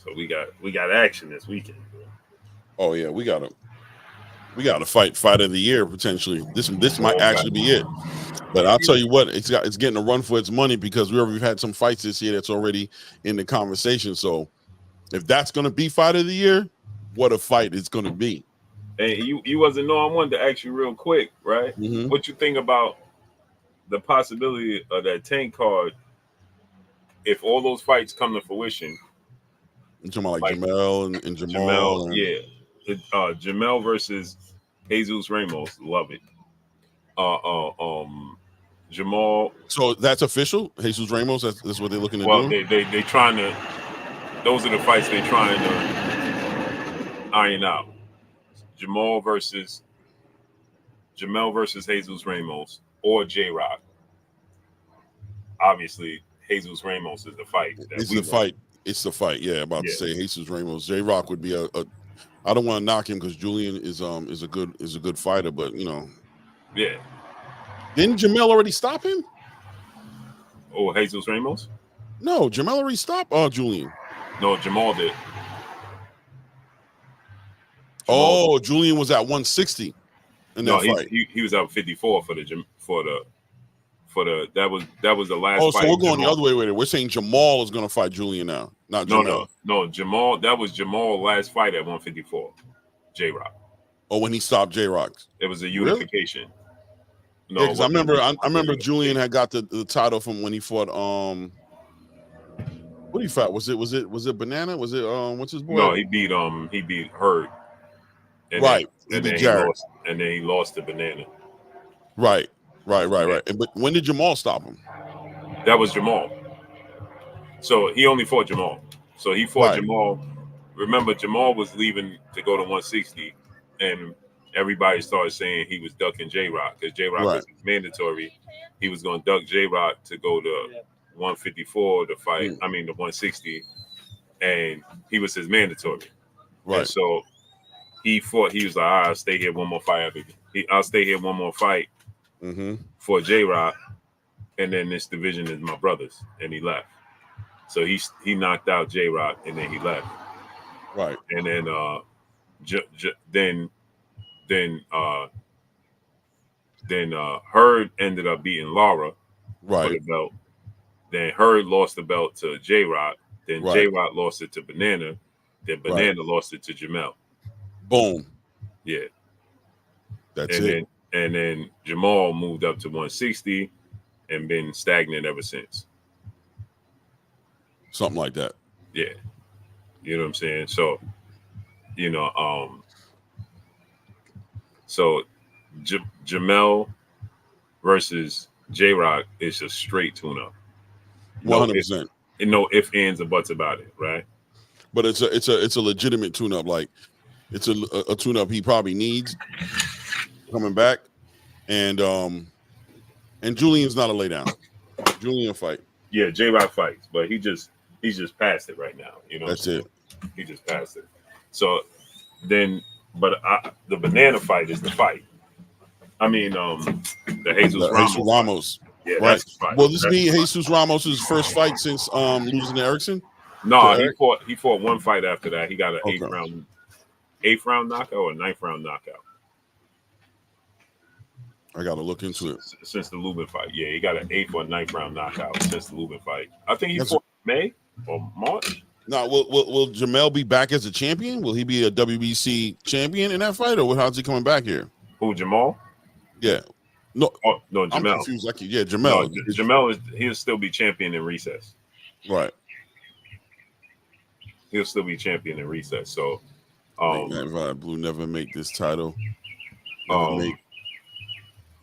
So we got action this weekend. Oh yeah, we got a fight of the year potentially. This might actually be it. But I'll tell you what, it's getting a run for its money because we've had some fights this year that's already in the conversation. So if that's going to be fight of the year, what a fight it's going to be. And you wasn't know. I wanted to ask you real quick, right? Mm-hmm. What you think about the possibility of that Tank card if all those fights come to fruition? I'm talking about like Jamel and Jamel, Jamal. yeah, Jamel versus Jesus Ramos, love it. Jamal. So that's official. Jesus Ramos. That's what they're looking to Well, do. they trying to. Those are the fights they're trying to iron out. Jamel versus Jesus Ramos or J Rock. Obviously, Jesus Ramos is the fight. It's the fight. It's the fight. Yeah, about to say Jesus Ramos. J Rock would be a I don't want to knock him because Julian is a good fighter, but you know. Yeah. Didn't Jamel already stop him? Oh, Jesus Ramos? No, Jamel already stopped Julian. No, Jamal did. Julian was at 160 in that fight. He was at 54 for the that was the last fight. Oh, so we're going the other way with it. We're saying Jamal is going to fight Julian now, not Jamel. No, Jamal. That was Jamal's last fight at 154. J Rock. Oh, when he stopped J Rock. It was a unification. Really? No, because I remember Julian had got the title from when he fought what did he fight? Was it Banana? Was it what's his boy? No, he beat Hurd. And right. Then he lost to Banana. Right. But when did Jamal stop him? That was Jamal. So he only fought Jamal. So he fought Jamal. Remember, Jamal was leaving to go to 160, and everybody started saying he was ducking J Rock because J Rock was mandatory. He was going to duck J Rock to go to 154 to fight. I mean, the 160, and he was his mandatory. Right. And so he fought. He was like, "I'll stay here one more fight. I'll stay here one more fight for J Rock, and then this division is my brother's." And he left. So he knocked out J Rock, and then he left. Right. And then then Hurd ended up beating Lara for the belt. Then Hurd lost the belt to J Rock. Then J Rock lost it to Banana. Then Banana lost it to Jamel. Boom. Yeah. That's it. And then Jamal moved up to 160 and been stagnant ever since. Something like that. Yeah. You know what I'm saying? So, Jamel versus J Rock is a straight tune-up. 100%. No ifs, ands, or buts about it, right? But it's a legitimate tune-up. Like it's a tune-up he probably needs coming back, and Julian's not a lay down. Julian fight. Yeah, J Rock fights, but he's just past it right now. You know, that's it. He just passed it. So then, but the Banana fight is the fight. I mean, the Jesus Ramos. Yeah, right. That's the fight. Will this be Jesus Ramos' first fight since losing to Erickson? No, he fought one fight after that. He got an eighth round knockout or ninth round knockout. I got to look into it. Since the Lubin fight, yeah, he got an 8th or 9th round knockout since the Lubin fight. I think he fought May or March. Now, will Jamel be back as a champion? Will he be a WBC champion in that fight, or how's he coming back here? Who, Jamal? Yeah. No, no, Jamel. I'm confused. Jamel. No, Jamel he'll still be champion in recess. Right. He'll still be champion in recess. So, Blue never make this title.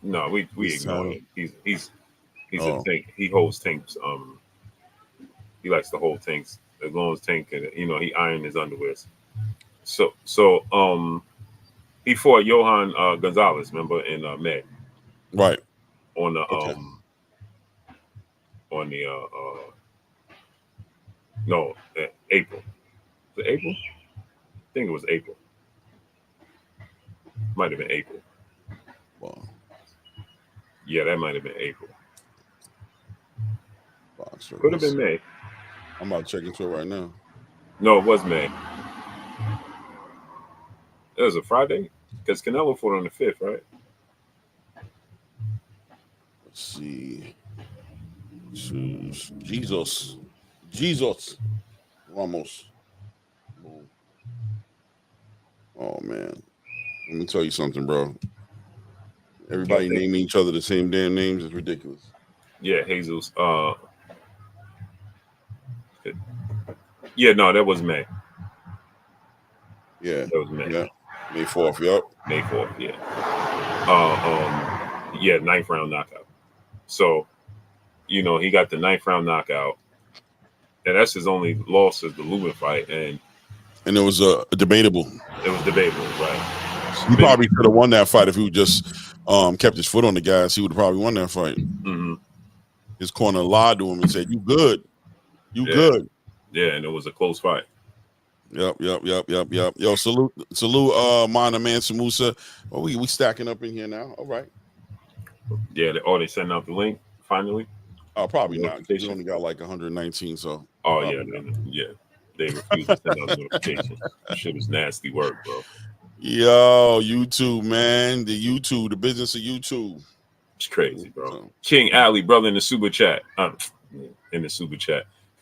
No, we ignore him. He's a tank. He holds tanks. He likes to hold tanks as long as Tank can. He ironed his underwears. So he fought Johan Gonzalez, remember, in May. Right. On the April. Was it April? I think it was April. Might have been April. Wow. Yeah, that might have been April. Boxer. Could have been May. I'm about to check into it right now. No, it was May. It was a Friday because Canelo fought on the 5th, right? Let's see. Jesus Ramos. Oh man, let me tell you something, bro. Everybody naming each other the same damn names is ridiculous. Yeah, Jesus. Yeah, no, that was May. Yeah, that was May. Yeah, May 4th. Yep. May 4th. Yeah. Yeah, 9th round knockout. So, he got the 9th round knockout, and that's his only loss is the Lubin fight, and it was debatable. It was debatable, right? He probably could have won that fight if he would just kept his foot on the gas. He would have probably won that fight. Mm-hmm. His corner lied to him and said, "You good? You good?" Yeah, and it was a close fight. Yep. Yo, salute, Mana Mansa Musa. Oh, we stacking up in here now. All right. Yeah, they sending out the link finally. Oh, probably not. We only got like 119, so. Oh yeah, they refuse to send out notifications. Shit is nasty work, bro. Yo, YouTube, man, the business of YouTube. It's crazy, bro. So. King Ali, brother, in the super chat.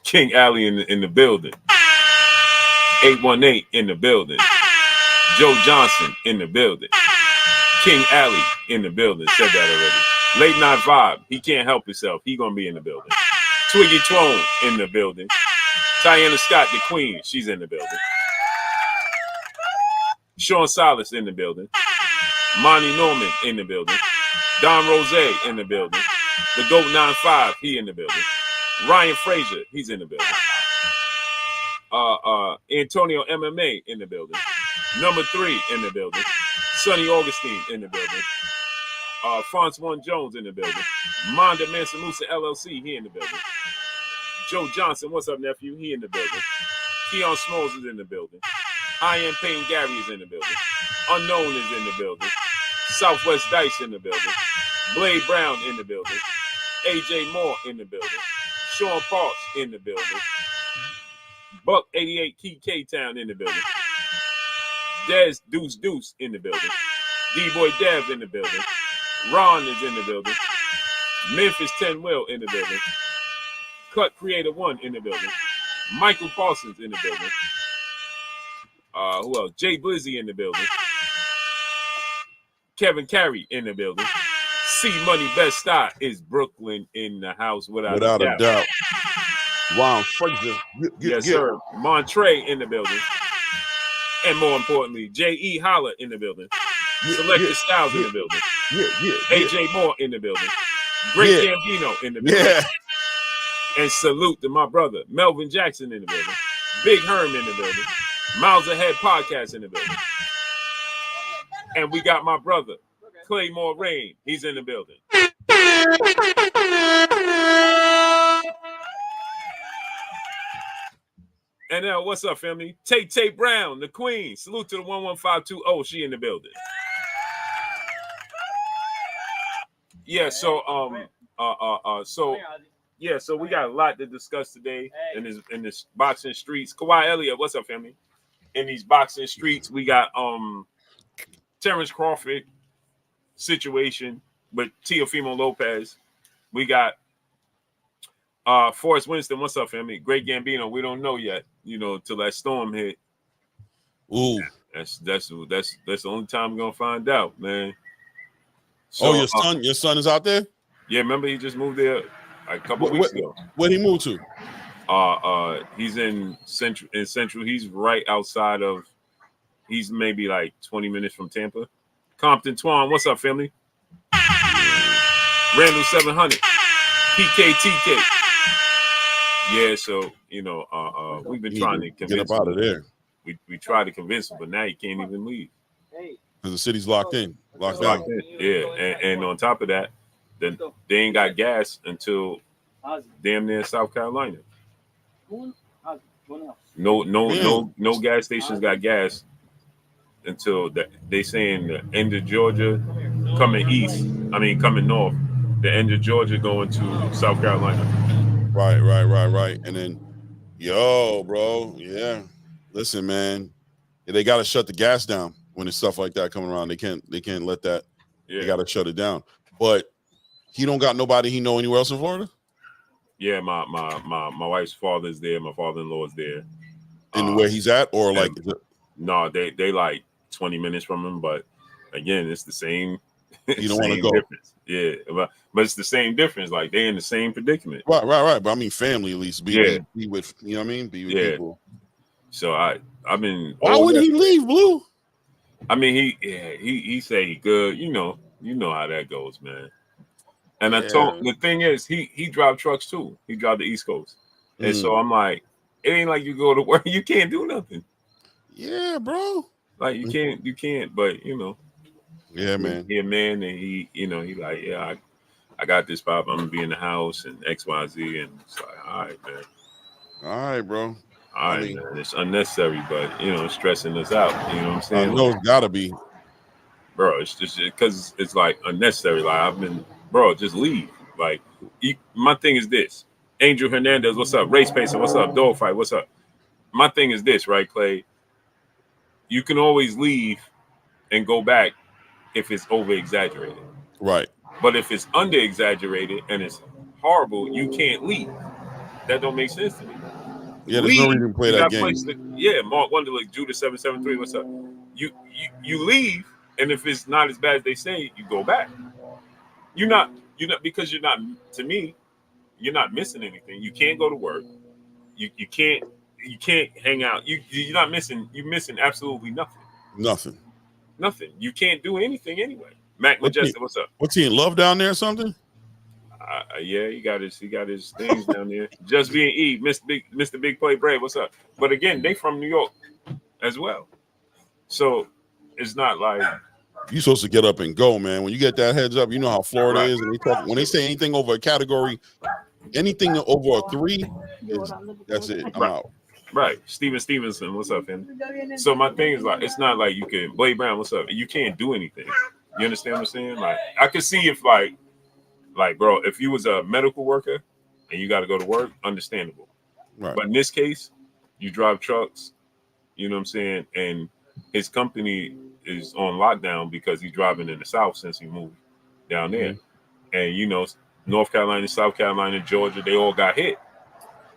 King Ali in the building. 818 in the building. Joe Johnson in the building. King Ali in the building. Said that already. Late night vibe. He can't help himself. He gonna be in the building. Twiggy Twone in the building. Tiana Scott, the queen. She's in the building. Sean Silas in the building. Monty Norman in the building. Don Rose in the building. The GOAT 95, he in the building. Ryan Frazier, he's in the building. Antonio MMA in the building. Number 3 in the building. Sonny Augustine in the building. Francois Jones in the building. Monda Mansa Musa LLC, he in the building. Joe Johnson, what's up, nephew? He in the building. Keon Smalls is in the building. I Am Payne Gary is in the building. Unknown is in the building. Southwest Dice in the building. Blade Brown in the building. AJ Moore in the building. Sean Parks in the building. Buck 88 Key K-Town in the building. Dez Deuce in the building. D-Boy Dev in the building. Ron is in the building. Memphis 10 Will in the building. Cut Creator 1 in the building. Michael Parsons in the building. Who else? Jay Blizzy in the building. Kevin Carey in the building. C Money Best Star is Brooklyn in the house without a doubt. Wow, Frazier. Yes, sir. Montre in the building. And more importantly, J.E. Holler in the building. Selected Styles in the building. AJ Moore in the building. Great Gambino in the building. And salute to my brother, Melvin Jackson in the building. Big Herm in the building. Miles Ahead Podcast in the building. And we got my brother, Claymore Rain. He's in the building. And now, what's up, family? Tay Brown, the queen. Salute to the 11520. She in the building. Yeah, so we got a lot to discuss today in this boxing streets. Kawhi Elliott, what's up, family? In these boxing streets, we got Terrence Crawford situation with Teofimo Lopez. We got Forrest Winston, what's up, family? Great Gambino, we don't know yet, till that storm hit. Ooh, that's the only time we're gonna find out, man. So, your son is out there? Yeah, remember he just moved there a couple of weeks ago. Where'd he move to? He's in Central. He's right outside of. He's maybe like 20 minutes from Tampa. Compton Twan, what's up, family? Randall 700, PKTK. Yeah, so we've been trying to convince get up out of there. We tried to convince him, but now he can't even leave because the city's locked in. Locked in. Yeah, and on top of that, then they ain't got gas until damn near South Carolina. No gas stations got gas until they saying the end of Georgia coming north, the end of Georgia going to South Carolina. Right. And then, Yo, bro. Yeah. Listen, man. They got to shut the gas down when there's stuff like that coming around. They can't let that. Yeah. They got to shut it down. But he don't got nobody he know anywhere else in Florida? Yeah, my wife's father's there. My father-in-law is there. And where he's at, or like? No, they like 20 minutes from him. But again, it's the same. You don't want to go. Difference. Yeah, but it's the same difference. Like they're in the same predicament. Right. But I mean, family at least. Be with, you know what I mean? Be with people. So I've been. Why wouldn't he leave, Blue? I mean, he say he good. You know how that goes, man. And I told the thing is he drive trucks too. He drive the East Coast, and so I'm like, it ain't like you go to work, you can't do nothing. Yeah, bro. Like you can't. But you know. Yeah, man. He a man, and he like, yeah, I got this pop. I'm gonna be in the house and XYZ, and it's like, all right, man. All right, bro. All right, man. It's unnecessary, but it's stressing us out. You know what I'm saying? I know it's gotta be, bro. It's just because it's like unnecessary. Like I've been, bro. Just leave. Like my thing is this. Angel Hernandez, what's up? Race Pacer, what's up? Dogfight, what's up? My thing is this, right, Clay? You can always leave and go back if it's over exaggerated, right? But if it's under exaggerated and it's horrible, you can't leave. That don't make sense to me. Yeah, there's no reason to play that game. Mark Wonderlick, Judah 773. What's up? You leave, and if it's not as bad as they say, you go back. You're not because you're not. To me, you're not missing anything. You can't go to work. You can't hang out. You're not missing. You're missing absolutely nothing. Nothing. You can't do anything anyway. Mac Majestic, what's up? What's he in love down there or something? Yeah, he got his things down there. Just being E, Mr. Big Play Brave, what's up? But again, they from New York as well. So it's not like you're supposed to get up and go, man. When you get that heads up, you know how Florida is. And when they say anything over a category, anything over a 3, that's it. I'm out. Right. Steven Stevenson, what's up, man? So my thing is like, it's not like you can, Blade Brown, what's up? You can't do anything. You understand what I'm saying? Like, I could see if like, bro, if you was a medical worker and you got to go to work, understandable. Right. But in this case, you drive trucks, you know what I'm saying? And his company is on lockdown because he's driving in the South since he moved down there. Mm-hmm. And, North Carolina, South Carolina, Georgia, they all got hit.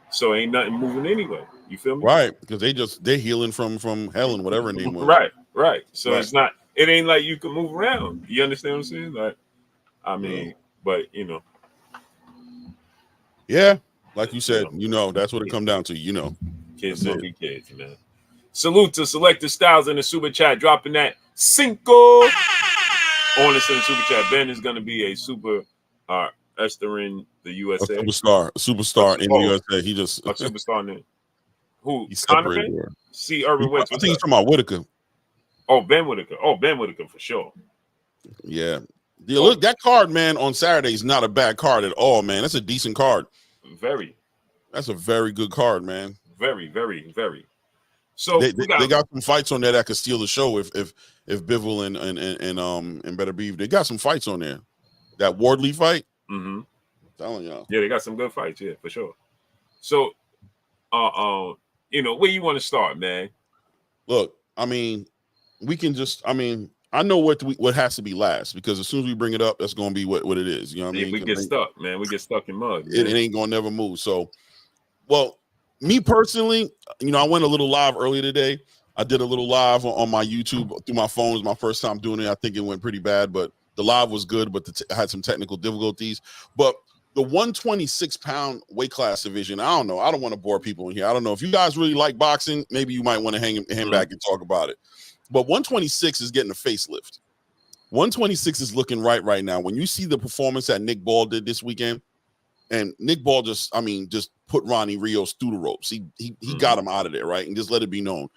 So ain't nothing moving anyway. You feel me? Right, because they're healing from Helen, whatever her name was. Right. So it ain't like you can move around. You understand what I'm saying? Like, I mean, but yeah, like you said, that's what it come down to. Kids will be kids, man. Salute to Selected Styles in the super chat, dropping that cinco on us in the super chat. Ben is going to be a super Esther in the USA, a superstar in the USA. He just a superstar in it. Who? He's separated. See Urban Wicks. I think he's talking about Whitaker. Oh, Ben Whitaker. Oh, Ben Whitaker for sure. Yeah. Look, that card, man, on Saturday is not a bad card at all, man. That's a decent card. Very. That's a very good card, man. Very, very, very. So they got some fights on there that could steal the show if Bivol and Beterviev. They got some fights on there. That Wardley fight. Mm-hmm. Telling y'all. Yeah, they got some good fights. Yeah, for sure. So, where you want to start, man? Look, I mean, we can just. I mean, I know what has to be last because as soon as we bring it up, that's going to be what it is. You know what I mean? We get stuck, man. We get stuck in mud. It ain't going to never move. So, well, me personally, I went a little live earlier today. I did a little live on my YouTube through my phone. It was my first time doing it. I think it went pretty bad, but the live was good, but I had some technical difficulties. But the 126-pound weight class division, I don't know. I don't want to bore people in here. I don't know. If you guys really like boxing, maybe you might want to hang back and talk about it. But 126 is getting a facelift. 126 is looking right now. When you see the performance that Nick Ball did this weekend, and Nick Ball just put Ronnie Rios through the ropes. He got him out of there, right? And just let it be known.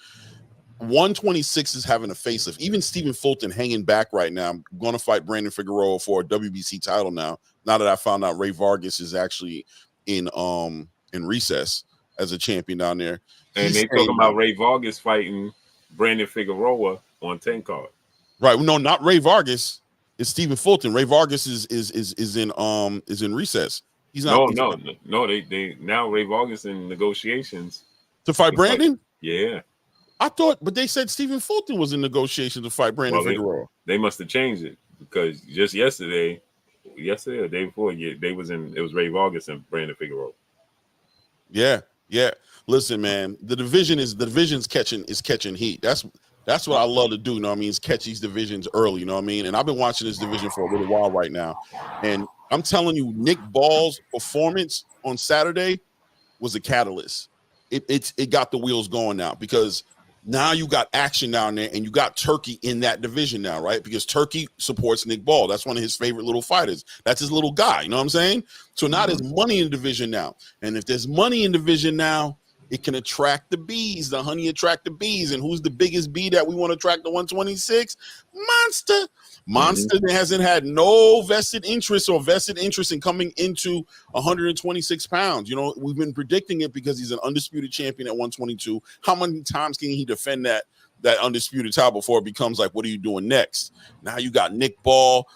126 is having a facelift. Even Stephen Fulton hanging back right now. I'm going to fight Brandon Figueroa for a WBC title now. Now that I found out Ray Vargas is actually in recess as a champion down there. And they talking about Ray Vargas fighting Brandon Figueroa on 10 card. Right. No, not Ray Vargas. It's Stephen Fulton. Ray Vargas is in recess. He's not. No. They now Ray Vargas in negotiations to fight Brandon. Yeah, I thought, but they said Stephen Fulton was in negotiations to fight Brandon Figueroa. They must have changed it because just yesterday or the day before, they was in. It was Ray Vargas and Brandon Figueroa. Yeah. Listen, man, the division's catching heat. That's what I love to do. You know what I mean? Is catch these divisions early. You know what I mean? And I've been watching this division for a little while right now, and I'm telling you, Nick Ball's performance on Saturday was a catalyst. It got the wheels going now because now you got action down there and you got Turkey in that division now, right? Because Turkey supports Nick Ball. That's one of his favorite little fighters. That's his little guy. You know what I'm saying? So now there's money in the division now. And if there's money in the division now, it can attract the bees. The honey attract the bees. And who's the biggest bee that we want to attract to 126? Monster hasn't had no vested interest in coming into 126 pounds. You know, we've been predicting it because he's an undisputed champion at 122. How many times can he defend that undisputed title before it becomes like, what are you doing next? Now you got Nick Ball,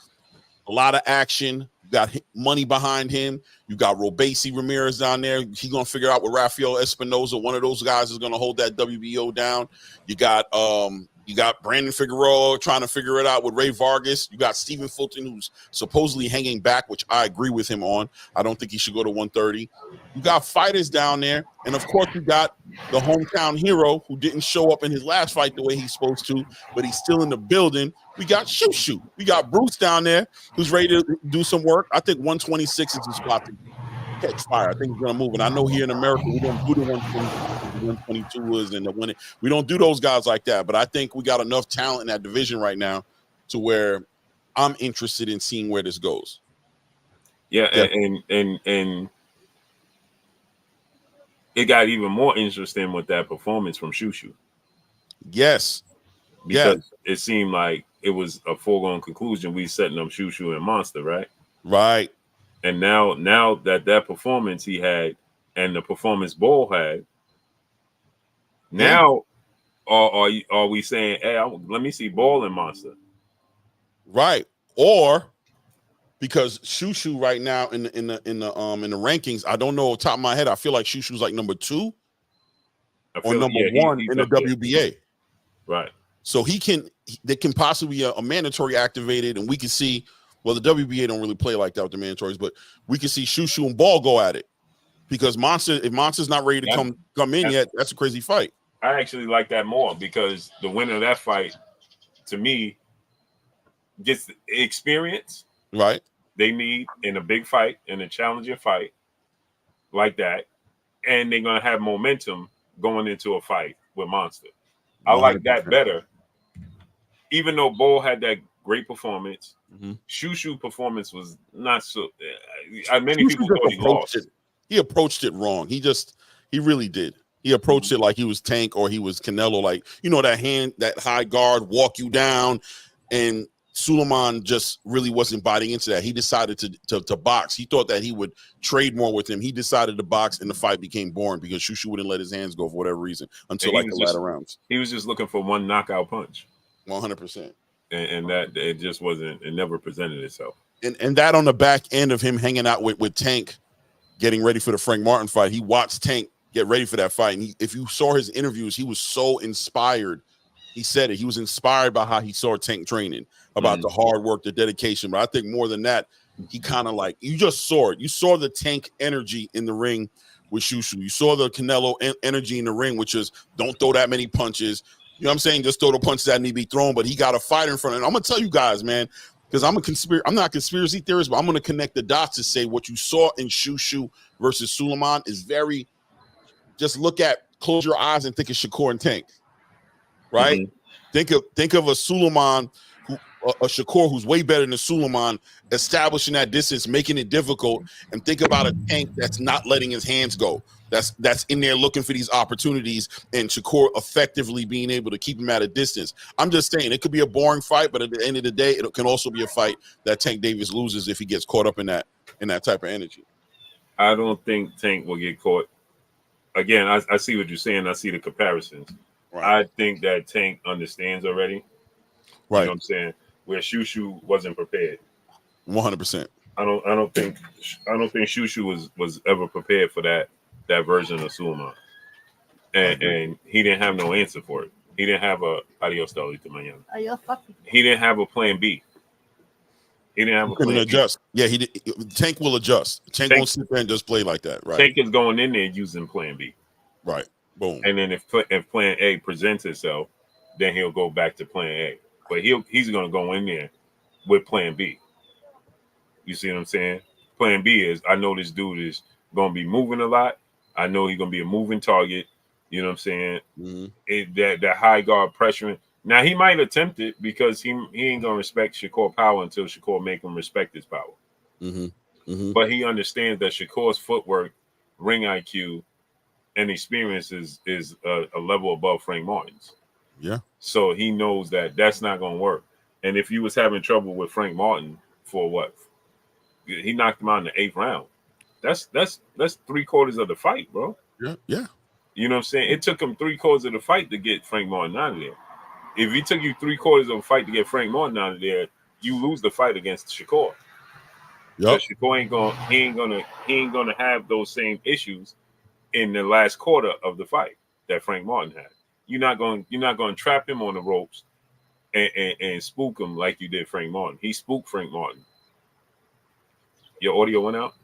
a lot of action. You got money behind him. You got Robesi Ramirez down there. He's going to figure out with Rafael Espinoza. One of those guys is going to hold that WBO down. You got Brandon Figueroa trying to figure it out with Ray Vargas. You got Stephen Fulton, who's supposedly hanging back, which I agree with him on. I don't think he should go to 130. You got fighters down there. And, of course, you got the hometown hero who didn't show up in his last fight the way he's supposed to, but he's still in the building. We got Shoo. We got Bruce down there who's ready to do some work. I think 126 is the spot to catch fire. I think he's going to move. And I know here in America, we don't do the 122 is and the winning. We don't do those guys like that. But I think we got enough talent in that division right now to where I'm interested in seeing where this goes. Yeah. And it got even more interesting with that performance from Shoo. Yes. Because it seemed like it was a foregone conclusion. We setting up Shoo and Monster, right? Right. And now that performance he had and the performance Ball had, now are we saying, hey, let me see Ball and Monster? Right. Or because Shoo right now in the rankings, I don't know off the top of my head, I feel like Shoo's like number 2 or number 1 in the WBA. Right. So there can possibly be a mandatory activated, and we can see. Well, the WBA don't really play like that with the mandatories, but we can see Shoo and Ball go at it because if Monster's not ready to come in yet, that's a crazy fight. I actually like that more because the winner of that fight, to me, gets the experience right they need in a big fight, in a challenging fight like that, and they're gonna have momentum going into a fight with Monster. I 100%. Like that better, even though Ball had that great performance. Shoo performance was not so. Many people thought he lost. He approached it wrong. He really did. He approached it like he was Tank or he was Canelo, like that high guard walk you down, and Suleiman just really wasn't biting into that. He decided to box. He thought that he would trade more with him. He decided to box, and the fight became boring because Shoo wouldn't let his hands go for whatever reason until like the latter rounds. He was just looking for one knockout punch. 100%. And that it just wasn't. It never presented itself. And that on the back end of him hanging out with Tank, getting ready for the Frank Martin fight, he watched Tank get ready for that fight. And if you saw his interviews, he was so inspired. He said it. He was inspired by how he saw Tank training, about the hard work, the dedication. But I think more than that, he kind of like, you just saw it. You saw the Tank energy in the ring with Shoo. You saw the Canelo energy in the ring, which is don't throw that many punches. You know what I'm saying? Just throw the punches that need to be thrown. But he got a fighter in front of him. I'm going to tell you guys, man, because I'm not a conspiracy theorist, but I'm going to connect the dots to say what you saw in Shoo versus Suleiman is very, just close your eyes and think of Shakur and Tank, right? Think of a Suleiman, a Shakur who's way better than Suleiman, establishing that distance, making it difficult, and think about a Tank that's not letting his hands go. That's in there looking for these opportunities, and Shakur effectively being able to keep him at a distance. I'm just saying it could be a boring fight, but at the end of the day, it can also be a fight that Tank Davis loses if he gets caught up in that type of energy. I don't think Tank will get caught. Again, I see what you're saying. I see the comparisons. Right. I think that Tank understands already. Right. You know what I'm saying? Where Shoo wasn't prepared. 100%. I don't think Shushu was ever prepared for that version of Sulma, and he didn't have no answer for it. He didn't have a adios Delita mañana. He didn't have a plan B. He didn't have a plan adjust. B. Yeah, he did. Tank will adjust. Tank won't sit there and just play like that. Right. Tank is going in there using plan B. Right. Boom. And then if plan A presents itself, then he'll go back to plan A. But he's going to go in there with plan B. You see what I'm saying? Plan B is, I know this dude is going to be moving a lot. I know he's going to be a moving target. You know what I'm saying? Mm-hmm. That high guard pressuring. Now, he might attempt it because he ain't going to respect Shakur power until Shakur make him respect his power. Mm-hmm. Mm-hmm. But he understands that Shakur's footwork, ring IQ, and experience is a level above Frank Martin's. Yeah. So he knows that that's not going to work. And if you was having trouble with Frank Martin for what? He knocked him out in the 8th round. That's 3/4 of the fight, bro. Yeah, yeah. You know what I'm saying? It took him 3/4 of the fight to get Frank Martin out of there. If he took you 3/4 of the fight to get Frank Martin out of there, you lose the fight against Shakur. Yep. Shakur ain't gonna have those same issues in the last quarter of the fight that Frank Martin had. You're not going to trap him on the ropes and spook him like you did Frank Martin. He spooked Frank Martin. Your audio went out?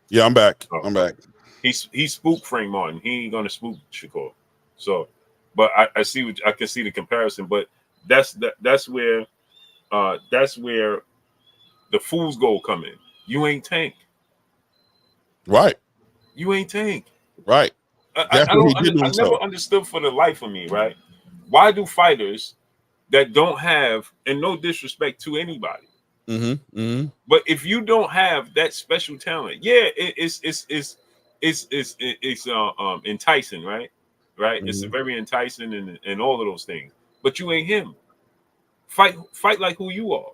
Yeah, I'm back. Oh. I'm back. He spooked Frank Martin. He ain't gonna spook Shakur. So, but I can see the comparison. But that's where the fool's gold come in. You ain't Tank. Right. You ain't Tank. Right. I never understood for the life of me, right? Why do fighters that don't have, and no disrespect to anybody, but if you don't have that special talent, yeah, it's enticing, right? Right? It's very enticing and all of those things. But you ain't him. Fight like who you are.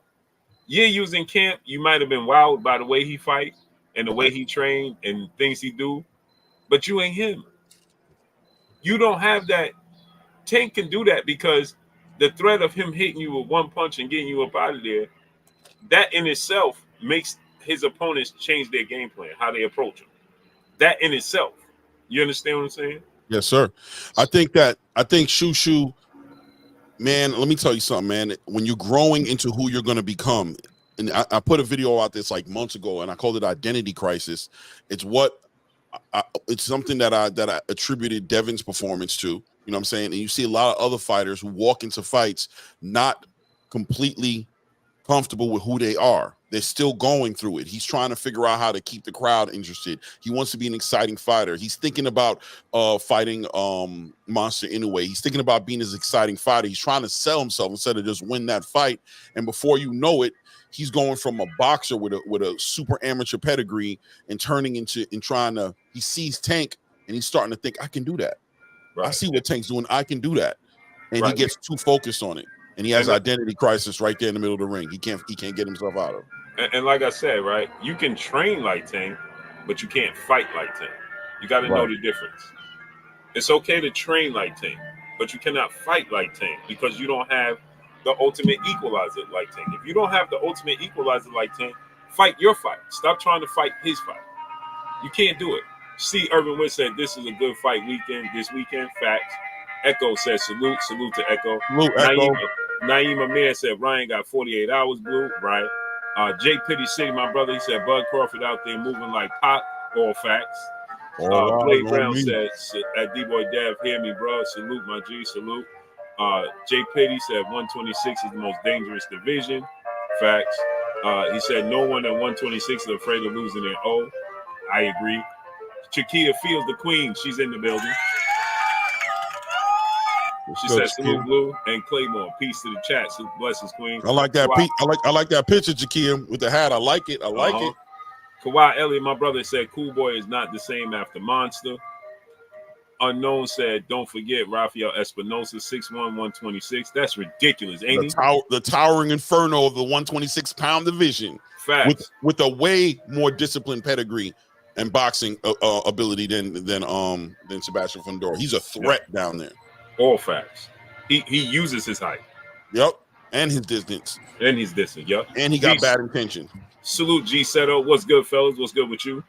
Yeah, you was in camp. You might have been wowed by the way he fight and the way he trained and things he do, but you ain't him. You don't have that. Tank can do that because the threat of him hitting you with one punch and getting you up out of there, that in itself makes his opponents change their game plan, how they approach him. That in itself. You understand what I'm saying? Yes, sir. I think Shushu, man, let me tell you something, man. When you're growing into who you're going to become, and I put a video out this like months ago, and I called it identity crisis. It's it's something that I attributed Devin's performance to. You know what I'm saying? And you see a lot of other fighters who walk into fights not completely comfortable with who they are. They're still going through it. He's trying to figure out how to keep the crowd interested. He wants to be an exciting fighter. He's thinking about fighting Monster Inoue. He's thinking about being this exciting fighter. He's trying to sell himself instead of just win that fight. And before you know it, he's going from a boxer with a super amateur pedigree and turning into he sees Tank and he's starting to think, I can do that. Right. I see what Tank's doing. I can do that. And he gets too focused on it. And he has identity crisis right there in the middle of the ring. He can't get himself out of. And like I said, right, you can train like Tank, but you can't fight like Tank. You got to know the difference. It's okay to train like Tank, but you cannot fight like Tank because you don't have the ultimate equalizer like Tank. If you don't have the ultimate equalizer like Tank, fight your fight. Stop trying to fight his fight. You can't do it. See, Irvin Witt said this is a good fight weekend. This weekend, facts. Echo said salute to Echo. Salute, Echo. Naeem Amir said Ryan got 48 hours, Blue. Right. Jake Pitty City, my brother, he said Bud Crawford out there moving like Pac. All facts. Blake Brown said at D-Boy Dev, hear me, bro. Salute, my G. Salute. Jake Pitty said 126 is the most dangerous division. Facts. He said no one at 126 is afraid of losing their O. I agree. Chiquita Fields, the queen. She's in the building. She said salute, Blue and Claymore. Peace to the chat. So blessings, queen. I like that. I like that picture, Jakia, with the hat. I like it. I like it. Kawhi Elliott, my brother, said Cool Boy is not the same after Monster. Unknown said, don't forget Rafael Espinosa, 6'1", 126. That's ridiculous, ain't he? The towering inferno of the 126-pound division. Facts. With a way more disciplined pedigree and boxing ability than Sebastian Fundora. He's a threat down there. All facts. He uses his height. Yep. And his distance. Yep. And he got bad intentions. Salute G Seto. What's good, fellas? What's good with you?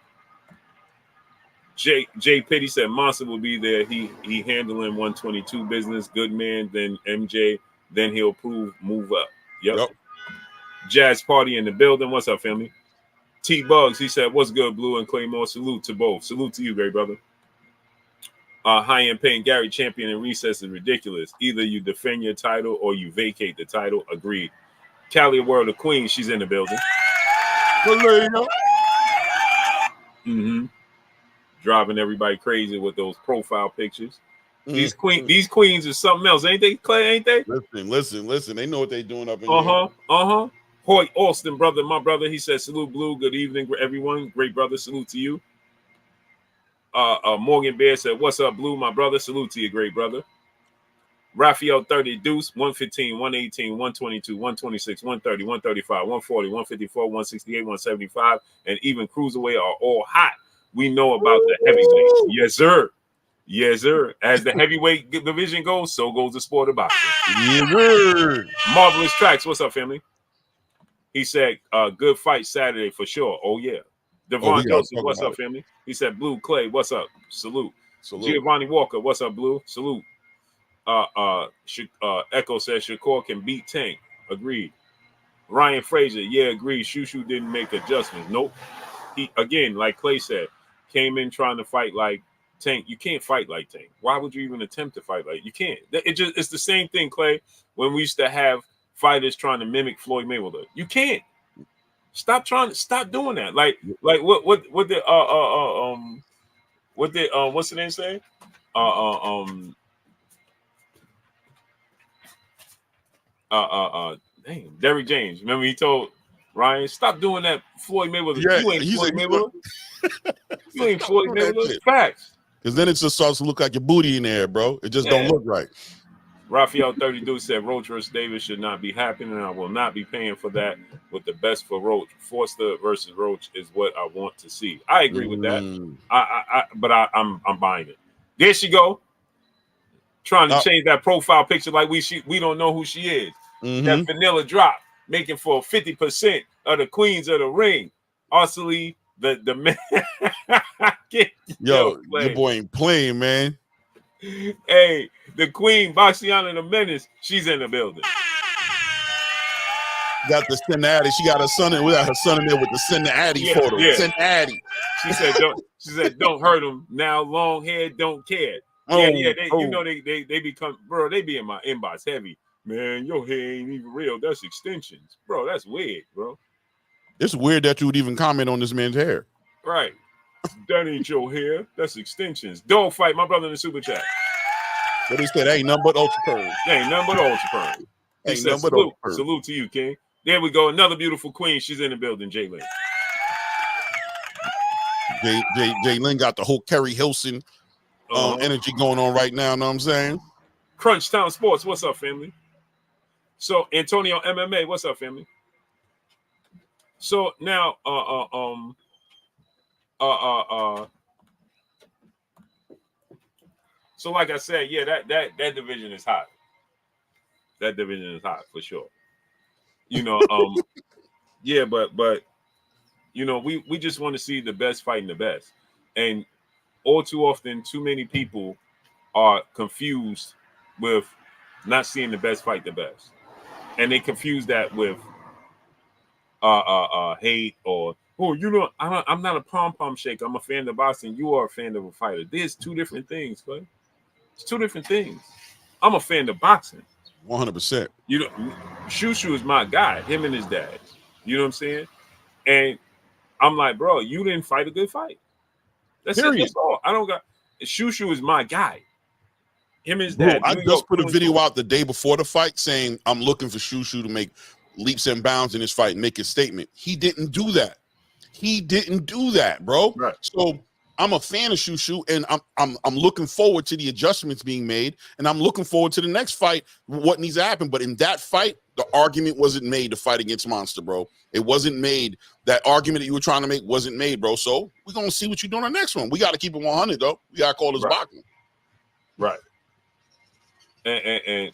Jay Pitty said Monster will be there. He handling 122 business. Good man. Then MJ. Then he'll move up. Yep. Jazz Party in the building. What's up, family? T Bugs. He said, "What's good, Blue and Claymore? Salute to both. Salute to you, great brother." High end paying Gary champion in recess is ridiculous. Either you defend your title or you vacate the title. Agreed. Callie World of Queen. She's in the building. Mm-hmm. Driving everybody crazy with those profile pictures. These queens are something else, ain't they, Clay? Ain't they? Listen. They know what they're doing up in here. Hoyt Austin, brother, my brother. He said, "Salute, Blue. Good evening, everyone. Great brother. Salute to you." Morgan Bear said, "What's up, Blue, my brother? Salute to you, great brother." Raphael 30 Deuce 115, 118, 122, 126, 130, 135, 140, 154, 168, 175, and even cruiserweight are all hot. We know about the heavyweight. Yes, sir. Yes, sir. As the heavyweight division goes, so goes the sport of boxing. Yes, sir. Marvelous Tracks. What's up, family? He said, good fight Saturday for sure. Oh, yeah. Devon Joseph, what's up, family? He said, Blue Clay, what's up? Salute. Giovanni Walker, what's up, Blue? Salute. Echo says Shakur can beat Tank. Agreed. Ryan Frazier, yeah, agreed. Shushu didn't make adjustments. Nope. He, again, like Clay said, came in trying to fight like Tank. You can't fight like Tank. Why would you even attempt to fight like you can't? It's the same thing, Clay, when we used to have fighters trying to mimic Floyd Mayweather. You can't. Stop doing that. Like what did what's the name say? Dang, Derrick James. Remember he told Ryan, stop doing that Floyd Mayweather. Yeah, you ain't Floyd Mayweather. You ain't Floyd Mayweather. Facts. Because then it just starts to look like your booty in there, bro. It just don't look right. Raphael 32 said Roach versus Davis should not be happening, and I will not be paying for that with the best for Roach. Forster versus Roach is what I want to see. I agree with that. I'm buying it. There she go. Trying to change that profile picture like we don't know who she is. That vanilla drop, making for 50% of the queens of the ring. Obviously, the man. Yo, your boy ain't playing, man. Hey, the queen, Baxiana the Menace, she's in the building. Got the Cincinnati. She got her son in. We got her son in there with the Cincinnati photo. Yeah. Cincinnati. She said, don't hurt him. Now long hair, don't care. You know they become, bro. They be in my inbox heavy. Man, your hair ain't even real. That's extensions, bro. That's weird, bro. It's weird that you would even comment on this man's hair. Right. That ain't your hair. That's extensions. Dog fight, my brother in the super chat. But he said, ain't nothing but ultra perm. Ain't nothing but ultra perm. He said, salute to you, King. There we go. Another beautiful queen. She's in the building, Jalen. Jalen got the whole Kerry Hilson energy going on right now. Know what I'm saying? Crunch Town Sports. What's up, family? So Antonio MMA. What's up, family? So now, so like I said, yeah, that division is hot. That division is hot for sure. You know, yeah, but you know, we just want to see the best fighting the best, and all too often, too many people are confused with not seeing the best fight the best, and they confuse that with hate or you know, I'm not a pom shaker. I'm a fan of boxing. You are a fan of a fighter. There's two different things, but it's two different things. I'm a fan of boxing. 100%. You know, Shushu is my guy. Him and his dad. You know what I'm saying? And I'm like, bro, you didn't fight a good fight. That's it. That's all. I don't got. Shushu is my guy. Him and his dad. I just put a video out the day before the fight saying I'm looking for Shushu to make leaps and bounds in this fight and make his statement. He didn't do that. He didn't do that, bro. Right. So I'm a fan of Shushu, and I'm looking forward to the adjustments being made, and I'm looking forward to the next fight, what needs to happen. But in that fight, the argument wasn't made to fight against Monster, bro. It wasn't made. That argument that you were trying to make wasn't made, bro. So we're gonna see what you do on the next one. We got to keep it 100, though. We got to call this boxing. Right. And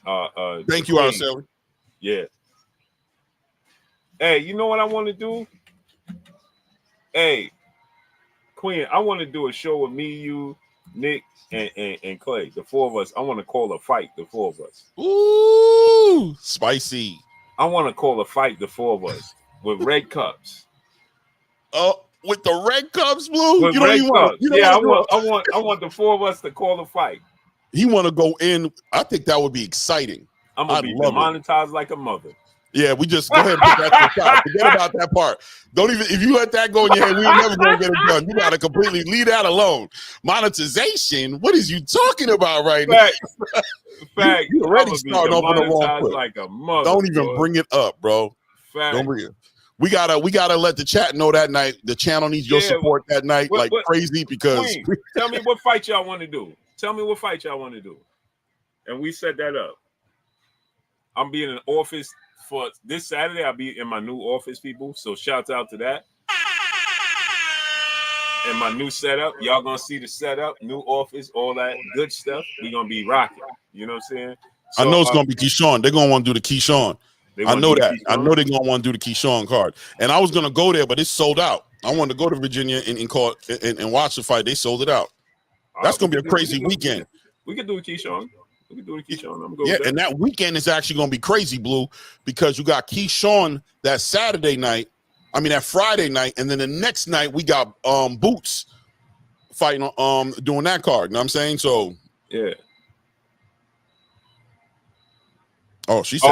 thank you, Araceli. Yeah. Hey, you know what I want to do? Hey, Queen, I want to do a show with me, you, Nick, and Clay. The four of us. I want to call a fight. The four of us. Ooh, spicy. I want to call a fight. The four of us with red cups. With the red cups, Blue. With You don't red even cups. want. You don't I want the four of us to call a fight. He want to go in. I think that would be exciting. I'm gonna be demonetized like a mother. Yeah, we just go ahead and put that to the side. Forget about that part. Don't even, if you let that go in your head, we ain't never gonna get it done. You gotta completely leave that alone. Monetization? What is you talking about right now? Fact. You already starting off on the wrong foot. Like a mother. Don't even bring it up, bro. Fact. Don't bring it. We gotta let the chat know that night. The channel needs your support that night, crazy. Because Queen, tell me what fight y'all want to do. Tell me what fight y'all want to do, and we set that up. I'm being in office for this Saturday. I'll be in my new office, people. So shout out to that. And my new setup. Y'all gonna see the setup, new office, all that good stuff. We gonna be rocking. You know what I'm saying? So, I know it's gonna be Keyshawn. They're gonna want to do the Keyshawn. I know that. I know they're gonna want to do the Keyshawn card. And I was gonna go there, but it's sold out. I wanted to go to Virginia and watch the fight. They sold it out. That's gonna be a crazy weekend. We could do a Keyshawn. We could do a Keyshawn. I'm going. Yeah, and that weekend is actually gonna be crazy, Blue, because you got Keyshawn that Saturday night. I mean that Friday night, and then the next night we got Boots fighting doing that card. You know what I'm saying? So yeah. Oh, she said.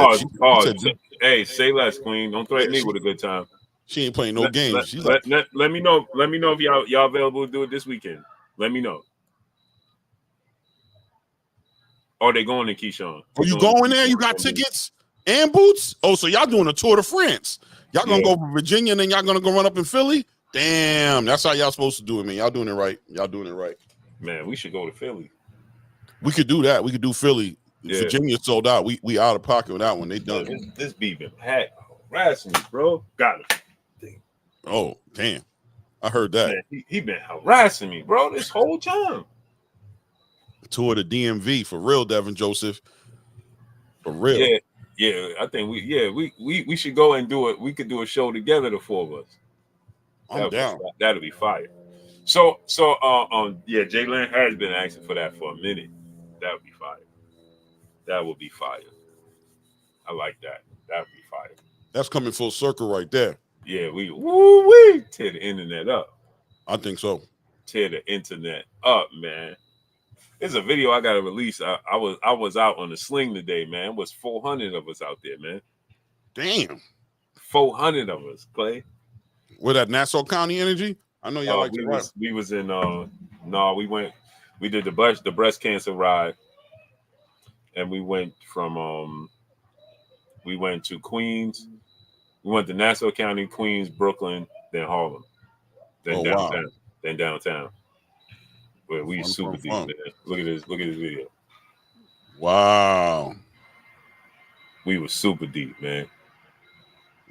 Hey, say less, Queen. Don't threaten me with a good time. She ain't playing no games. Let me know. Let me know if y'all available to do it this weekend. Let me know. Or they going to Keyshawn? Are you going there? You got tickets and boots? Oh, so y'all doing a tour de France? Y'all gonna go from Virginia and then y'all gonna go run up in Philly? Damn, that's how y'all supposed to do it, man. Y'all doing it right. Y'all doing it right. Man, we should go to Philly. We could do that. We could do Philly. Yeah. Virginia sold out. We out of pocket with that one. They done. This beat been packed, harassing me, bro. Got it. Oh, damn. I heard that. Man, he been harassing me, bro, this whole time. Tour the DMV for real, Devin Joseph. For real. Yeah. I think we should go and do it. We could do a show together, the four of us. I'm down. That'll be fire. So Jalen has been asking for that for a minute. That would be fire. That would be fire. I like that. That would be fire. That's coming full circle right there. Yeah, we tear the internet up. I think so. Tear the internet up, man. There's a video I gotta release. I was out on the sling today, man. It was 400 of us out there, man. Damn. 400 of us, Clay. With that Nassau County energy? I know y'all we was in we did the breast cancer ride, and we went from we went to Queens, we went to Nassau County, Queens, Brooklyn, then Harlem, then downtown, then downtown. But we super deep, man. Look at this video. Wow. We were super deep, man.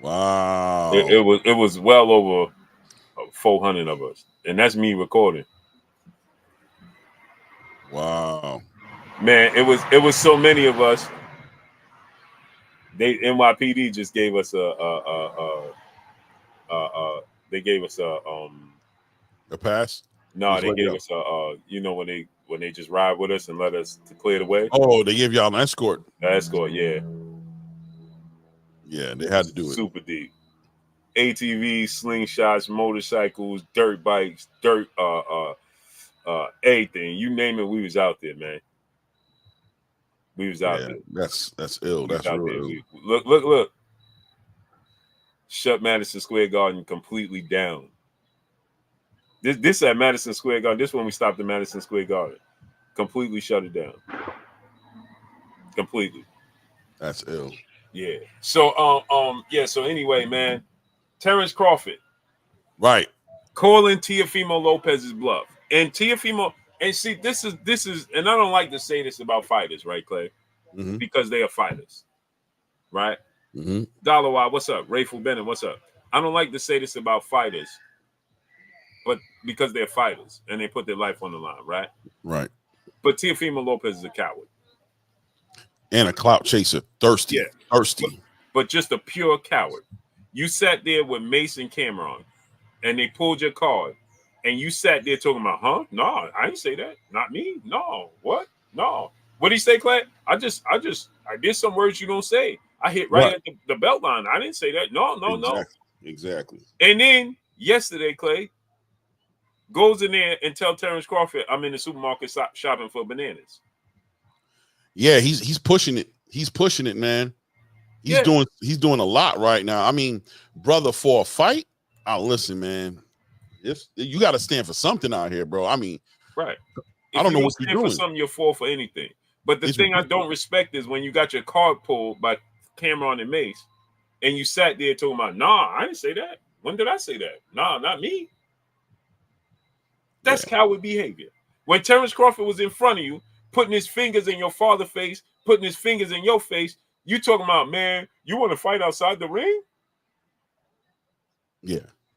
Wow. It was well over 400 of us, and that's me recording. Wow, man, it was so many of us. They NYPD just gave us they gave us a pass. No, they gave us when they just ride with us and let us to clear the way. Oh, they gave y'all an escort. An escort, yeah. Yeah, they had to do it. Super deep. ATVs, slingshots, motorcycles, dirt bikes, everything. You name it, we was out there, man. We was out there. That's ill. That's real ill. Look. Shut Madison Square Garden completely down. This at Madison Square Garden. This when we stopped at Madison Square Garden. Completely shut it down. Completely. That's ill. Yeah. So so anyway, man, Terrence Crawford. Right. Calling Teofimo Lopez's bluff. And Teofimo, and see, this is, and I don't like to say this about fighters, right, Clay? Mm-hmm. Because they are fighters. Right? Mm-hmm. Dollar Y, what's up? Rayful Bennett, what's up? I don't like to say this about fighters, but because they're fighters and they put their life on the line, right? Right. But Teofimo Lopez is a coward. And a clout chaser. Thirsty. Yeah. Thirsty. But just a pure coward. You sat there with Mason Cameron. and they pulled your card, and you sat there talking about, huh? No, I didn't say that. Not me. No. What? No. What did he say, Clay? I did some words you don't say. I hit right at the belt line. I didn't say that. No. Exactly. And then yesterday, Clay goes in there and tell Terrence Crawford, I'm in the supermarket shopping for bananas. Yeah, he's pushing it. He's pushing it, man. He's doing a lot right now. I mean, brother, for a fight, listen, man. You got to stand for something out here, bro. I mean, right. I don't know what you're doing. For something, you'll fall for anything. But the thing I don't respect is when you got your card pulled by Cameron and Mace, and you sat there talking about, nah, I didn't say that. When did I say that? Nah, not me. That's coward behavior. When Terrence Crawford was in front of you, putting his fingers in your father's face, putting his fingers in your face, you talking about, man, you want to fight outside the ring?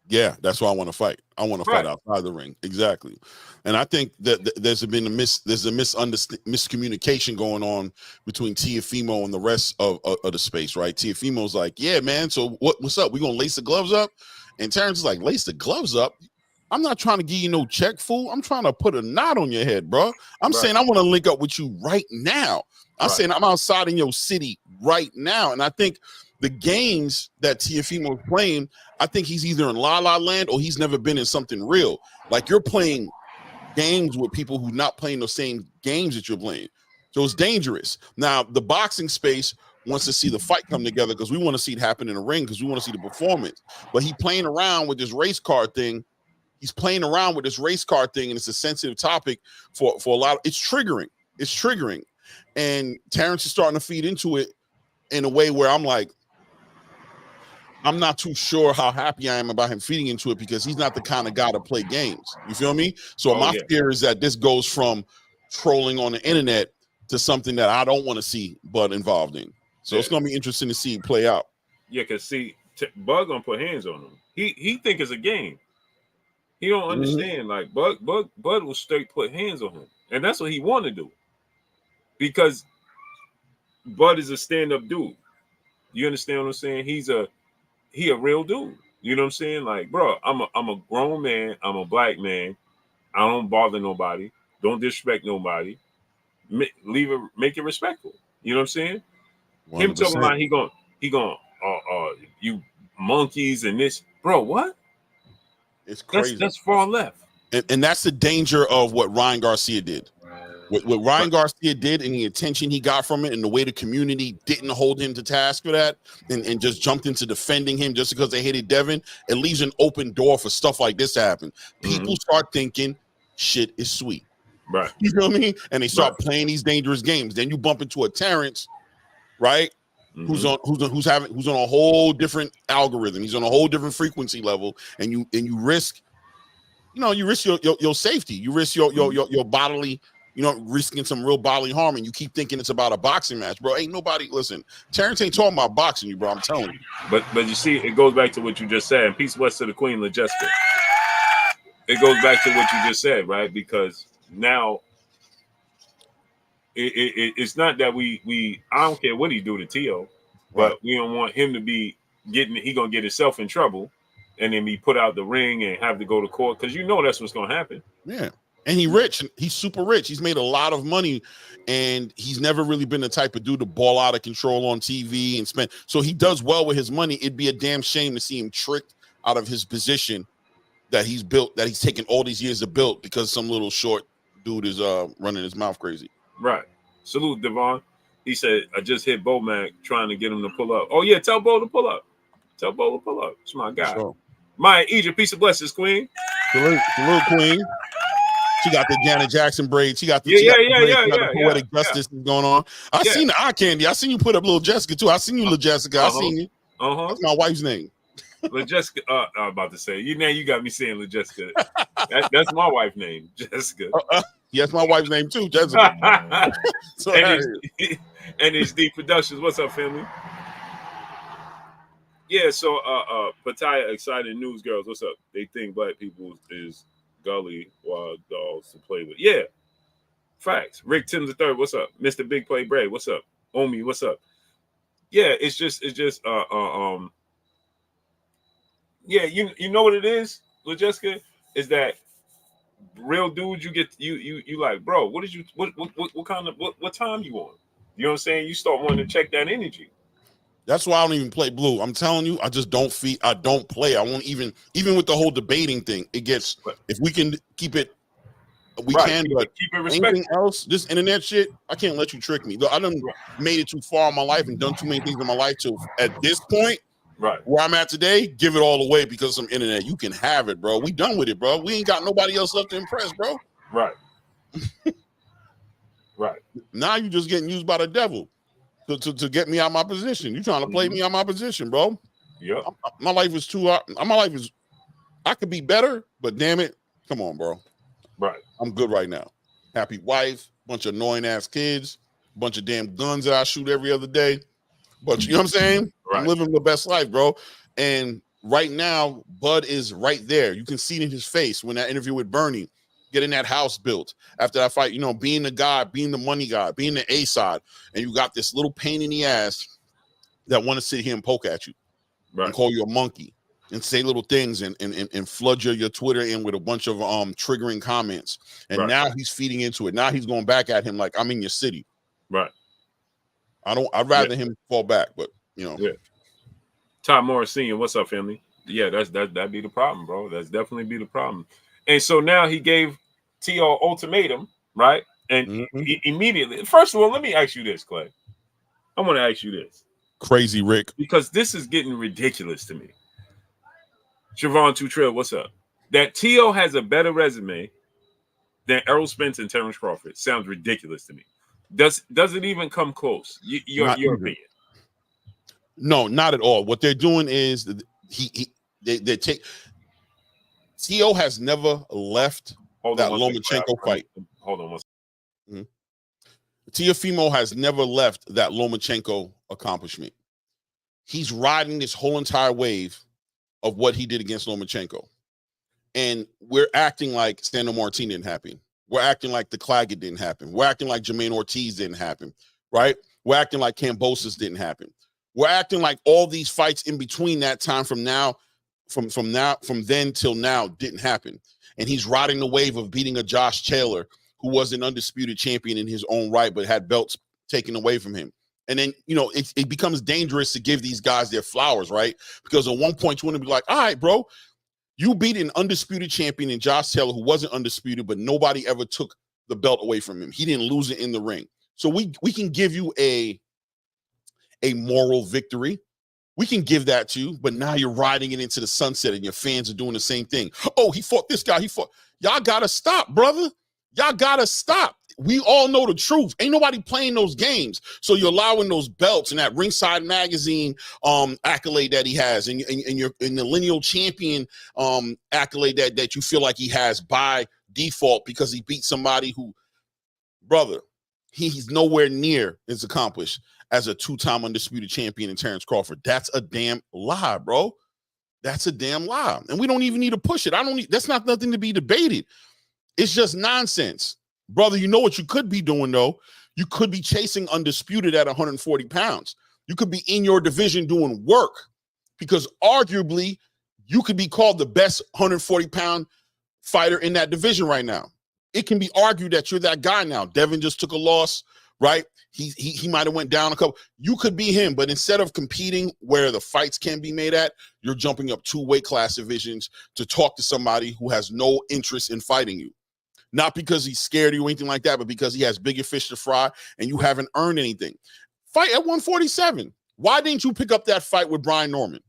Yeah, that's why I want to fight. I want to fight outside the ring. Exactly. And I think that there's a miscommunication going on between Teofimo and the rest of the space, right? Teofimo's like, yeah, man, so what's up? We gonna lace the gloves up? And Terrence is like, lace the gloves up? I'm not trying to give you no check, fool. I'm trying to put a knot on your head, bro. I'm saying I want to link up with you right now. I'm saying I'm outside in your city right now. And I think the games that Teofimo is playing, I think he's either in La La Land or he's never been in something real. Like, you're playing games with people who not playing the same games that you're playing. So it's dangerous. Now, the boxing space wants to see the fight come together because we want to see it happen in the ring because we want to see the performance. But he playing around with this race car thing. He's playing around with this race car thing, and it's a sensitive topic for a lot. It's triggering. And Terrence is starting to feed into it in a way where I'm like, I'm not too sure how happy I am about him feeding into it because he's not the kind of guy to play games. You feel me? So my fear is that this goes from trolling on the internet to something that I don't want to see Bud involved in. So it's going to be interesting to see it play out. Yeah, because see, Bud gonna put hands on him. He think it's a game. He don't understand. Like Bud will straight put hands on him, and that's what he want to do. Because Bud is a stand-up dude. You understand what I'm saying? He a real dude. You know what I'm saying? Like, bro, I'm a grown man. I'm a black man. I don't bother nobody. Don't disrespect nobody. Make it respectful. You know what I'm saying? 100%. Him talking about he going you monkeys and this, bro. What? It's crazy. That's far left. And that's the danger of what Ryan Garcia did. What Ryan Garcia did and the attention he got from it and the way the community didn't hold him to task for that and just jumped into defending him just because they hated Devin, it leaves an open door for stuff like this to happen. People start thinking shit is sweet. Right. You know what I mean? And they start playing these dangerous games. Then you bump into a Terrence, right? Who's on a whole different algorithm. He's on a whole different frequency level, and you risk, you risk your safety. You risk your bodily, risking some real bodily harm, and you keep thinking it's about a boxing match, bro. Ain't nobody listen. Terrence ain't talking about boxing you, bro. I'm telling you. But you see, it goes back to what you just said. And peace west to the Queen Lejeska. It goes back to what you just said, right? Because now it's not that we I don't care what he do to Tio, but we don't want him to be he gonna get himself in trouble and then be put out the ring and have to go to court because that's what's gonna happen. Yeah. And he's rich. He's super rich. He's made a lot of money, and he's never really been the type of dude to ball out of control on TV and spend. So he does well with his money. It'd be a damn shame to see him tricked out of his position that he's built, that he's taken all these years to build because some little short dude is running his mouth crazy. Right. Salute, Devon. He said, I just hit Bo Mac trying to get him to pull up. Oh, yeah, tell Bo to pull up. It's my guy. Sure. Maya Egypt, peace of blessings, Queen. Salute, Queen. She got the Janet Jackson braids. She got the poetic justice going on. I seen the eye candy. I seen you put up little Jessica too. I seen you, little Jessica. I seen you. That's my wife's name. Little Jessica. I'm about to say you got me saying little Jessica. That's my wife's name, Jessica. Yes, my wife's name too, Jessica. So, and it's D Productions. What's up, family? Yeah. So, Pattaya excited news girls. What's up? They think black people is gully wild dogs to play with. Yeah, facts. Rick Tim III, what's up? Mr. Big Play Bray, what's up? Omi, what's up? Yeah, it's just yeah, you know what it is? Jessica, is that real dudes you get you like, bro, what kind of what time you on? You know what I'm saying? You start wanting to check that energy. That's why I don't even play blue. I'm telling you, I just don't play. I won't even with the whole debating thing. It gets, if we can keep it, we can, but keep it anything else, this internet shit, I can't let you trick me. I done made it too far in my life and done too many things in my life to, at this point, where I'm at today, give it all away because of some internet. You can have it, bro. We done with it, bro. We ain't got nobody else left to impress, bro. Right. Now you just getting used by the devil to get me out of my position. You trying to play me out of my position, bro. Yeah. My life is I could be better, but damn it. Come on, bro. Right. I'm good right now. Happy wife, bunch of annoying ass kids, bunch of damn guns that I shoot every other day. But you know what I'm saying? Right. I'm living the best life, bro. And right now, Bud is right there. You can see it in his face when that interview with Bernie, getting that house built after that fight, you know, being the guy, being the money guy, being the A side, and you got this little pain in the ass that want to sit here and poke at you and call you a monkey and say little things and flood your Twitter in with a bunch of triggering comments. And now he's feeding into it. Now he's going back at him like, I'm in your city. Right. I'd rather him fall back, but you know. Yeah. Todd Morris Sr., what's up, family? Yeah, that'd be the problem, bro. That's definitely be the problem. And so now he gave T.O. ultimatum, right? And he immediately, first of all, let me ask you this, Clay. I want to ask you this. Crazy Rick. Because this is getting ridiculous to me. Siobhan Tutrell, what's up? That T.O. has a better resume than Errol Spence and Terrence Crawford sounds ridiculous to me. Does it even come close? Your opinion? No, not at all. What they're doing is they take T.O. has never left that Lomachenko fight. Hold on one second. Teofimo has never left that Lomachenko accomplishment. He's riding this whole entire wave of what he did against Lomachenko. And we're acting like Sandor Martin didn't happen. We're acting like the Claggett didn't happen. We're acting like Jermaine Ortiz didn't happen, right? We're acting like Kambosos didn't happen. We're acting like all these fights in between that time from then till now didn't happen. And he's riding the wave of beating a Josh Taylor who was an undisputed champion in his own right, but had belts taken away from him. And then, you know, it becomes dangerous to give these guys their flowers, right? Because at one point you want to be like, all right, bro, you beat an undisputed champion in Josh Taylor who wasn't undisputed, but nobody ever took the belt away from him. He didn't lose it in the ring. So we can give you a moral victory. We can give that to you, but now you're riding it into the sunset and your fans are doing the same thing. Oh, he fought this guy. Y'all got to stop, brother. Y'all got to stop. We all know the truth. Ain't nobody playing those games. So you're allowing those belts and that Ringside Magazine accolade that he has and the lineal champion accolade that you feel like he has by default because he beat somebody who, brother, he's nowhere near as accomplished as a two-time undisputed champion in Terrence Crawford. That's a damn lie, bro. That's a damn lie. And we don't even need to push it. That's not nothing to be debated. It's just nonsense. Brother, you know what you could be doing, though? You could be chasing undisputed at 140 pounds. You could be in your division doing work because arguably you could be called the best 140-pound fighter in that division right now. It can be argued that you're that guy now. Devin just took a loss, right? He might have went down a couple. You could be him, but instead of competing where the fights can be made at, you're jumping up 2 weight class divisions to talk to somebody who has no interest in fighting you. Not because he's scared of you or anything like that, but because he has bigger fish to fry and you haven't earned anything. Fight at 147. Why didn't you pick up that fight with Brian Norman?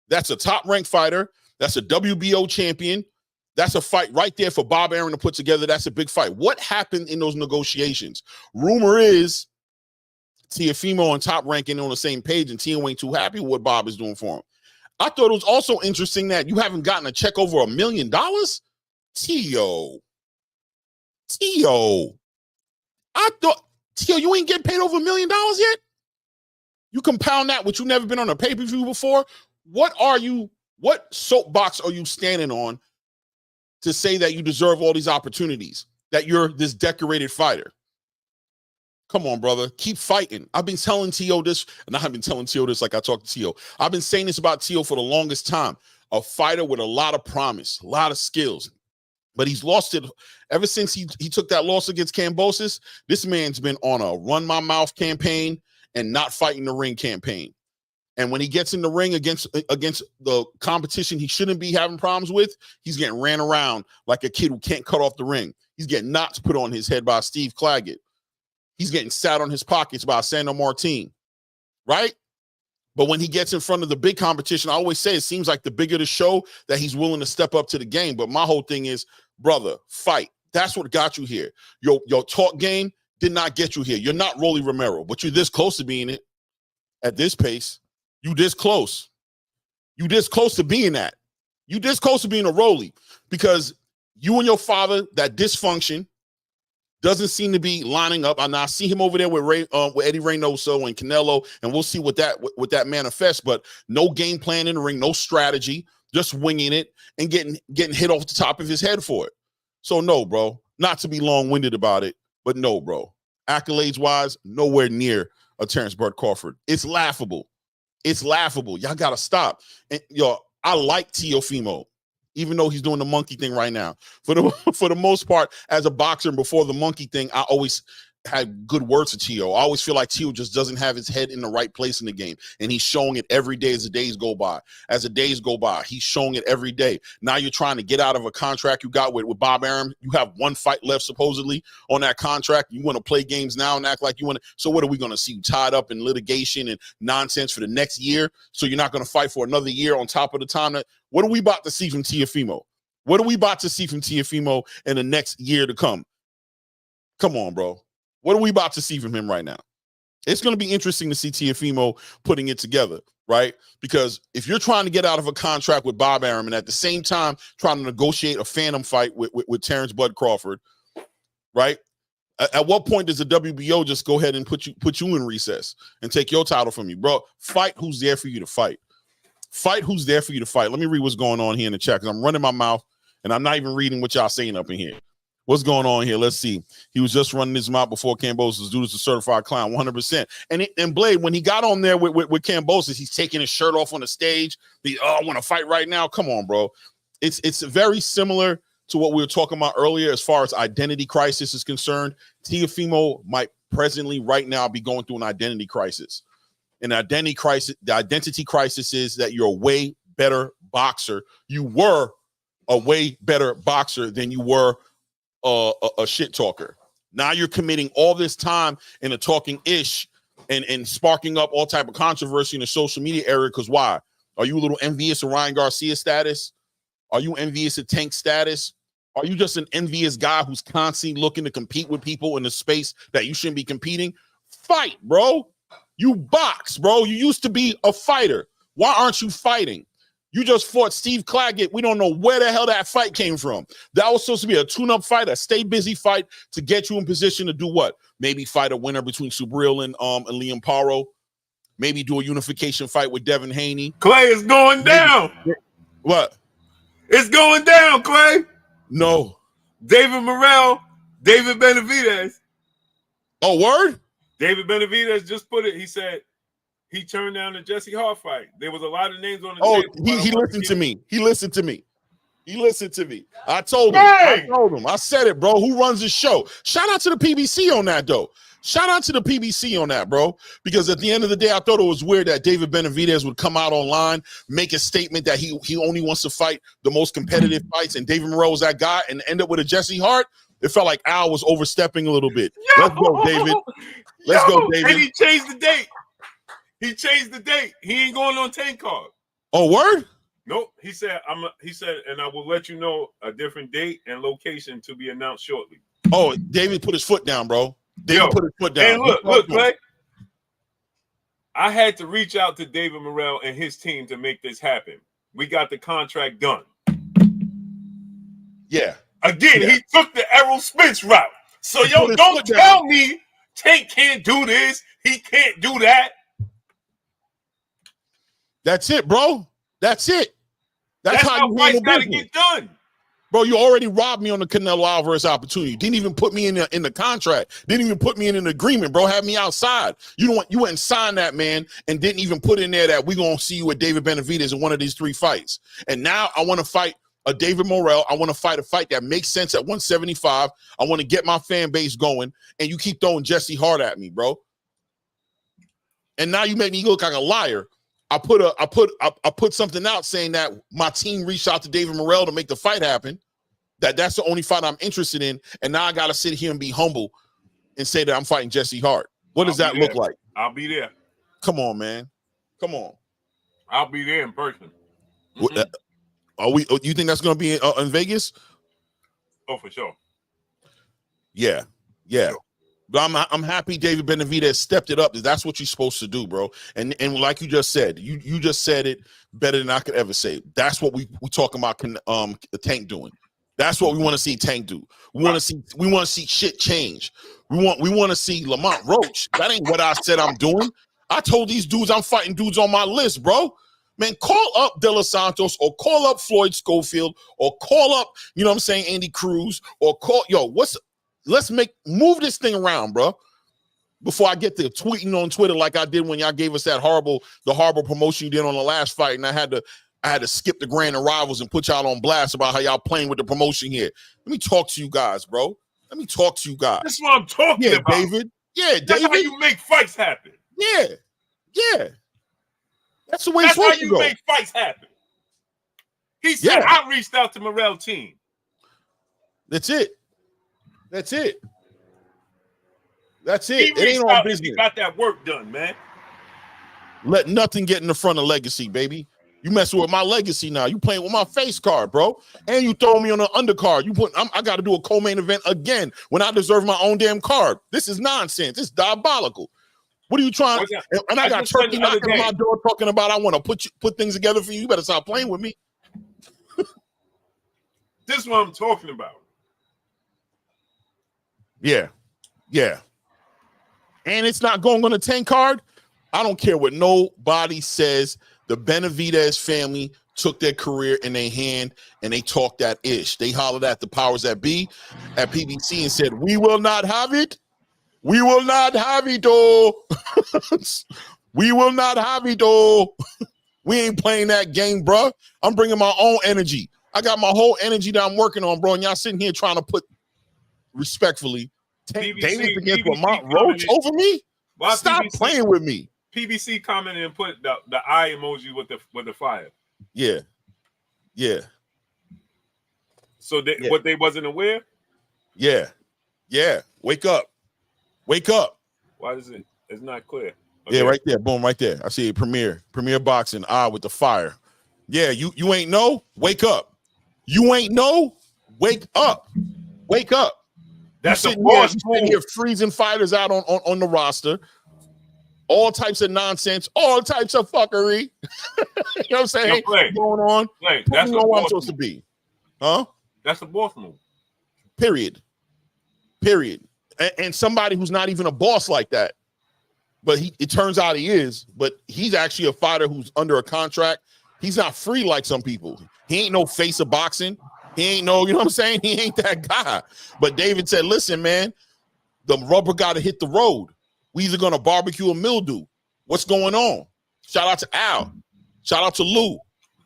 That's a top-ranked fighter. That's a WBO champion. That's a fight right there for Bob Arum to put together. That's a big fight. What happened in those negotiations? Rumor is Teofimo and Top Rank ain't on the same page, and Tio ain't too happy with what Bob is doing for him. I thought it was also interesting that you haven't gotten a check over $1 million. Tio. I thought, Tio, you ain't getting paid over $1 million yet? You compound that with you never been on a pay-per-view before? What soapbox are you standing on to say that you deserve all these opportunities, that you're this decorated fighter? Come on, brother. Keep fighting. I've been telling Tio this, and I have been telling Tio this like I talked to Tio. I've been saying this about Tio for the longest time. a fighter with a lot of promise, a lot of skills. But he's lost it ever since he took that loss against Kambosos. This man's been on a run my mouth campaign and not fighting the ring campaign. And when he gets in the ring against the competition he shouldn't be having problems with, he's getting ran around like a kid who can't cut off the ring. He's getting knots put on his head by Steve Claggett. He's getting sat on his pockets by Sandor Martin, right? But when he gets in front of the big competition, I always say it seems like the bigger the show that he's willing to step up to the game. But my whole thing is, brother, fight. That's what got you here. Your talk game did not get you here. You're not Rolly Romero, but you're this close to being it at this pace. You this close. You this close to being that. You this close to being a Rolly because you and your father, that dysfunction doesn't seem to be lining up. I see him over there with Eddie Reynoso and Canelo, and we'll see what that manifests. But no game plan in the ring, no strategy, just winging it and getting hit off the top of his head for it. So no, bro. Not to be long-winded about it, but no, bro. Accolades-wise, nowhere near a Terrence Bud Crawford. It's laughable. It's laughable. Y'all gotta stop. And I like Teofimo, even though he's doing the monkey thing right now. For the most part, as a boxer, and before the monkey thing, I always had good words for Teo. I always feel like Teo just doesn't have his head in the right place in the game, and he's showing it every day as the days go by. As the days go by, he's showing it every day. Now you're trying to get out of a contract you got with Bob Arum. You have one fight left supposedly on that contract. You want to play games now and act like you want to. So what are we going to see you tied up in litigation and nonsense for the next year? So you're not going to fight for another year on top of the time that. What are we about to see from Teofimo? What are we about to see from Teofimo in the next year to come? Come on, bro. What are we about to see from him right now? It's going to be interesting to see Teofimo putting it together, right? Because if you're trying to get out of a contract with Bob Arum and at the same time trying to negotiate a phantom fight with Terrence Bud Crawford, right? At what point does the WBO just go ahead and put you in recess and take your title from you, bro? Fight who's there for you to fight. Fight who's there for you to fight. Let me read what's going on here in the chat because I'm running my mouth and I'm not even reading what y'all saying up in here. What's going on here? Let's see. He was just running his mouth before Kambosos. Dude is a certified clown, 100%. And Blade, when he got on there with Kambosos, he's taking his shirt off on the stage. I want to fight right now. Come on, bro. It's very similar to what we were talking about earlier as far as identity crisis is concerned. Teofimo might presently right now be going through an identity crisis. An identity crisis, the identity crisis is that you're a way better boxer. You were a way better boxer than you were a shit talker. Now you're committing all this time into talking ish and sparking up all type of controversy in the social media area. Because why? Are you a little envious of Ryan Garcia status? Are you envious of Tank status? Are you just an envious guy who's constantly looking to compete with people in the space that you shouldn't be competing? Fight, bro. You box, bro. You used to be a fighter. Why aren't you fighting? You just fought Steve Claggett. We don't know where the hell that fight came from. That was supposed to be a tune-up fight, a stay busy fight to get you in position to do what? Maybe fight a winner between Subriel and Liam Paro. Maybe do a unification fight with Devin Haney. Clay is going down. What? It's going down, Clay. No. David Morrell, David Benavidez. Oh, word? David Benavidez just put it. He said he turned down the Jesse Hart fight. There was a lot of names on the table. He listened to me. He listened to me. He listened to me. I told him. I said it, bro. Who runs the show? Shout out to the PBC on that, though. Shout out to the PBC on that, bro. Because at the end of the day, I thought it was weird that David Benavidez would come out online, make a statement that he only wants to fight the most competitive fights, and David Morrell was that guy, and end up with a Jesse Hart. It felt like Al was overstepping a little bit. Let's go, David. Let's go, David. And he changed the date. He ain't going on Tank card. Oh, word? Nope. He said, and I will let you know a different date and location to be announced shortly. Oh, David put his foot down, bro. David put his foot down. And look, Clay. I had to reach out to David Morrell and his team to make this happen. We got the contract done. Yeah. Again, he took the Errol Spence route. So don't tell me Tank can't do this. He can't do that. That's it, bro. That's it. That's how you fights got to get done. Bro, you already robbed me on the Canelo Alvarez opportunity. Didn't even put me in the contract. Didn't even put me in an agreement, bro. Had me outside. You went and signed that, man, and didn't even put in there that we're going to see you at David Benavidez in one of these 3 fights. And now I want to fight a David Morrell. I want to fight a fight that makes sense at 175. I want to get my fan base going, and you keep throwing Jesse Hart at me, bro. And now you make me look like a liar. I put something out saying that my team reached out to David Morrell to make the fight happen. That's the only fight I'm interested in. And now I got to sit here and be humble and say that I'm fighting Jesse Hart. What does that look like? I'll be there. Come on, man. Come on. I'll be there in person. You think that's going to be in Vegas? Oh, for sure. Yeah. Yeah. Sure. But I'm happy David Benavidez stepped it up. That's what you're supposed to do, bro. And like you just said, you just said it better than I could ever say. That's what we talking about. Tank doing. That's what we want to see Tank do. We want to see shit change. We want to see Lamont Roach. That ain't what I said I'm doing. I told these dudes I'm fighting dudes on my list, bro. Man, call up De Los Santos or call up Floyd Schofield or call up, you know what I'm saying, Andy Cruz or let's move this thing around, bro. Before I get to tweeting on Twitter like I did when y'all gave us the horrible promotion you did on the last fight, and I had to skip the Grand and Rivals and put y'all on blast about how y'all playing with the promotion here. Let me talk to you guys, bro. Let me talk to you guys. That's what I'm talking about. David. Yeah, David. That's how you make fights happen. Yeah. Yeah. That's the way it's supposed to go. That's how you make fights happen. He said, I reached out to Morrell team. That's it. That's it. That's it. It ain't our business. He got that work done, man. Let nothing get in the front of legacy, baby. You messing with my legacy now. You playing with my face card, bro. And you throw me on the undercard. I got to do a co-main event again when I deserve my own damn card. This is nonsense. It's diabolical. What are you trying? And I got Turkey knocking on my door talking about I want to put things together for you. You better stop playing with me. This is what I'm talking about. Yeah. Yeah. And it's not going on the Tank card. I don't care what nobody says. The Benavidez family took their career in their hand and they talked that ish. They hollered at the powers that be at PBC and said, we will not have it. We will not have it, though. We will not have it, though. We ain't playing that game, bro. I'm bringing my own energy. I got my whole energy that I'm working on, bro. And y'all sitting here trying to put respectfully Davis against Lamont Roach over me. Why Stop playing with me. PBC commented and put the eye emoji with the fire. Yeah. Yeah. So what they wasn't aware? Yeah. Yeah. Wake up. Wake up. Why is it? It's not clear. Okay. Yeah, right there. Boom, right there. I see it. Premier Boxing. With the fire. Yeah, you ain't know? Wake up. You ain't know? Wake up. Wake up. That's sitting here freezing fighters out on the roster. All types of nonsense, all types of fuckery. You know what I'm saying? Going on. That's what I'm supposed to be. Huh? That's a boss move. Period. And somebody who's not even a boss like that. But it turns out he is. But he's actually a fighter who's under a contract. He's not free like some people. He ain't no face of boxing. He ain't no, you know what I'm saying? He ain't that guy. But David said, listen, man, the rubber got to hit the road. We either going to barbecue or mildew. What's going on? Shout out to Al. Shout out to Lou.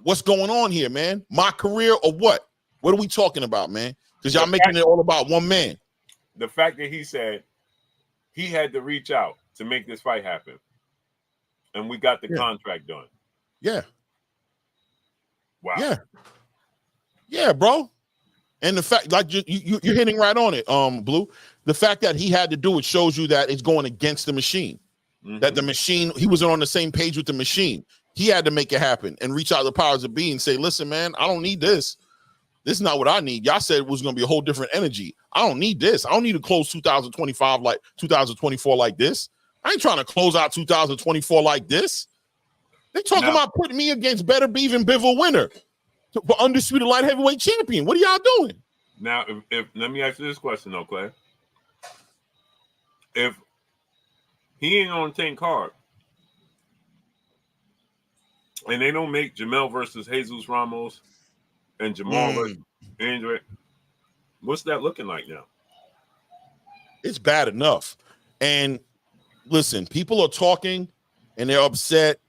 What's going on here, man? My career or what? What are we talking about, man? Because y'all making it all about one man. The fact that he said he had to reach out to make this fight happen. And we got the contract done. Yeah. Wow. Yeah. Yeah, bro. And the fact, like you're hitting right on it, Blue. The fact that he had to do it shows you that it's going against the machine. Mm-hmm. That the machine, he wasn't on the same page with the machine. He had to make it happen and reach out to the powers that be and say, listen, man, I don't need this. This is not what I need. Y'all said it was going to be a whole different energy. I don't need this. I don't need to close 2025 like 2024 like this. I ain't trying to close out 2024 like this. They talking about putting me against Beterviev and Bivol winner for undisputed light heavyweight champion. What are y'all doing? Now, if let me ask you this question, though, Clay. If he ain't on 10 card and they don't make Jamel versus Jesus Ramos and Jamal Andre. What's that looking like now? It's bad enough. And listen, people are talking and they're upset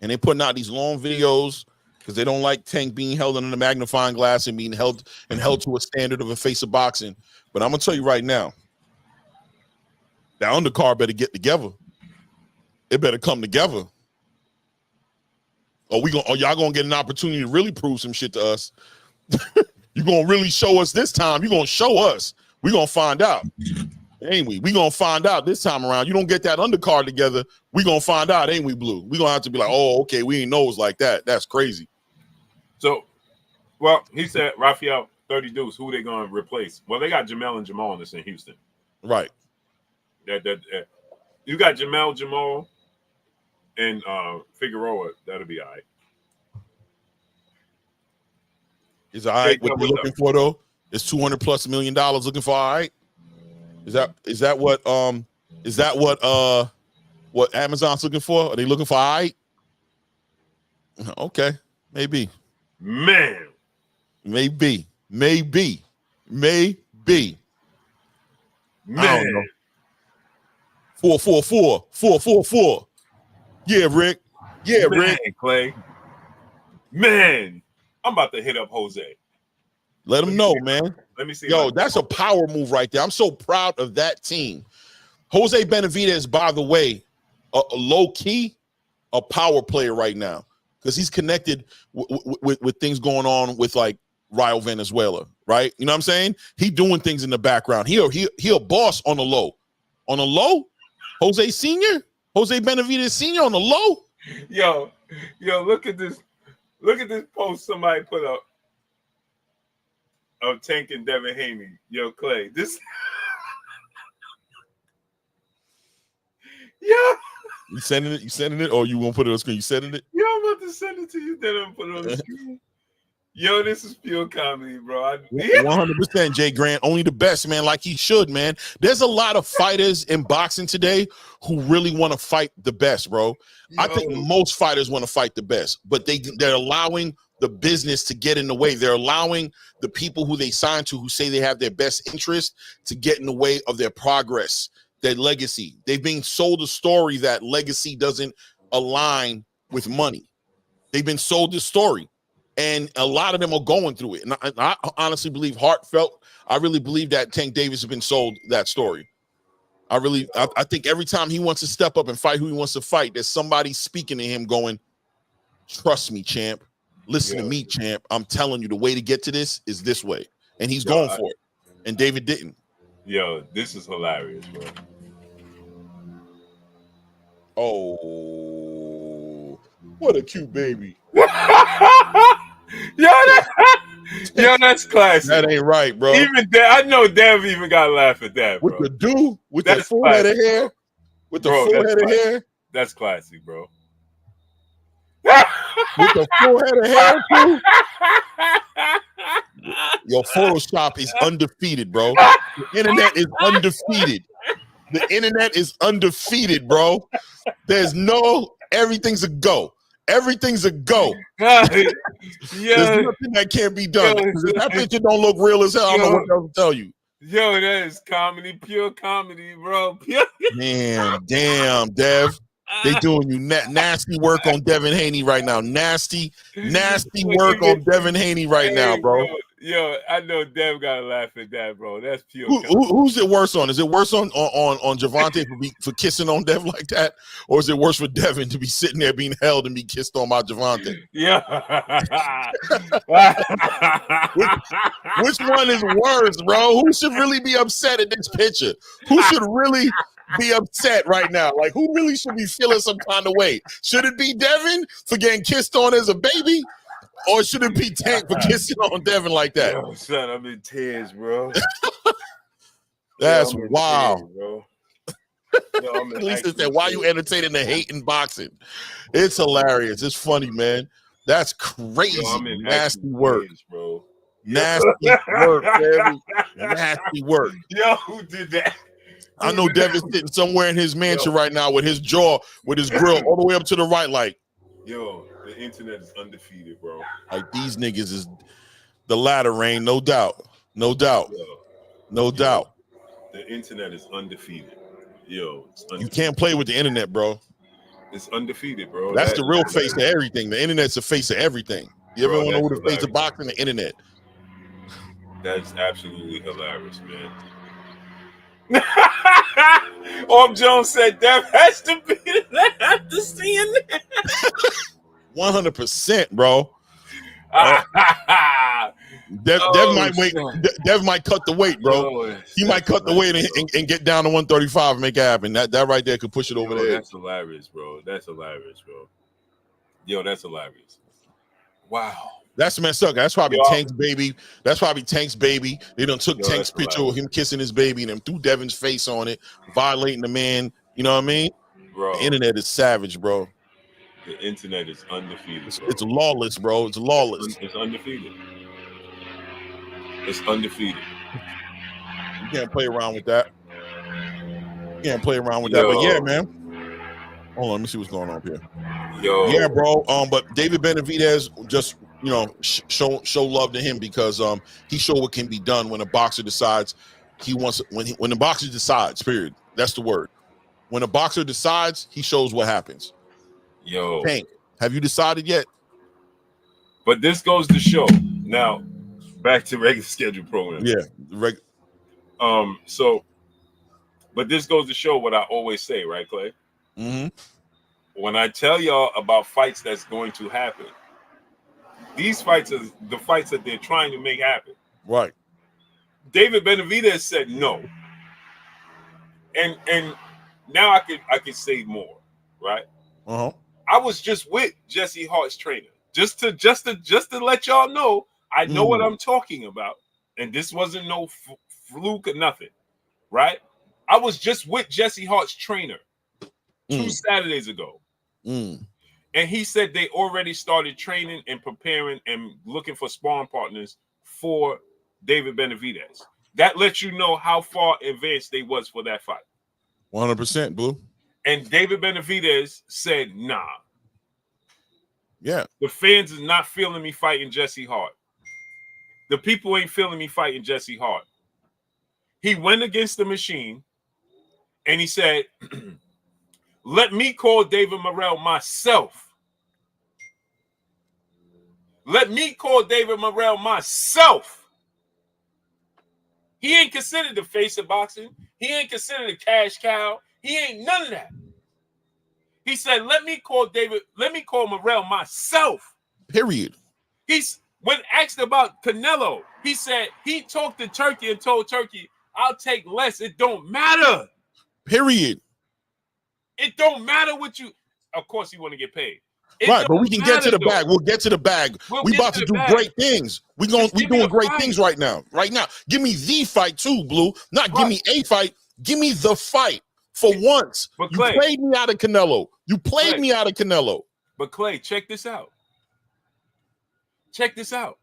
and they're putting out these long videos because they don't like Tank being held under the magnifying glass and being held to a standard of a face of boxing. But I'm gonna tell you right now, that undercard better get together. It better come together. Or y'all gonna get an opportunity to really prove some shit to us. You're gonna really show us this time. You're gonna show us. We're gonna find out. Ain't we? We're gonna find out this time around. You don't get that undercard together, we're gonna find out, ain't we, Blue? We're gonna have to be like, oh, okay, we ain't know it was like that. That's crazy. So, well, he said Rafael 30 Deuce, who they gonna replace? Well, they got Jamel and Jamal in this in Houston. Right. You got Jamal, and Figueroa. That'll be all right. Is all right what they're looking for though? Is $200+ million looking for all right? Is that what Amazon's looking for? Are they looking for all right? Okay, maybe. Man. Maybe. Man. I don't know. 444. Yeah, Rick. Yeah, Man, Rick. Clay. Man, I'm about to hit up Jose. Let him know, man. Let me see. Yo, that's a power move right there. I'm so proud of that team. Jose Benavidez, by the way, a low key, a power player right now because he's connected with things going on with like Rio Venezuela, right? You know what I'm saying? He doing things in the background. He a boss on the low. On the low, Jose Benavidez Sr. on the low. Yo, look at this post somebody put up of Tank and Devin Haney. Yo, Clay, this. Yeah. You sending it, or you gonna put it on the screen? You sending it? Yo, I'm about to send it to you. Then I'm put it on the screen. Yo, this is pure comedy, bro. 100%, Jay Grant. Only the best, man, like he should, man. There's a lot of fighters in boxing today who really want to fight the best, bro. Yo. I think most fighters want to fight the best, but they're allowing the business to get in the way. They're allowing the people who they sign to, who say they have their best interest, to get in the way of their progress, their legacy. They've been sold a story that legacy doesn't align with money. They've been sold this story. And a lot of them are going through it. And I honestly believe, heartfelt, I really believe that Tank Davis has been sold that story. I think every time he wants to step up and fight who he wants to fight, there's somebody speaking to him going, trust me, champ. Listen to me, champ. I'm telling you, the way to get to this is this way. And he's going for it. And David didn't. Yo, this is hilarious, bro. Oh, what a cute baby. That's classic. That ain't right, bro. Even I know Dev even got to laugh at that, bro. With the full head of hair. With the full head of hair. That's classic, bro. With the full head of hair, too. Your Photoshop is undefeated, bro. The internet is undefeated. The internet is undefeated, bro. There's everything's a go. Everything's a go. There's nothing that can't be done. If that picture don't look real as hell, I don't know what else to tell you. Yo, that is comedy, pure comedy, bro. Man, damn, Dev. They doing you nasty work on Devin Haney right now. Nasty work on Devin Haney right now, bro. Yo, I know Dev gotta laugh at that, bro. That's pure. Who's it worse on? Is it worse on Javante for kissing on Dev like that, or is it worse for Devin to be sitting there being held and be kissed on by Javante? Yeah. Which one is worse, bro? Who should really be upset at this picture? Who should really be upset right now? Like, who really should be feeling some kind of way? Should it be Devin for getting kissed on as a baby? Or should it be Tank for kissing on Devin like that? Yo, son, I'm in tears, bro. That's wild. Tears, bro. At least it said, why you entertaining the hate in boxing? It's hilarious. It's funny, man. That's crazy. Nasty work, bro. Nasty work, baby. Nasty work. Yo, who did that? I know Devin's sitting somewhere in his mansion right now with his jaw, with his grill all the way up to the right, like, yo, the internet is undefeated, bro. Like, these niggas is The latter, Rain, no doubt. No doubt. No doubt. The internet is undefeated. Yo, it's undefeated. You can't play with the internet, bro. It's undefeated, bro. That's the real face of everything. The internet's the face of everything. You ever want to know who the face of boxing? The internet. That's absolutely hilarious, man. Orm Jones said Dev has to be after seeing that. 100%, bro. Dev might cut the weight, bro. He might cut the weight and get down to 135 and make it happen. That right there could push it over there. That's hilarious, bro. That's hilarious, bro. Yo, that's hilarious. Wow. That's messed up. That's probably Tank's baby. That's probably Tank's baby. They done took Tank's picture of him kissing his baby and then threw Devin's face on it, violating the man. You know what I mean? Bro. The internet is savage, bro. The internet is undefeated. It's lawless, bro. It's lawless. It's undefeated. It's undefeated. You can't play around with that. You can't play around with that. But yeah, man. Hold on, let me see what's going on here. Yo. Yeah, bro. But David Benavidez just, show love to him because he showed what can be done when a boxer decides when the boxer decides, period. That's the word. When a boxer decides, he shows what happens. Yo. Tank, have you decided yet? But this goes to show. Now, back to regular schedule program. Yeah. But this goes to show what I always say, right, Clay? Mm-hmm. When I tell y'all about fights that's going to happen, these fights are the fights that they're trying to make happen. Right. David Benavidez said no. And now I could say more, right? Uh-huh. I was just with Jesse Hart's trainer. Just to let y'all know, I know what I'm talking about. And this wasn't no fluke or nothing, right? I was just with Jesse Hart's trainer 2 Saturdays ago. And he said they already started training and preparing and looking for sparring partners for David Benavidez. That lets you know how far advanced they was for that fight. 100%, Blue. And David Benavidez said, nah. Yeah. The fans is not feeling me fighting Jesse Hart. The people ain't feeling me fighting Jesse Hart. He went against the machine and he said, let me call David Morrell myself. Let me call David Morrell myself. He ain't considered the face of boxing. He ain't considered a cash cow. He ain't none of that. He said, let me call Morrell myself. Period. When asked about Canelo, he said he talked to Turkey and told Turkey, I'll take less. It don't matter. Period. It don't matter what you. Of course, you want to get paid. Right, but we can get to the bag. We'll get to the bag. We about to do great things. We doing great things right now. Right now. Give me the fight too, Blue. Not give me a fight. Give me the fight for once. But you Clay, played me out of Canelo. You played me out of Canelo. But Clay, check this out. Check this out.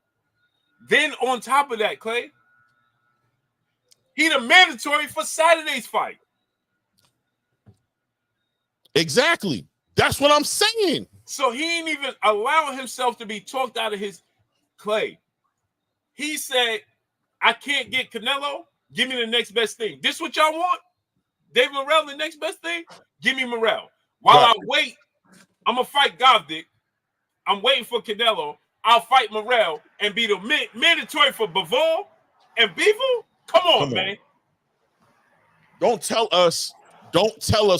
Then on top of that, Clay, he the mandatory for Saturday's fight. Exactly. That's what I'm saying. So he ain't even allowing himself to be talked out of his Clay. He said, I can't get Canelo. Give me the next best thing. This what y'all want? David Morrell, the next best thing? Give me Morrell. While I wait, I'm going to fight Govdick. I'm waiting for Canelo. I'll fight Morrell and be the mandatory for Bivol and Bivol? Come on, man. Don't tell us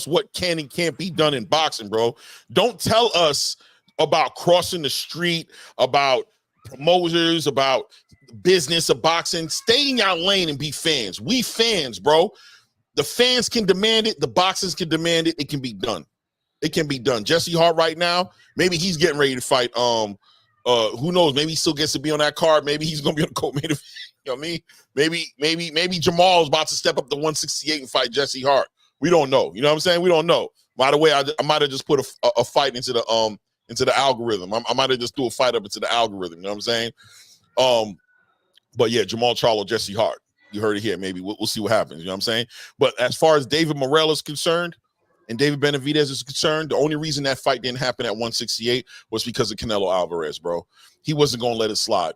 what can and can't be done in boxing, bro. Don't tell us about crossing the street, about promoters, about business of boxing. Stay in your lane and be fans. We fans, bro. The fans can demand it. The boxers can demand it. It can be done. It can be done. Jesse Hart right now, maybe he's getting ready to fight. Who knows? Maybe he still gets to be on that card. Maybe he's gonna be on the co-main event. You know what I mean? Maybe Jamal's about to step up to 168 and fight Jesse Hart. We don't know. You know what I'm saying? We don't know. By the way, I might have just put a fight into the algorithm. I might have just threw a fight up into the algorithm. You know what I'm saying? But yeah, Jamal Charlo, Jesse Hart. You heard it here. Maybe we'll see what happens. You know what I'm saying? But as far as David Morrell is concerned and David Benavidez is concerned, the only reason that fight didn't happen at 168 was because of Canelo Alvarez, bro. He wasn't going to let it slide.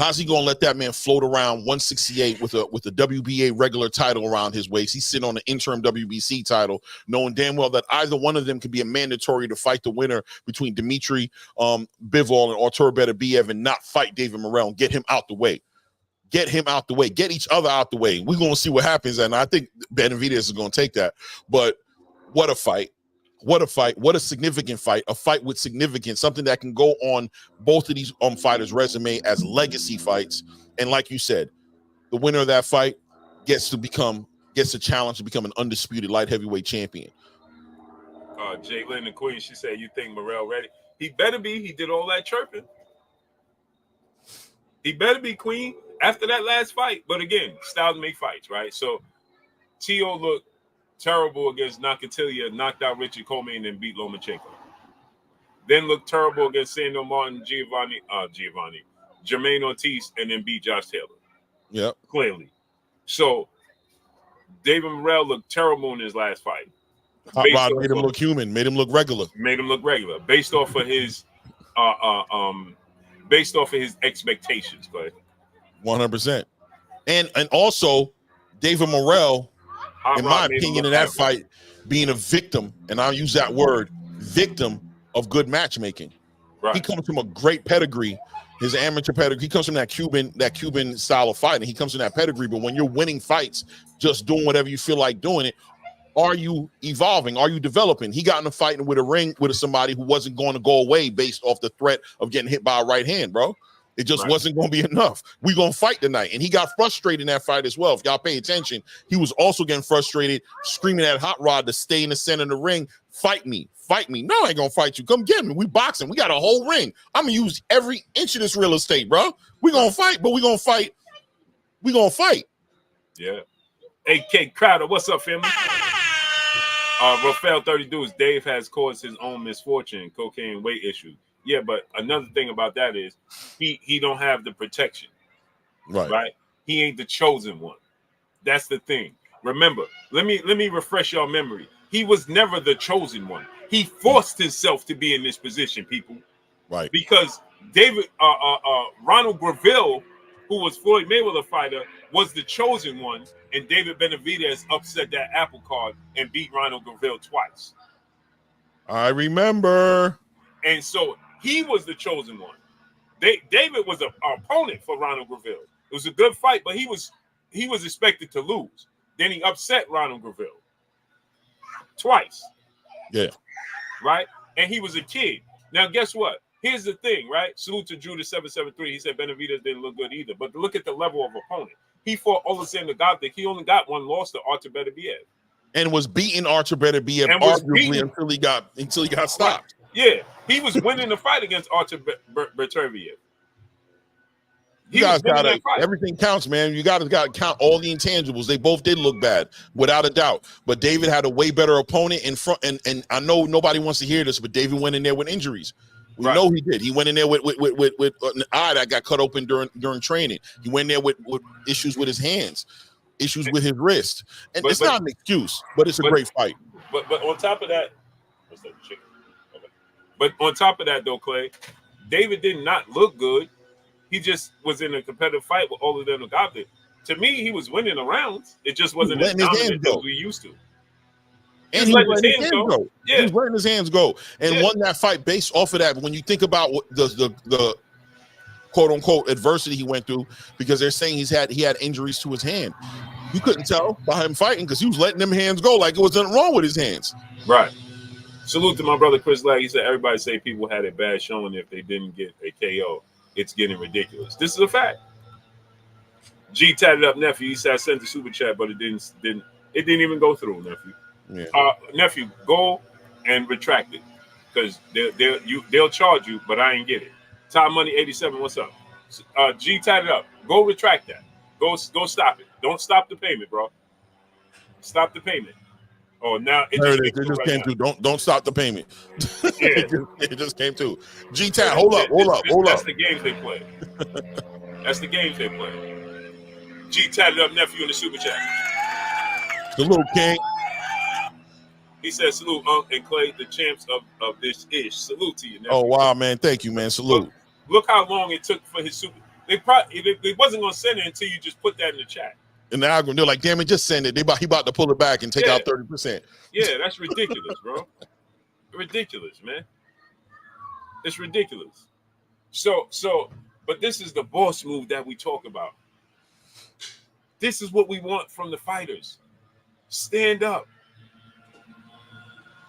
How's he gonna let that man float around 168 with a WBA regular title around his waist? He's sitting on an interim WBC title, knowing damn well that either one of them could be a mandatory to fight the winner between Dimitri Bivol and Artur Beterbiev and not fight David Morrell and get him out the way. Get him out the way. Get each other out the way. We're going to see what happens, and I think Benavidez is going to take that. But what a fight. What a fight. What a significant fight. A fight with significance, something that can go on both of these fighters' resume as legacy fights. And like you said, the winner of that fight gets a challenge to become an undisputed light heavyweight champion. Jalen the Queen, she said, you think Morrell ready? He better be. He did all that chirping. He better be, Queen, after that last fight. But again, styles make fights, right? So Teo looked terrible against Nakatilia, knocked out Richard Coleman, and then beat Lomachenko. Then looked terrible against Sandor Martin, Jermaine Ortiz, and then beat Josh Taylor. Yeah, clearly. So David Morrell looked terrible in his last fight. Hot Rod made him look human, made him look regular. Based off of his expectations, go ahead. 100%. And also David Morrell, in my opinion, in that fight, being a victim, and I'll use that word, victim of good matchmaking. Right. He comes from a great pedigree, his amateur pedigree. He comes from that Cuban style of fighting. He comes from that pedigree. But when you're winning fights, just doing whatever you feel like doing it, are you evolving? Are you developing? He got in a fight with a ring with somebody who wasn't going to go away based off the threat of getting hit by a right hand, bro. It just wasn't going to be enough. We're going to fight tonight. And he got frustrated in that fight as well. If y'all pay attention, he was also getting frustrated, screaming at Hot Rod to stay in the center of the ring. Fight me. No, I ain't going to fight you. Come get me. We boxing. We got a whole ring. I'm going to use every inch of this real estate, bro. We're going to fight, but we're going to fight. We're going to fight. Yeah. AK Crowder, what's up, family? Rafael 30 Dudes, Dave has caused his own misfortune, cocaine weight issue. Yeah, but another thing about that is he don't have the protection. Right? He ain't the chosen one. That's the thing. Remember, let me refresh your memory. He was never the chosen one. He forced himself to be in this position, people. Right. Because Ronald Graville, who was Floyd Mayweather fighter, was the chosen one, and David Benavidez upset that apple cart and beat Ronald Graville twice. I remember. And so he was the chosen one. David was an opponent for Ronald Graville. It was a good fight, but he was expected to lose. Then he upset Ronald Graville twice. Yeah. Right? And he was a kid. Now, guess what? Here's the thing, right? Salute to Drew the 773. He said Benavidez didn't look good either. But look at the level of opponent. He fought Oleksandr Gopnik. He only got one loss to Artur Beterbiev. And was beating Artur Beterbiev arguably until he got stopped. Yeah, he was winning the fight against Artur Beterbiev. You guys gotta, everything counts, man. You gotta count all the intangibles. They both did look bad, without a doubt. But David had a way better opponent in front. And I know nobody wants to hear this, but David went in there with injuries. We know he did. He went in there with an eye that got cut open during training. He went in there with issues with his hands, issues with his wrist. And it's not an excuse, but it's a great fight. But on top of that, what's that chicken? Okay. But on top of that, though, Clay, David did not look good. He just was in a competitive fight with Oleksandr Gopnik. To me, he was winning the rounds. It just wasn't as dominant as we used to. And he was letting his hands go. Yeah. He was letting his hands go and won that fight based off of that. But when you think about what the quote unquote adversity he went through, because they're saying he had injuries to his hand, you couldn't tell by him fighting because he was letting them hands go like it was nothing wrong with his hands. Right. Salute to my brother Chris Lag. He said everybody say people had a bad showing if they didn't get a KO. It's getting ridiculous. This is a fact. G tatted up nephew. He said I sent the super chat, but it didn't even go through, nephew. Yeah. Nephew, go and retract it because they'll charge you, but I ain't get it. Top Money 87, what's up? G tatted up. Go retract that. Go stop it. Don't stop the payment, bro. Stop the payment. Oh, now it just came through. Don't stop the payment. Yeah. it just came through. G-Tat, hold up. That's the games they play. That's the games they play. G-Tatted up nephew in the super chat. Salute, King. He said, salute, and Clay, the champs of this ish. Salute to you, nephew. Oh, wow, man. Thank you, man. Salute. Look how long it took for his super. they wasn't gonna send it until you just put that in the chat. And now they're like, damn it, just send it. He about to pull it back and take out 30%. Yeah, that's ridiculous, bro. Ridiculous, man. It's ridiculous. So, but this is the boss move that we talk about. This is what we want from the fighters. Stand up.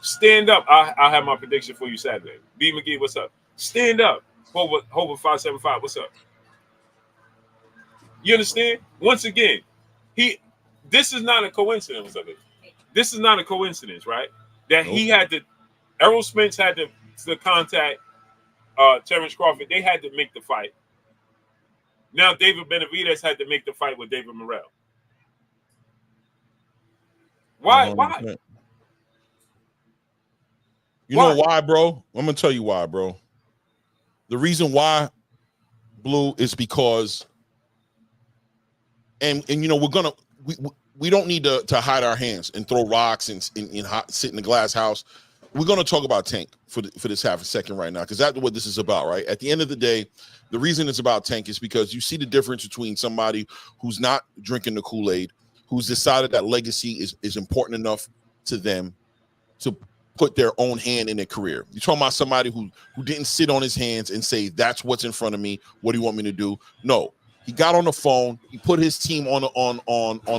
Stand up. I'll have my prediction for you Saturday. B. McGee, what's up? Stand up. Hover 575, what's up? You understand? Once again, this is not a coincidence of it. This is not a coincidence, right? That he had to, Errol Spence had to contact Terrence Crawford. They had to make the fight. Now David Benavidez had to make the fight with David Morrell. Why? Why? You know why, bro? I'm gonna tell you why, bro. The reason why, Blue, is because, and you know, we don't need to hide our hands and throw rocks and sit in the glass house. We're gonna talk about Tank for this half a second right now, because that's what this is about, right? At the end of the day, the reason it's about Tank is because you see the difference between somebody who's not drinking the Kool-Aid, who's decided that legacy is important enough to them to put their own hand in their career. You're talking about somebody who didn't sit on his hands and say, that's what's in front of me. What do you want me to do? No, he got on the phone. He put his team on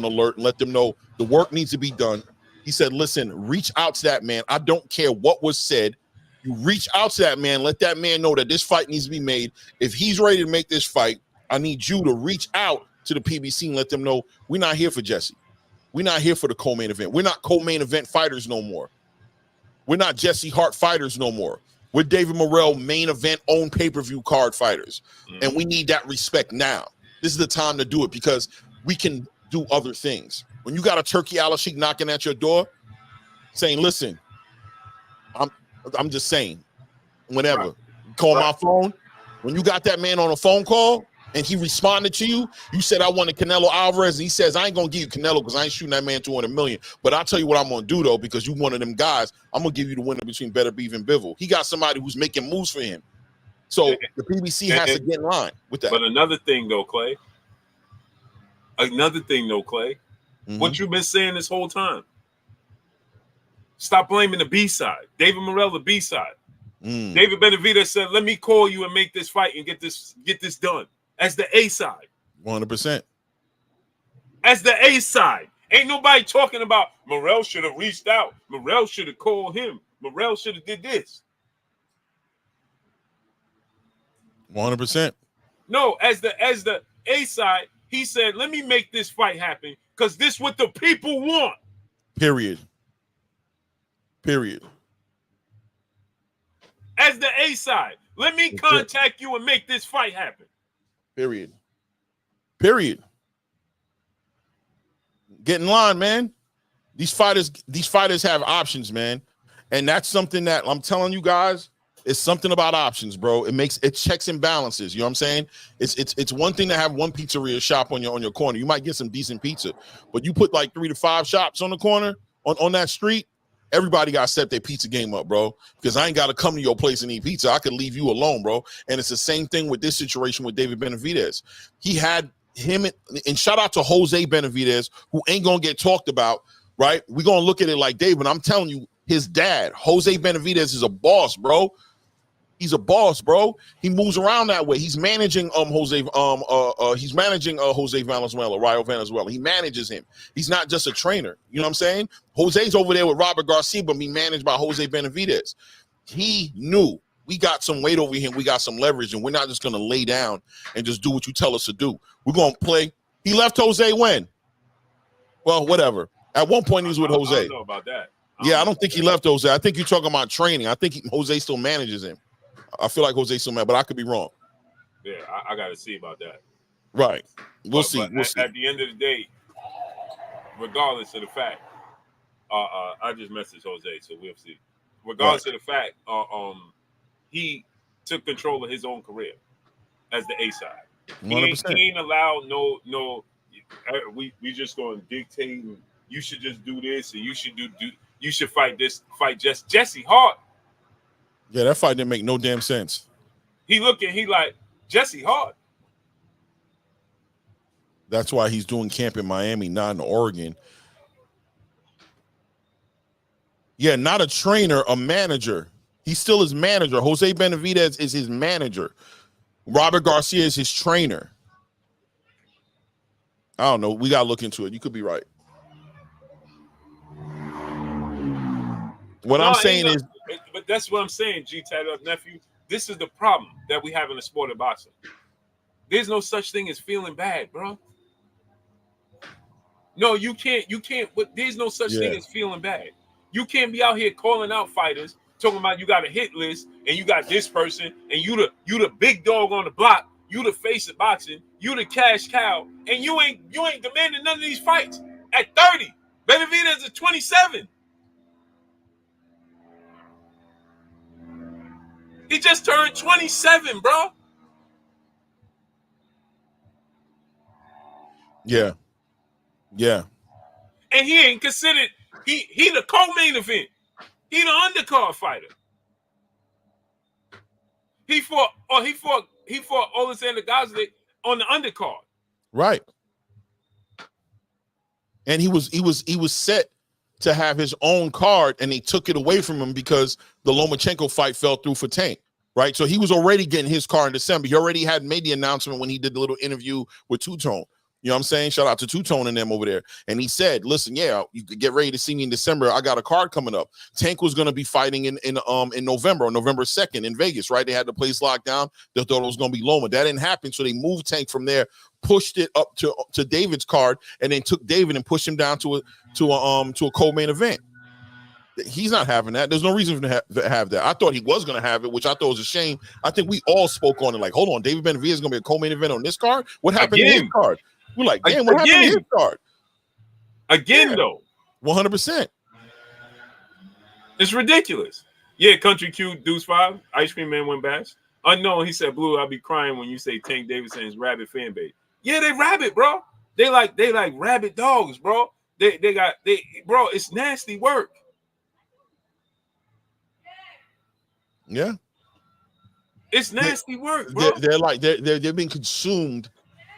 alert and let them know the work needs to be done. He said, listen, reach out to that man. I don't care what was said. You reach out to that man. Let that man know that this fight needs to be made. If he's ready to make this fight, I need you to reach out to the PBC and let them know we're not here for Jesse. We're not here for the co-main event. We're not co-main event fighters no more. We're not Jesse Hart fighters no more. We're David Morrell main event own pay-per-view card fighters. And we need that respect now. This is the time to do it because we can do other things. When you got a Turkey Al-Sheikh knocking at your door saying, listen, I'm just saying, whatever. Right. Call my phone. When you got that man on a phone call and he responded to you, you said, I wanted Canelo Alvarez. And he says, I ain't going to give you Canelo because I ain't shooting that man 200 million. But I'll tell you what I'm going to do, though, because you one of them guys. I'm going to give you the winner between Beterviev and Bivol. He got somebody who's making moves for him. So the PBC has to get in line with that. But another thing, though, Clay. What you've been saying this whole time. Stop blaming the B side. David Morrell, the B side. David Benavidez said, let me call you and make this fight and get this done. As the A side. 100%. As the A side. Ain't nobody talking about Morrell should have reached out. Morrell should have called him. Morrell should have did this. 100%. No, as the A side, he said, let me make this fight happen because this what the people want. Period. As the A side, let me contact you and make this fight happen. Period. Get in line, man. These fighters have options, man. And that's something that I'm telling you guys, it's something about options, bro. It checks and balances. You know what I'm saying? It's one thing to have one pizzeria shop on your corner. You might get some decent pizza, but you put like 3 to 5 shops on the corner on that street. Everybody got to set their pizza game up, bro, because I ain't got to come to your place and eat pizza. I could leave you alone, bro. And it's the same thing with this situation with David Benavidez. He had him, and shout out to Jose Benavidez, who ain't going to get talked about, right? We're going to look at it like David. I'm telling you, his dad, Jose Benavidez, is a boss, bro. He's a boss, bro. He moves around that way. He's managing Jose Valenzuela, Rayo Venezuela. He manages him. He's not just a trainer. You know what I'm saying? Jose's over there with Robert Garcia, but being managed by Jose Benavidez. He knew we got some weight over here. We got some leverage, and we're not just going to lay down and just do what you tell us to do. We're going to play. He left Jose when? Well, whatever. At one point, he was with Jose. I don't know about that. I don't think he left Jose. I think you're talking about training. I think Jose still manages him. I feel like Jose still mad, but I could be wrong. Yeah, I got to see about that. Right. We'll see. At the end of the day, regardless of the fact, I just messaged Jose, so we'll see. Regardless of the fact, he took control of his own career as the A side. He ain't allowed no. We just going to dictate. And you should just do this, and you should you should fight Jesse Hart. Yeah, that fight didn't make no damn sense. He like Jesse Hart. That's why he's doing camp in Miami, not in Oregon. Yeah, not a trainer, a manager. He's still his manager. Jose Benavidez is his manager. Robert Garcia is his trainer. I don't know. We got to look into it. You could be right. What I'm saying is... But that's what I'm saying, G. Tatted Up Nephew. This is the problem that we have in the sport of boxing. There's no such thing as feeling bad, bro. No, you can't. But there's no such thing as feeling bad. You can't be out here calling out fighters, talking about you got a hit list and you got this person and you the big dog on the block, you the face of boxing, you the cash cow, and you ain't demanding none of these fights at 30. Benavidez is 27. He just turned 27, bro. Yeah. And he ain't considered. He the co-main event. He the undercard fighter. He fought Alexander Gosling on the undercard. Right. And he was set to have his own card, and they took it away from him because the Lomachenko fight fell through for Tank. Right. So he was already getting his card in December. He already had made the announcement when he did the little interview with Two-Tone. You know what I'm saying? Shout out to Two-Tone and them over there. And he said, listen, yeah, you could get ready to see me in December. I got a card coming up. Tank was going to be fighting in November, on November 2nd in Vegas, right? They had the place locked down. They thought it was going to be Loma. That didn't happen. So they moved Tank from there, pushed it up to David's card, and then took David and pushed him down to a co-main event. He's not having that. There's no reason to have that. I thought he was going to have it, which I thought was a shame. I think we all spoke on it like, hold on, David Benavidez is going to be a co-main event on this card? What happened to his card? We're like, damn, what happened to his card? Again, though. 100%. It's ridiculous. Yeah, Country Q, Deuce 5, Ice Cream Man went bass. Unknown, he said, Blue, I'll be crying when you say Tank Davidson is rabid fan base. Yeah, they rabid, bro. They like rabid dogs, bro. Bro, it's nasty work. Yeah. It's nasty work, bro. They've been consumed.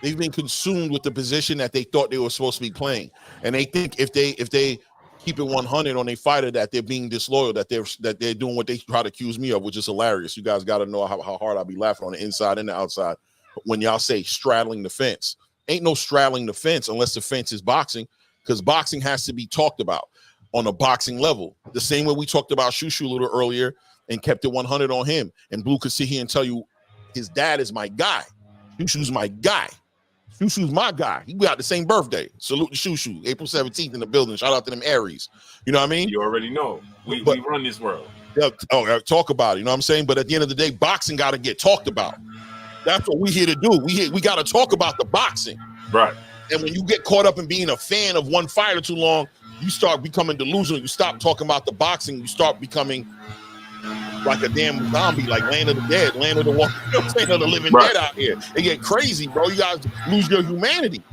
They've been consumed with the position that they thought they were supposed to be playing, and they think if they keep it 100 on a fighter that they're being disloyal, that they're doing what they try to accuse me of, which is hilarious. You guys got to know how hard I'll be laughing on the inside and the outside when y'all say straddling the fence. Ain't no straddling the fence unless the fence is boxing, because boxing has to be talked about on a boxing level. The same way we talked about Shushu a little earlier and kept it 100 on him, and Blue could sit here and tell you his dad is my guy. Shushu's my guy. Shushu's my guy. He got the same birthday. Salute to Shushu. April 17th in the building. Shout out to them Aries. You know what I mean? You already know. We run this world. Yeah, talk about it. You know what I'm saying? But at the end of the day, boxing got to get talked about. That's what we here to do. We got to talk about the boxing. Right. And when you get caught up in being a fan of one fighter too long, you start becoming delusional. You stop talking about the boxing. You start becoming like a damn zombie, like Land of the Dead, Land of the Walking, you know what I'm saying, of the living dead out here. They get crazy, bro. You guys lose your humanity.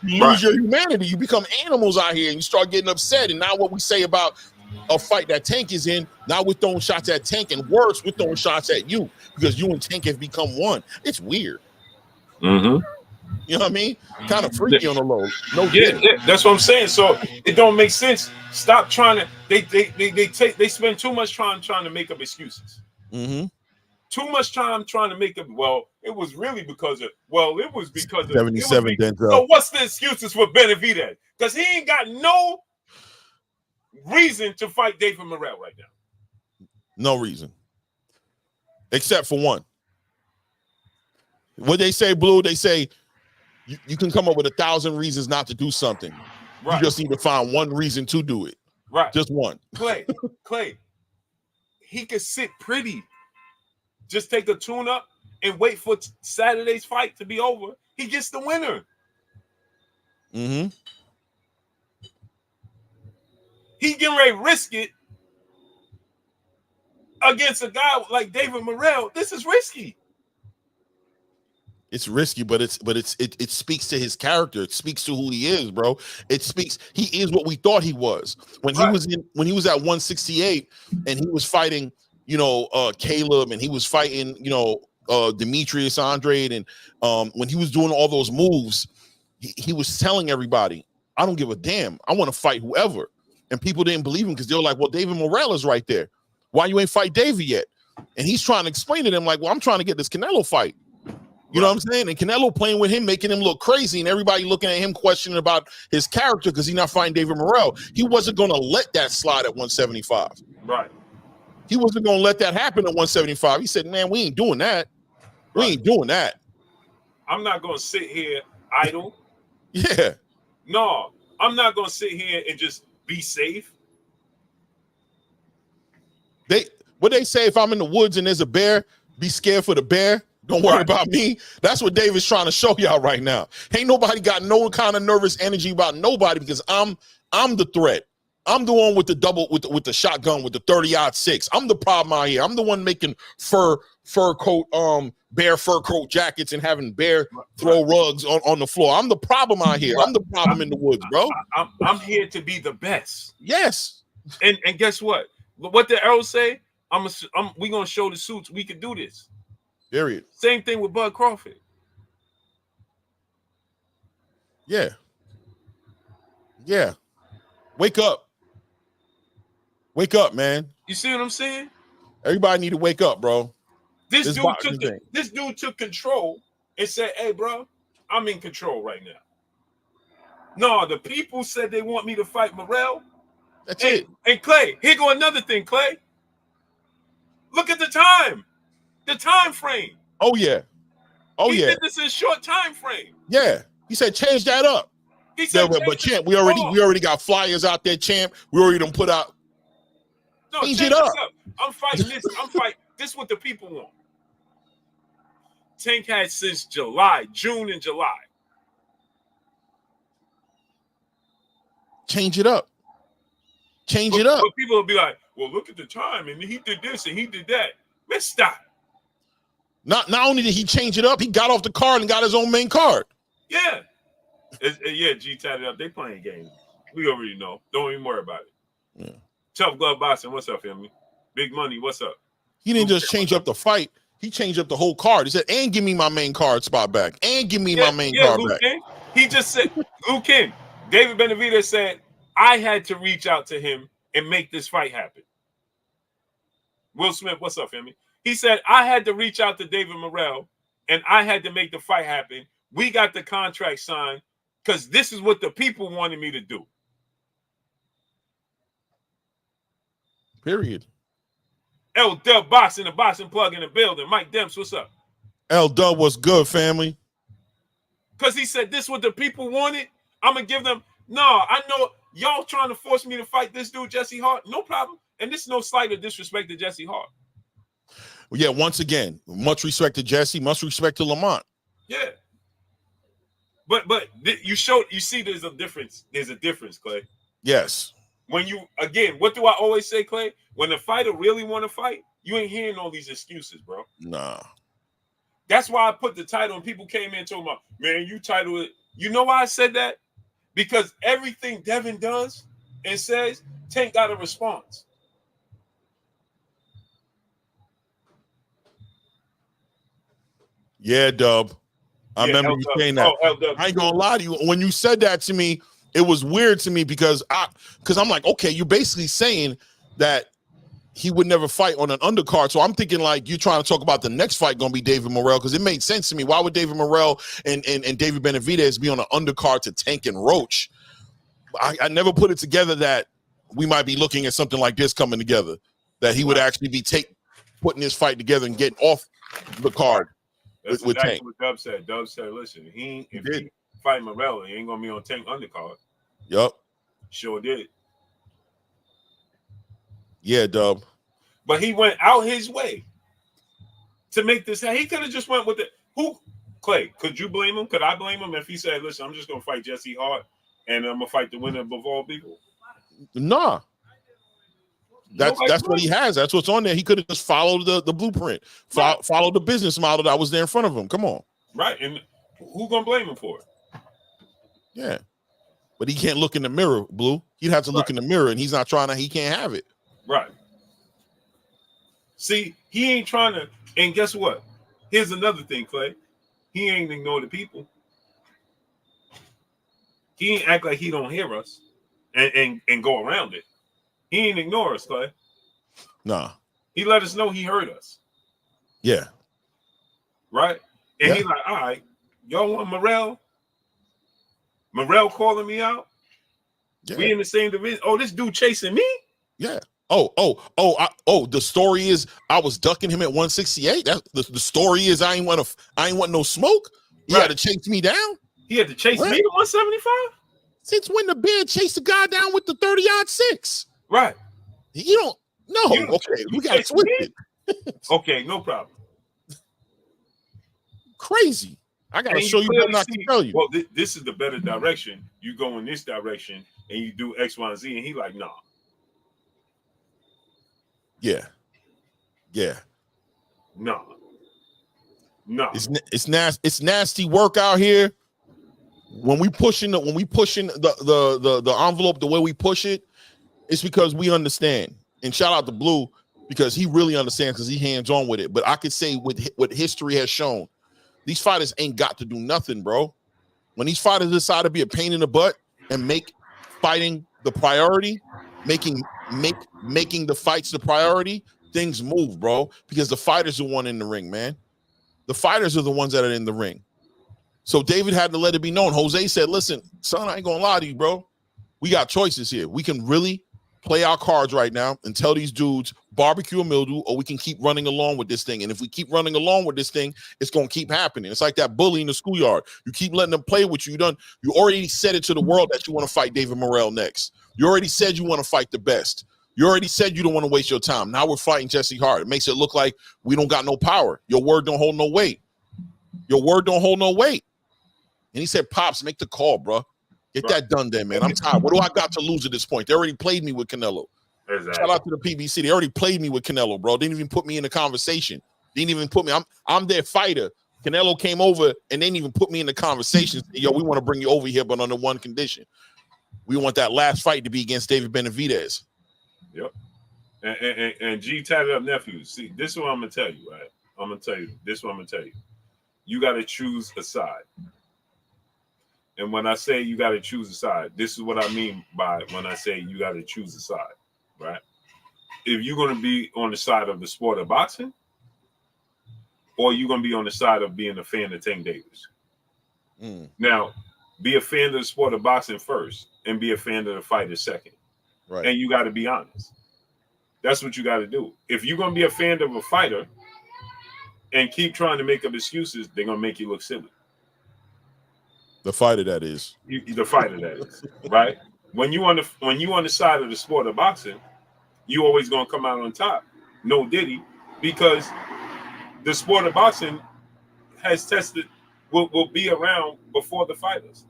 You lose your humanity. You become animals out here, and you start getting upset. And now what we say about a fight that Tank is in, now we're throwing shots at Tank, and worse, we're throwing shots at you because you and Tank have become one. It's weird. Mm-hmm. You know what I mean? Kind of freaky on the low. Yeah, that's what I'm saying. So it don't make sense. Stop trying to. They spend too much time trying to make up excuses. Mm-hmm. Too much time trying to make up. Well, it was really because of. Well, it was because of 77. So what's the excuses for Benavidez? Because he ain't got no reason to fight David Morrell right now. No reason, except for one. What they say, Blue? They say. You can come up with 1,000 reasons not to do something. Right. You just need to find one reason to do it. Right. Just one. Clay, he could sit pretty. Just take a tune-up and wait for Saturday's fight to be over. He gets the winner. Mm-hmm. He getting ready to risk it against a guy like David Morrell. This is risky. It's risky, but it speaks to his character. It speaks to who he is, bro. It speaks. He is what we thought he was when he was at 168 and he was fighting, Caleb, and he was fighting, Demetrius Andrade, and when he was doing all those moves, he was telling everybody, I don't give a damn. I want to fight whoever. And people didn't believe him because they were like, well, David Morrell is right there. Why you ain't fight David yet? And he's trying to explain to them like, well, I'm trying to get this Canelo fight. You know what I'm saying? And Canelo playing with him, making him look crazy, and everybody looking at him questioning about his character because he's not fighting David Morrell. He wasn't going to let that slide at 175. Right. He wasn't going to let that happen at 175. He said, man, we ain't doing that. We ain't doing that. I'm not going to sit here idle. Yeah. No, I'm not going to sit here and just be safe. What they say, if I'm in the woods and there's a bear, be scared for the bear. Don't worry about me. That's what David's trying to show y'all right now. Ain't nobody got no kind of nervous energy about nobody because I'm the threat. I'm the one with the double with the shotgun with the 30-06. I'm the problem out here. I'm the one making fur coat bear fur coat jackets and having bear throw rugs on the floor. I'm the problem out here. I'm the problem in the woods, bro. I'm here to be the best. Yes. And guess what? What the arrows say? We gonna show the suits we can do this. Period. Same thing with Bud Crawford. Yeah. Yeah. Wake up. Wake up, man. You see what I'm saying? Everybody need to wake up, bro. This dude took control and said, hey, bro, I'm in control right now. No, the people said they want me to fight Morrell. That's it. And Clay, here go another thing, Clay. Look at the time. The time frame. Oh, yeah. Oh, he yeah. did this in a short time frame. Yeah. He said, change that up. He said, but champ, we already got flyers out there, champ. We already done put out. No, change it up. I'm fighting this. This is what the people want. Tank had since June and July. Change it up. Change it up. But people will be like, well, look at the time, and he did this and he did that. Let's stop. Not only did he change it up, he got off the card and got his own main card. Yeah. Yeah, G tatted up. They playing games. We already know. Don't even worry about it. Yeah. Tough glove boxing. What's up, family? Big money. What's up? He didn't just change up the fight. He changed up the whole card. He said, and give me my main card spot back. And give me my main card back. King. He just said, Luke King, David Benavidez said, I had to reach out to him and make this fight happen. Will Smith, what's up, family? He said, I had to reach out to David Morrell and I had to make the fight happen. We got the contract signed because this is what the people wanted me to do. Period. L Dub Boxing, the boxing plug in the building. Mike Demps, what's up? L Dub, what's good, family? Because he said this is what the people wanted. I'm going to give them. No, I know y'all trying to force me to fight this dude, Jesse Hart. No problem. And this is no slight or disrespect to Jesse Hart. Yeah, once again, much respect to Jesse, much respect to Lamont. Yeah. But you see there's a difference. There's a difference, Clay. Yes. When you, again, what do I always say, Clay? When a fighter really want to fight, you ain't hearing all these excuses, bro. Nah. That's why I put the title and people came in talking about, man, you title it. You know why I said that? Because everything Devin does and says, Tank got a response. Yeah, Dub. I remember you saying that. I ain't gonna lie to you. When you said that to me, it was weird to me because I'm like, okay, you're basically saying that he would never fight on an undercard. So I'm thinking like you're trying to talk about the next fight gonna be David Morrell because it made sense to me. Why would David Morrell and David Benavidez be on an undercard to Tank and Roach? I never put it together that we might be looking at something like this coming together. That he would actually be putting this fight together and getting off the card. That's with exactly Tank. what Dub said. Dub said, listen, if he fight Morrell, he ain't gonna be on Tank undercard. Yup. Sure did. Yeah, Dub. But he went out his way to make this. He could have just went with it. Clay, could you blame him? Could I blame him if he said, listen, I'm just gonna fight Jesse Hart and I'm gonna fight the winner of all people? Nah. That's what he has. That's what's on there. He could have just followed the blueprint, followed the business model that was there in front of him. Come on. Right. And who gonna blame him for it? Yeah. But he can't look in the mirror, Blue. He'd have to look in the mirror, and he's not trying to, he can't have it. Right. See, he ain't trying to, and guess what? Here's another thing, Clay. He ain't ignore the people. He ain't act like he don't hear us and go around it. He ain't ignore us, Clay. Nah. He let us know he heard us. Yeah. Right? And he like, all right, y'all want Morrell? Morrell calling me out? Yeah. We in the same division. Oh, this dude chasing me? Yeah. The story is I was ducking him at 168. The story is I ain't want no smoke. He had to chase me down. He had to chase me to 175? Since when the bear chased the guy down with the 30-6? Right. You don't know. Okay, we got to switch it. Okay, no problem. Crazy. I got to show you what not to tell you. Well, this is the better direction. You go in this direction and you do X, Y, and Z. And he like, nah. Yeah. No. It's nasty. It's nasty work out here. When we pushing the envelope the way we push it, it's because we understand. And shout out to Blue because he really understands because he hands on with it. But I could say with what history has shown, these fighters ain't got to do nothing, bro. When these fighters decide to be a pain in the butt and make fighting the priority, making the fights the priority, things move, bro. Because the fighters are the one in the ring, man. The fighters are the ones that are in the ring. So David had to let it be known. Jose said, listen, son, I ain't gonna lie to you, bro. We got choices here. We can really play our cards right now and tell these dudes barbecue or mildew, or we can keep running along with this thing. And if we keep running along with this thing, it's gonna keep happening. It's like that bully in the schoolyard. You keep letting them play with you. You already said it to the world that you want to fight David Morrell next. You already said you want to fight the best. You already said you don't want to waste your time. Now we're fighting Jesse Hart. It makes it look like we don't got no power. Your word don't hold no weight. Your word don't hold no weight. And he said, Pops, make the call, bro. Get that done then, man. I'm tired. What do I got to lose at this point? They already played me with Canelo. Exactly. Shout out to the PBC. They already played me with Canelo, bro. Didn't even put me in the conversation. Didn't even put me. I'm their fighter. Canelo came over and they didn't even put me in the conversation. Yo, we want to bring you over here, but under one condition. We want that last fight to be against David Benavidez. Yep. And G tatted up nephew. See, this is what I'm gonna tell you, right? I'm gonna tell you. This is what I'm gonna tell you. You got to choose a side. And when I say you got to choose a side, this is what I mean by when I say you got to choose a side, right? If you're going to be on the side of the sport of boxing, or you're going to be on the side of being a fan of Tank Davis. Now, be a fan of the sport of boxing first and be a fan of the fighter second. Right. And you got to be honest. That's what you got to do. If you're going to be a fan of a fighter and keep trying to make up excuses, they're going to make you look silly. The fighter that is. The fighter that is, right? When you on the side of the sport of boxing, you always gonna come out on top. No diddy, because the sport of boxing has tested will be around before the fighters.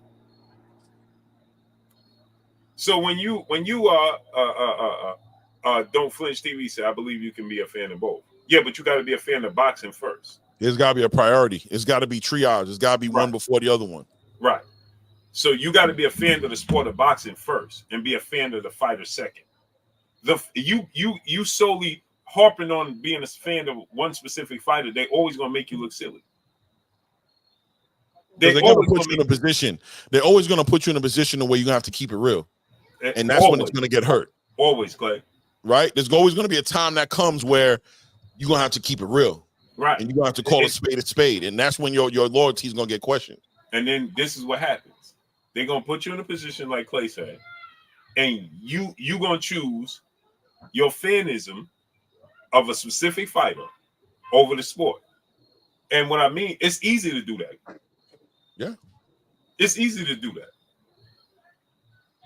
So when you don't flinch TV say, I believe you can be a fan of both. Yeah, but you got to be a fan of boxing first. It's got to be a priority. It's got to be triage. It's got to be one before the other one. Right. So you got to be a fan of the sport of boxing first and be a fan of the fighter second. You solely harping on being a fan of one specific fighter, they always gonna make you look silly. They're gonna put you in a position. They're always gonna put you in a position where you're gonna have to keep it real. And that's when it's gonna get hurt. Always, Clay. Right? There's always gonna be a time that comes where you're gonna have to keep it real. Right. And you're gonna have to call a spade. And that's when your loyalty is gonna get questioned. And then this is what happens. They're gonna put you in a position like Clay said, and you gonna choose your fanism of a specific fighter over the sport. And what I mean, it's easy to do that. Yeah. It's easy to do that.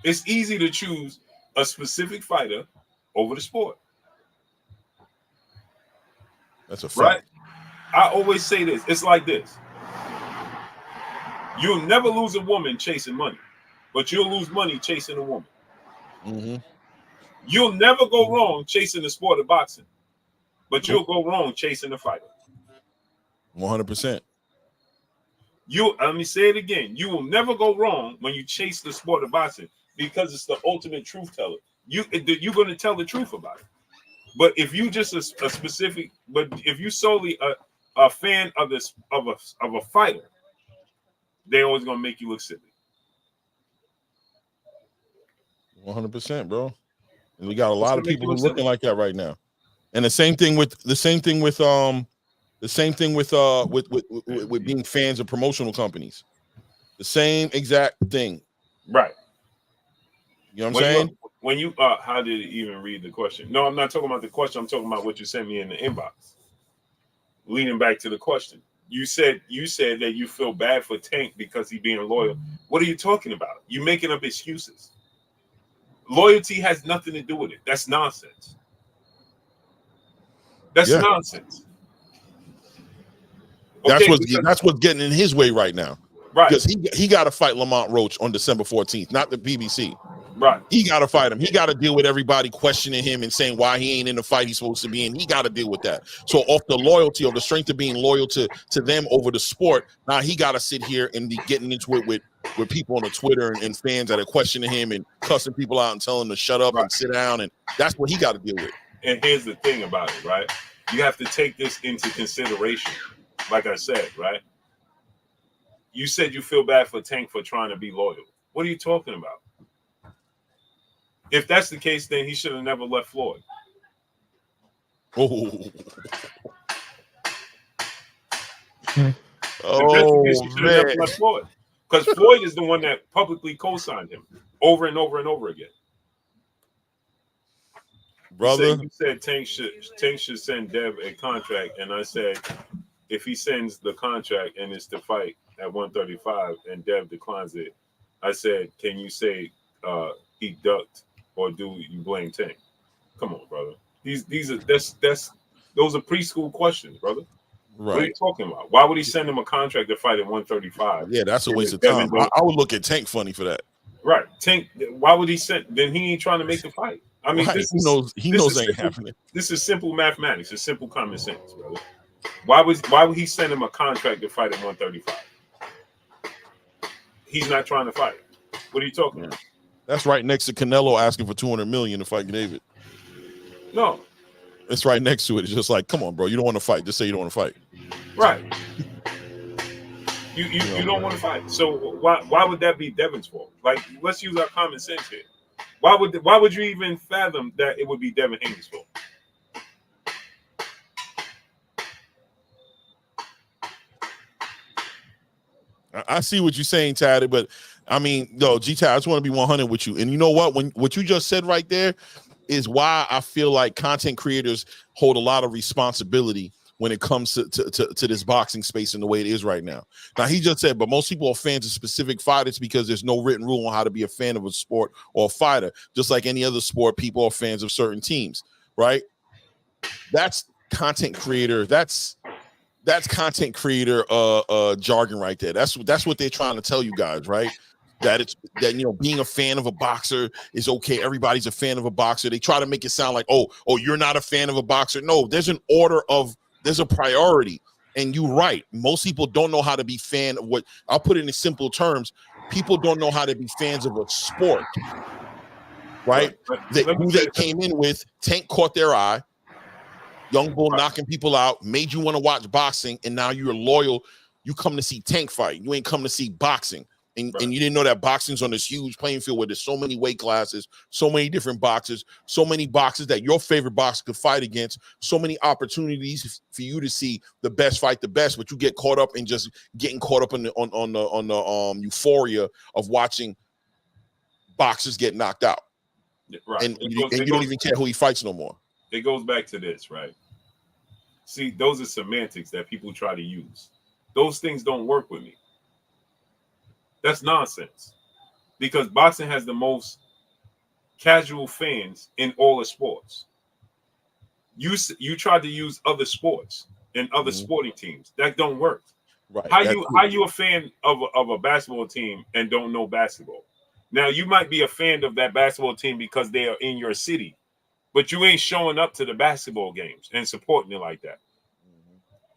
It's easy to choose a specific fighter over the sport. That's a fact. Right? I always say this. It's like this. You'll never lose a woman chasing money, but you'll lose money chasing a woman. Mm-hmm. You'll never go wrong chasing the sport of boxing, but you'll go wrong chasing a fighter. 100%. Let me say it again. You will never go wrong when you chase the sport of boxing because it's the ultimate truth teller. You're going to tell the truth about it. But if you just a specific, but if you solely a fan of this of a fighter, they're always going to make you look silly. 100%, bro. And we got a What's lot gonna of make people you who are looking upset? like that right now. And the same thing with being fans of promotional companies. The same exact thing. Right. You know what I'm saying? When you how did it even read the question? No, I'm not talking about the question. I'm talking about what you sent me in the inbox. Leading back to the question, you said that you feel bad for Tank because he being loyal. What are you talking about? You making up excuses. Loyalty has nothing to do with it. That's nonsense. That's nonsense. That's Okay, what's getting in his way right now. right. Because he got to fight Lamont Roach on December 14th, not the BBC. Right. He got to fight him. He got to deal with everybody questioning him and saying why he ain't in the fight he's supposed to be in. He got to deal with that. So off the loyalty, of the strength of being loyal to them over the sport, now he got to sit here and be getting into it with people on the Twitter and fans that are questioning him and cussing people out and telling them to shut up and sit down. And that's what he got to deal with. And here's the thing about it, right? You have to take this into consideration. Like I said, right? You said you feel bad for Tank for trying to be loyal. What are you talking about? If that's the case, then he should have never left Floyd. Oh, Never left Floyd. Because Floyd is the one that publicly co-signed him over and over and over again. Brother, you said Tank should send Dev a contract, and I said if he sends the contract and it's to fight at 135 and Dev declines it, I said, can you say he ducked or do you blame Tank? Come on, brother. Those are preschool questions, brother. right. What are you talking about? Why would he send him a contract to fight at 135? Yeah, that's a waste of time. I would look at Tank funny for that. Right. Tank, why would he send? Then he ain't trying to make the fight. I mean, right. He knows ain't happening. This is simple mathematics. It's simple common sense, brother. Why would he send him a contract to fight at 135? He's not trying to fight. What are you talking about? That's right next to Canelo asking for $200 million to fight David. No. It's right next to it. It's just like, come on, bro. You don't want to fight. Just say you don't want to fight. Right. You don't want to fight. So why would that be Devin's fault? Like, let's use our common sense here. Why would you even fathom that it would be Devin Haney's fault? I see what you're saying, Tad, but I mean, no, G-Tad, I just want to be 100 with you. And you know what? What you just said right there is why I feel like content creators hold a lot of responsibility when it comes to this boxing space and the way it is right now. Now, he just said, but most people are fans of specific fighters because there's no written rule on how to be a fan of a sport or a fighter. Just like any other sport, people are fans of certain teams, right? That's content creator. That's content creator jargon right there. That's what they're trying to tell you guys, right? That being a fan of a boxer is okay. Everybody's a fan of a boxer. They try to make it sound like, oh, you're not a fan of a boxer. No, there's a priority. And you're right. Most people don't know how to be fan of what I'll put it in simple terms. People don't know how to be fans of a sport, right? Who they came in with, Tank caught their eye. Young Bull knocking people out, made you want to watch boxing, and now you're loyal. You come to see Tank fight. You ain't come to see boxing. And you didn't know that boxing's on this huge playing field where there's so many weight classes, so many different boxers, so many boxers that your favorite boxer could fight against, so many opportunities for you to see the best fight the best, but you get caught up in just getting caught up on the euphoria of watching boxers get knocked out. Right. And you don't even care who he fights no more. It goes back to this, right? See, those are semantics that people try to use. Those things don't work with me. That's nonsense. Because boxing has the most casual fans in all the sports. You tried to use other sports and other sporting teams. That don't work. Right. How you a fan of a basketball team and don't know basketball? Now, you might be a fan of that basketball team because they are in your city. But you ain't showing up to the basketball games and supporting it like that.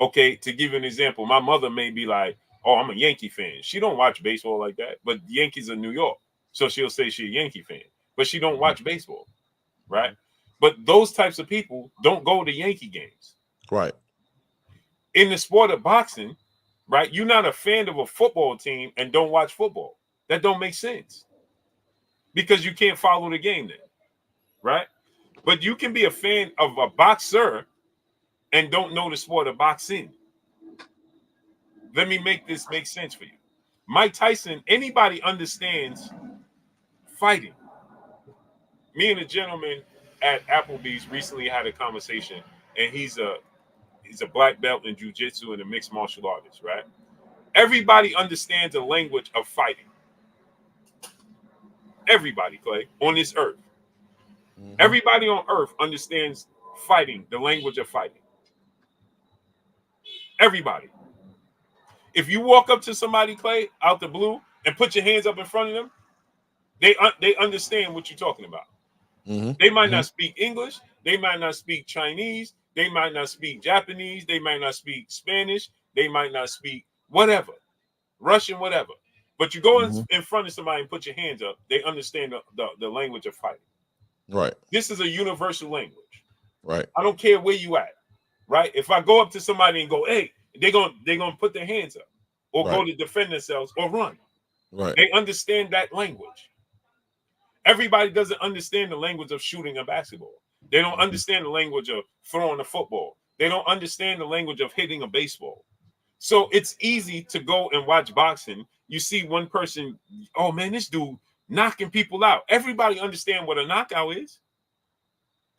Okay, to give you an example, my mother may be like, oh, I'm a Yankee fan. She don't watch baseball like that, but the Yankees are New York. So she'll say she's a Yankee fan, but she don't watch baseball, right? But those types of people don't go to Yankee games. Right. In the sport of boxing, right, you're not a fan of a football team and don't watch football. That don't make sense. because you can't follow the game then, right? But you can be a fan of a boxer and don't know the sport of boxing. Let me make this make sense for you. Mike Tyson, anybody understands fighting. Me and a gentleman at Applebee's recently had a conversation, and he's a black belt in jiu-jitsu and a mixed martial artist, right? Everybody understands the language of fighting. Everybody, Clay, on this earth. Mm-hmm. Everybody on earth understands fighting, the language of fighting. Everybody. If you walk up to somebody, Clay, out the blue, and put your hands up in front of them, they understand what you're talking about. Mm-hmm. They might not speak English. They might not speak Chinese. They might not speak Japanese. They might not speak Spanish. They might not speak whatever, Russian, whatever. But you go in front of somebody and put your hands up, they understand the language of fighting. Right. This is a universal language. Right. I don't care where you at. Right. If I go up to somebody and go, hey, they're gonna put their hands up or go to defend themselves or run. Right. They understand that language. Everybody doesn't understand the language of shooting a basketball. They don't understand the language of throwing a football. They don't understand the language of hitting a baseball. So it's easy to go and watch boxing. You see one person, oh man, this dude knocking people out. Everybody understand what a knockout is.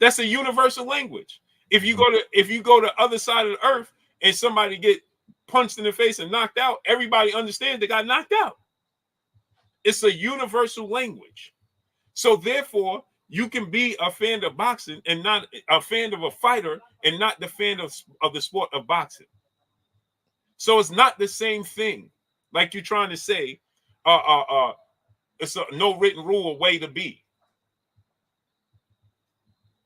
That's a universal language. If you go to the other side of the earth and somebody get punched in the face and knocked out, everybody understands they got knocked out. It's a universal language. So therefore, you can be a fan of boxing and not a fan of a fighter and not the fan of the sport of boxing. So it's not the same thing. Like you're trying to say, it's a no written rule or way to be.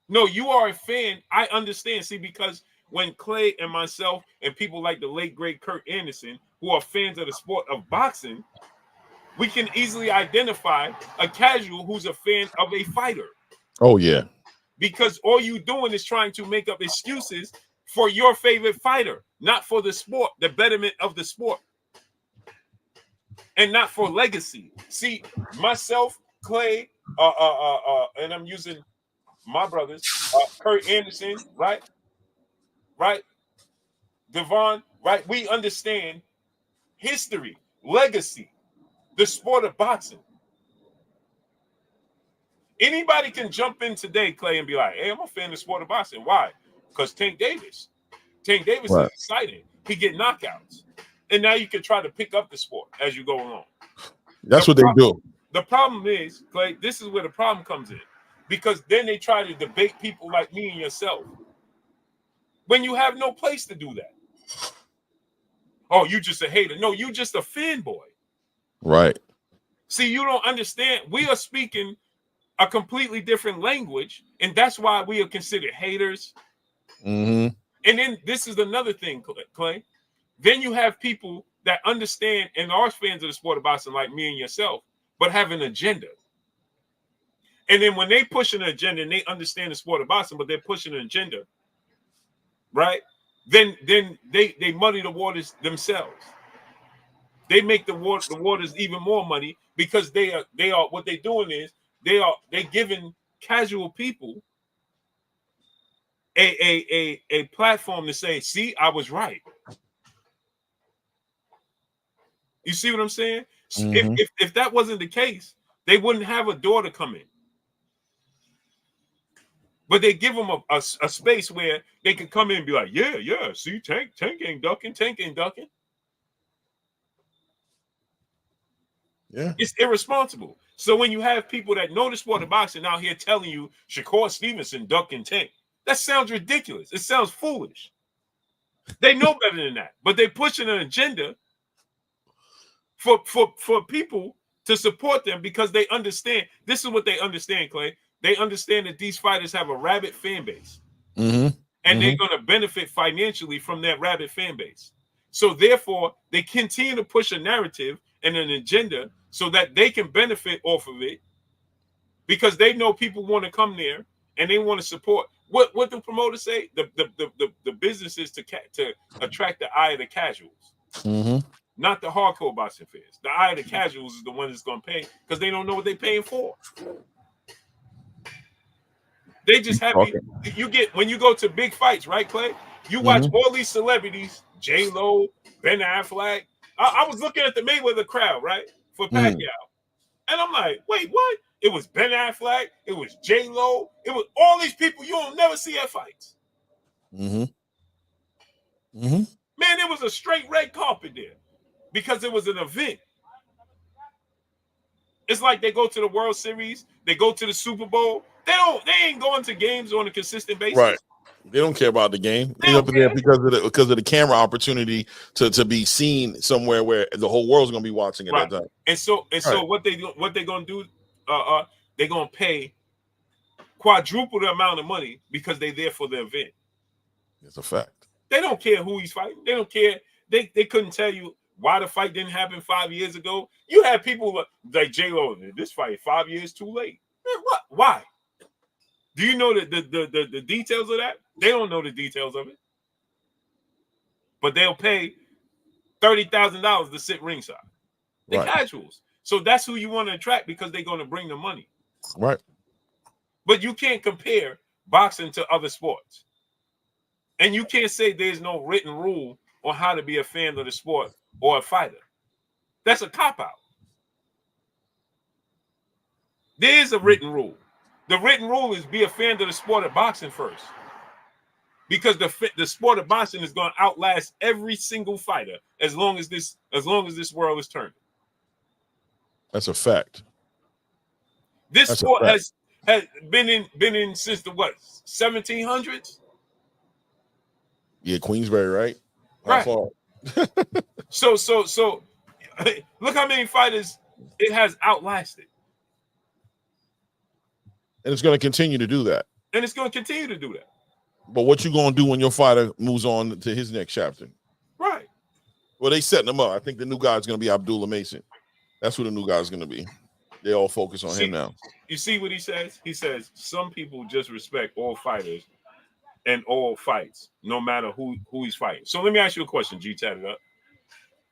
No, you are a fan. I understand. See, because when Clay and myself and people like the late, great Kurt Anderson, who are fans of the sport of boxing, we can easily identify a casual who's a fan of a fighter. Oh, yeah. Because all you doing is trying to make up excuses for your favorite fighter, not for the sport, the betterment of the sport, and not for legacy. See, myself, Clay, and I'm using my brothers, Kurt Anderson, right? Devon, right? We understand history, legacy, the sport of boxing. Anybody can jump in today, Clay, and be like, hey, I'm a fan of the sport of boxing. Why? Because Tank Davis is exciting. He get knockouts. And now you can try to pick up the sport as you go along. That's what they do. The problem is, Clay, this is where the problem comes in. Because then they try to debate people like me and yourself. When you have no place to do that. Oh, you just a hater. No, you just a fanboy. Right. See, you don't understand. We are speaking a completely different language, and that's why we are considered haters. Mm-hmm. And then this is another thing, Clay. Then you have people that understand and are fans of the sport of boxing like me and yourself, but have an agenda. And then when they push an agenda and they understand the sport of boxing, but they're pushing an agenda, right? Then they muddy the waters themselves. They make the waters even more muddy because they are what they're doing is they're giving casual people a platform to say, see, I was right. You see what I'm saying? Mm-hmm. If that wasn't the case, they wouldn't have a door to come in. But they give them a space where they can come in and be like, yeah, see, Tank ain't ducking. Yeah. It's irresponsible. So when you have people that know the sport of boxing out here telling you Shakur Stevenson ducking Tank, that sounds ridiculous. It sounds foolish. They know better than that, but they're pushing an agenda for people to support them because they understand. This is what they understand, Clay. They understand that these fighters have a rabid fan base, and they're going to benefit financially from that rabid fan base. So therefore, they continue to push a narrative and an agenda so that they can benefit off of it because they know people want to come there and they want to support. What do promoters say? The business is to attract the eye of the casuals. Mm-hmm. not the hardcore boxing fans. The eye of the casuals is the one that's going to pay because they don't know what they're paying for. They just happy. You get when you go to big fights, right, Clay? You watch all these celebrities, J-Lo, Ben Affleck. I was looking at the Mayweather crowd, right, for Pacquiao. And I'm like, wait, what? It was Ben Affleck. It was J-Lo. It was all these people you don't never see at fights. Man, it was a straight red carpet there because it was an event. It's like they go to the World Series. They go to the Super Bowl. They ain't going to games on a consistent basis. Right. They don't care about the game. They're up there because of the camera opportunity to be seen somewhere where the whole world's gonna be watching at that time. And so what they gonna do? They're gonna pay quadruple the amount of money because they're there for the event. It's a fact. They don't care who he's fighting. They don't care. They couldn't tell you why the fight didn't happen 5 years ago. You had people like J-Lo, this fight 5 years too late. Man, what? Why? Do you know the details of that? They don't know the details of it. But they'll pay $30,000 to sit ringside. They're casuals. So that's who you want to attract because they're going to bring the money. Right. But you can't compare boxing to other sports. And you can't say there's no written rule on how to be a fan of the sport or a fighter. That's a cop-out. There's a written rule. The written rule is be a fan of the sport of boxing first. Because the sport of boxing is going to outlast every single fighter as long as this world is turning. That's a fact. This sport has been in since the 1700s? Yeah, Queensberry, right? Right. So look how many fighters it has outlasted. And it's going to continue to do that. And it's going to continue to do that. But what you going to do when your fighter moves on to his next chapter? Right. Well, they setting him up. I think the new guy is going to be Abdullah Mason. That's who the new guy is going to be. They all focus on him now. You see what he says? He says some people just respect all fighters and all fights, no matter who he's fighting. So let me ask you a question, G, tatted up.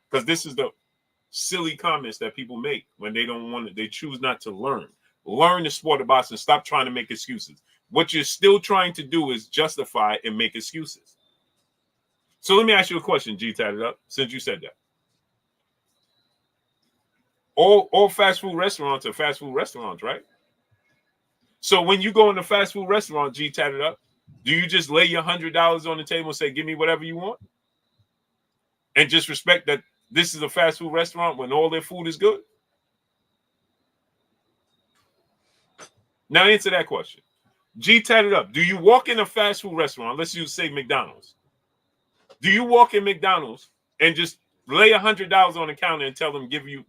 Because this is the silly comments that people make when they don't want to, they choose not to learn. Learn the sport of boxing. Stop trying to make excuses. What you're still trying to do is justify and make excuses. So let me ask you a question, G, tatted up, since you said that. All fast food restaurants are fast food restaurants, right? So when you go in a fast food restaurant, G, tatted up, do you just lay your $100 on the table and say, give me whatever you want? And just respect that this is a fast food restaurant when all their food is good? Now answer that question. G, tatted up. Do you walk in a fast food restaurant? Let's use say McDonald's. Do you walk in McDonald's and just lay $100 on the counter and tell them give you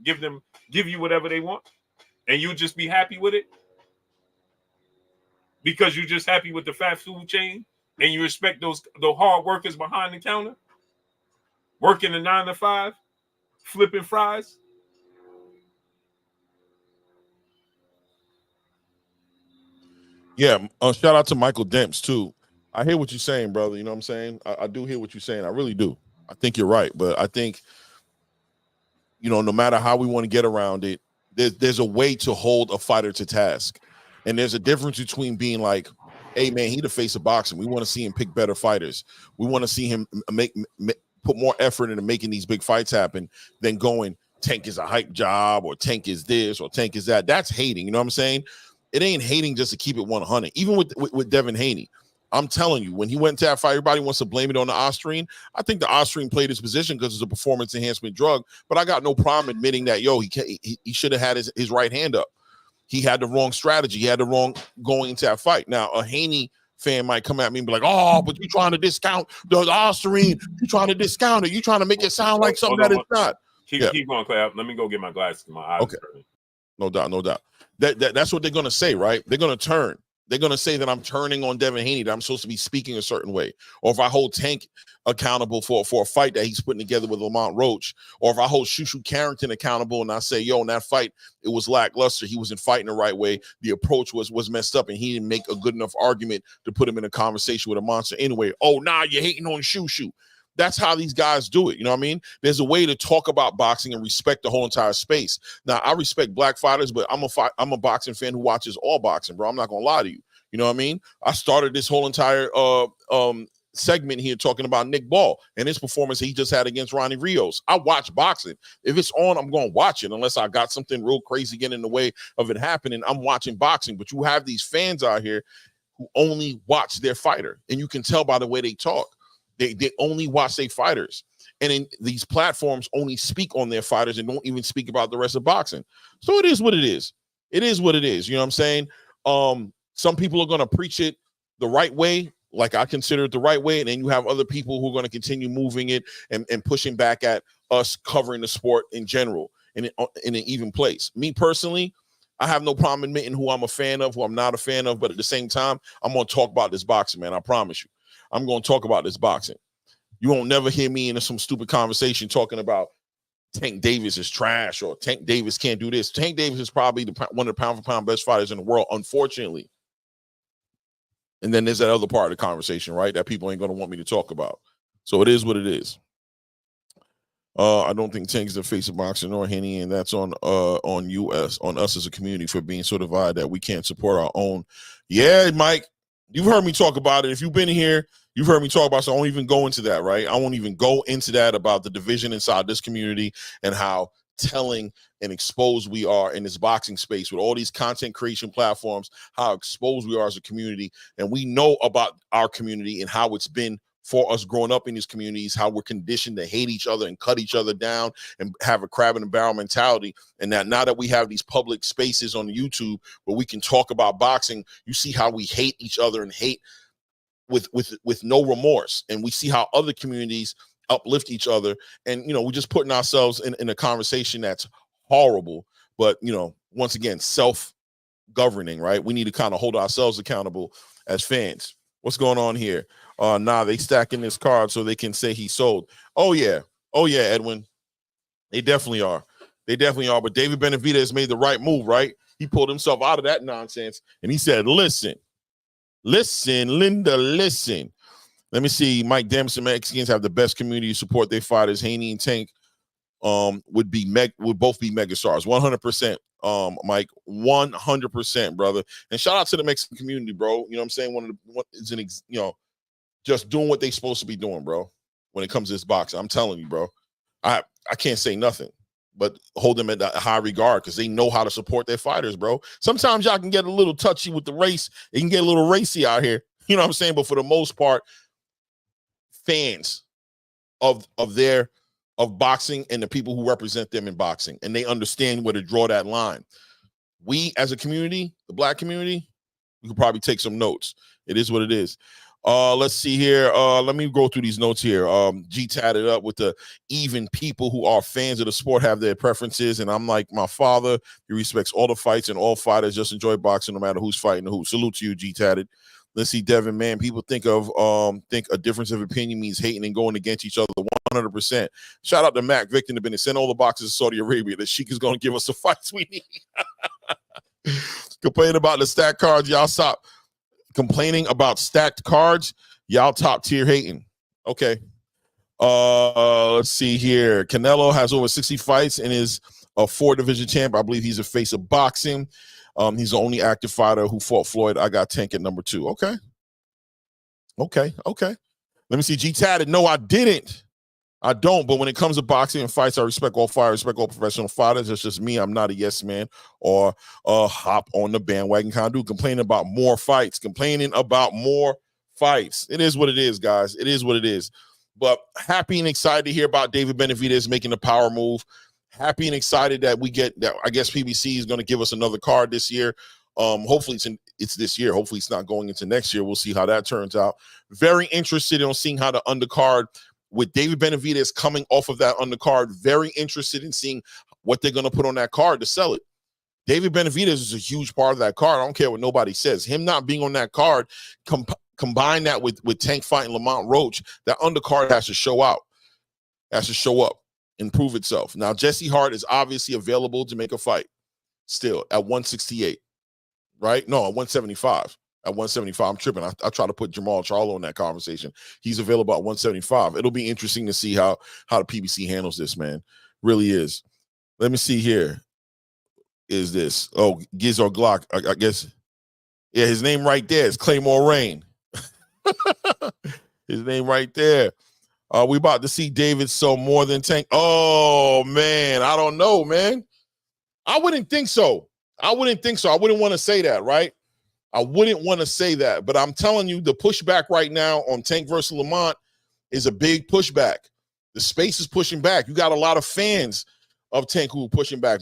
whatever they want, and you just be happy with it because you're just happy with the fast food chain and you respect the hard workers behind the counter, working a 9 to 5, flipping fries? Yeah, shout out to Michael Demps too. I hear what you're saying, brother. You know what I'm saying? I do hear what you're saying. I really do. I think you're right, but I think, no matter how we want to get around it, there's a way to hold a fighter to task, and there's a difference between being like, "Hey, man, he the face of boxing. We want to see him pick better fighters. We want to see him put more effort into making these big fights happen," than going, "Tank is a hype job," or "Tank is this," or "Tank is that." That's hating. You know what I'm saying? It ain't hating just to keep it 100. Even with Devin Haney, I'm telling you, when he went to that fight, everybody wants to blame it on the Austrian. I think the Austrian played his position because it's a performance enhancement drug, but I got no problem admitting that, he should have had his right hand up. He had the wrong strategy. He had the wrong going into that fight. Now, a Haney fan might come at me and be like, "Oh, but you trying to discount the Austrian. You trying to discount it. You trying to make it sound like something that it's not." Keep going, Clay. Let me go get my glasses. My eyes. Okay. No doubt. That's what they're going to say, right? They're going to turn. They're going to say that I'm turning on Devin Haney, that I'm supposed to be speaking a certain way. Or if I hold Tank accountable for a fight that he's putting together with Lamont Roach, or if I hold Shushu Carrington accountable and I say, in that fight, it was lackluster. He wasn't fighting the right way. The approach was messed up, and he didn't make a good enough argument to put him in a conversation with a monster anyway. Oh, nah, you're hating on Shushu. That's how these guys do it. You know what I mean? There's a way to talk about boxing and respect the whole entire space. Now, I respect black fighters, but I'm a boxing fan who watches all boxing, bro. I'm not gonna lie to you. You know what I mean? I started this whole entire segment here talking about Nick Ball and his performance he just had against Ronnie Rios. I watch boxing. If it's on, I'm going to watch it unless I got something real crazy getting in the way of it happening. I'm watching boxing, but you have these fans out here who only watch their fighter, and you can tell by the way they talk. They only watch their fighters, and in these platforms only speak on their fighters and don't even speak about the rest of boxing. So it is what it is. It is what it is. You know what I'm saying? Some people are going to preach it the right way, like I consider it the right way, and then you have other people who are going to continue moving it and pushing back at us covering the sport in general in an even place. Me personally, I have no problem admitting who I'm a fan of, who I'm not a fan of, but at the same time, I'm going to talk about this boxing, man. I promise you. I'm going to talk about this boxing. You won't never hear me in some stupid conversation talking about Tank Davis is trash or Tank Davis can't do this. Tank Davis is probably one of the pound-for-pound best fighters in the world, unfortunately. And then there's that other part of the conversation, right, that people ain't going to want me to talk about. So it is what it is. I don't think Tank is the face of boxing or Haney, and that's on us as a community for being so divided that we can't support our own. Yeah, Mike, you've heard me talk about it. If you've been here, you've heard me talk about it, so I won't even go into that, right? I won't even go into that about the division inside this community and how telling and exposed we are in this boxing space with all these content creation platforms, how exposed we are as a community. And we know about our community and how it's been for us growing up in these communities, how we're conditioned to hate each other and cut each other down and have a crab in the barrel mentality. And that now that we have these public spaces on YouTube where we can talk about boxing, you see how we hate each other and hate with no remorse. And we see how other communities uplift each other. And, you know, we're just putting ourselves in a conversation that's horrible, but, you know, once again, self-governing, right? We need to kind of hold ourselves accountable as fans. What's going on here? They stacking this card so they can say he sold. Oh yeah, Edwin. They definitely are. But David Benavidez made the right move, right? He pulled himself out of that nonsense and he said, listen, Linda, listen. Let me see. Mike Dempsey, Mexicans have the best community support their fighters. Haney and Tank would both be megastars. 100%. Mike, 100%, brother. And shout out to the Mexican community, bro. You know what I'm saying? Just doing what they supposed to be doing, bro. When it comes to this boxing, I'm telling you, bro. I can't say nothing but hold them at a high regard because they know how to support their fighters, bro. Sometimes y'all can get a little touchy with the race. It can get a little racy out here. You know what I'm saying? But for the most part, fans of boxing and the people who represent them in boxing, and they understand where to draw that line. We as a community, the black community, we could probably take some notes. It is what it is. Let's see here. Let me go through these notes here. G tatted up with the even people who are fans of the sport have their preferences, and I'm like my father. He respects all the fights and all fighters just enjoy boxing no matter who's fighting who. Salute to you, G tatted. Let's see, Devin, man. People think a difference of opinion means hating and going against each other. 100%. Shout out to Mac Victor to send all the boxes to Saudi Arabia. The Sheik is going to give us the fights we need. Complaining about the stacked cards, y'all stop. Complaining about stacked cards, y'all top tier hating. Okay. Let's see here. Canelo has over 60 fights and is a 4-division champ. I believe he's a face of boxing. He's the only active fighter who fought Floyd. I got Tank at number 2. Okay. Let me see. G tatted. No, I didn't. I don't. But when it comes to boxing and fights, I respect all fighters, respect all professional fighters. That's just me. I'm not a yes man or hop on the bandwagon kind of dude. Complaining about more fights. It is what it is, guys. It is what it is. But happy and excited to hear about David Benavidez making the power move. Happy and excited that we get that. I guess PBC is going to give us another card this year. Hopefully it's this year. Hopefully it's not going into next year. We'll see how that turns out. Very interested in seeing how the undercard with David Benavidez coming off of that undercard. Very interested in seeing what they're going to put on that card to sell it. David Benavidez is a huge part of that card. I don't care what nobody says. Him not being on that card, combine that with Tank fighting Lamont Roach, that undercard has to show out. Has to show up and prove itself. Now, Jesse Hart is obviously available to make a fight still at 168, right? No, at 175. at 175. I'm tripping. I try to put Jamal Charlo in that conversation. He's available at 175. It'll be interesting to see how the PBC handles this, man. Really is. Let me see here. Is this? Oh, Giz or Glock, I guess. Yeah, his name right there is Claymore Rain. His name right there. We about to see David sell more than Tank. Oh, man. I don't know, man. I wouldn't think so. I wouldn't want to say that, right? I wouldn't want to say that. But I'm telling you, the pushback right now on Tank versus Lamont is a big pushback. The space is pushing back. You got a lot of fans of Tank who are pushing back.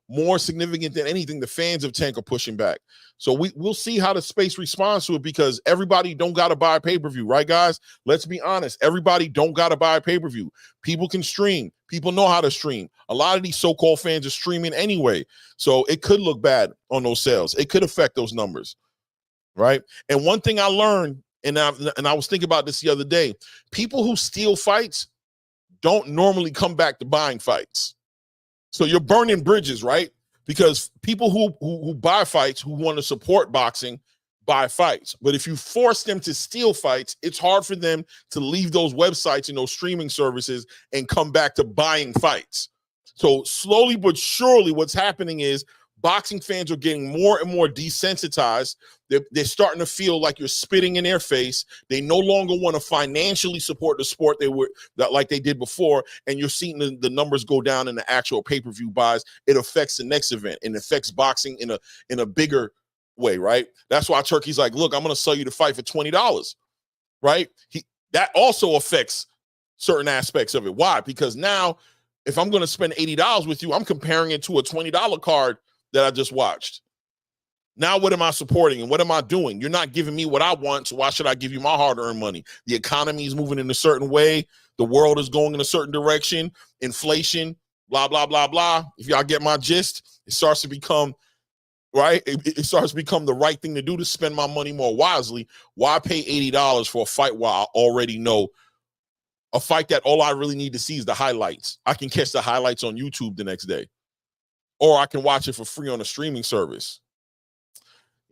More significant than anything, the fans of Tank are pushing back. So we'll see how the space responds to it, because everybody don't got to buy a pay-per-view, right, guys? Let's be honest. Everybody don't got to buy a pay-per-view. People can stream. People know how to stream. A lot of these so-called fans are streaming anyway. So it could look bad on those sales. It could affect those numbers, right? And one thing I learned, and I was thinking about this the other day, people who steal fights don't normally come back to buying fights. So you're burning bridges, right? Because people who buy fights, who want to support boxing, buy fights. But if you force them to steal fights, it's hard for them to leave those websites and those streaming services and come back to buying fights. So slowly but surely what's happening is boxing fans are getting more and more desensitized. They're starting to feel like you're spitting in their face. They no longer want to financially support the sport like they did before, and you're seeing the numbers go down in the actual pay-per-view buys. It affects the next event, and affects boxing in a bigger way, right? That's why Turkey's like, look, I'm going to sell you the fight for $20, right? That also affects certain aspects of it. Why? Because now if I'm going to spend $80 with you, I'm comparing it to a $20 card that I just watched. Now what am I supporting and what am I doing? You're not giving me what I want, so why should I give you my hard-earned money? The economy is moving in a certain way. The world is going in a certain direction. Inflation, blah, blah, blah, blah. If y'all get my gist, it starts to become, right? It starts to become the right thing to do, to spend my money more wisely. Why pay $80 for a fight while I already know a fight that all I really need to see is the highlights? I can catch the highlights on YouTube the next day, or I can watch it for free on a streaming service.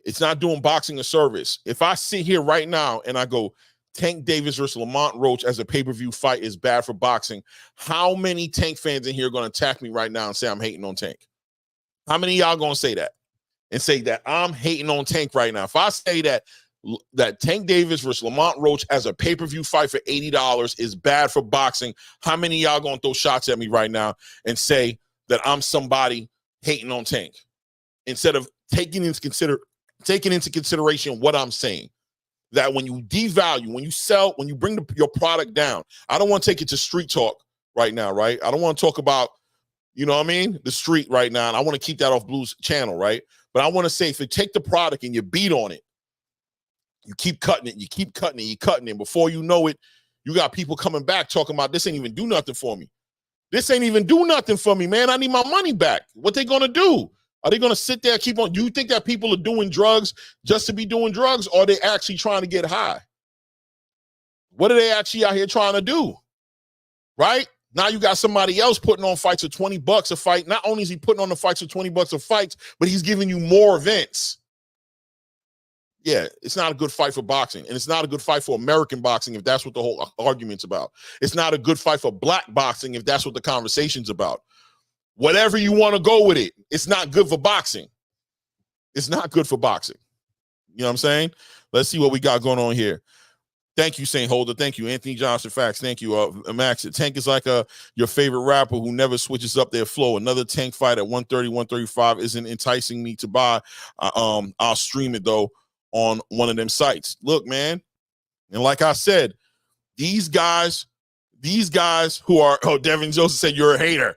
It's not doing boxing a service. If I sit here right now and I go, Tank Davis versus Lamont Roach as a pay-per-view fight is bad for boxing, how many Tank fans in here are going to attack me right now and say I'm hating on Tank? How many of y'all going to say that and say that I'm hating on Tank right now? If I say that Tank Davis versus Lamont Roach as a pay-per-view fight for $80 is bad for boxing, how many of y'all going to throw shots at me right now and say that I'm somebody hating on Tank, instead of taking into consideration what I'm saying? That when you devalue, when you sell, when you bring your product down, I don't want to take it to street talk right now, right? I don't want to talk about, you know what I mean, the street right now, and I want to keep that off Blue's channel, right? But I want to say, if you take the product and you beat on it, you keep cutting it, you're cutting it. Before you know it, you got people coming back talking about, this ain't even do nothing for me. This ain't even do nothing for me, man. I need my money back. What they gonna do? Are they gonna sit there, keep on? You think that people are doing drugs just to be doing drugs, or are they actually trying to get high? What are they actually out here trying to do? Right? Now you got somebody else putting on fights for $20 a fight. Not only is he putting on the fights for $20 a fight, but he's giving you more events. Yeah, it's not a good fight for boxing, and it's not a good fight for American boxing if that's what the whole argument's about. It's not a good fight for black boxing if that's what the conversation's about. Whatever you want to go with it, it's not good for boxing. It's not good for boxing. You know what I'm saying? Let's see what we got going on here. Thank you, Saint Holder. Thank you, Anthony Johnson. Facts. Thank you, Max. Tank is like your favorite rapper who never switches up their flow. Another Tank fight at 130, 135 isn't enticing me to buy. I'll stream it though on one of them sites. Look, man, and like I said, these guys who are, Devin Joseph said you're a hater.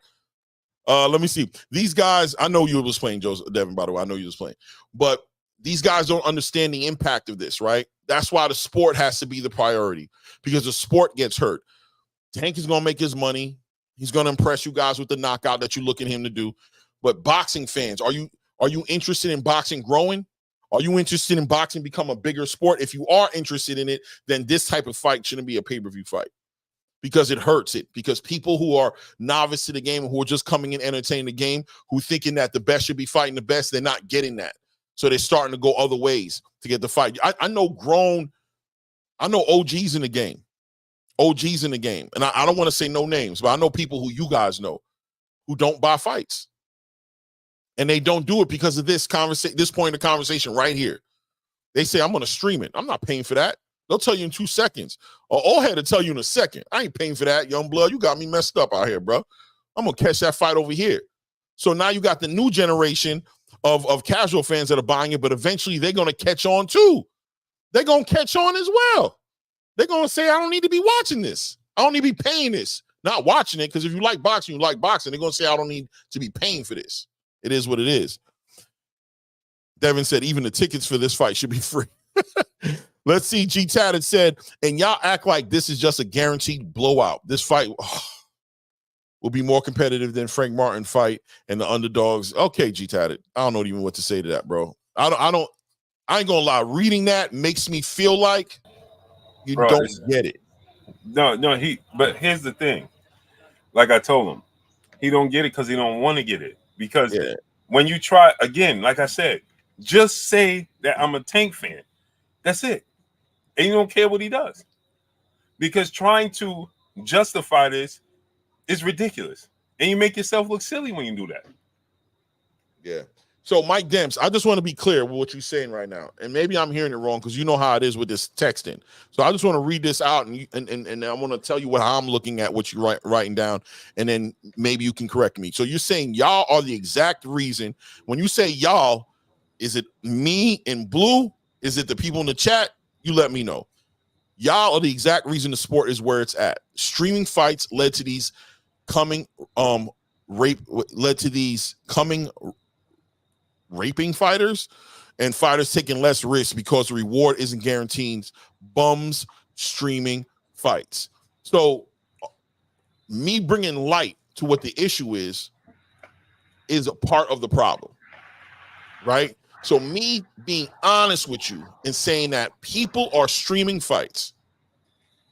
Let me see. These guys, I know you was playing, Joseph, Devin, by the way. I know you was playing. But these guys don't understand the impact of this, right? That's why the sport has to be the priority, because the sport gets hurt. Tank is going to make his money. He's going to impress you guys with the knockout that you're looking him to do. But boxing fans, are you interested in boxing growing? Are you interested in boxing become a bigger sport? If you are interested in it, then this type of fight shouldn't be a pay-per-view fight, because it hurts it. Because people who are novice to the game, who are just coming in entertaining the game, who thinking that the best should be fighting the best, they're not getting that. So they're starting to go other ways to get the fight. I know OGs in the game. OGs in the game. And I don't want to say no names, but I know people who you guys know who don't buy fights. And they don't do it because of this point of the conversation right here. They say, I'm going to stream it. I'm not paying for that. They'll tell you in 2 seconds. Or old head will tell you in a second. I ain't paying for that, young blood. You got me messed up out here, bro. I'm going to catch that fight over here. So now you got the new generation of casual fans that are buying it, but eventually they're going to catch on too. They're going to catch on as well. They're going to say, I don't need to be watching this. I don't need to be paying this. Not watching it, because if you like boxing, you like boxing. They're going to say, I don't need to be paying for this. It is what it is. Devin said, even the tickets for this fight should be free. Let's see. G Tatted said, and y'all act like this is just a guaranteed blowout. This fight will be more competitive than Frank Martin fight and the underdogs. Okay, G Tatted. I don't know even what to say to that, bro. I ain't gonna lie. Reading that makes me feel like you don't get it. No, but here's the thing. Like I told him, he don't get it because he don't want to get it. Because when you try, again, like I said, just say that I'm a Tank fan. That's it. And you don't care what he does. Because trying to justify this is ridiculous. And you make yourself look silly when you do that. Yeah. So, Mike Demps, I just want to be clear with what you're saying right now. And maybe I'm hearing it wrong because you know how it is with this texting. So I just want to read this out and I want to tell you what I'm looking at, what you're writing down, and then maybe you can correct me. So you're saying y'all are the exact reason. When you say y'all, is it me in blue? Is it the people in the chat? You let me know. Y'all are the exact reason the sport is where it's at. Streaming fights led to these coming raping fighters and fighters taking less risk because the reward isn't guaranteed. Bums streaming fights. So me bringing light to what the issue is a part of the problem, right? So me being honest with you and saying that people are streaming fights,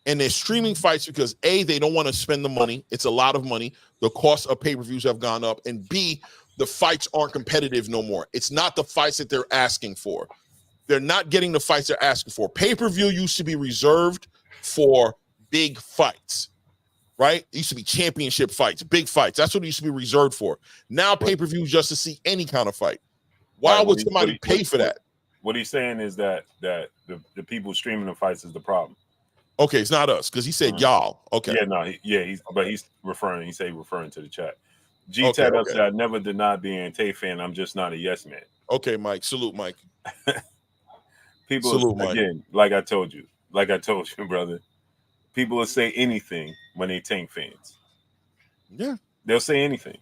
and they're streaming fights because A, they don't want to spend the money. It's a lot of money. The cost of pay-per-views have gone up. And B, the fights aren't competitive no more. It's not the fights that they're asking for. They're not getting the fights they're asking for. Pay-per-view used to be reserved for big fights, right? It used to be championship fights, big fights. That's what it used to be reserved for. Now pay-per-view is just to see any kind of fight. Why would somebody pay for that? What he's saying is that the people streaming the fights is the problem. Okay, it's not us because he said y'all. Okay. Yeah, no, he's referring. He said referring to the chat. G Ted up said, I never denied being a Tay fan. I'm just not a yes man. Okay, Mike. Salute, Mike. People Salute, again, like I told you, brother. People will say anything when they Tank fans. Yeah, they'll say anything.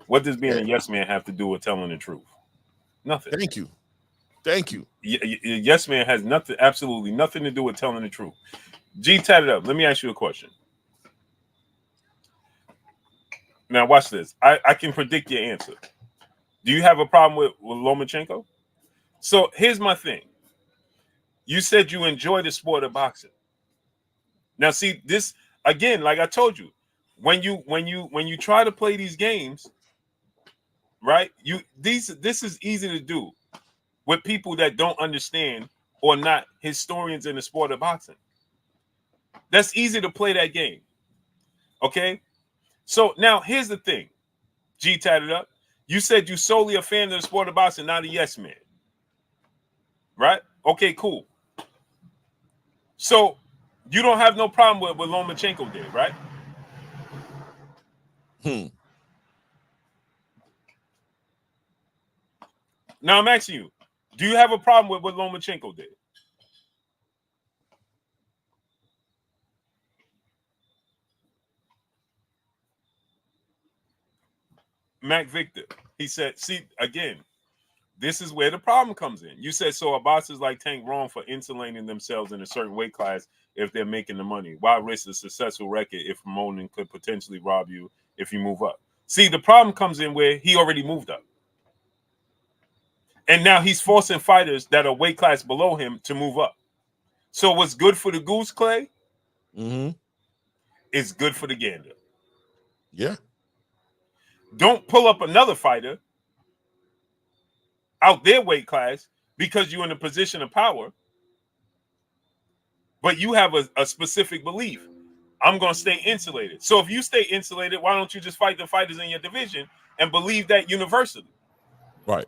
What does being a yes man have to do with telling the truth? Nothing. Thank you. Yes man has absolutely nothing to do with telling the truth. G, tat it up. Let me ask you a question. Now watch this. I can predict your answer. Do you have a problem with Lomachenko? So here's my thing. You said you enjoy the sport of boxing. Now see this again, like I told you, when you try to play these games, right? This is easy to do with people that don't understand or not historians in the sport of boxing. That's easy to play that game. Okay? So now here's the thing. G tatted up. You said you solely a fan of the sport of boxing, not a yes man. Right? Okay, cool. So you don't have no problem with what Lomachenko did, right? Now I'm asking you, do you have a problem with what Lomachenko did? Mac Victor, he said, see, again, this is where the problem comes in. You said, so are boxers like Tank wrong for insulating themselves in a certain weight class if they're making the money? Why risk a successful record if promoting could potentially rob you if you move up? See, the problem comes in where he already moved up. And now he's forcing fighters that are weight class below him to move up. So what's good for the goose, Clay, is good for the gander. Yeah. Don't pull up another fighter out their weight class because you're in a position of power, but you have a specific belief. I'm going to stay insulated. So if you stay insulated, why don't you just fight the fighters in your division and believe that universally? Right.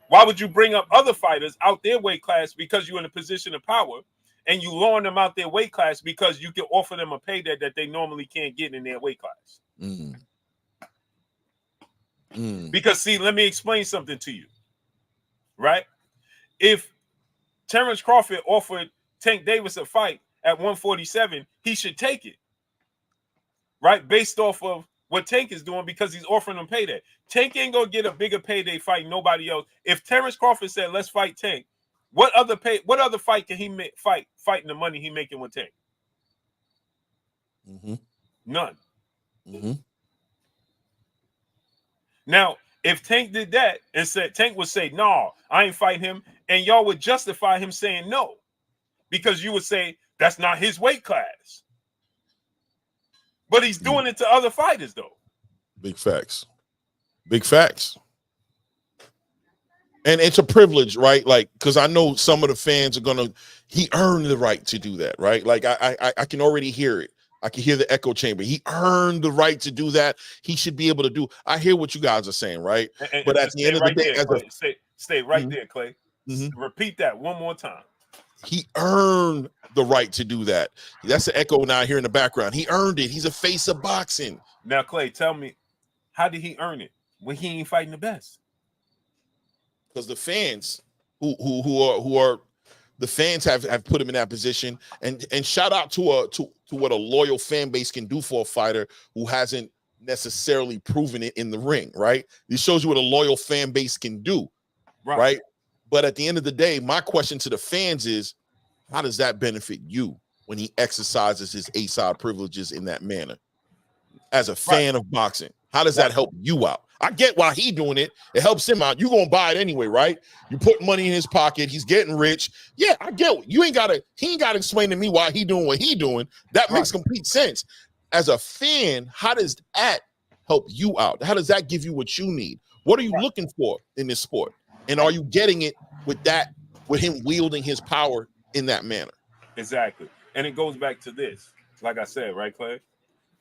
Why would you bring up other fighters out their weight class because you're in a position of power, and you lower them out their weight class because you can offer them a payday that they normally can't get in their weight class? Because, see, let me explain something to you, right? If Terrence Crawford offered Tank Davis a fight at 147, he should take it, right? Based off of what Tank is doing, because he's offering him payday. Tank ain't gonna get a bigger payday fighting nobody else. If Terrence Crawford said, "Let's fight Tank," what other fight can he fighting the money he making with Tank? None. Now, if Tank did that and said, Tank would say, "No, I ain't fighting him," and y'all would justify him saying no, because you would say that's not his weight class. But he's doing it to other fighters, though. Big facts. Big facts. And it's a privilege, right? Like, because I know some of the fans are he earned the right to do that, right? Like, I can already hear it. I can hear the echo chamber. He earned the right to do that. He should be able to do. I hear what you guys are saying, right? But at the end of the day, stay right there, Clay. Repeat that one more time. He earned the right to do that. That's the echo now here in the background. He earned it. He's a face of boxing. Now, Clay, tell me, how did he earn it when he ain't fighting the best? Because the fans who are the fans have put him in that position. And shout out to what a loyal fan base can do for a fighter who hasn't necessarily proven it in the ring, right? This shows you what a loyal fan base can do, right? But at the end of the day, my question to the fans is, how does that benefit you when he exercises his A-side privileges in that manner? As a fan of boxing, how does that help you out? I get why he doing it. It helps him out. You're going to buy it anyway, right? You put money in his pocket. He's getting rich. Yeah, I get it. He ain't got to explain to me why he doing what he doing. That makes complete sense. As a fan, how does that help you out? How does that give you what you need? What are you looking for in this sport? And are you getting it with him wielding his power in that manner? Exactly. And it goes back to this. Like I said, right, Clay?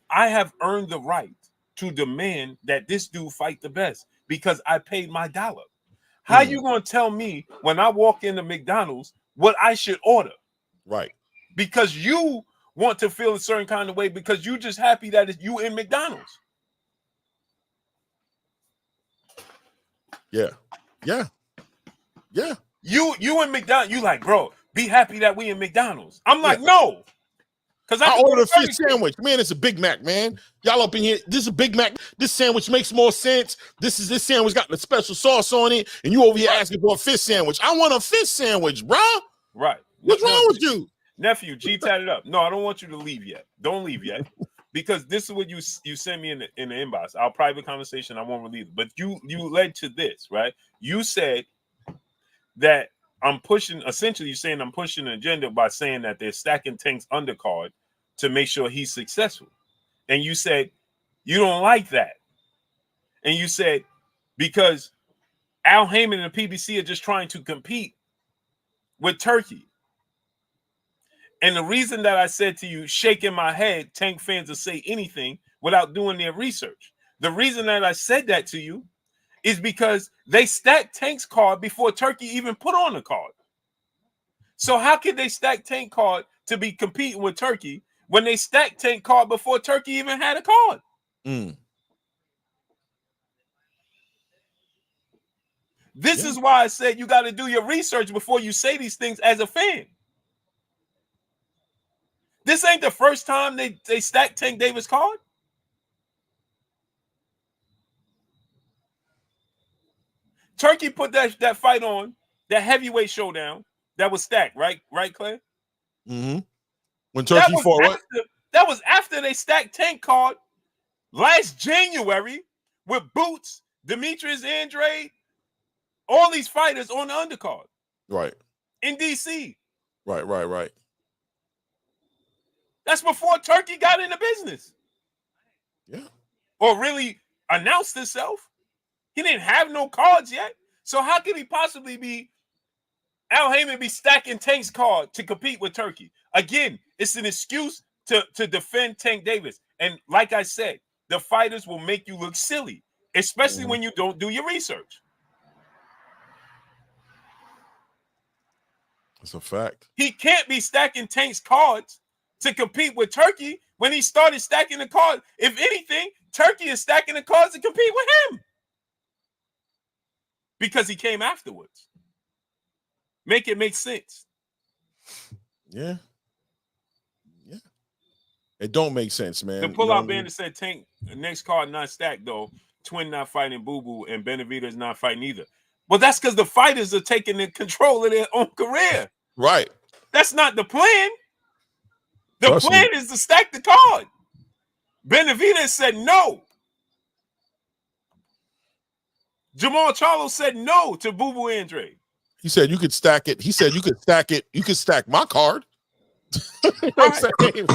I have earned the right to demand that this dude fight the best because I paid my dollar. How you going to tell me when I walk into McDonald's what I should order? Right. Because you want to feel a certain kind of way because you just happy that it's you in McDonald's. Yeah. You in McDonald's, you like, bro, be happy that we in McDonald's. I'm like, no. Because I ordered a fish sandwich. Man, it's a Big Mac, man. Y'all up in here. This is a Big Mac. This sandwich makes more sense. This sandwich got the special sauce on it. And you over here asking for a fish sandwich. I want a fish sandwich, bro. Right. What's wrong with you? Nephew, G-tatted up. No, I don't want you to leave yet. Don't leave yet. Because this is what you send me in the inbox. Our private conversation, I won't release it. But you led to this, right? You said that essentially you're saying I'm pushing an agenda by saying that they're stacking Tank's undercard to make sure he's successful. And you said you don't like that. And you said because Al Heyman and the PBC are just trying to compete with Turkey. And the reason that I said to you, shaking my head, Tank fans will say anything without doing their research. The reason that I said that to you is because they stacked Tank's card before Turkey even put on the card. So how could they stack Tank card to be competing with Turkey when they stacked Tank card before Turkey even had a card? This is why I said you got to do your research before you say these things as a fan. This ain't the first time they stacked Tank Davis card. Turkey put that fight on, that heavyweight showdown that was stacked, right? Right, Clay? When Turkey fought what? That was after they stacked Tank card last January with Boots, Demetrius Andrade, all these fighters on the undercard. Right. In DC. Right. That's before Turkey got into business. Yeah. Or really announced itself. He didn't have no cards yet. So how could he possibly be Al Heyman be stacking Tank's card to compete with Turkey? Again, it's an excuse to defend Tank Davis. And like I said, the fighters will make you look silly, especially when you don't do your research. It's a fact. He can't be stacking Tank's cards to compete with Turkey when he started stacking the cards. If anything, Turkey is stacking the cards to compete with him because he came afterwards. Make it make sense. Yeah. It don't make sense, man. The pull-out bandit said Tank next card not stacked though. Twin not fighting Boo Boo and Benavidez not fighting either. Well, that's because the fighters are taking the control of their own career. Right. That's not the plan. The plan is to stack the card. Benavidez said no. Jamal Charlo said no to Boo Boo Andre. He said you could stack it. He said you could stack it. You could stack my card. You know what I'm saying?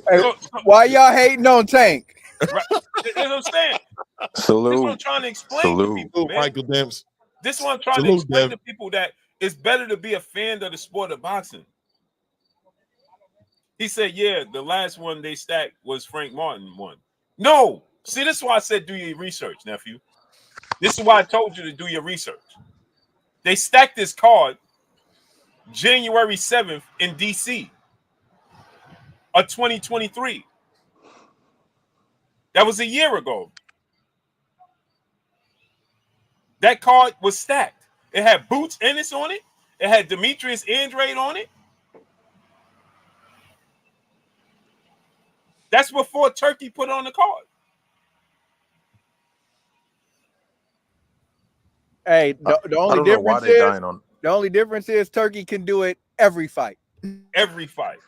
Hey, why y'all hating on Tank? Right. You know what I'm saying? Salute. This is what I'm trying to explain to people, man. Michael Demps. This is what I'm trying to explain to people, that it's better to be a fan of the sport of boxing. He said, yeah, the last one they stacked was Frank Martin one. No. See, this is why I said do your research, nephew. This is why I told you to do your research. They stacked this card January 7th in D.C. of 2023. That was a year ago. That card was stacked. It had Boots Ennis on it. It had Demetrius Andrade on it. That's before Turkey put on the card. Hey, the only difference is the only difference is Turkey can do it every fight. Every fight.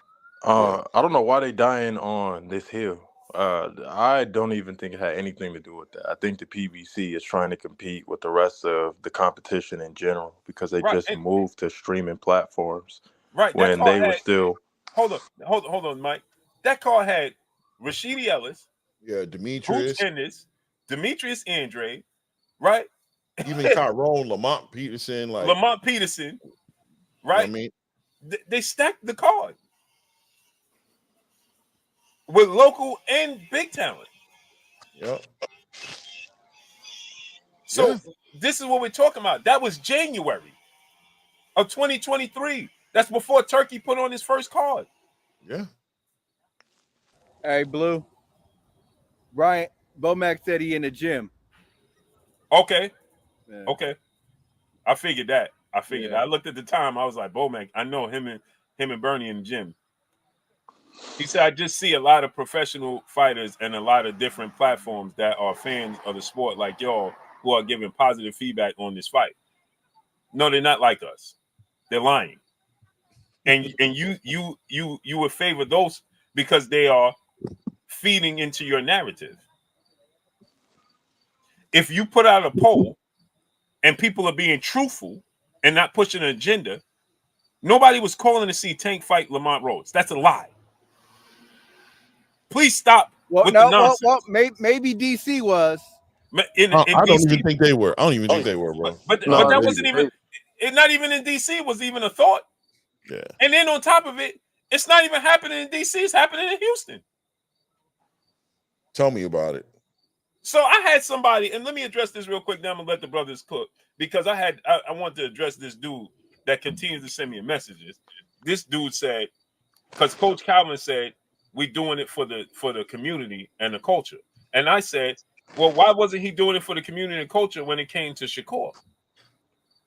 I don't know why they dying on this hill. I don't even think it had anything to do with that. I think the PBC is trying to compete with the rest of the competition in general because they just moved to streaming platforms. Right. When they were still. Hold on, Mike. That card had Rashidi Ellis. Yeah, Demetrius. Demetrius Andrade. Right. Even Tyrone, Lamont Peterson, right? You know what I mean, they stacked the card with local and big talent. Yep. So this is what we're talking about. That was January of 2023. That's before Turkey put on his first card. Yeah. Hey, Blue. Brian Bomac said he in the gym. Okay. Yeah. Okay. I figured that. That. I looked at the time. I was like, Bomac, I know him and Bernie in the gym. He said, I just see a lot of professional fighters and a lot of different platforms that are fans of the sport like y'all who are giving positive feedback on this fight. No, they're not like us. They're lying. And you would favor those because they are feeding into your narrative. If you put out a poll and people are being truthful and not pushing an agenda, nobody was calling to see Tank fight Lamont Rhodes. That's a lie. Please stop with the nonsense. Well, maybe DC was. I don't even think they were. I don't even think they were, bro. But that wasn't even. It not even in DC was even a thought. Yeah. And then on top of it, it's not even happening in DC. It's happening in Houston. Tell me about it. So I had somebody, and let me address this real quick. Then I'm gonna let the brothers cook because I want to address this dude that continues to send me messages. This dude said, because Coach Calvin said we're doing it for the community and the culture, and I said, well, why wasn't he doing it for the community and culture when it came to Shakur?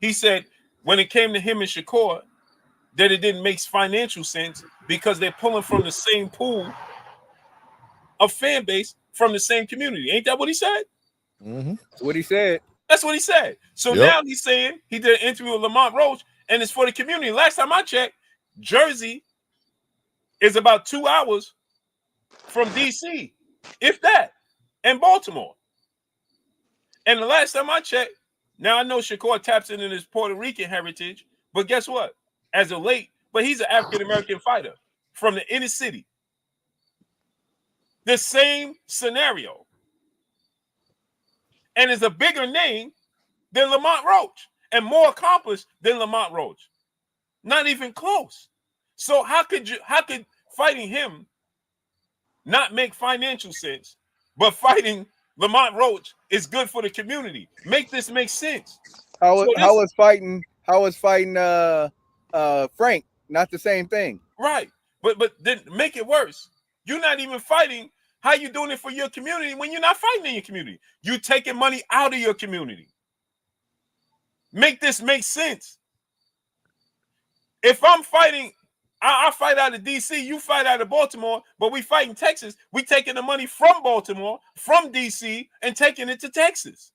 He said when it came to him and Shakur, that it didn't make financial sense because they're pulling from the same pool of fan base from the same community. Ain't that what he said? Mm-hmm. What he said. That's what he said. So now he's saying he did an interview with Lamont Roach, and it's for the community. Last time I checked, Jersey is about 2 hours from DC, if that, and Baltimore. And the last time I checked, now I know Shakur taps into his Puerto Rican heritage, but guess what? As of late, but he's an African-American fighter from the inner city. The same scenario. And is a bigger name than Lamont Roach and more accomplished than Lamont Roach. Not even close. So how could fighting him not make financial sense, but fighting Lamont Roach is good for the community? Make this make sense. How was fighting Frank not the same thing? Right. But then make it worse. You're not even fighting. How you doing it for your community when you're not fighting in your community? You taking money out of your community. Make this make sense. If I'm fighting, I fight out of DC, you fight out of Baltimore, but we fight in Texas. We taking the money from Baltimore, from DC, and taking it to Texas.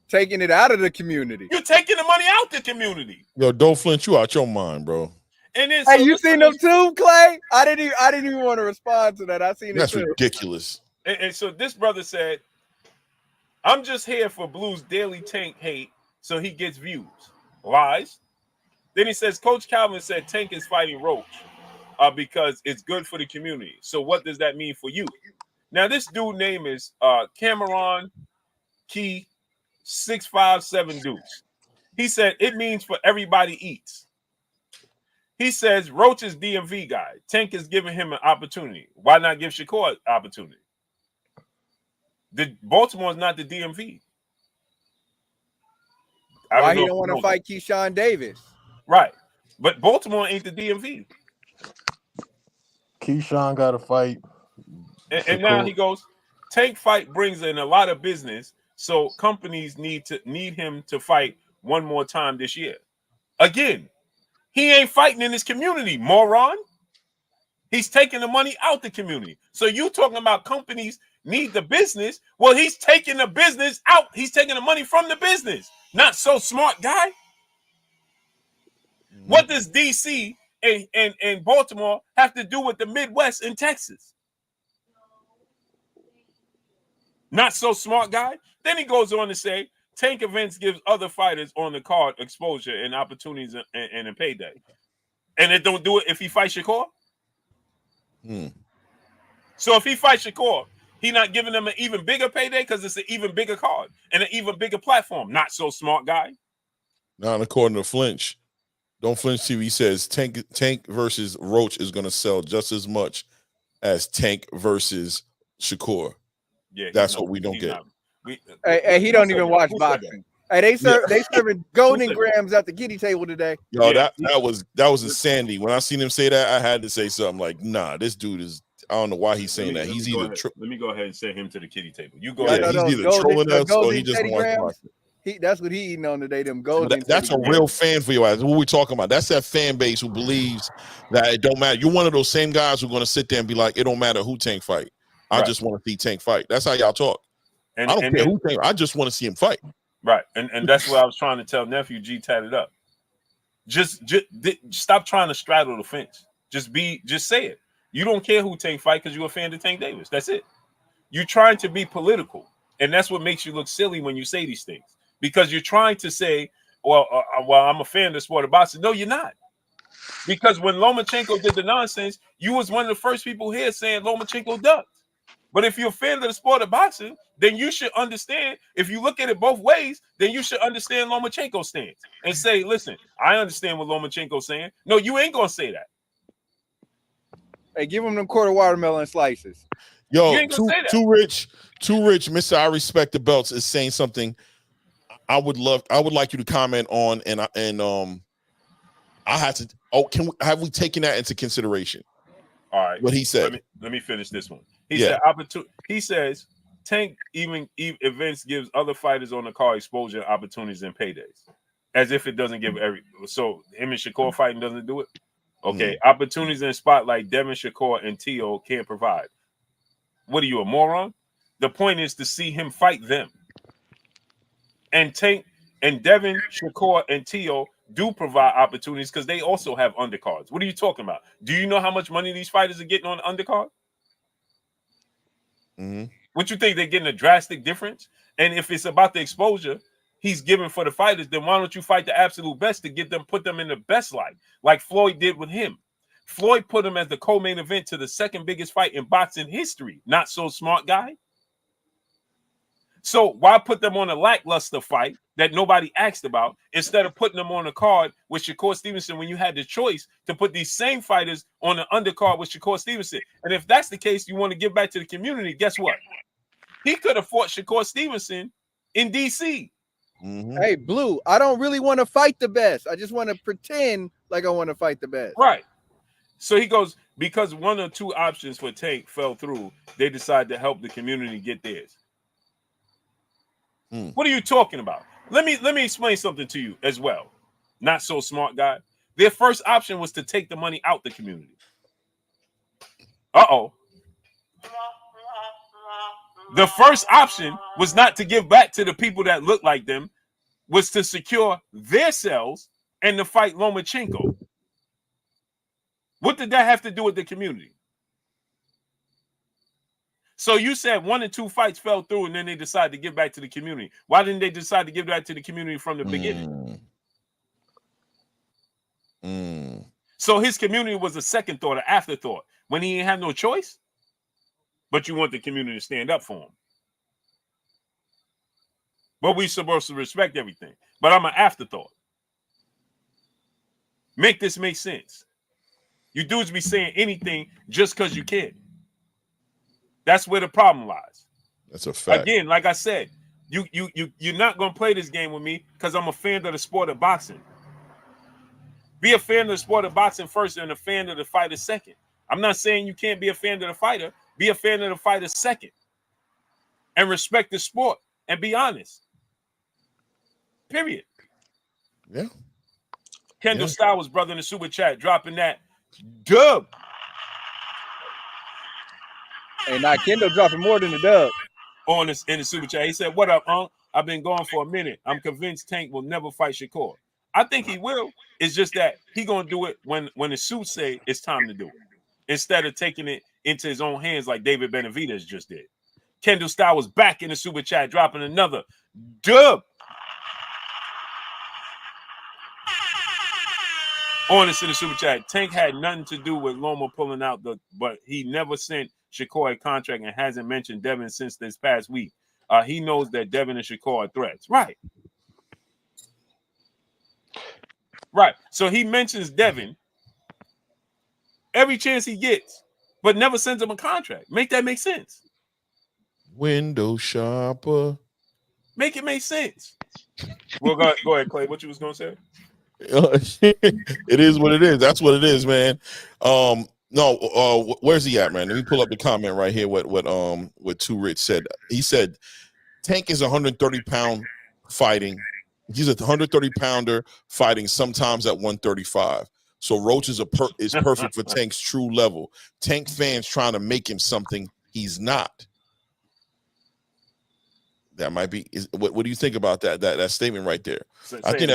Taking it out of the community. You're taking the money out the community. Yo, don't flinch, you out your mind, bro. And then, hey, you seen them too, Clay? I didn't even want to respond to that. I seen that's it too. ridiculous. And so this brother said, I'm just here for Blue's daily Tank hate so he gets views. Lies. Then he says, Coach Calvin said Tank is fighting Roach because it's good for the community. So what does that mean for you? Now, this dude name is Cameron Key 657 Deuce. He said it means for everybody eats. He says Roach is DMV guy. Tank is giving him an opportunity. Why not give Shakur an opportunity? Baltimore is not the DMV. Why he don't want to fight Keyshawn Davis? Right. But Baltimore ain't the DMV. Keyshawn got to fight. And now he goes, Tank fight brings in a lot of business, so companies need him to fight one more time this year. Again, he ain't fighting in his community, moron. He's taking the money out the community. So you talking about companies need the business? Well, he's taking the business out. He's taking the money from the business. Not so smart guy. What does DC and Baltimore have to do with the Midwest and Texas? Not so smart guy. Then he goes on to say, Tank events gives other fighters on the card exposure and opportunities and a payday. And it don't do it if he fights Shakur? So if he fights Shakur, he not giving them an even bigger payday because it's an even bigger card and an even bigger platform. Not so smart guy. Not according to Flinch. Don't Flinch TV says Tank versus Roach is going to sell just as much as Tank versus Shakur. Yeah, that's what we don't get. Hey, he don't even watch boxing. Hey, they serving golden grams at the kitty table today. Yo, that was insanity. When I seen him say that, I had to say something like, "Nah, this dude is." I don't know why he's saying that. He's either. Let me go ahead and send him to the kitty table. You go ahead. He's either trolling us or he just wants boxing. That's what he eating on today. Them golden. That's a real fan for your ass. What we talking about? That's that fan base who believes that it don't matter. You're one of those same guys who are going to sit there and be like, "It don't matter who Tank fight. I just want to see Tank fight." That's how y'all talk. And, I don't care who Tank. I just want to see him fight. Right, and that's what I was trying to tell nephew G. Tatted up. Just stop trying to straddle the fence. Just say it. You don't care who Tank fight because you're a fan of Tank Davis. That's it. You're trying to be political, and that's what makes you look silly when you say these things. Because you're trying to say, well, I'm a fan of the sport of boxing. No, you're not. Because when Lomachenko did the nonsense, you was one of the first people here saying Lomachenko ducked. But if you're a fan of the sport of boxing, then you should understand, if you look at it both ways, then you should understand Lomachenko's stance and say, listen, I understand what Lomachenko's saying. No, you ain't going to say that. Hey, give him them quarter watermelon slices. Yo, too rich, Mr. I respect the belts is saying something I would like you to comment on, and I had to. Oh, have we taken that into consideration? All right. What he said. Let me finish this one. He says Tank even events gives other fighters on the card exposure, opportunities, and paydays, as if it doesn't give every. So him and Shakur fighting doesn't do it. Okay, opportunities in spotlight Devin, Shakur, and Teo can't provide. What are you, a moron? The point is to see him fight them. And Tank and Devin, Shakur, and Teo do provide opportunities because they also have undercards. What are you talking about? Do you know how much money these fighters are getting on the undercard? What you think, they're getting a drastic difference? And if it's about the exposure he's giving for the fighters, then why don't you fight the absolute best to get them, put them in the best light, like Floyd did with him? Floyd put him as the co-main event to the second biggest fight in boxing history. Not so smart guy. So why put them on a lackluster fight that nobody asked about instead of putting them on a card with Shakur Stevenson when you had the choice to put these same fighters on the undercard with Shakur Stevenson? And if that's the case, you want to give back to the community, guess what? He could have fought Shakur Stevenson in D.C. Mm-hmm. Hey, Blue, I don't really want to fight the best. I just want to pretend like I want to fight the best. Right. So he goes, because one or two options for Tank fell through, they decided to help the community get theirs. What are you talking about? Let me explain something to you as well. Not so smart guy. Their first option was to take the money out the community. Uh-oh. The first option was not to give back to the people that look like them, was to secure their cells and to fight Lomachenko. What did that have to do with the community? So you said 1 or 2 fights fell through and then they decided to give back to the community. Why didn't they decide to give back to the community from the beginning? So his community was a second thought, an afterthought, when he didn't have no choice. But you want the community to stand up for him. But we're supposed to respect everything. But I'm an afterthought. Make this make sense. You dudes be saying anything just because you can. That's where the problem lies. That's a fact. Again, like I said, you're not gonna play this game with me because I'm a fan of the sport of boxing. Be a fan of the sport of boxing first and a fan of the fighter second. I'm not saying you can't be a fan of the fighter. Be a fan of the fighter second. And respect the sport and be honest. Period. Yeah. Kendall Stowers, brother in the super chat, dropping that dub. Hey, now Kendall dropping more than the dub. On this in the super chat. He said, "What up, Unc? I've been gone for a minute. I'm convinced Tank will never fight Shakur. I think he will. It's just that he gonna do it when the suits say it's time to do it, instead of taking it into his own hands like David Benavidez just did." Kendall Stowers back in the super chat, dropping another dub. On this in the super chat, Tank had nothing to do with Loma pulling out but he never sent Shakur a contract and hasn't mentioned Devin since this past week. He knows that Devin and Shakur are threats. Right. So he mentions Devin every chance he gets, but never sends him a contract. Make that make sense. Window shopper. Make it make sense. Well, go ahead, Clay. What you was gonna say? It is what it is. That's what it is, man. Where's he at, man? Let me pull up the comment right here. What Too Rich said. He said Tank is 130-pound fighting. He's a 130-pounder fighting sometimes at 135. So Roach is perfect for Tank's true level. Tank fans trying to make him something he's not. That might be. What do you think about that statement right there? I think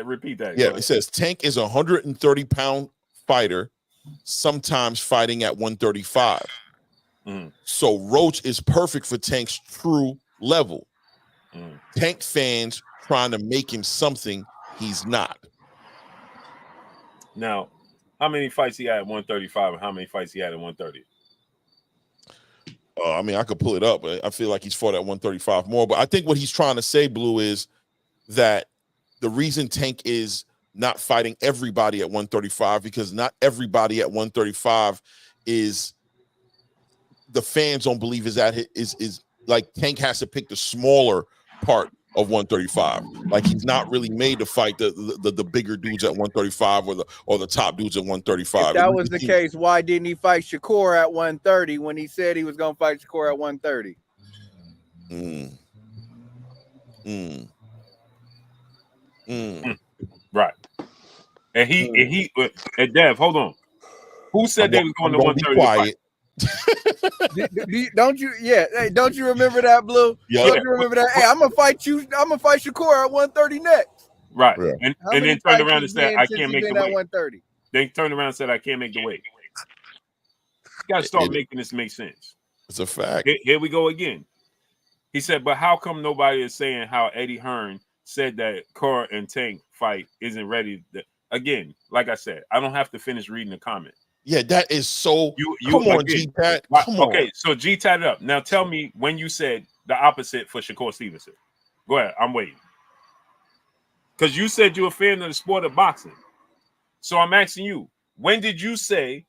repeat that. Yeah, it says Tank is a 130-pound fighter, sometimes fighting at 135. So Roach is perfect for Tank's true level. Tank fans trying to make him something he's not. Now, how many fights he had at 135 and how many fights he had at 130? I mean, I could pull it up, but I feel like he's fought at 135 more. But I think what he's trying to say, Blue, is that the reason Tank is not fighting everybody at 135 because not everybody at 135 is the fans don't believe is like Tank has to pick the smaller part of 135. Like he's not really made to fight the bigger dudes at 135 or the top dudes at 135. If that was the case, why didn't he fight Shakur at 130 when he said he was going to fight Shakur at 130? Right. And Dev, hold on. Who said they was going to 130? Be quiet. Don't you? Yeah. Hey, don't you remember that, Blue? Yeah. Don't you remember that? Hey, I'm gonna fight you. I'm gonna fight Shakur at 130 next. Right. Yeah. And then turned around and said, "I can't make the weight." 130. They turned around and said, "I can't make the weight." You got to start making this make sense. It's a fact. Here we go again. He said, "But how come nobody is saying how Eddie Hearn said that Cora and Tank fight isn't ready?" Again, like I said, I don't have to finish reading the comment. Yeah, that is so. Come on, G-Tat. Come on. Okay, so G-Tat it up. Now tell me when you said the opposite for Shakur Stevenson? Go ahead, I'm waiting. Because you said you're a fan of the sport of boxing. So I'm asking you, when did you say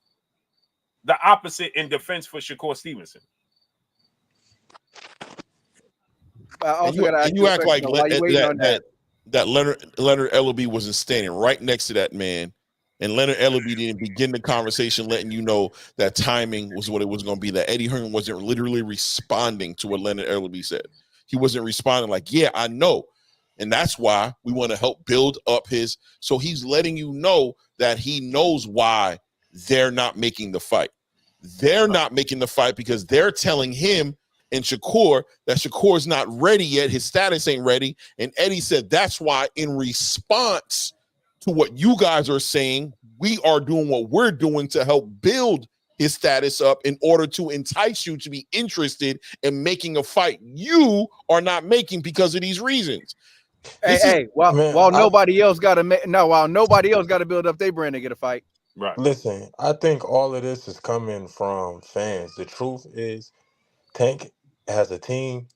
the opposite in defense for Shakur Stevenson? I also got to ask you a act question, like while you waiting on that Leonard Ellerbe wasn't standing right next to that man, and Leonard Ellerbe didn't begin the conversation letting you know that timing was what it was going to be, that Eddie Hearn wasn't literally responding to what Leonard Ellerbe said. He wasn't responding like, yeah, I know. And that's why we want to help build up his. So he's letting you know that he knows why they're not making the fight. They're not making the fight because they're telling him and Shakur that Shakur's not ready yet. His status ain't ready. And Eddie said that's why, in response to what you guys are saying, we are doing what we're doing to help build his status up in order to entice you to be interested in making a fight you are not making because of these reasons. While nobody else got to build up their brand to get a fight. Right. Listen, I think all of this is coming from fans. The truth is, Tank has a team,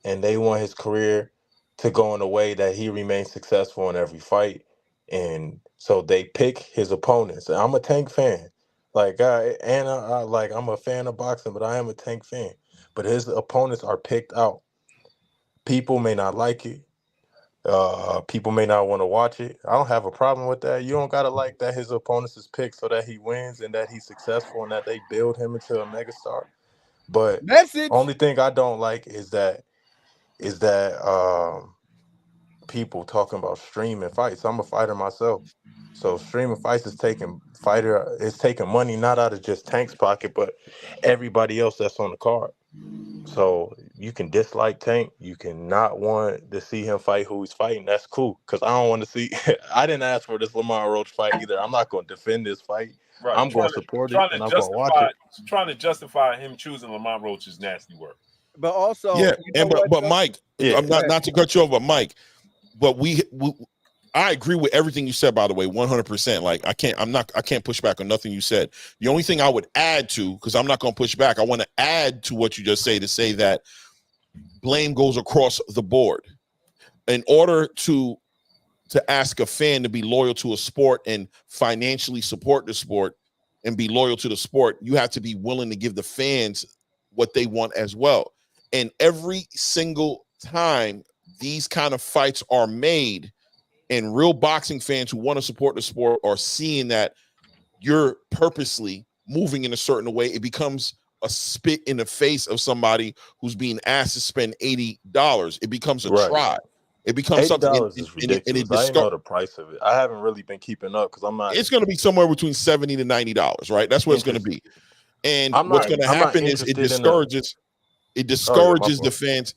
and they want his career to go in a way that he remains successful in every fight, and so they pick his opponents. I'm a Tank fan, I'm a fan of boxing, but I am a Tank fan. But his opponents are picked out. People may not like it. People may not want to watch it. I don't have a problem with that. You don't gotta like that his opponents is picked so that he wins and that he's successful and that they build him into a megastar. But only thing I don't like is that people talking about streaming fights. I'm a fighter myself, so streaming fights is taking money not out of just Tank's pocket, but everybody else that's on the card. So you can dislike Tank. You can not want to see him fight who he's fighting. That's cool, because I don't want to see. I didn't ask for this Lamar Roach fight either. I'm not going to defend this fight. Right. I'm going to support it, and I'm going to watch it. Trying to justify him choosing Lamar Roach is nasty work. But also, but Mike, I'm not to cut you off, but Mike, but I agree with everything you said, by the way, 100%. Like I can't push back on nothing you said. The only thing I would add to, because I'm not going to push back, I want to add to what you just say, to say that blame goes across the board. In order to ask a fan to be loyal to a sport and financially support the sport and be loyal to the sport, you have to be willing to give the fans what they want as well. And every single time these kind of fights are made, and real boxing fans who want to support the sport are seeing that you're purposely moving in a certain way, it becomes a spit in the face of somebody who's being asked to spend $80. It becomes a try. It becomes something. $80 is ridiculous. I didn't know the price of it. I haven't really been keeping up because I'm not. It's going to be somewhere between $70 to $90, right? That's what it's going to be. And what's going to happen is it discourages. It discourages the fans.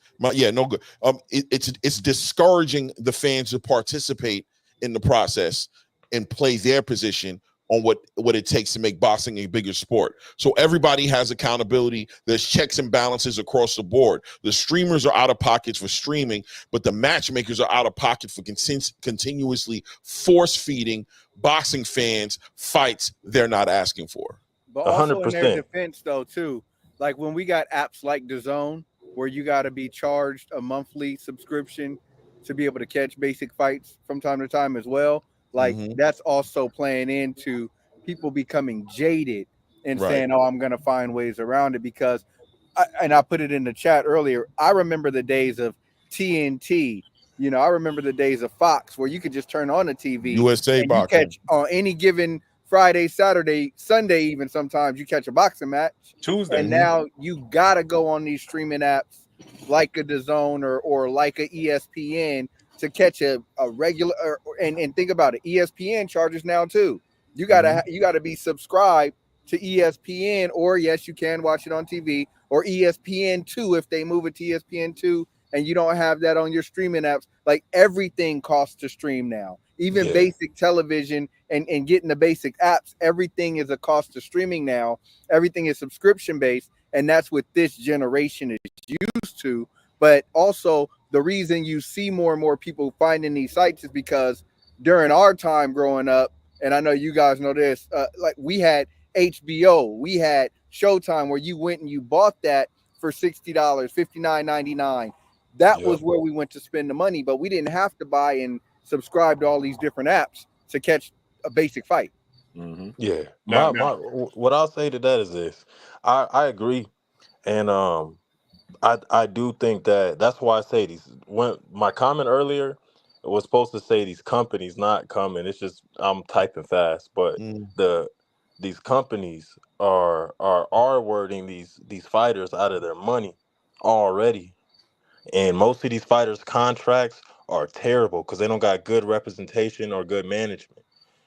It's discouraging the fans to participate in the process and play their position on what it takes to make boxing a bigger sport. So everybody has accountability. There's checks and balances across the board. The streamers are out of pockets for streaming, but the matchmakers are out of pocket for continuously force feeding boxing fans fights they're not asking for. But also 100%. In their defense, though, too. Like when we got apps like DAZN, where you got to be charged a monthly subscription to be able to catch basic fights from time to time as well. Like that's also playing into people becoming jaded and saying, oh, I'm going to find ways around it because, I put it in the chat earlier, I remember the days of TNT. You know, I remember the days of Fox where you could just turn on the TV. USA boxing. You catch on any given Friday, Saturday, Sunday, even sometimes you catch a boxing match. Tuesday. And now you got to go on these streaming apps like a DAZN or like a ESPN to catch a regular and think about it. ESPN charges now too. You gotta be subscribed to ESPN, or yes, you can watch it on TV, or ESPN2 if they move it to ESPN2 and you don't have that on your streaming apps. Like everything costs to stream now. Even basic television and getting the basic apps, everything is a cost to streaming now. Everything is subscription based, and that's what this generation is used to. But also the reason you see more and more people finding these sites is because during our time growing up, and I know you guys know this, like we had HBO, we had Showtime, where you went and you bought that for $60, $59.99. That Yep. was where we went to spend the money, but we didn't have to buy and subscribe to all these different apps to catch a basic fight. Mm-hmm. Yeah. Now, What I'll say to that is this. I agree. And I do think that's why I say these. When my comment earlier was supposed to say these companies not coming. It's just I'm typing fast, but these companies are wording these fighters out of their money already, and most of these fighters' contracts are terrible because they don't got good representation or good management.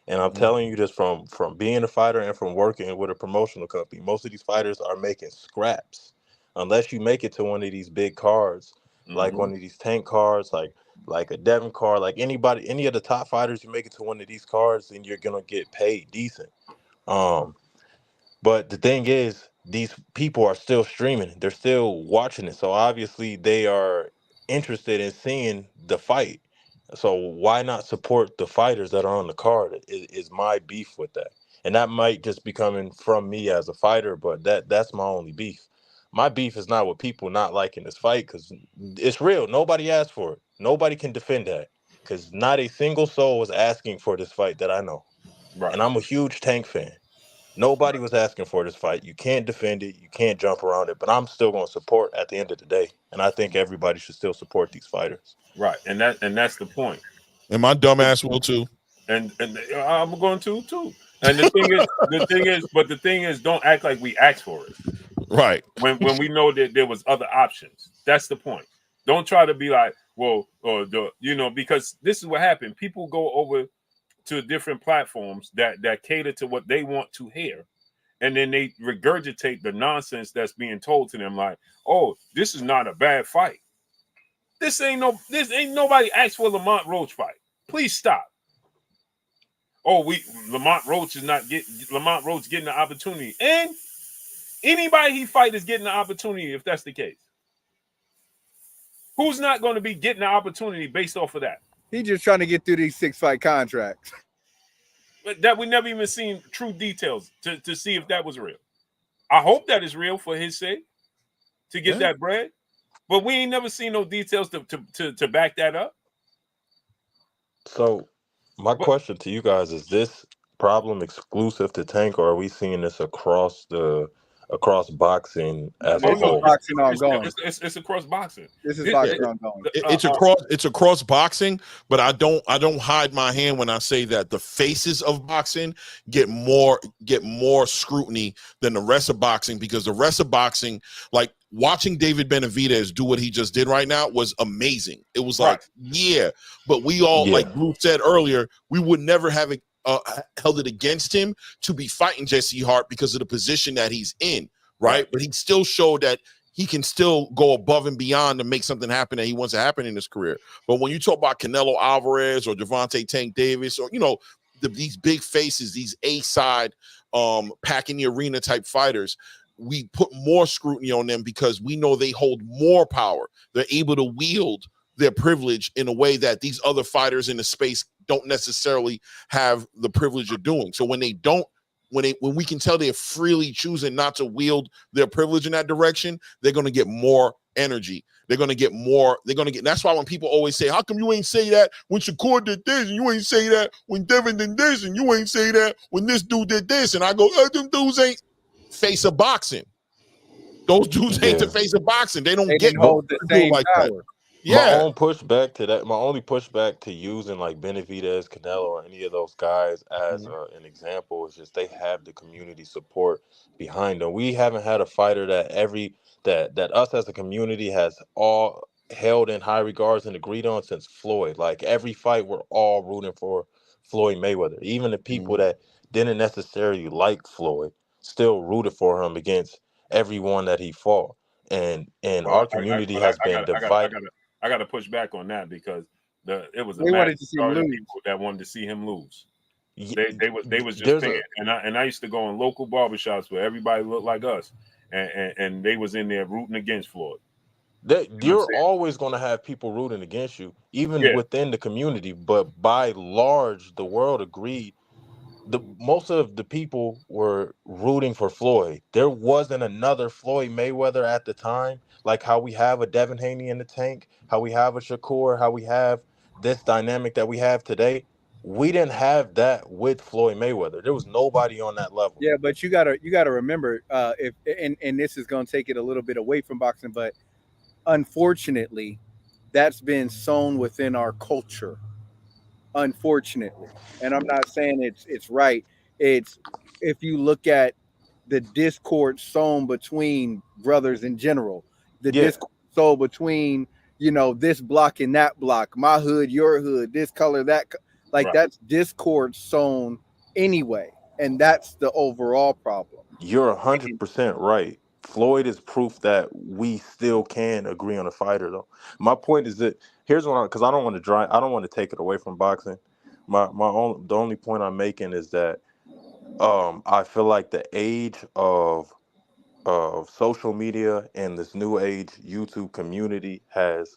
And I'm telling you this from being a fighter and from working with a promotional company. Most of these fighters are making scraps. Unless you make it to one of these big cards, like one of these tank cards, like a Devon card, like any of the top fighters, you make it to one of these cards, and you're gonna get paid decent. But the thing is, these people are still streaming. They're still watching it. So obviously they are interested in seeing the fight. So why not support the fighters that are on the card is my beef with that. And that might just be coming from me as a fighter, but that's my only beef. My beef is not with people not liking this fight because it's real. Nobody asked for it. Nobody can defend that because not a single soul was asking for this fight that I know. right. And I'm a huge Tank fan. Nobody was asking for this fight. You can't defend it. You can't jump around it. But I'm still going to support at the end of the day. And I think everybody should still support these fighters. Right, and that's the point. And my dumbass will too. And I'm going to too. And the thing is, don't act like we asked for it. Right. When we know that there was other options. That's the point. Don't try to be like, well, because this is what happened. People go over to different platforms that cater to what they want to hear, and then they regurgitate the nonsense that's being told to them. Like, oh, this is not a bad fight. This ain't nobody asked for Lamont Roach fight. Please stop. Oh, Lamont Roach getting the opportunity, and anybody he fight is getting the opportunity if that's the case. Who's not going to be getting the opportunity based off of that? He's just trying to get through these 6-fight contracts. But that we never even seen true details to see if that was real. I hope that is real for his sake to get that bread, but we ain't never seen no details to back that up. So my question to you guys is: this problem exclusive to Tank, or are we seeing this across boxing as a whole? Boxing ongoing. It's across boxing. This is boxing ongoing. It's across boxing, but I don't hide my hand when I say that the faces of boxing get more scrutiny than the rest of boxing, because the rest of boxing, like watching David Benavidez do what he just did right now, was amazing. It was like, but we all, like Bluff said earlier, we would never have held it against him to be fighting Jesse Hart because of the position that he's in, right? But he still showed that he can still go above and beyond to make something happen that he wants to happen in his career. But when you talk about Canelo Alvarez or Gervonta Tank Davis, or these big faces, these A-side packing the arena type fighters, we put more scrutiny on them because we know they hold more power. They're able to wield their privilege in a way that these other fighters in the space don't necessarily have the privilege of doing. So when we can tell they're freely choosing not to wield their privilege in that direction, they're going to get more energy. That's why when people always say, how come you ain't say that when Shakur did this, and you ain't say that when Devin did this, and you ain't say that when this dude did this? And I go, them dudes ain't face of boxing. Those dudes ain't the face of boxing. They don't hold the same like power. that. My only pushback to using like Benavidez, Canelo, or any of those guys as an example is just they have the community support behind them. We haven't had a fighter that us as a community has all held in high regards and agreed on since Floyd. Like every fight, we're all rooting for Floyd Mayweather. Even the people that didn't necessarily like Floyd still rooted for him against everyone that he fought. And our community has been divided. I got to push back on that because it was a wanted to see him lose. People that wanted to see him lose. They was just paying, and I used to go in local barbershops where everybody looked like us, and they was in there rooting against Floyd. You're always going to have people rooting against you, even within the community. But by large, the world agreed most of the people were rooting for Floyd. There wasn't another Floyd Mayweather at the time, like how we have a Devin Haney in the tank, how we have a Shakur, how we have this dynamic that we have today. We didn't have that with Floyd Mayweather. There was nobody on that level. Yeah, but you gotta remember, if and this is gonna take it a little bit away from boxing, but unfortunately, that's been sown within our culture. Unfortunately, and I'm not saying it's right. It's if you look at the discord sown between brothers in general, the Yeah, discord sown between this block and that block, my hood, your hood, this color, like Right. that's discord sown anyway, and that's the overall problem. you're 100% right. Floyd is proof that we still can agree on a fighter, though. My point is that here's what because I don't want to take it away from boxing. The only point I'm making is that I feel like the age of social media and this new age YouTube community has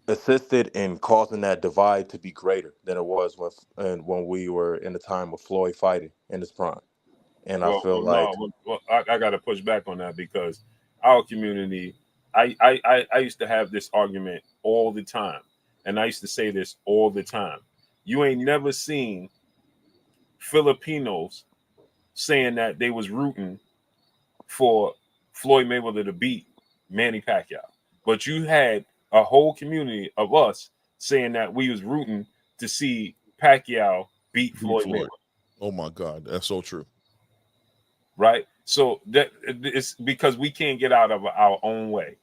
assisted in causing that divide to be greater than it was when we were in the time of Floyd fighting in his prime. And I feel like I got to push back on that because our community, I used to have this argument all the time, and I used to say this all the time. You ain't never seen Filipinos saying that they was rooting for Floyd Mayweather to beat Manny Pacquiao, but you had a whole community of us saying that we was rooting to see Pacquiao beat Floyd Mayweather. Oh my God, that's so true. Right? So that it's because we can't get out of our own way.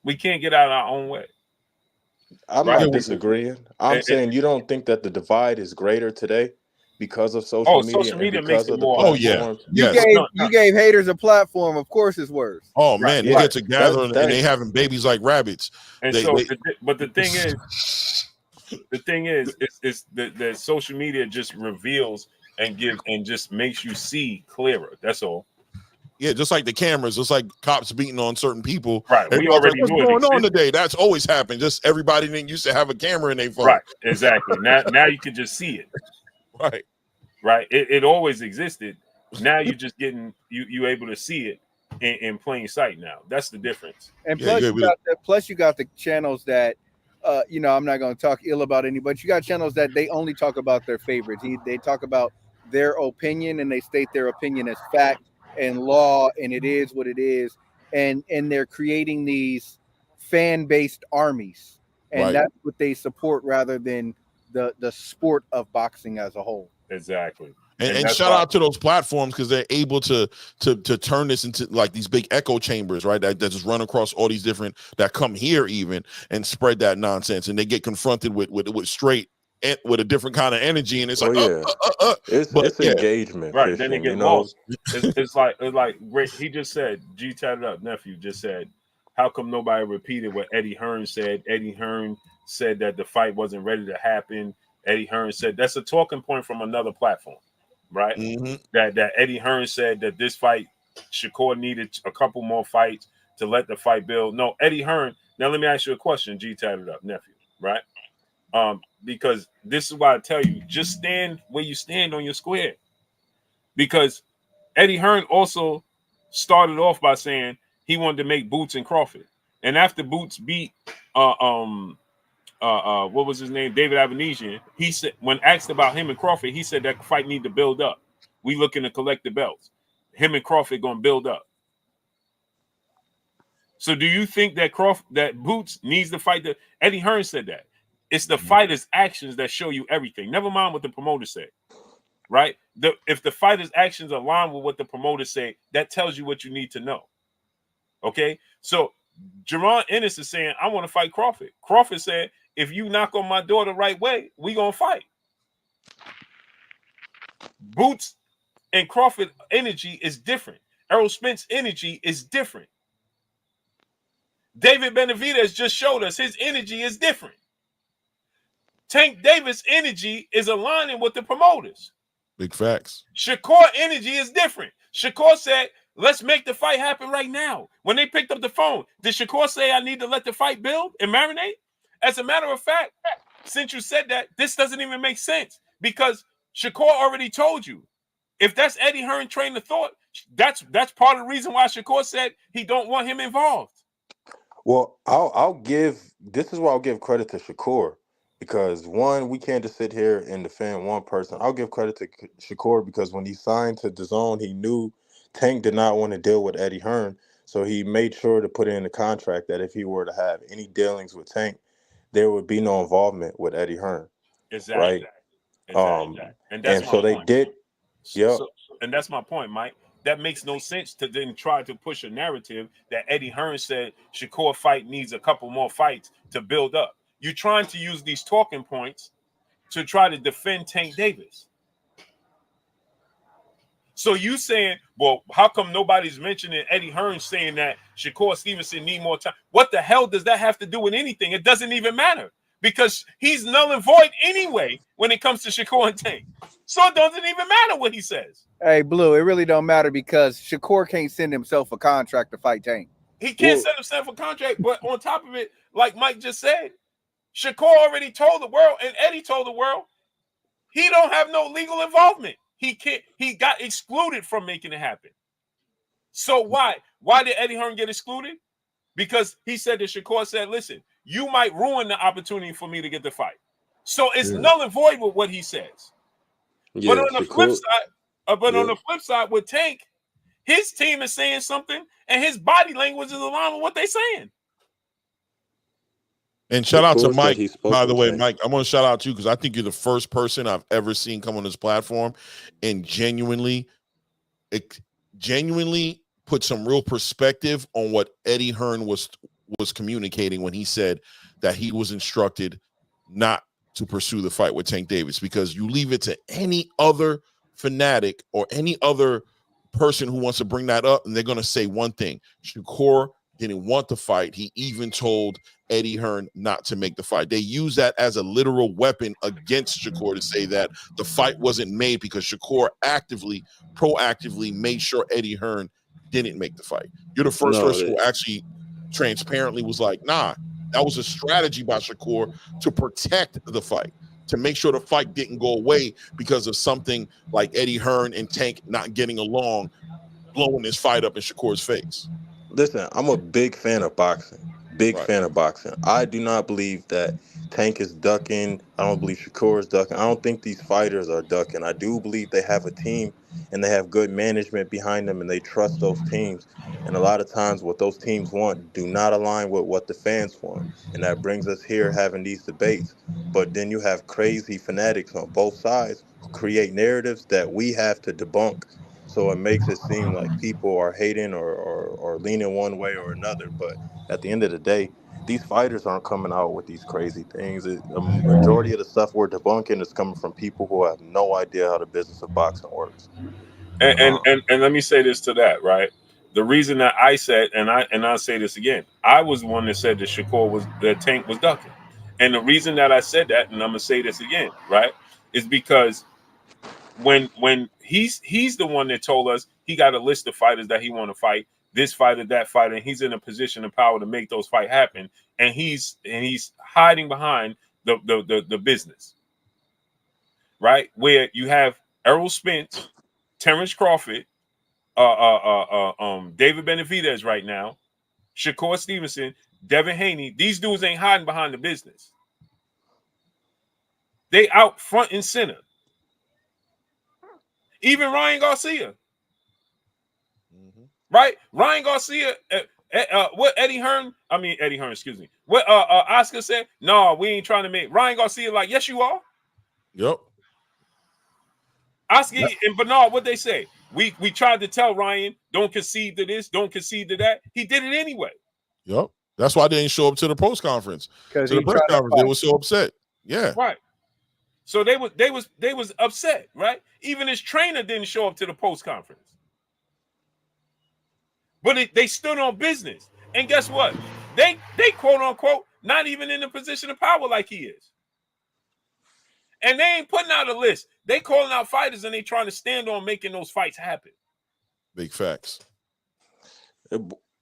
We can't get out of our own way. I'm Right? not disagreeing. I'm saying you don't think that the divide is greater today because of social media social media and makes because it of the more. platforms? You gave haters a platform. Of course, it's worse. Oh man, they get together and they having babies like rabbits. And but the thing is, it's that social media just reveals and gives and just makes you see clearer. That's all. Yeah, just like the cameras, just like cops beating on certain people. Right. We already what's knew going on today? That's always happened. Just everybody didn't used to have a camera in their phone. Right. Exactly. Now you can just see it. Right. Right. It always existed. Now you're just getting you able to see it in plain sight now. That's the difference. And plus, you got the channels that, I'm not going to talk ill about any, but you got channels that they only talk about their favorites. They talk about their opinion and they state their opinion as fact and law, and it is what it is. And they're creating these fan-based armies, and that's what they support rather than the sport of boxing as a whole. Exactly. And shout out to those platforms because they're able to turn this into like these big echo chambers, right? That just run across all these different that come here even and spread that nonsense, and they get confronted with straight with a different kind of energy, and it's like it's engagement, right? Christian, Then they get lost. It's like great. He just said, G tatted up nephew just said, how come nobody repeated what Eddie Hearn said? Eddie Hearn said that the fight wasn't ready to happen. Eddie Hearn said that's a talking point from another platform. Right, that Eddie Hearn said that this fight, Shakur needed a couple more fights to let the fight build. No, Eddie Hearn. Now let me ask you a question, G tatted up nephew. Right, because this is why I tell you, just stand where you stand on your square. Because Eddie Hearn also started off by saying he wanted to make Boots and Crawford, and after Boots beat what was his name? David Avenesian. He said when asked about him and Crawford, he said that fight need to build up. We looking to collect the belts. Him and Crawford gonna build up. So do you think that that Boots needs to fight the Eddie Hearn said that? It's the fighter's actions that show you everything. Never mind what the promoter said. Right? If the fighter's actions align with what the promoter say, that tells you what you need to know. Okay? So Jerron Ennis is saying, I want to fight Crawford. Crawford said, if you knock on my door the right way, we gonna fight. Boots and Crawford energy is different. Errol Spence energy is different. David Benavidez just showed us his energy is different. Tank Davis' energy is aligning with the promoters. Big facts. Shakur energy is different. Shakur said, let's make the fight happen right now. When they picked up the phone, did Shakur say I need to let the fight build and marinate? As a matter of fact, since you said that, this doesn't even make sense because Shakur already told you. If that's Eddie Hearn train of thought, that's part of the reason why Shakur said he don't want him involved. Well, I'll give this is why I'll give credit to Shakur, because one, we can't just sit here and defend one person. I'll give credit to Shakur because when he signed to DAZN, he knew Tank did not want to deal with Eddie Hearn, so he made sure to put in the contract that if he were to have any dealings with Tank, there would be no involvement with Eddie Hearn. Exactly. Right. Exactly. And that's and so they did. Yeah. And that's my point, Mike. That makes no sense to then try to push a narrative that Eddie Hearn said Shakur fight needs a couple more fights to build up. You're trying to use these talking points to try to defend Tank Davis. So you saying, well, how come nobody's mentioning Eddie Hearn saying that Shakur Stevenson need more time? What the hell does that have to do with anything? It doesn't even matter because he's null and void anyway when it comes to Shakur and Tank. So it doesn't even matter what he says. Hey, Blue, it really don't matter because Shakur can't send himself a contract to fight Tank. He can't send himself a contract, but on top of it, like Mike just said, Shakur already told the world, and Eddie told the world, he don't have no legal involvement. He got excluded from making it happen. So why? Why did Eddie Hearn get excluded? Because he said that Shakur said, listen, you might ruin the opportunity for me to get the fight. So it's null and void with what he says. Yeah, but on the flip side, on the flip side with Tank, his team is saying something, and his body language is aligned with what they're saying. And shout out to Mike, by the way, Mike. I want to shout out to you because I think you're the first person I've ever seen come on this platform and genuinely put some real perspective on what Eddie Hearn was communicating when he said that he was instructed not to pursue the fight with Tank Davis, because you leave it to any other fanatic or any other person who wants to bring that up, and they're going to say one thing: Shakur didn't want the fight. He even told Eddie Hearn not to make the fight. They use that as a literal weapon against Shakur to say that the fight wasn't made because Shakur proactively made sure Eddie Hearn didn't make the fight. You're the first person who actually transparently was like, nah, that was a strategy by Shakur to protect the fight, to make sure the fight didn't go away because of something like Eddie Hearn and Tank not getting along, blowing this fight up in Shakur's face. Listen, I'm a big fan of boxing. Fan of boxing. I do not believe that Tank is ducking. I don't believe Shakur is ducking. I don't think these fighters are ducking. I do believe they have a team and they have good management behind them and they trust those teams. And a lot of times what those teams want do not align with what the fans want. And that brings us here having these debates. But then you have crazy fanatics on both sides who create narratives that we have to debunk. So it makes it seem like people are hating or leaning one way or another. But at the end of the day, these fighters aren't coming out with these crazy things. A majority of the stuff we're debunking is coming from people who have no idea how the business of boxing works. And let me say this to that, right? The reason that I said, and I'll say this again, I was the one that said that Tank was ducking. And the reason that I said that, and I'm gonna say this again, right, is because when he's the one that told us he got a list of fighters that he want to fight, this fighter, that fighter, and he's in a position of power to make those fight happen, and he's hiding behind the business, right? Where you have Errol Spence, Terrence Crawford, David Benavidez right now, Shakur Stevenson, Devin Haney. These dudes ain't hiding behind the business. They out front and center. Even Ryan Garcia. Right? Ryan Garcia, what Eddie Hearn, excuse me. What Oscar said, no, we ain't trying to make Ryan Garcia like, yes, you are. Yep. Oscar and Bernard, what they say? We tried to tell Ryan, don't concede to this, don't concede to that. He did it anyway. Yep. That's why they didn't show up to the post conference. To the press conference, they were so upset. Yeah. Right. So they was upset, right? Even his trainer didn't show up to the post conference. But they stood on business. And guess what? They quote unquote not even in a position of power like he is. And they ain't putting out a list. They calling out fighters and they trying to stand on making those fights happen. Big facts.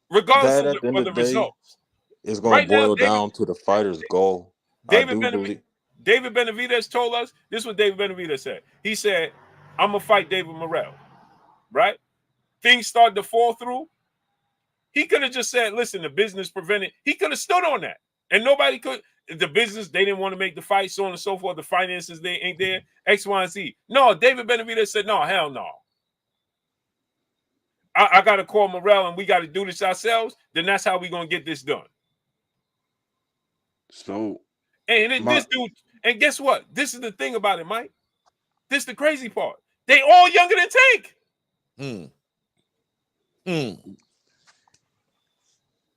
Regardless of the results. It's going to boil down to the fighter's goal. David David Benavidez told us, this is what David Benavidez said. He said, I'm going to fight David Morrell, right? Things started to fall through. He could have just said, listen, the business prevented. He could have stood on that. And nobody could. The business, they didn't want to make the fight, so on and so forth. The finances, they ain't there. X, Y, and Z. No, David Benavidez said, no, hell no. I got to call Morrell and we got to do this ourselves. Then that's how we going to get this done. So, this dude, and guess what? This is the thing about it, Mike. This is the crazy part. They all younger than Tank.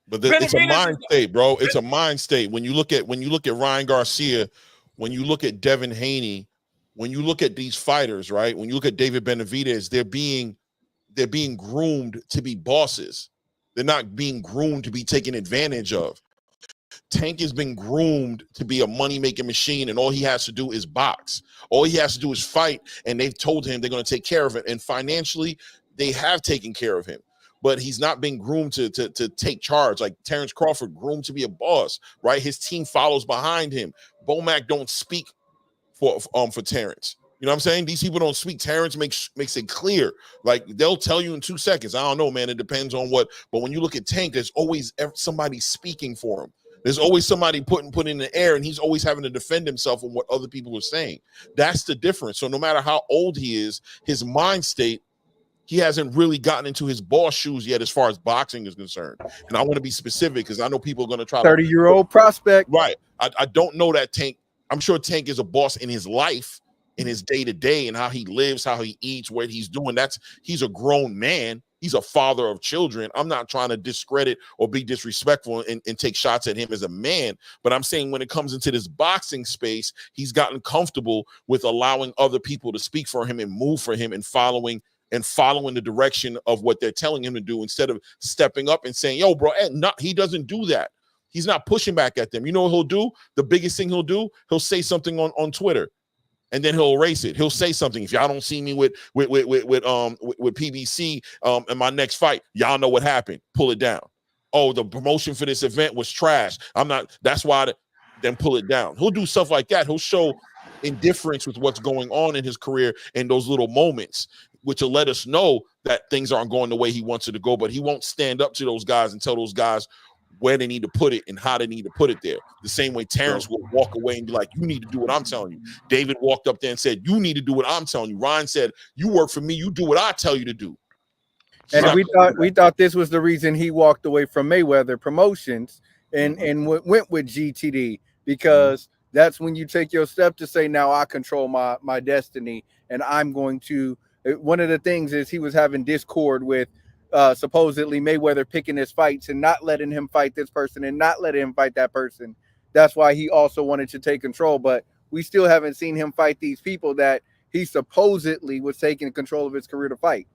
But it's a mind state, bro. It's a mind state. When you look at Ryan Garcia, when you look at Devin Haney, when you look at these fighters, right? When you look at David Benavidez, they're being groomed to be bosses. They're not being groomed to be taken advantage of. Tank has been groomed to be a money-making machine, and all he has to do is box. All he has to do is fight, and they've told him they're going to take care of it. And financially, they have taken care of him. But he's not being groomed to take charge. Like Terrence Crawford, groomed to be a boss, right? His team follows behind him. Bomac don't speak for Terrence. You know what I'm saying? These people don't speak. Terrence makes it clear. Like, they'll tell you in 2 seconds. I don't know, man. It depends on what. But when you look at Tank, there's always somebody speaking for him. There's always somebody putting in the air, and he's always having to defend himself on what other people are saying. That's the difference. So no matter how old he is, his mind state, he hasn't really gotten into his boss shoes yet as far as boxing is concerned. And I want to be specific because I know people are going to try 30-year-old prospect. Right. I don't know that Tank. I'm sure Tank is a boss in his life, in his day-to-day, and how he lives, how he eats, what he's doing. He's a grown man. He's a father of children. I'm not trying to discredit or be disrespectful and take shots at him as a man. But I'm saying when it comes into this boxing space, he's gotten comfortable with allowing other people to speak for him and move for him and following the direction of what they're telling him to do instead of stepping up and saying, yo, bro, he doesn't do that. He's not pushing back at them. You know what he'll do? The biggest thing he'll do, he'll say something on Twitter. And then he'll erase it. He'll say something. If y'all don't see me with PBC in my next fight, y'all know what happened. Pull it down. Oh, the promotion for this event was trash. That's why. Then pull it down. He'll do stuff like that. He'll show indifference with what's going on in his career in those little moments, which will let us know that things aren't going the way he wants it to go. But he won't stand up to those guys and tell those guys where they need to put it and how they need to put it there. The same way Terrence will walk away and be like, you need to do what I'm telling you. David walked up there and said, you need to do what I'm telling you. Ryan said, you work for me. You do what I tell you to do. And we thought this was the reason he walked away from Mayweather Promotions and went with GTD, because that's when you take your step to say, now I control my destiny, and I'm going to. One of the things is he was having discord with supposedly Mayweather picking his fights and not letting him fight this person and not letting him fight that person. That's why he also wanted to take control, but we still haven't seen him fight these people that he supposedly was taking control of his career to fight.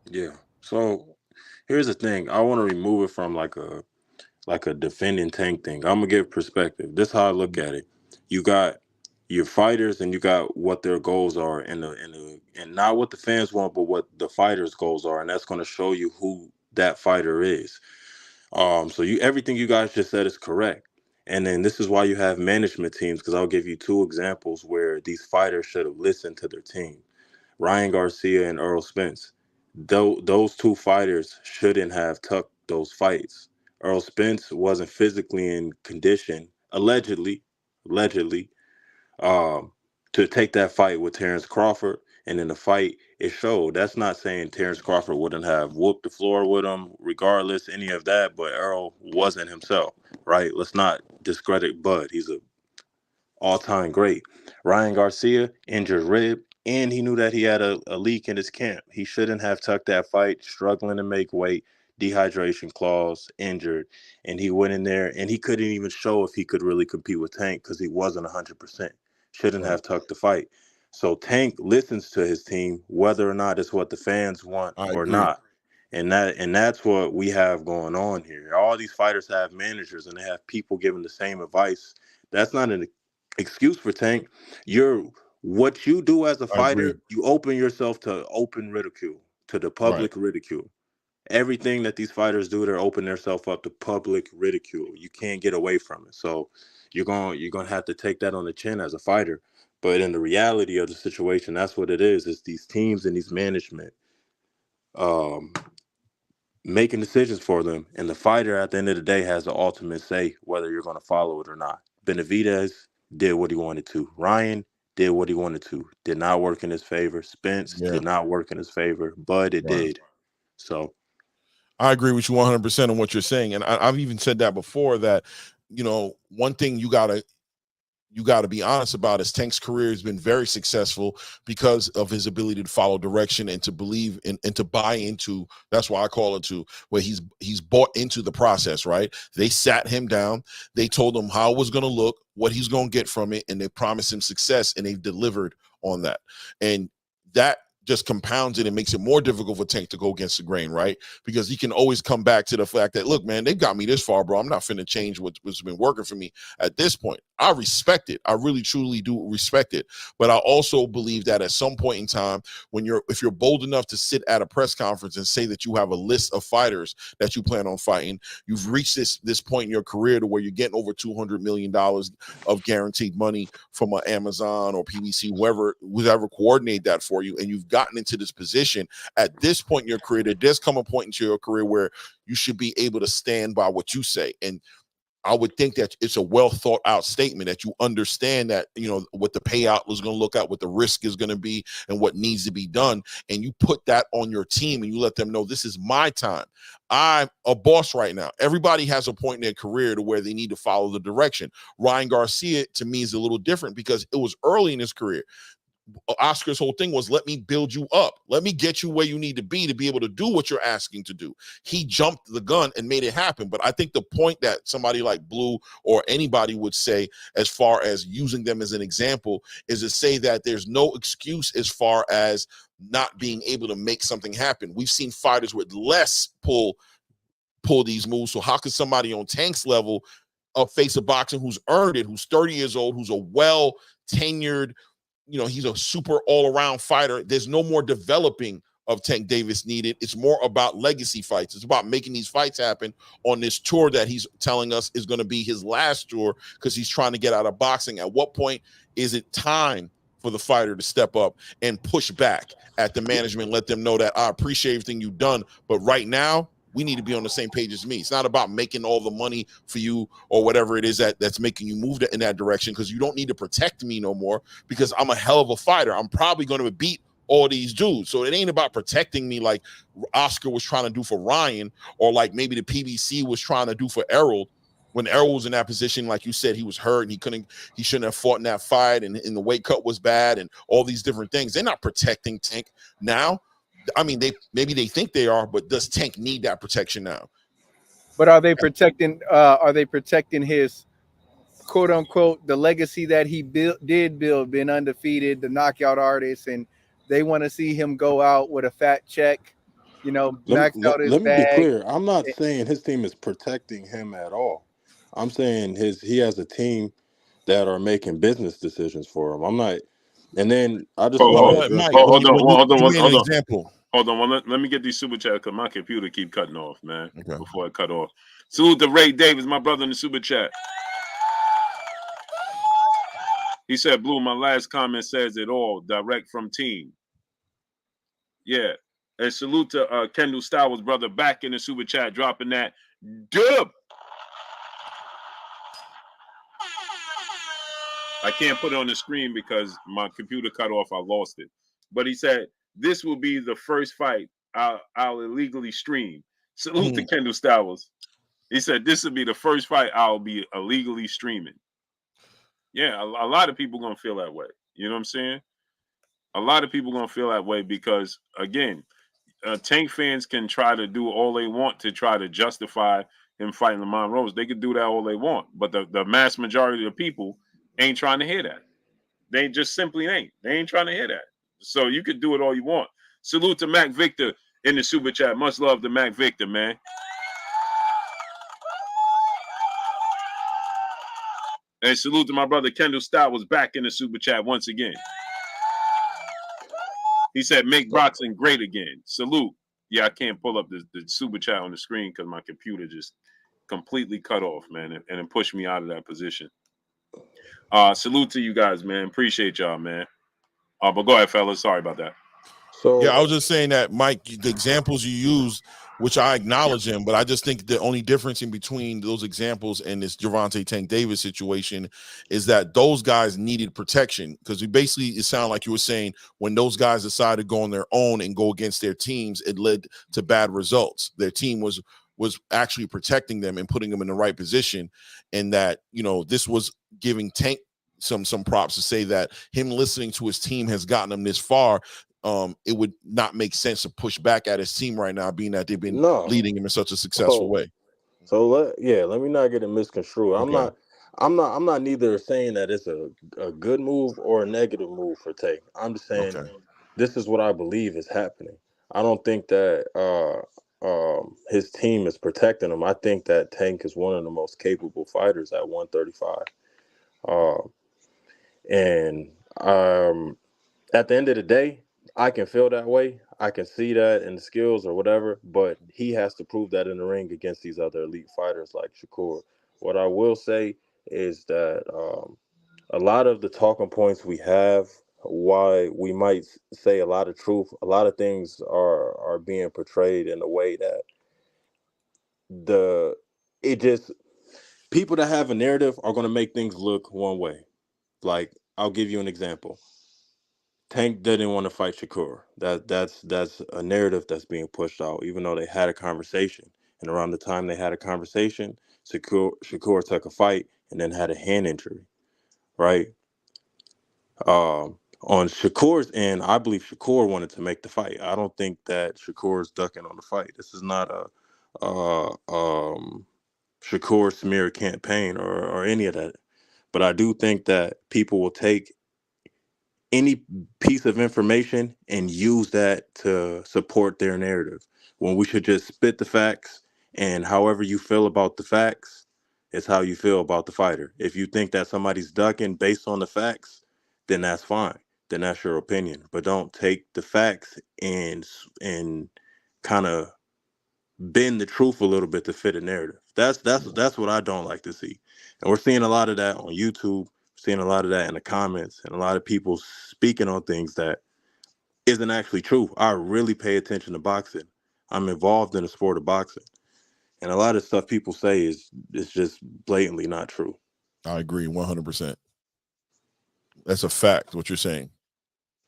Yeah. So here's the thing. I want to remove it from like a defending Tank thing. I'm gonna give perspective. This is how I look at it. You got your fighters and you got what their goals are and not what the fans want, but what the fighters' goals are, and that's going to show you who that fighter is. So everything you guys just said is correct. And then this is why you have management teams, because I'll give you 2 examples where these fighters should have listened to their team. Ryan Garcia and Errol Spence. Those 2 fighters shouldn't have tucked those fights. Errol Spence wasn't physically in condition, allegedly, to take that fight with Terrence Crawford. And in the fight, it showed. That's not saying Terrence Crawford wouldn't have whooped the floor with him, regardless, any of that, but Errol wasn't himself, right? Let's not discredit Bud. He's a all-time great. Ryan Garcia, injured rib, and he knew that he had a leak in his camp. He shouldn't have tucked that fight, struggling to make weight, dehydration clause, injured, and he went in there, and he couldn't even show if he could really compete with Tank because he wasn't 100%. Shouldn't have tucked the fight. So Tank listens to his team, whether or not it's what the fans want or not. And that's what we have going on here. All these fighters have managers and they have people giving the same advice. That's not an excuse for Tank. What you do as a fighter, you open yourself to open ridicule, to the public ridicule. Everything that these fighters do, they're opening themselves up to public ridicule. You can't get away from it. So you're gonna have to take that on the chin as a fighter. But in the reality of the situation, that's what it is. It's these teams and these management making decisions for them, and the fighter at the end of the day has the ultimate say whether you're going to follow it or not. Benavidez did what he wanted to. Ryan did what he wanted to. Did not work in his favor. Spence did not work in his favor, but it did. So I agree with you 100% on what you're saying, and I've even said that before, that one thing you gotta be honest about is Tank's career has been very successful because of his ability to follow direction and to believe in and to buy into. That's why I call it to where he's bought into the process, right? They sat him down, they told him how it was going to look, what he's going to get from it, and they promised him success, and they've delivered on that. And that just compounds it and makes it more difficult for Tank to go against the grain, right? Because he can always come back to the fact that, look, man, they've got me this far, bro. I'm not finna change what's been working for me at this point. I respect it. I really, truly do respect it. But I also believe that at some point in time, if you're bold enough to sit at a press conference and say that you have a list of fighters that you plan on fighting, you've reached this point in your career to where you're getting over $200 million of guaranteed money from an Amazon or PBC, whoever coordinate that for you, and you've gotten into this position. At this point in your career, there does come a point into your career where you should be able to stand by what you say. And I would think that it's a well thought out statement, that you understand that, what the payout was going to look at, what the risk is going to be, and what needs to be done. And you put that on your team and you let them know, this is my time. I'm a boss right now. Everybody has a point in their career to where they need to follow the direction. Ryan Garcia, to me, is a little different because it was early in his career. Oscar's whole thing was, let me build you up. Let me get you where you need to be able to do what you're asking to do. He jumped the gun and made it happen. But I think the point that somebody like Blue or anybody would say, as far as using them as an example, is to say that there's no excuse as far as not being able to make something happen. We've seen fighters with less pull these moves. So how could somebody on Tank's level face a boxer who's earned it, who's 30 years old, who's a well-tenured, he's a super all-around fighter? There's no more developing of Tank Davis needed. It's more about legacy fights. It's about making these fights happen on this tour that he's telling us is going to be his last tour, because he's trying to get out of boxing. At what point is it time for the fighter to step up and push back at the management, let them know that I appreciate everything you've done, but right now we need to be on the same page as me. It's not about making all the money for you or whatever it is that's making you move in that direction, because you don't need to protect me no more, because I'm a hell of a fighter. I'm probably going to beat all these dudes. So it ain't about protecting me like Oscar was trying to do for Ryan, or like maybe the PBC was trying to do for Errol. When Errol was in that position, like you said, he was hurt and he shouldn't have fought in that fight, and the weight cut was bad and all these different things. They're not protecting Tank now. I mean, maybe they think they are, but does Tank need that protection now? But are they protecting? Are they protecting his quote unquote the legacy that he did build, been undefeated, the knockout artist, and they want to see him go out with a fat check, maxed out his let me be bag? clear. I'm not saying his team is protecting him at all. I'm saying he has a team that are making business decisions for him. I'm not. And then I just want to address. Hold on. Example. Hold on. Let me get these super chats because my computer keep cutting off, man. Okay. Before it cut off. Salute to Ray Davis, my brother in the super chat. He said, Blue, my last comment says it all. Direct from team. Yeah. And salute to Kendall Stowers, brother, back in the super chat, dropping that dub. I can't put it on the screen because my computer cut off. I lost it. But he said, this will be the first fight I'll illegally stream. Salute to Kendall Stowers. He said, this will be the first fight I'll be illegally streaming. Yeah, a lot of people going to feel that way. You know what I'm saying? A lot of people going to feel that way because, again, Tank fans can try to do all they want to try to justify him fighting Lamont Rose. They can do that all they want. But the mass majority of people ain't trying to hear that. They just simply ain't. They ain't trying to hear that. So you could do it all you want. Salute to Mac Victor in the super chat. Much love to Mac Victor, man. And salute to my brother Kendall Stout was back in the super chat once again. He said, make boxing great again. Salute. Yeah, I can't pull up the super chat on the screen because my computer just completely cut off, man, and it pushed me out of that position. Salute to you guys, man. Appreciate y'all, man. But go ahead, fellas. Sorry about that. So yeah, I was just saying that, Mike, the examples you use, which I acknowledge them, but I just think the only difference in between those examples and this Gervonta Tank Davis situation is that those guys needed protection, because it sounded like you were saying when those guys decided to go on their own and go against their teams, it led to bad results. Their team was actually protecting them and putting them in the right position, and that, you know, this was giving Tank some props to say that him listening to his team has gotten him this far. It would not make sense to push back at his team right now, being that they've been leading him in such a successful way. So let me not get it misconstrued. Okay. I'm not neither saying that it's a good move or a negative move for Tank. I'm just saying this is what I believe is happening. I don't think that his team is protecting him. I think that Tank is one of the most capable fighters at 135. And at the end of the day, I can feel that way. I can see that in the skills or whatever, but he has to prove that in the ring against these other elite fighters like Shakur. What I will say is that a lot of the talking points we have, why we might say a lot of truth, a lot of things are being portrayed in a way that people that have a narrative are going to make things look one way. Like, I'll give you an example. Tank didn't want to fight Shakur. That's a narrative that's being pushed out, even though they had a conversation. And around the time they had a conversation, Shakur took a fight and then had a hand injury, right? On Shakur's end, I believe Shakur wanted to make the fight. I don't think that Shakur's ducking on the fight. This is not a Shakur smear campaign or any of that. But I do think that people will take any piece of information and use that to support their narrative, when we should just spit the facts, and however you feel about the facts is how you feel about the fighter. If you think that somebody's ducking based on the facts, then that's fine. Then that's your opinion. But don't take the facts and kind of bend the truth a little bit to fit a narrative. That's what I don't like to see. And we're seeing a lot of that on YouTube, seeing a lot of that in the comments, and a lot of people speaking on things that isn't actually true. I really pay attention to boxing. I'm involved in the sport of boxing. And a lot of stuff people say is just blatantly not true. I agree 100%. That's a fact, what you're saying.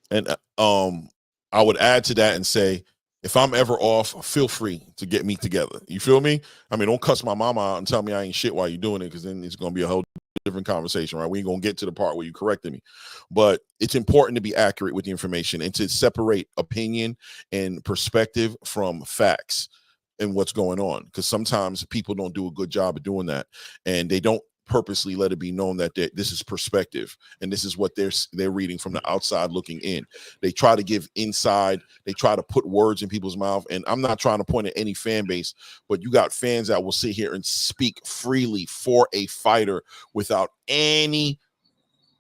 And I would add to that and say, if I'm ever off, feel free to get me together. You feel me? I mean, don't cuss my mama out and tell me I ain't shit while you're doing it, because then it's going to be a whole different conversation, right? We ain't going to get to the part where you corrected me. But it's important to be accurate with the information and to separate opinion and perspective from facts and what's going on, because sometimes people don't do a good job of doing that, and they don't purposely let it be known that this is perspective and this is what they're reading from the outside looking in. They try to give inside, they try to put words in people's mouth. And I'm not trying to point at any fan base, but you got fans that will sit here and speak freely for a fighter without any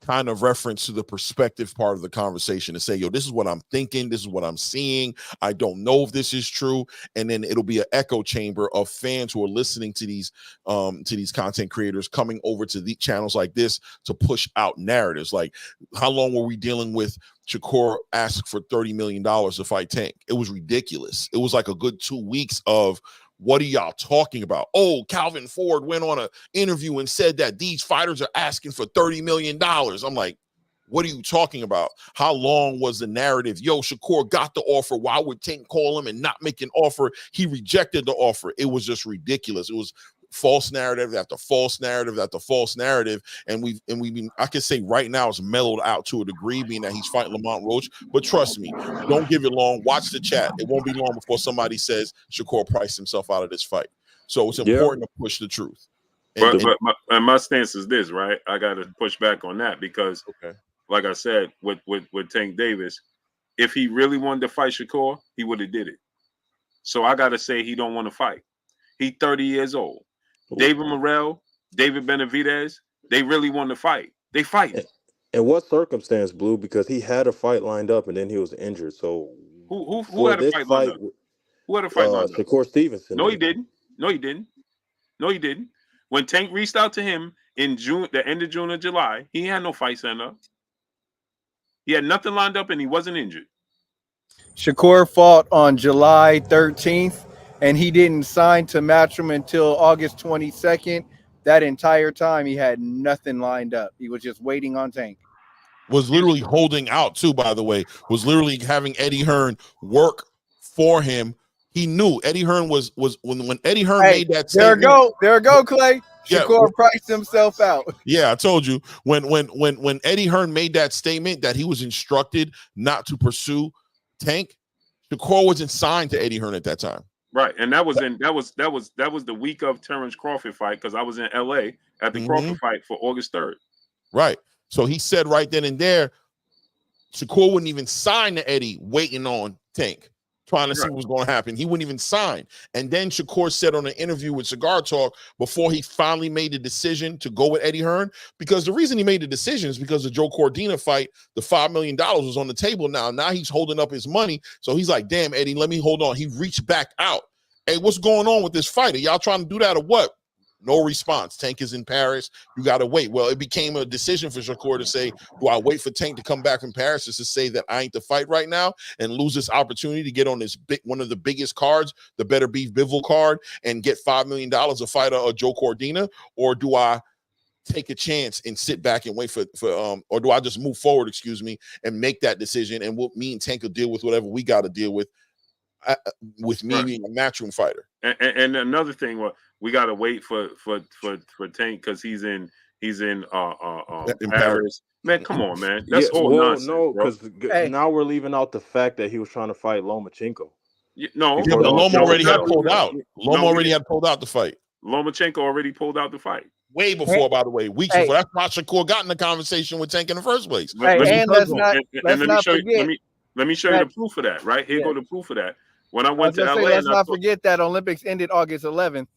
kind of reference to the perspective part of the conversation, to say, yo, this is what I'm thinking, this is what I'm seeing, I don't know if this is true. And then it'll be an echo chamber of fans who are listening to these content creators coming over to the channels like this to push out narratives. Like, how long were we dealing with Shakur asked for $30 million to fight Tank? It was ridiculous. It was like a good 2 weeks of, what are y'all talking about? Oh, Calvin Ford went on an interview and said that these fighters are asking for $30 million. I'm like, what are you talking about? How long was the narrative? Yo, Shakur got the offer. Why would Tank call him and not make an offer? He rejected the offer. It was just ridiculous. It was false narrative after false narrative after false narrative. And we've been, I can say right now, it's mellowed out to a degree, being that he's fighting Lamont Roach. But trust me, don't give it long. Watch the chat. It won't be long before somebody says Shakur priced himself out of this fight. So it's important to push the truth. But my stance is this, right? I got to push back on that, because, like I said, with Tank Davis, if he really wanted to fight Shakur, he would have did it. So I got to say he don't want to fight. He's 30 years old. David Morrell, David Benavidez, they really want to fight. They fight. In what circumstance, Blue? Because he had a fight lined up and then he was injured. So who had a fight lined up? Who had a fight lined up? Shakur Stevenson. No, he didn't. No, he didn't. When Tank reached out to him in June, the end of June or July, he had no fight set up. He had nothing lined up, and he wasn't injured. Shakur fought on July 13th, and he didn't sign to Matchroom until August 22nd. That entire time, he had nothing lined up. He was just waiting on Tank. Was literally holding out too, by the way. Was literally having Eddie Hearn work for him. He knew Eddie Hearn was when Eddie Hearn made that statement. There we go, Clay. Shakur priced himself out. Yeah, I told you when Eddie Hearn made that statement that he was instructed not to pursue Tank, Shakur wasn't signed to Eddie Hearn at that time. Right, and that was the week of Terrence Crawford fight, because I was in LA at the Crawford fight for August 3rd. Right. So he said right then and there, Shakur wouldn't even sign to Eddie, waiting on Tank, trying to see what was going to happen. He wouldn't even sign. And then Shakur said on an interview with Cigar Talk, before he finally made the decision to go with Eddie Hearn, because the reason he made the decision is because the Joe Cordina fight, the $5 million was on the table now. Now he's holding up his money. So he's like, damn, Eddie, let me hold on. He reached back out. Hey, what's going on with this fight? Are y'all trying to do that or what? No response. Tank is in Paris. You got to wait. Well, it became a decision for Shakur to say, do I wait for Tank to come back from Paris just to say that I ain't the fight right now and lose this opportunity to get on this one of the biggest cards, the Beterviev Bivol card, and get $5 million a fight of Joe Cordina? Or do I take a chance and sit back and wait for or do I just move forward, and make that decision, and me and Tank will deal with whatever we got to deal with me being a matchroom fighter. And another thing, we got to wait for Tank because he's in Paris. Man, come on, man. That's all nonsense. No, because now we're leaving out the fact that he was trying to fight Lomachenko. Loma already had pulled out. Loma already had pulled out the fight. Lomachenko already pulled out the fight. Way before, by the way, weeks before. That's why Shakur got in the conversation with Tank in the first place. Let me show you the proof of that. Right here, go the proof of that. When I went to LA, let's not forget that Olympics ended August 11th.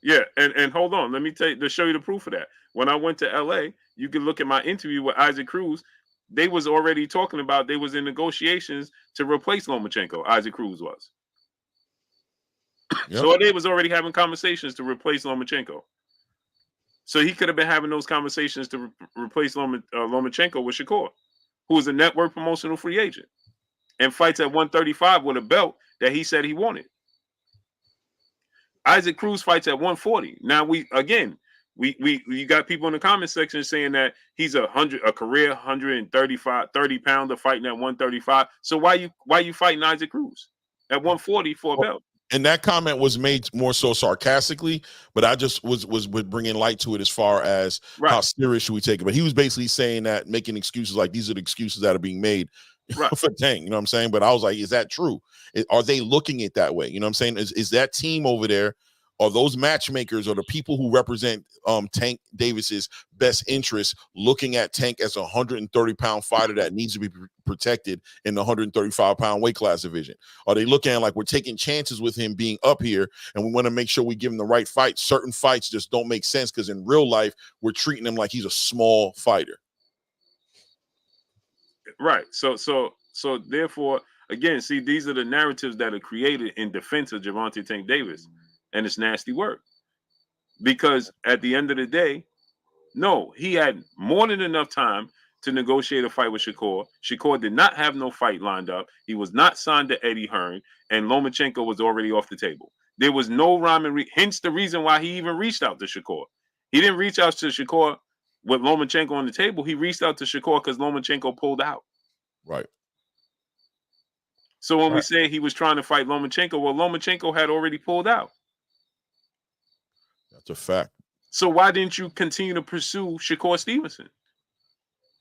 Yeah, and hold on, let me show you the proof of that. When I went to LA, you can look at my interview with Isaac Cruz. They was already talking about they was in negotiations to replace Lomachenko. Isaac Cruz was. Yep. So they was already having conversations to replace Lomachenko. So he could have been having those conversations to replace Lomachenko with Shakur, who is a network promotional free agent and fights at 135 with a belt that he said he wanted. Isaac Cruz fights at 140. Now we got people in the comment section saying that he's a career 135 30-pounder fighting at 135. So why you fighting Isaac Cruz at 140 for a belt? And that comment was made more so sarcastically, but I just was bringing light to it as far as how serious should we take it. But he was basically saying that, making excuses like these are the excuses that are being made for Tank, you know what I'm saying? But I was like, is that true? Are they looking at it that way? You know what I'm saying? Is that team over there, are those matchmakers or the people who represent Tank Davis's best interests looking at Tank as a 130-pound fighter that needs to be protected in the 135-pound weight class division? Are they looking at like we're taking chances with him being up here and we want to make sure we give him the right fight? Certain fights just don't make sense because in real life, we're treating him like he's a small fighter. Right. So therefore, again, see, these are the narratives that are created in defense of Gervonta Tank Davis, and it's nasty work. Because at the end of the day, no, he had more than enough time to negotiate a fight with Shakur. Shakur did not have no fight lined up. He was not signed to Eddie Hearn, and Lomachenko was already off the table. There was no rhyme and hence the reason why he even reached out to Shakur. He didn't reach out to Shakur with Lomachenko on the table. He reached out to Shakur because Lomachenko pulled out. Right. So when we say he was trying to fight Lomachenko, well, Lomachenko had already pulled out. That's a fact. So why didn't you continue to pursue Shakur Stevenson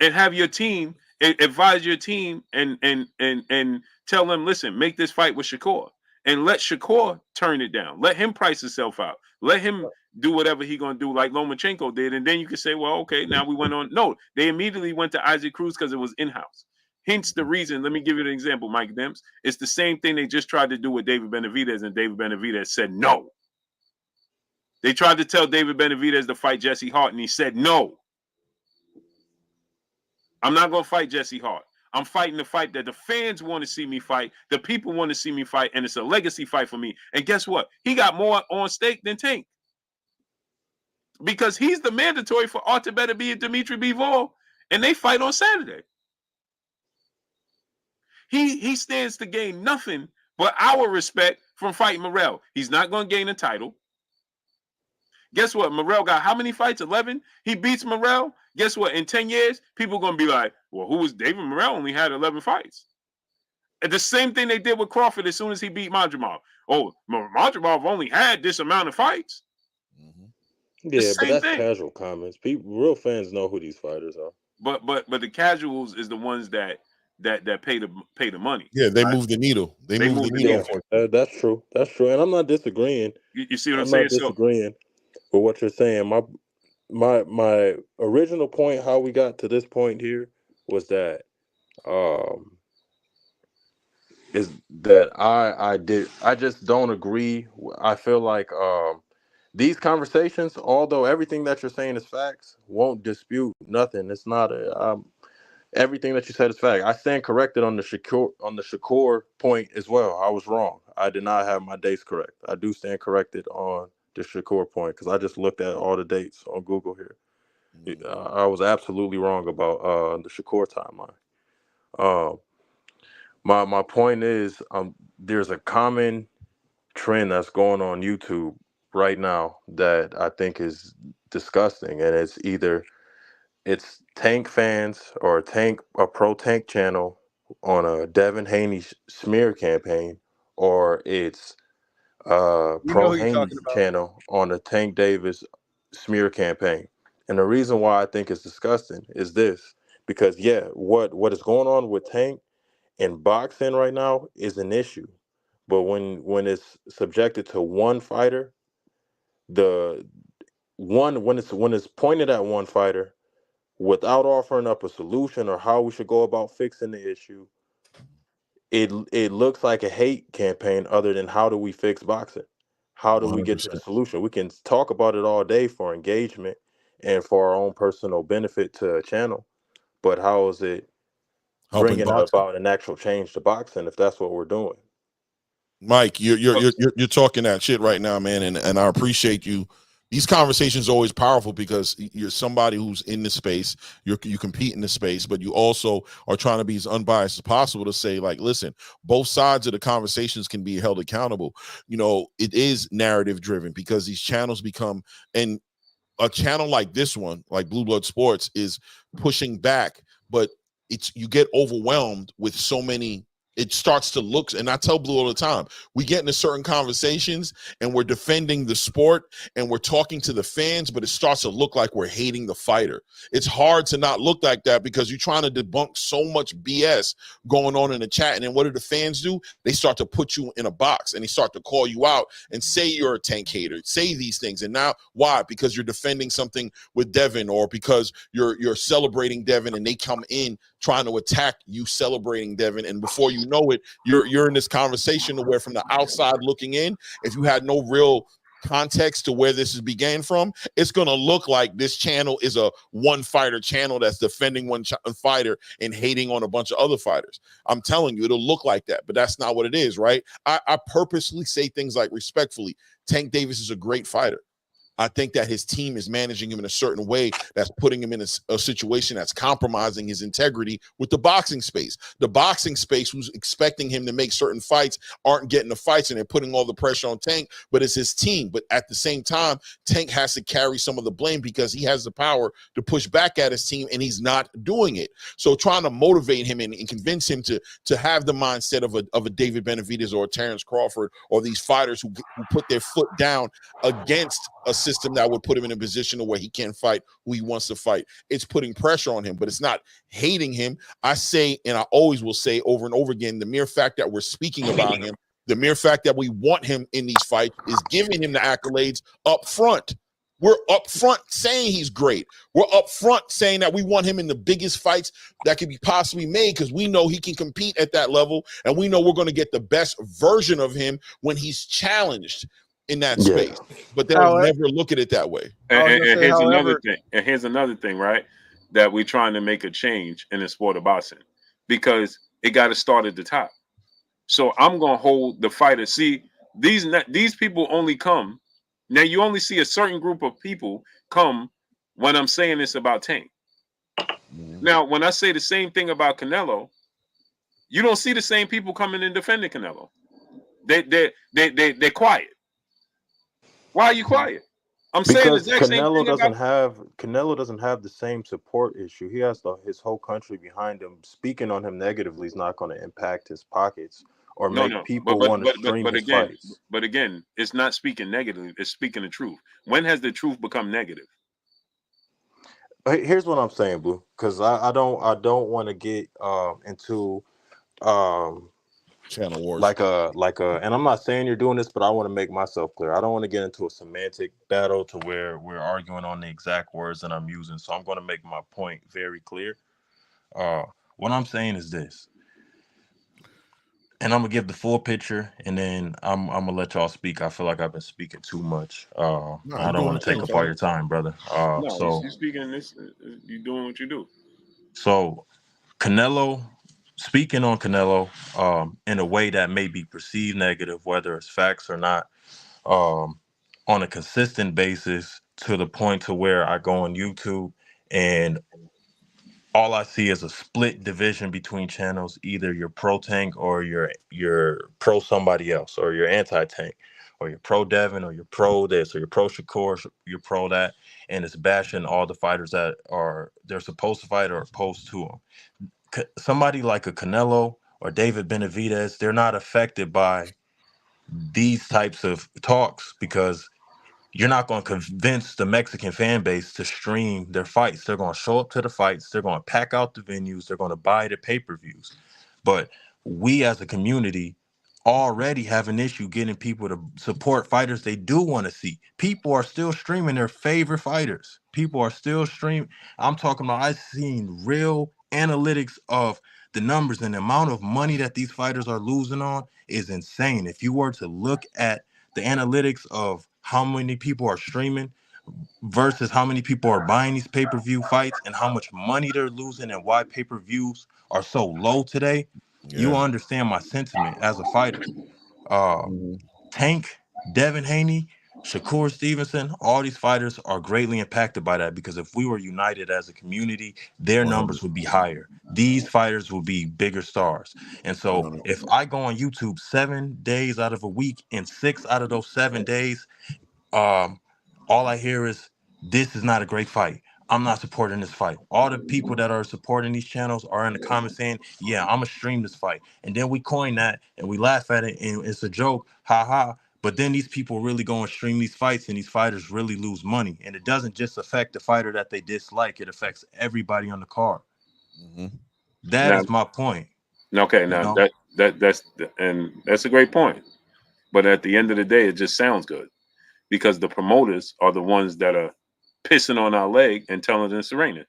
and have your team advise your team and tell them, listen, make this fight with Shakur and let Shakur turn it down. Let him price himself out. Let him do whatever he's going to do like Lomachenko did. And then you can say, well, okay, now we went on. No, they immediately went to Isaac Cruz because it was in-house. Hence the reason, let me give you an example, Mike Demps. It's the same thing they just tried to do with David Benavidez, and David Benavidez said no. They tried to tell David Benavidez to fight Jesse Hart, and he said no. I'm not going to fight Jesse Hart. I'm fighting the fight that the fans want to see me fight, the people want to see me fight, and it's a legacy fight for me. And guess what? He got more on stake than Tank. because he's the mandatory for Artur Beterbiev and Dimitri Bivol, and they fight on Saturday. He stands to gain nothing but our respect from fighting Morrell. He's not going to gain a title. Guess what? Morrell got how many fights? 11? He beats Morrell. Guess what? In 10 years, people are going to be like, well, who was David Morrell? Only had 11 fights. And the same thing they did with Crawford as soon as he beat Madrimov. Oh, Madrimov only had this amount of fights. Yeah, but that's casual comments. Real fans know who these fighters are. But the casuals is the ones that pay the money. Yeah, they move the needle. They move the needle. That's true. That's true. And I'm not disagreeing. You see what I'm saying? I'm not disagreeing with what you're saying. My original point, how we got to this point here, was that I just don't agree. I feel like these conversations, although everything that you're saying is facts, won't dispute nothing. It's not everything that you said is fact. I stand corrected on the Shakur point as well. I was wrong. I did not have my dates correct. I do stand corrected on the Shakur point because I just looked at all the dates on Google here. I was absolutely wrong about the Shakur timeline. My point is there's a common trend that's going on YouTube right now that I think is disgusting, and it's Tank fans or a pro Tank channel on a Devin Haney smear campaign, or it's pro Haney channel on a Tank Davis smear campaign. And the reason why I think it's disgusting is this, because what is going on with Tank in boxing right now is an issue, but when it's subjected to one fighter, when it's pointed at one fighter without offering up a solution or how we should go about fixing the issue, it looks like a hate campaign other than how do we fix boxing? How do we get to the solution? We can talk about it all day for engagement and for our own personal benefit to a channel, but how is it bringing about an actual change to boxing if that's what we're doing? Mike, you're talking that shit right now, man, and I appreciate you. These conversations are always powerful because you're somebody who's in the space, you compete in the space, but you also are trying to be as unbiased as possible to say, like, listen, both sides of the conversations can be held accountable. You know, it is narrative driven because these channels become, and a channel like this one, like Blue Blood Sports, is pushing back, but you get overwhelmed with so many. It starts to look, and I tell Blue all the time, we get into certain conversations and we're defending the sport and we're talking to the fans, but it starts to look like we're hating the fighter. It's hard to not look like that because you're trying to debunk so much BS going on in the chat. And then what do the fans do? They start to put you in a box and they start to call you out and say you're a Tank hater, say these things. And now why? Because you're defending something with Devin, or because you're celebrating Devin and they come in trying to attack you celebrating Devin, and before you know it, you're in this conversation where from the outside looking in, if you had no real context to where this is began from, it's going to look like this channel is a one fighter channel that's defending one fighter and hating on a bunch of other fighters. I'm telling you, it'll look like that, but that's not what it is, right? I purposely say things like, respectfully, Tank Davis is a great fighter. I think that his team is managing him in a certain way that's putting him in a situation that's compromising his integrity with the boxing space. The boxing space, who's expecting him to make certain fights, aren't getting the fights, and they're putting all the pressure on Tank, but it's his team. But at the same time, Tank has to carry some of the blame because he has the power to push back at his team, and he's not doing it. So trying to motivate him and convince him to have the mindset of a David Benavidez or a Terrence Crawford, or these fighters who put their foot down against a system that would put him in a position where he can't fight who he wants to fight. It's putting pressure on him, but it's not hating him. I say, and I always will say over and over again, the mere fact that we're speaking about him, the mere fact that we want him in these fights is giving him the accolades up front. We're up front saying he's great. We're up front saying that we want him in the biggest fights that could be possibly made because we know he can compete at that level, and we know we're going to get the best version of him when he's challenged in that space. But they'll never look at it that way. And here's another thing, right? That we're trying to make a change in the sport of boxing because it got to start at the top. So I'm gonna hold the fighter. See, these people only come Now you only see a certain group of people come when I'm saying this about Tank. Now, when I say the same thing about Canelo, you don't see the same people coming and defending Canelo. They're quiet. Why are you quiet? I'm saying the Because exact same thing about Canelo doesn't have the same support issue. He has his whole country behind him. Speaking on him negatively is not going to impact his pockets or make no. people want to stream his fights. But again, it's not speaking negatively. It's speaking the truth. When has the truth become negative? Here's what I'm saying, Blue, because I don't want to get into channel wars like a and I'm not saying you're doing this, but I want to make myself clear. I don't want to get into a semantic battle to where we're arguing on the exact words that I'm using. So I'm going to make my point very clear. What I'm saying is this, and I'm gonna give the full picture, and then I'm gonna let y'all speak. I feel like I've been speaking too much. I don't want to take up all your time, brother. So you're speaking this. You're doing what you do. So Canelo, speaking on Canelo, in a way that may be perceived negative, whether it's facts or not, on a consistent basis, to the point to where I go on YouTube and all I see is a split division between channels. Either you're pro Tank or you're pro somebody else, or you're anti Tank, or you're pro Devin, or you're pro this, or you're pro Shakur, you're pro that, and it's bashing all the fighters that they're supposed to fight or opposed to them. Somebody like a Canelo or David Benavidez, they're not affected by these types of talks because you're not going to convince the Mexican fan base to stream their fights. They're going to show up to the fights. They're going to pack out the venues. They're going to buy the pay-per-views. But we as a community already have an issue getting people to support fighters they do want to see. People are still streaming their favorite fighters. People are still streaming. I'm talking about, I've seen real analytics of the numbers, and the amount of money that these fighters are losing on is insane. If you were to look at the analytics of how many people are streaming versus how many people are buying these pay-per-view fights and how much money they're losing and why pay-per-views are so low today, you will understand my sentiment as a fighter. Tank, Devin Haney, Shakur Stevenson, all these fighters are greatly impacted by that, because if we were united as a community, their numbers would be higher. These fighters will be bigger stars. And so if I go on YouTube 7 days out of a week, and 6 out of those 7 days, all I hear is, this is not a great fight, I'm not supporting this fight. All the people that are supporting these channels are in the comments saying, yeah, I'm gonna stream this fight. And then we coin that and we laugh at it and it's a joke, ha ha. But then these people really go and stream these fights, and these fighters really lose money. And it doesn't just affect the fighter that they dislike, it affects everybody on the card. That is my point. Okay, now that's a great point. But at the end of the day, it just sounds good, because the promoters are the ones that are pissing on our leg and telling us to rain it.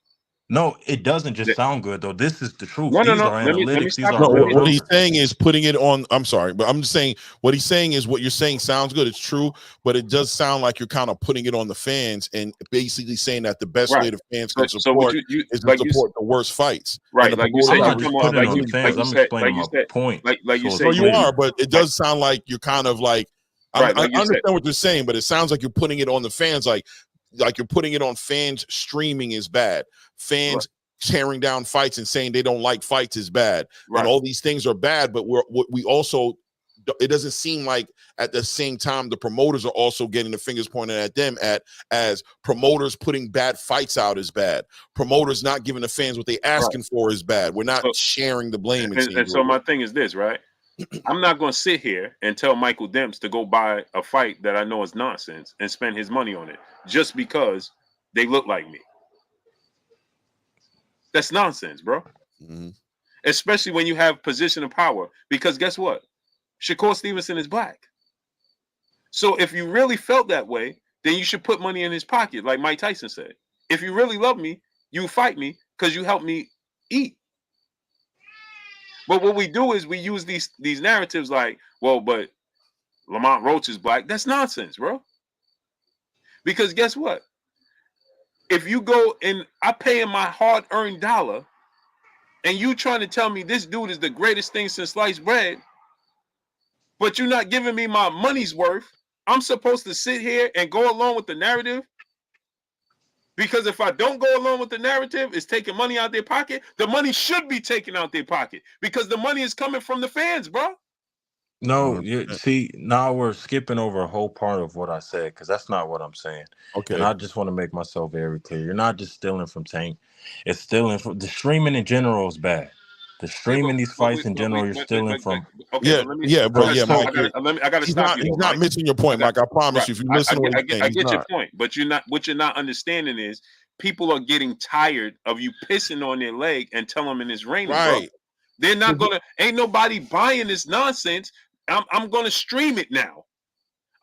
No, it doesn't just sound good, though. This is the truth. No. These are analytics. These are real. real. What he's saying is putting it on. I'm sorry, but I'm just saying what he's saying is what you're saying sounds good. It's true, but it does sound like you're kind of putting it on the fans and basically saying that the best way the fans can support is to support the worst fights. Right, like you said, I'm not just putting it on the fans. I'm explaining my point. Like you said, no, you are, but it does sound like you're kind of like. I understand what you're saying, but it sounds like you're putting it on the fans, like you're putting it on fans. Streaming is bad. Fans tearing down fights and saying they don't like fights is bad, and all these things are bad. But we also, it doesn't seem like at the same time the promoters are also getting the fingers pointed at them as promoters putting bad fights out is bad. Promoters not giving the fans what they asking for is bad. We're not sharing the blame. And so my thing is this, right? I'm not going to sit here and tell Michael Demps to go buy a fight that I know is nonsense and spend his money on it just because they look like me. That's nonsense, bro. Especially when you have position of power. Because guess what? Shakur Stevenson is black. So if you really felt that way, then you should put money in his pocket, like Mike Tyson said. If you really love me, you fight me because you help me eat. But what we do is we use these narratives like, well, but Lamont Roach is black. That's nonsense, bro. Because guess what? If you go and I pay in my hard-earned dollar, and you trying to tell me this dude is the greatest thing since sliced bread, but you're not giving me my money's worth I'm supposed to sit here and go along with the narrative? Because if I don't go along with the narrative, it's taking money out their pocket. The money should be taken out their pocket because the money is coming from the fans, bro. No, you see, now we're skipping over a whole part of what I said because that's not what I'm saying. Okay. And I just want to make myself very clear. You're not just stealing from Tank. It's stealing from the streaming in general is bad. The streaming these fights in general, you're stealing from. Okay, Mike. I gotta stop you. He's not missing your point, Mike. I promise you. If you listen to what he's saying, I get your point, but what you're not understanding is people are getting tired of you pissing on their leg and telling them it's raining. Right. Bro. They're not gonna. Ain't nobody buying this nonsense. I'm gonna stream it now.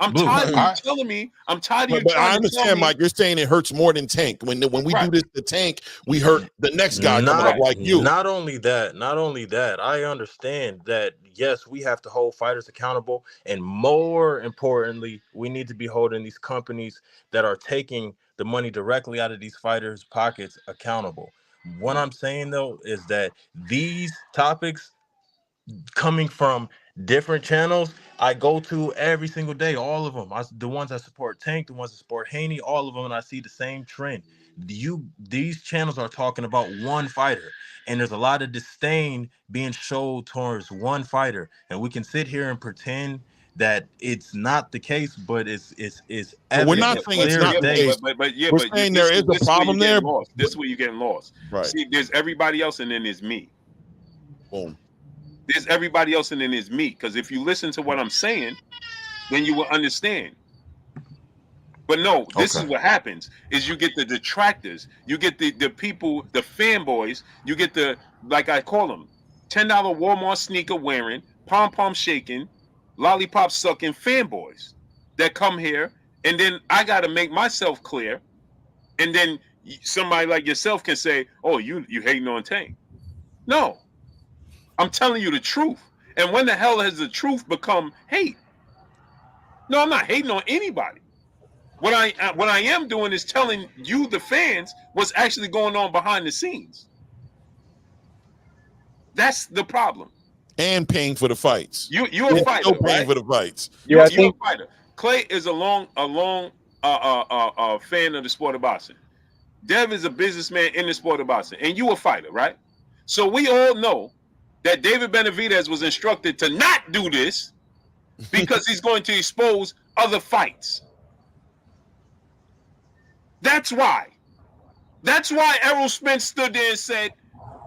I'm tired of you telling me. I'm tired of you. But I understand, Mike. You're saying it hurts more than Tank. When we do this to Tank, we hurt the next guy coming up like you. Not only that. I understand that. Yes, we have to hold fighters accountable, and more importantly, we need to be holding these companies that are taking the money directly out of these fighters' pockets accountable. What I'm saying though is that these topics coming from different channels I go to every single day, all of them. The ones that support Tank, the ones that support Haney, all of them, and I see the same trend. These channels are talking about one fighter, and there's a lot of disdain being showed towards one fighter, and we can sit here and pretend that it's not the case, but it's evident. We're not saying it's not the case. But we're saying there is a problem there. This is where you're getting lost. Right. See, there's everybody else, and then there's me. Boom. There's everybody else, and then there's me. Because if you listen to what I'm saying, then you will understand. But no, this is what happens: is you get the detractors, you get the people, the fanboys, you get the, like I call them, $10 Walmart sneaker wearing, pom pom shaking, lollipop sucking fanboys that come here, and then I got to make myself clear, and then somebody like yourself can say, "Oh, you hating on Tank?" No. I'm telling you the truth. And when the hell has the truth become hate? No, I'm not hating on anybody. What I am doing is telling you, the fans, what's actually going on behind the scenes. That's the problem. And paying for the fights. You're a fighter. Still paying for the fights. You're a fighter. Clay is a long fan of the sport of boxing. Dev is a businessman in the sport of boxing, and you a fighter, right? So we all know that David Benavidez was instructed to not do this because he's going to expose other fights. That's why. That's why Errol Spence stood there and said,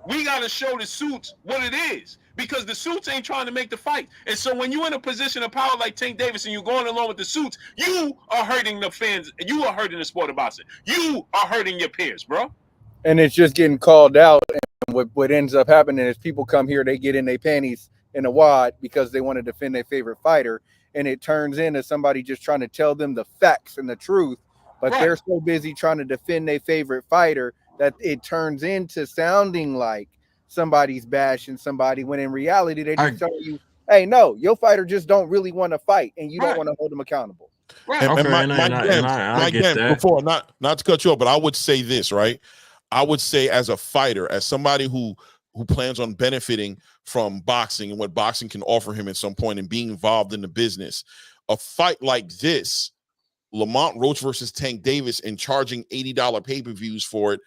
we got to show the suits what it is, because the suits ain't trying to make the fight. And so when you're in a position of power like Tank Davis and you're going along with the suits, you are hurting the fans. You are hurting the sport of boxing. You are hurting your peers, bro. And it's just getting called out. What ends up happening is people come here, they get in their panties in a wad because they want to defend their favorite fighter, and it turns into somebody just trying to tell them the facts and the truth, but they're so busy trying to defend their favorite fighter that it turns into sounding like somebody's bashing somebody, when in reality they're just telling you, hey, no, your fighter just don't really want to fight, and you don't want to hold them accountable. Right. I get that. Before, not to cut you off, but I would say this, right? I would say, as a fighter, as somebody who plans on benefiting from boxing and what boxing can offer him at some point and being involved in the business, a fight like this, Lamont Roach versus Tank Davis, and charging $80 pay-per-views for it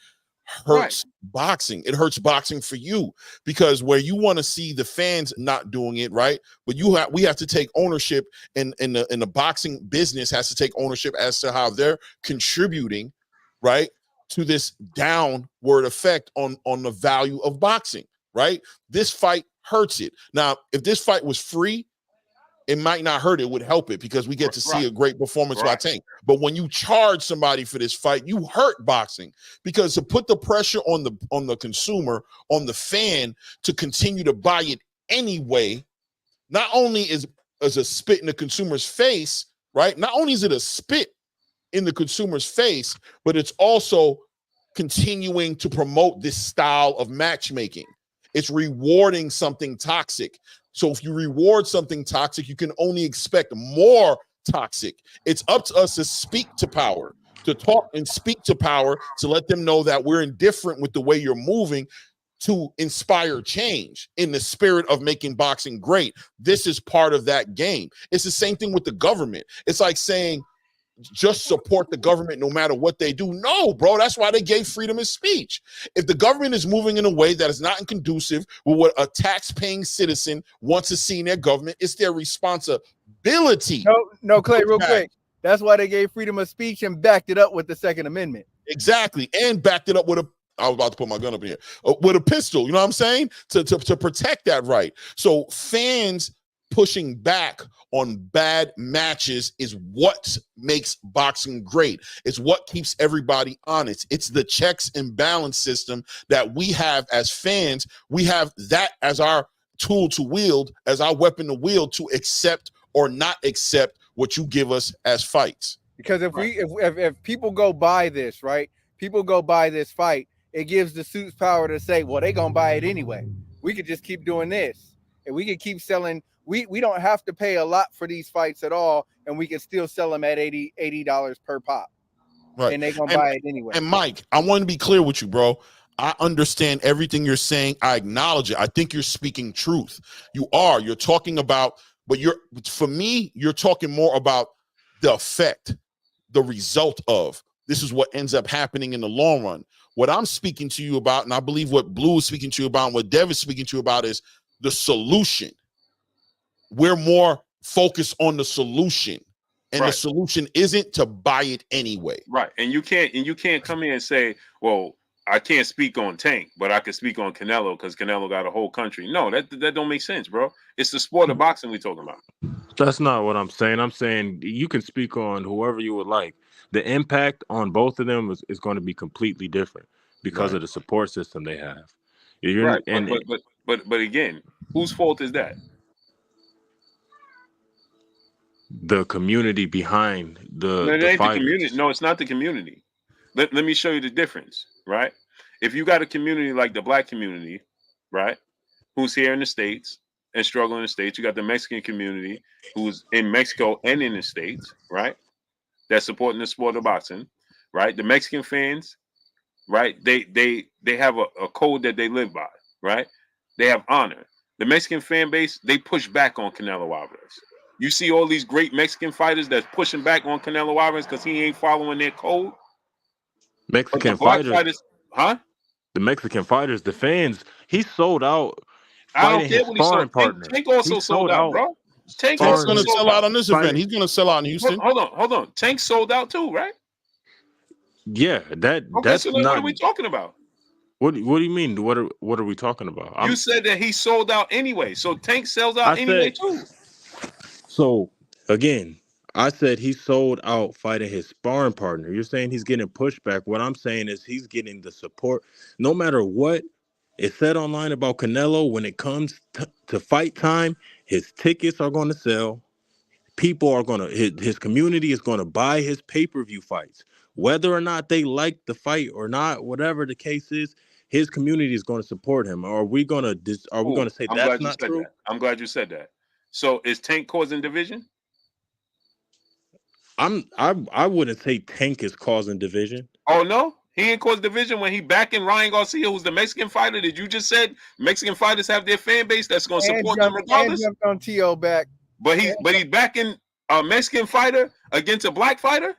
hurts boxing. It hurts boxing for you, because where you want to see the fans not doing it, right? But we have to take ownership, and the boxing business has to take ownership as to how they're contributing, right, to this downward effect on the value of boxing, right? This fight hurts it. Now, if this fight was free, it might not hurt. It would help it, because we get to see a great performance by Tank. But when you charge somebody for this fight, you hurt boxing, because to put the pressure on the consumer, on the fan, to continue to buy it anyway, not only is a spit in the consumer's face, right? Not only is it a spit in the consumer's face, but it's also continuing to promote this style of matchmaking. It's rewarding something toxic. So if you reward something toxic, you can only expect more toxic. It's up to us to speak to power, to talk and speak to power, to let them know that we're indifferent with the way you're moving. to inspire change in the spirit of making boxing great. This is part of that game. It's the same thing with the government. It's like saying, just support the government no matter what they do. No, bro, that's why they gave freedom of speech. If the government is moving in a way that is not conducive with what a tax-paying citizen wants to see in their government, it's their responsibility. No, Clay, real quick. That's why they gave freedom of speech and backed it up with the Second Amendment. Exactly, and backed it up with I was about to put my gun up in here, with a pistol, you know what I'm saying? To protect that right. So fans pushing back on bad matches is what makes boxing great. It's what keeps everybody honest. It's the checks and balance system that we have as fans. We have that as our tool to wield, as our weapon to wield, to accept or not accept what you give us as fights. Because if people go buy this, right? People go buy this fight, it gives the suits power to say, well, they're gonna buy it anyway. We could just keep doing this, and we could keep selling. We don't have to pay a lot for these fights at all, and we can still sell them at $80 per pop. Right. And they're gonna buy it anyway. And Mike, I want to be clear with you, bro. I understand everything you're saying. I acknowledge it. I think you're speaking truth. You're talking about, but for me, you're talking more about the effect, the result of. This is what ends up happening in the long run. What I'm speaking to you about, and I believe what Blue is speaking to you about, and what Dev is speaking to you about, is the solution. We're more focused on the solution, and the solution isn't to buy it anyway. Right, and you can't come in and say, well, I can't speak on Tank, but I can speak on Canelo because Canelo got a whole country. No, that don't make sense, bro. It's the sport of boxing we're talking about. That's not what I'm saying. I'm saying you can speak on whoever you would like. The impact on both of them is going to be completely different because of the support system they have. Right, but again, whose fault is that? The community behind the community. No, it's not the community. Let me show you the difference, right? If you got a community like the black community, right, who's here in the States and struggling in the States, you got the Mexican community who's in Mexico and in the States, right, that's supporting the sport of boxing, right? The Mexican fans, right, they have a code that they live by, right? They have honor. The Mexican fan base, they push back on Canelo Alvarez. You see all these great Mexican fighters that's pushing back on Canelo Alvarez because he ain't following their code. Mexican fighters, huh? The Mexican fighters, the fans, he sold out. I don't care what he sold. Tank also sold out, bro. Tank's going to sell out on this event. He's going to sell out in Houston. Hold on. Tank sold out too, right? Yeah, that's so not. What are we talking about? What do you mean? What are we talking about? You said that he sold out anyway, so Tank sells out anyway too. So again, I said he sold out fighting his sparring partner. You're saying he's getting pushback. What I'm saying is he's getting the support. No matter what is said online about Canelo, when it comes to fight time, his tickets are going to sell. People are going to, his community is going to buy his pay-per-view fights. Whether or not they like the fight or not, whatever the case is, his community is going to support him. Or are we going to say that's not true? I'm glad you said that. So is Tank causing division? I wouldn't say Tank is causing division. Oh no, he ain't caused division when he backing Ryan Garcia, who's the Mexican fighter that you just said. Mexican fighters have their fan base that's going to support them regardless. And jumped on T.O. back, but he's backing a Mexican fighter against a black fighter.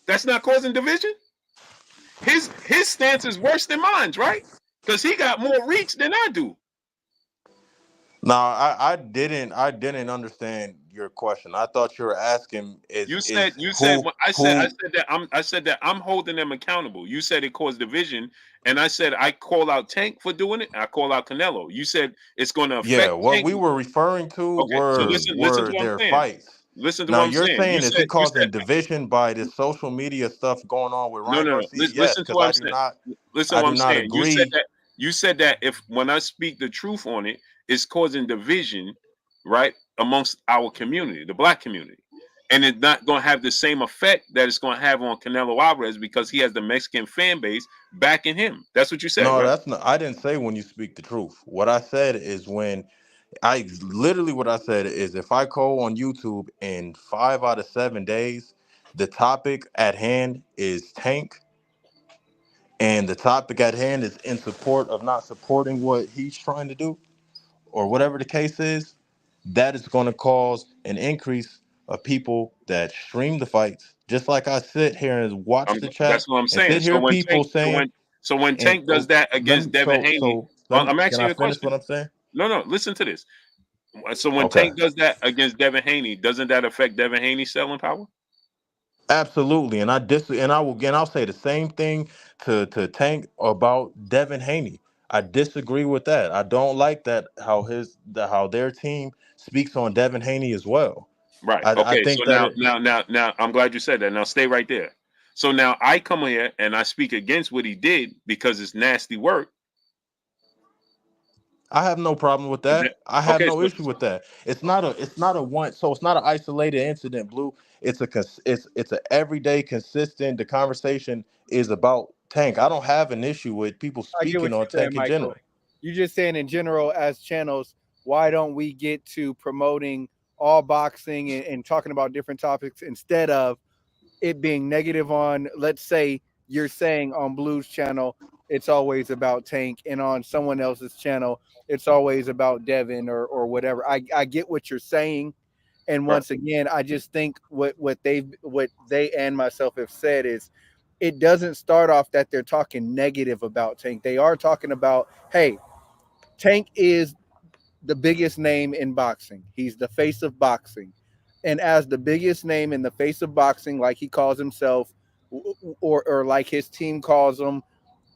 That's not causing division. His stance is worse than mine, right? Because he got more reach than I do. No, I didn't understand your question. I thought you were asking. I said that I'm holding them accountable. You said it caused division, and I said I call out Tank for doing it. I call out Canelo. You said it's going to affect. Yeah, what Tank. We were referring to were their fights. Listen to what I'm saying. Now you're saying is he causing division by this social media stuff going on with Ryan Garcia? Listen to what I'm saying. Listen to what I'm saying. You said that if when I speak the truth on it, it's causing division, right, amongst our community, the black community. And it's not going to have the same effect that it's going to have on Canelo Alvarez because he has the Mexican fan base backing him. That's what you said. No, that's not. I didn't say when you speak the truth. What I said is what I said is if I go on YouTube in 5 out of 7 days, the topic at hand is Tank, and the topic at hand is in support of not supporting what he's trying to do, or whatever the case is, that is going to cause an increase of people that stream the fights. Just like I sit here and watch the chat That's what I'm and saying. sit here people saying, So when and Tank does that against Devin Haney, I'm can asking I you a finish what question. I'm saying? No, listen to this. So when Okay. Tank does that against Devin Haney, doesn't that affect Devin Haney's selling power? Absolutely, and I'll say the same thing to Tank about Devin Haney. I disagree with that. I don't like that how their team speaks on Devin Haney as well. Right. I Okay. So think that now, I'm glad you said that. Now stay right there. So now I come here and I speak against what he did because it's nasty work. I have no problem with that. I have Okay. no issue with that. It's not a one. So it's not an isolated incident, Blue. It's a everyday consistent. The conversation is about Tank. I don't have an issue with people I get speaking what on you're saying, Tank in Michael. general. You're just saying in general, as channels, why don't we get to promoting all boxing and talking about different topics instead of it being negative on, let's say you're saying on Blue's channel, it's always about Tank, and on someone else's channel, it's always about Devin or whatever. I get what you're saying. And once again, I just think what they and myself have said is it doesn't start off that they're talking negative about Tank. They are talking about, hey, Tank is the biggest name in boxing. He's the face of boxing. And as the biggest name in the face of boxing, like he calls himself, or like his team calls him,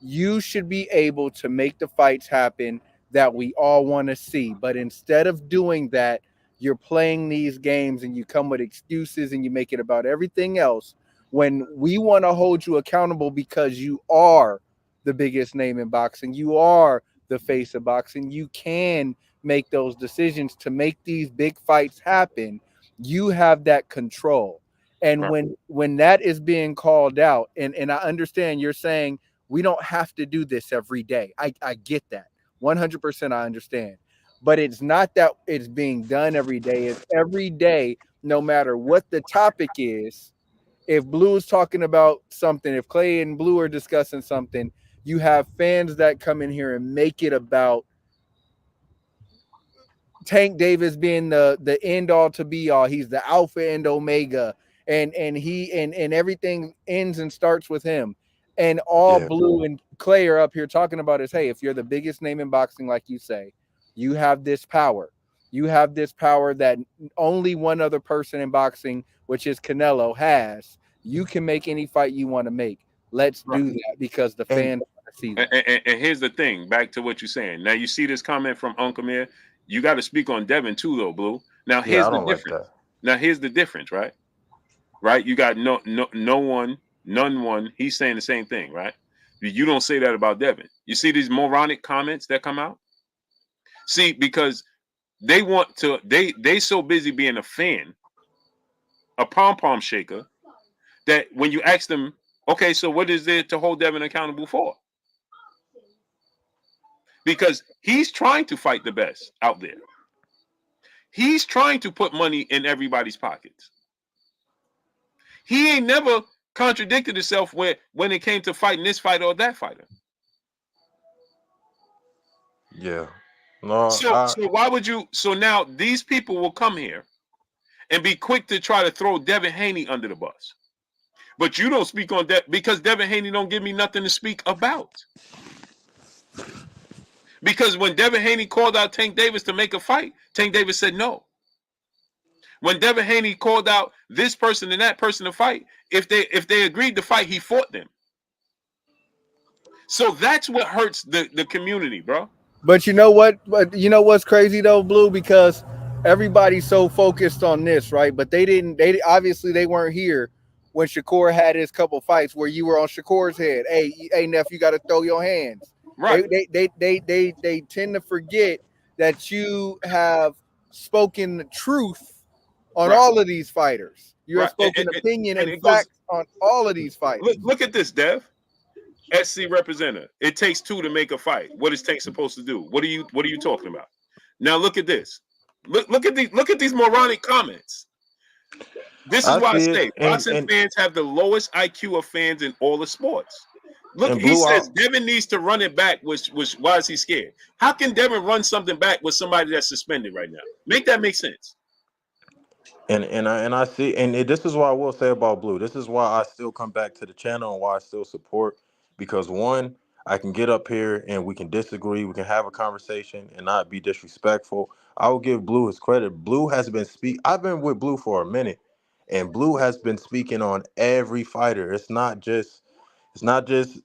you should be able to make the fights happen that we all want to see. But instead of doing that, you're playing these games and you come with excuses and you make it about everything else when we want to hold you accountable because you are the biggest name in boxing. You are the face of boxing. You can make those decisions to make these big fights happen. You have that control. And when that is being called out, and I understand you're saying we don't have to do this every day. I get that. 100% I understand. But it's not that it's being done every day. It's every day, no matter what the topic is. If Blue is talking about something, if Clay and Blue are discussing something, you have fans that come in here and make it about Tank Davis being the end all to be all. He's the alpha and omega, and everything ends and starts with him. And all Blue and Clay are up here talking about is, hey, if you're the biggest name in boxing, like you say, you have this power. You have this power that only one other person in boxing, which is Canelo, has. You can make any fight you want to make. Let's do that because the fans want to see that. And here's the thing, back to what you're saying. Now you see this comment from Uncle Mir. You got to speak on Devin too, though, Blue. Now here's the difference. Like now here's the difference, right? Right? You got none one. He's saying the same thing, right? You don't say that about Devin. You see these moronic comments that come out? See, because they want to, they so busy being a fan, a pom-pom shaker, that when you ask them, okay, so what is there to hold Devin accountable for? Because he's trying to fight the best out there. He's trying to put money in everybody's pockets. He ain't never contradicted himself when it came to fighting this fighter or that fighter. Yeah. No. So why would you? So now these people will come here and be quick to try to throw Devin Haney under the bus. But you don't speak on that because Devin Haney don't give me nothing to speak about. Because when Devin Haney called out Tank Davis to make a fight, Tank Davis said no. When Devin Haney called out this person and that person to fight, if they agreed to fight, he fought them. So that's what hurts the community, bro. But you know what? But you know what's crazy though, Blue? Because everybody's so focused on this, right? But they obviously they weren't here when Shakur had his couple fights where you were on Shakur's head. Hey, Neff, you got to throw your hands. Right. They tend to forget that you have spoken the truth on all of these fighters. You have spoken opinion and facts on all of these fighters. Look at this, Dev. SC representative. It takes two to make a fight. What is Tank supposed to do? What are you talking about? Now look at this. Look at these moronic comments. This is why I say boxing fans have the lowest IQ of fans in all the sports. Look, And he Blue says out. Devin needs to run it back. Which why is he scared? How can Devin run something back with somebody that's suspended right now? Make that make sense. And I see, and this is what I will say about Blue. This is why I still come back to the channel and why I still support, because one, I can get up here and we can disagree, we can have a conversation and not be disrespectful. I will give Blue his credit. Blue has been I've been with Blue for a minute, and Blue has been speaking on every fighter. It's not just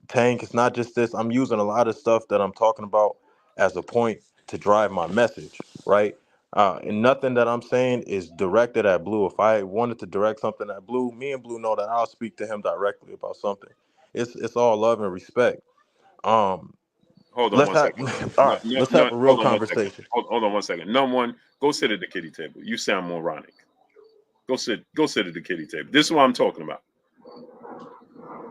Tank. It's not just this. I'm using a lot of stuff that I'm talking about as a point to drive my message, right? And nothing that I'm saying is directed at Blue. If I wanted to direct something at Blue, me and Blue know that I'll speak to him directly about something. It's all love and respect. Um, Hold on let's one have second. all No, right. no, Let's no, have a real hold on one second. conversation. Hold on one second. No one, go sit at the kitty table. You sound moronic. Go sit at the kitty table. This is what I'm talking about.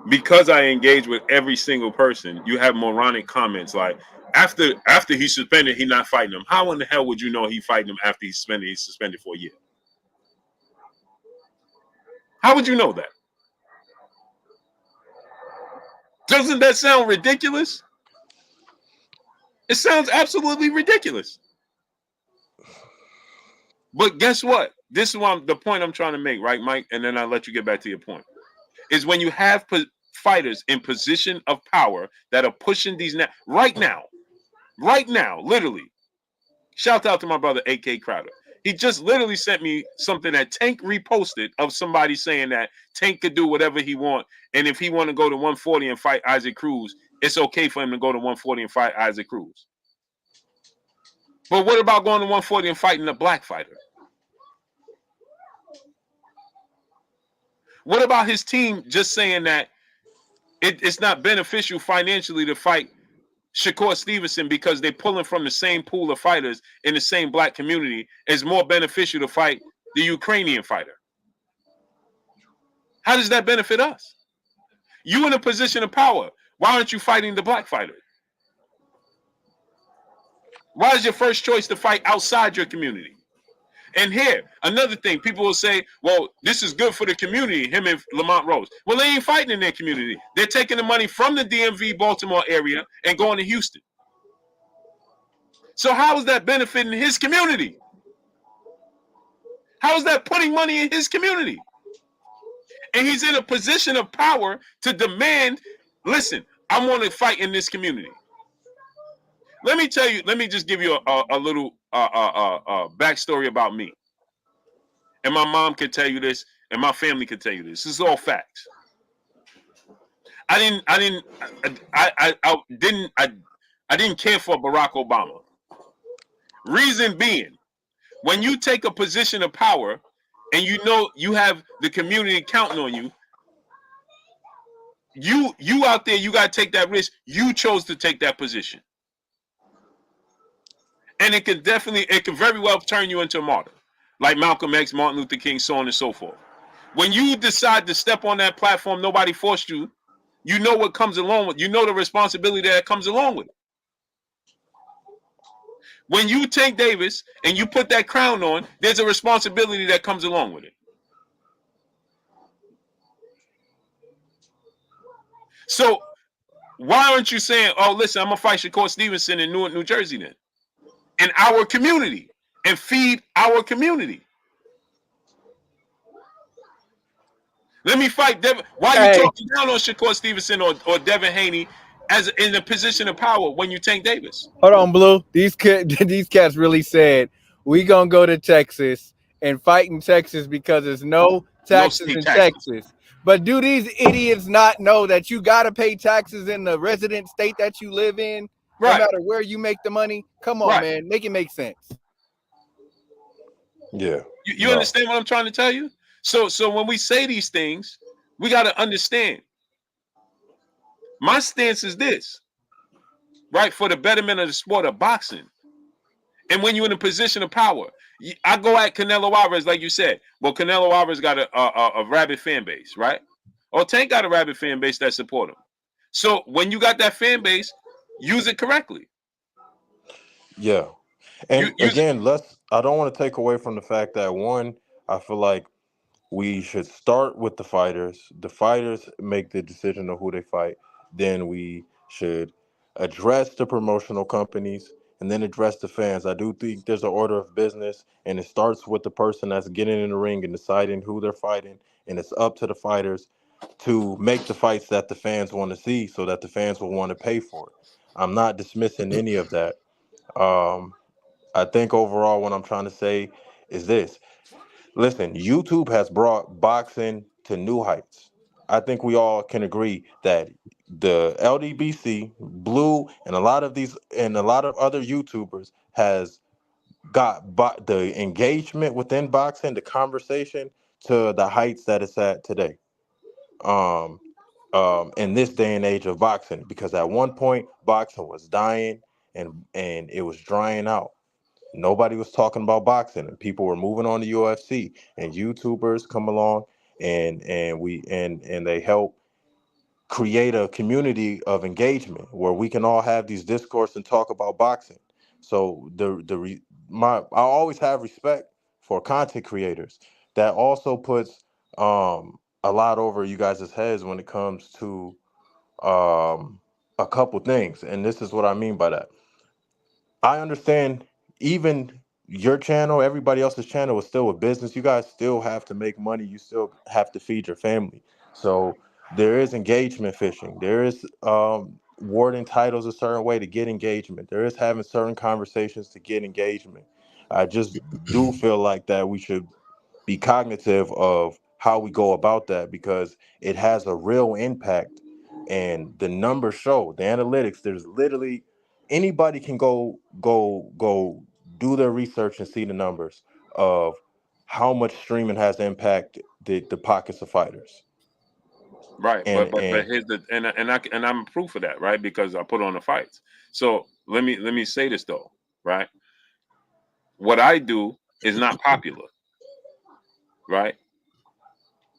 Because I engage with every single person, you have moronic comments like, after he's suspended, he's not fighting him. How in the hell would you know he fighting him after he's suspended? He's suspended for a year. How would you know that? Doesn't that sound ridiculous? It sounds absolutely ridiculous. But guess what? This is the point I'm trying to make, right, Mike? And then I'll let you get back to your point. Is when you have fighters in position of power that are pushing these right now, literally. Shout out to my brother AK Crowder. He just literally sent me something that Tank reposted of somebody saying that Tank could do whatever he want, and if he want to go to 140 and fight Isaac Cruz, it's okay for him to go to 140 and fight Isaac Cruz. But what about going to 140 and fighting a black fighter? What about his team just saying that it's not beneficial financially to fight Shakur Stevenson because they're pulling from the same pool of fighters in the same black community? It's more beneficial to fight the Ukrainian fighter. How does that benefit us? You in a position of power. Why aren't you fighting the black fighter? Why is your first choice to fight outside your community? And here, another thing, people will say, well, this is good for the community, him and Lamont Rose. Well, they ain't fighting in their community. They're taking the money from the DMV Baltimore area and going to Houston. So how is that benefiting his community? How is that putting money in his community? And he's in a position of power to demand, listen, I want to fight in this community. Let me just give you a little backstory about me. And my mom could tell you this, and my family could tell you this. This is all facts. I didn't care for Barack Obama. Reason being, when you take a position of power and you know you have the community counting on you, you out there, you got to take that risk. You chose to take that position. And it can very well turn you into a martyr. Like Malcolm X, Martin Luther King, so on and so forth. When you decide to step on that platform, nobody forced you. You know what comes along with. You know the responsibility that comes along with it. When you take Davis and you put that crown on, there's a responsibility that comes along with it. So why aren't you saying, oh, listen, I'm going to fight Shakur Stevenson in Newark, New Jersey then? In our community, and feed our community. Let me fight Devin. Why are you talking down on Shakur Stevenson or Devin Haney as in a position of power when you tank Davis? Hold on, Blue. These cats really said we gonna go to Texas and fight in Texas because there's no taxes in Texas. But do these idiots not know that you gotta pay taxes in the resident state that you live in, no matter where you make the money? Come on, man, make it make sense. Yeah, you understand what I'm trying to tell you? So when we say these things, we got to understand. My stance is this, right? For the betterment of the sport of boxing. And when you're in a position of power, I go at Canelo Alvarez, like you said. Well, Canelo Alvarez got a rabid fan base, right? Or Tank got a rabid fan base that support him. So when you got that fan base, use it correctly. Yeah. And again, I don't want to take away from the fact that, one, I feel like we should start with the fighters. The fighters make the decision of who they fight. then we should address the promotional companies, and then address the fans. I do think there's an order of business, and it starts with the person that's getting in the ring and deciding who they're fighting, and it's up to the fighters to make the fights that the fans want to see, so that the fans will want to pay for it. I'm not dismissing any of that. I think overall what I'm trying to say is this. Listen, YouTube has brought boxing to new heights. I think we all can agree that the LDBC, Blue, and a lot of other YouTubers has got the engagement within boxing, the conversation, to the heights that it's at today. Um, in this day and age of boxing, because at one point boxing was dying and it was drying out. Nobody was talking about boxing, and people were moving on to UFC, and YouTubers come along and they help create a community of engagement where we can all have these discourse and talk about boxing. So I always have respect for content creators that also puts a lot over you guys' heads when it comes to a couple things, and this is what I mean by that. I understand even your channel, everybody else's channel is still a business. You guys still have to make money. You still have to feed your family. So there is engagement fishing. There is wording titles a certain way to get engagement. There is having certain conversations to get engagement. I just do feel like that we should be cognitive of how we go about that, because it has a real impact, and the numbers show, the analytics. There's literally anybody can go do their research and see the numbers of how much streaming has impacted the pockets of fighters. Right, And but here's the and I'm proof of that, right? Because I put on the fights. So let me say this though, right? What I do is not popular, right?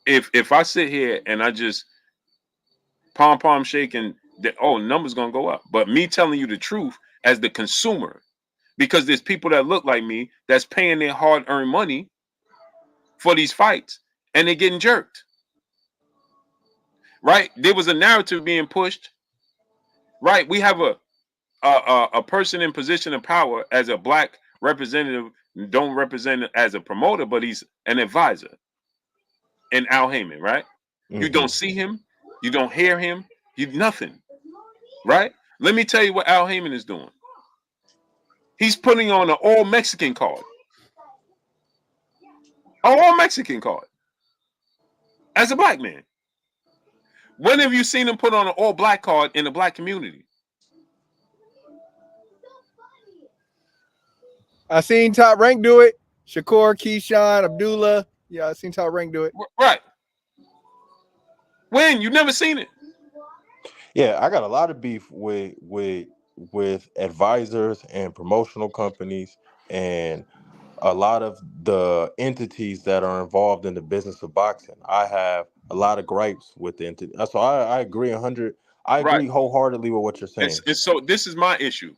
If I sit here and I just pom shaking, numbers gonna go up. But me telling you the truth as the consumer, because there's people that look like me that's paying their hard-earned money for these fights, and they're getting jerked. Right? There was a narrative being pushed. Right? We have a person in position of power as a black representative, don't represent as a promoter, but he's an advisor. And Al Heyman, right? mm-hmm. You don't see him, you don't hear him, you nothing. Right? Let me tell you what Al Heyman is doing. He's putting on an all Mexican card. An all Mexican card. As a black man. When have you seen him put on an all black card in the black community? I seen Top Rank do it. Shakur, Keyshawn, Abdullah. Yeah, I seen Top Rank do it. Right. When? You never seen it. Yeah, I got a lot of beef with advisors and promotional companies and a lot of the entities that are involved in the business of boxing. I have a lot of gripes with the entity. So I agree 100. I agree wholeheartedly with what you're saying. And so this is my issue.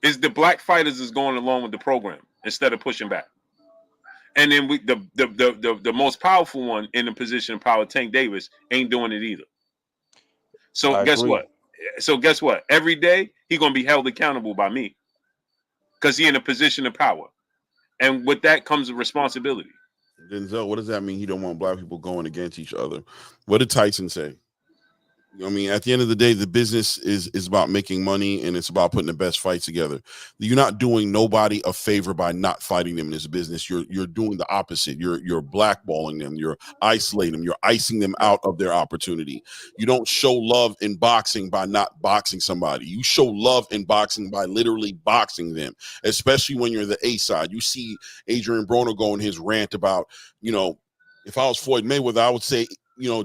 Is the black fighters is going along with the program instead of pushing back. And then the most powerful one in the position of power, Tank Davis, ain't doing it either. So guess what? Every day he's gonna be held accountable by me. Because he's in a position of power. And with that comes a responsibility. Denzel, what does that mean? He don't want black people going against each other. What did Tyson say? I mean, at the end of the day, the business is about making money, and it's about putting the best fights together. You're not doing nobody a favor by not fighting them in this business. You're doing the opposite. You're blackballing them. You're isolating them. You're icing them out of their opportunity. You don't show love in boxing by not boxing somebody. You show love in boxing by literally boxing them, especially when you're the A side. You see Adrian Broner go in his rant about, if I was Floyd Mayweather, I would say,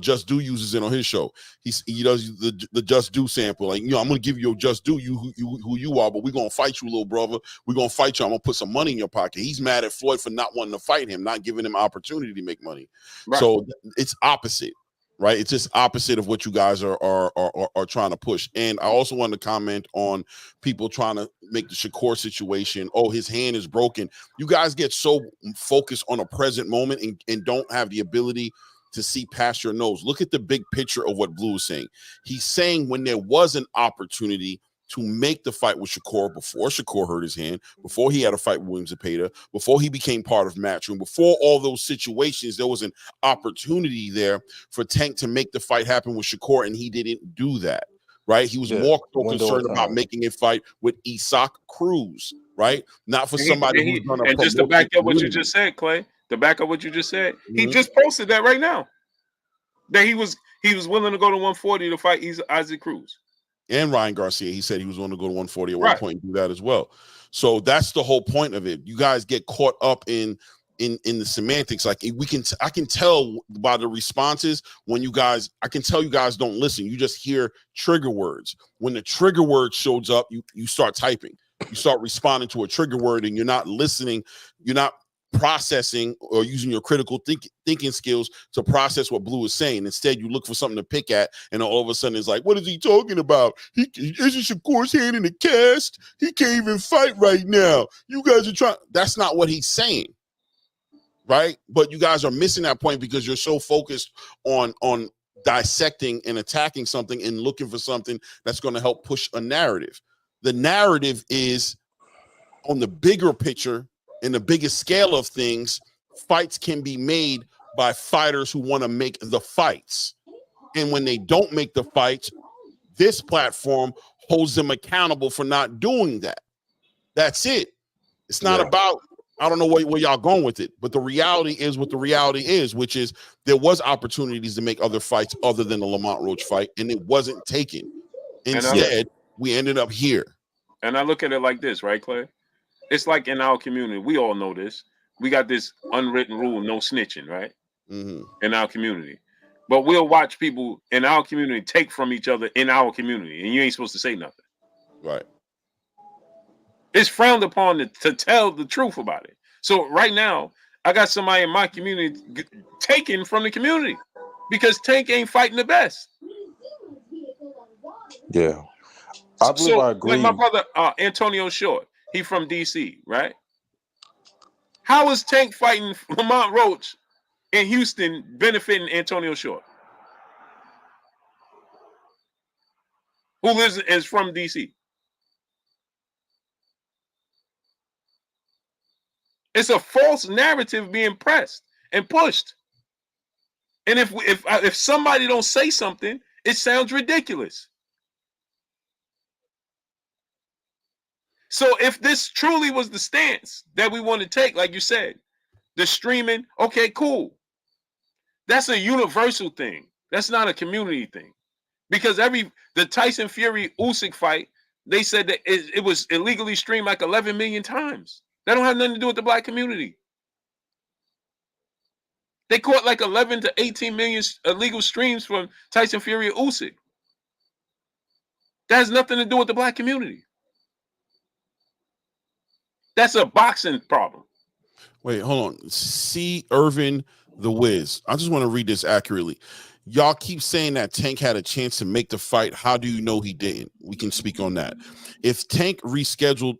Just Do uses it on his show. He does the Just Do sample. Like, I'm going to give you a Just Do, who you are, but we're going to fight you, little brother. We're going to fight you. I'm going to put some money in your pocket. He's mad at Floyd for not wanting to fight him, not giving him opportunity to make money. Right. So it's opposite, right? It's just opposite of what you guys are trying to push. And I also want to comment on people trying to make the Shakur situation. Oh, his hand is broken. You guys get so focused on a present moment and don't have the ability to see past your nose. Look at the big picture of what Blue is saying. He's saying when there was an opportunity to make the fight with Shakur before Shakur hurt his hand, before he had a fight with William Zepeda, before he became part of Matchroom, before all those situations, there was an opportunity there for Tank to make the fight happen with Shakur, and he didn't do that, right? He was more concerned about making a fight with Isaac Cruz, right? Not for somebody who's going to promote. And just to back up what you just said, Clay, to back up what you just said, he just posted that right now, that he was willing to go to 140 to fight Isaac Cruz. And Ryan Garcia, he said he was going to go to 140 at one point and do that as well. So that's the whole point of it. You guys get caught up in the semantics. Like I can tell by the responses when I can tell you guys don't listen. You just hear trigger words. When the trigger word shows up, you start typing. You start responding to a trigger word, and you're not listening. You're not processing or using your critical thinking skills to process what Blue is saying. Instead, you look for something to pick at, and all of a sudden it's like, what is he talking about? Isn't Shakur's hand in the cast? He can't even fight right now. You guys are trying. That's not what he's saying, right? But you guys are missing that point because you're so focused on dissecting and attacking something and looking for something that's going to help push a narrative. The narrative is on the bigger picture. In the biggest scale of things, fights can be made by fighters who want to make the fights. And when they don't make the fights, this platform holds them accountable for not doing that. That's it. It's not about, I don't know where y'all going with it, but the reality is what the reality is, which is there was opportunities to make other fights other than the Lamont Roach fight, and it wasn't taken. Instead, we ended up here. And I look at it like this, right, Clay? It's like in our community, we all know this. We got this unwritten rule, no snitching, right? In our community. But we'll watch people in our community take from each other in our community, and you ain't supposed to say nothing. Right. It's frowned upon to tell the truth about it. So right now, I got somebody in my community taken from the community because Tank ain't fighting the best. Yeah. I agree. Like my brother Antonio Short, he from DC, right? How is Tank fighting Lamont Roach in Houston benefiting Antonio Short, who is from DC? It's a false narrative being pressed and pushed. And if somebody don't say something, it sounds ridiculous. So if this truly was the stance that we want to take, like you said, the streaming, okay, cool. That's a universal thing. That's not a community thing. Because the Tyson Fury Usyk fight, they said that it was illegally streamed like 11 million times. That don't have nothing to do with the black community. They caught like 11 to 18 million illegal streams from Tyson Fury Usyk. That has nothing to do with the black community. That's a boxing problem. Wait, hold on. C. Irvin the Wiz. I just want to read this accurately. Y'all keep saying that Tank had a chance to make the fight. How do you know he didn't? We can speak on that. If Tank rescheduled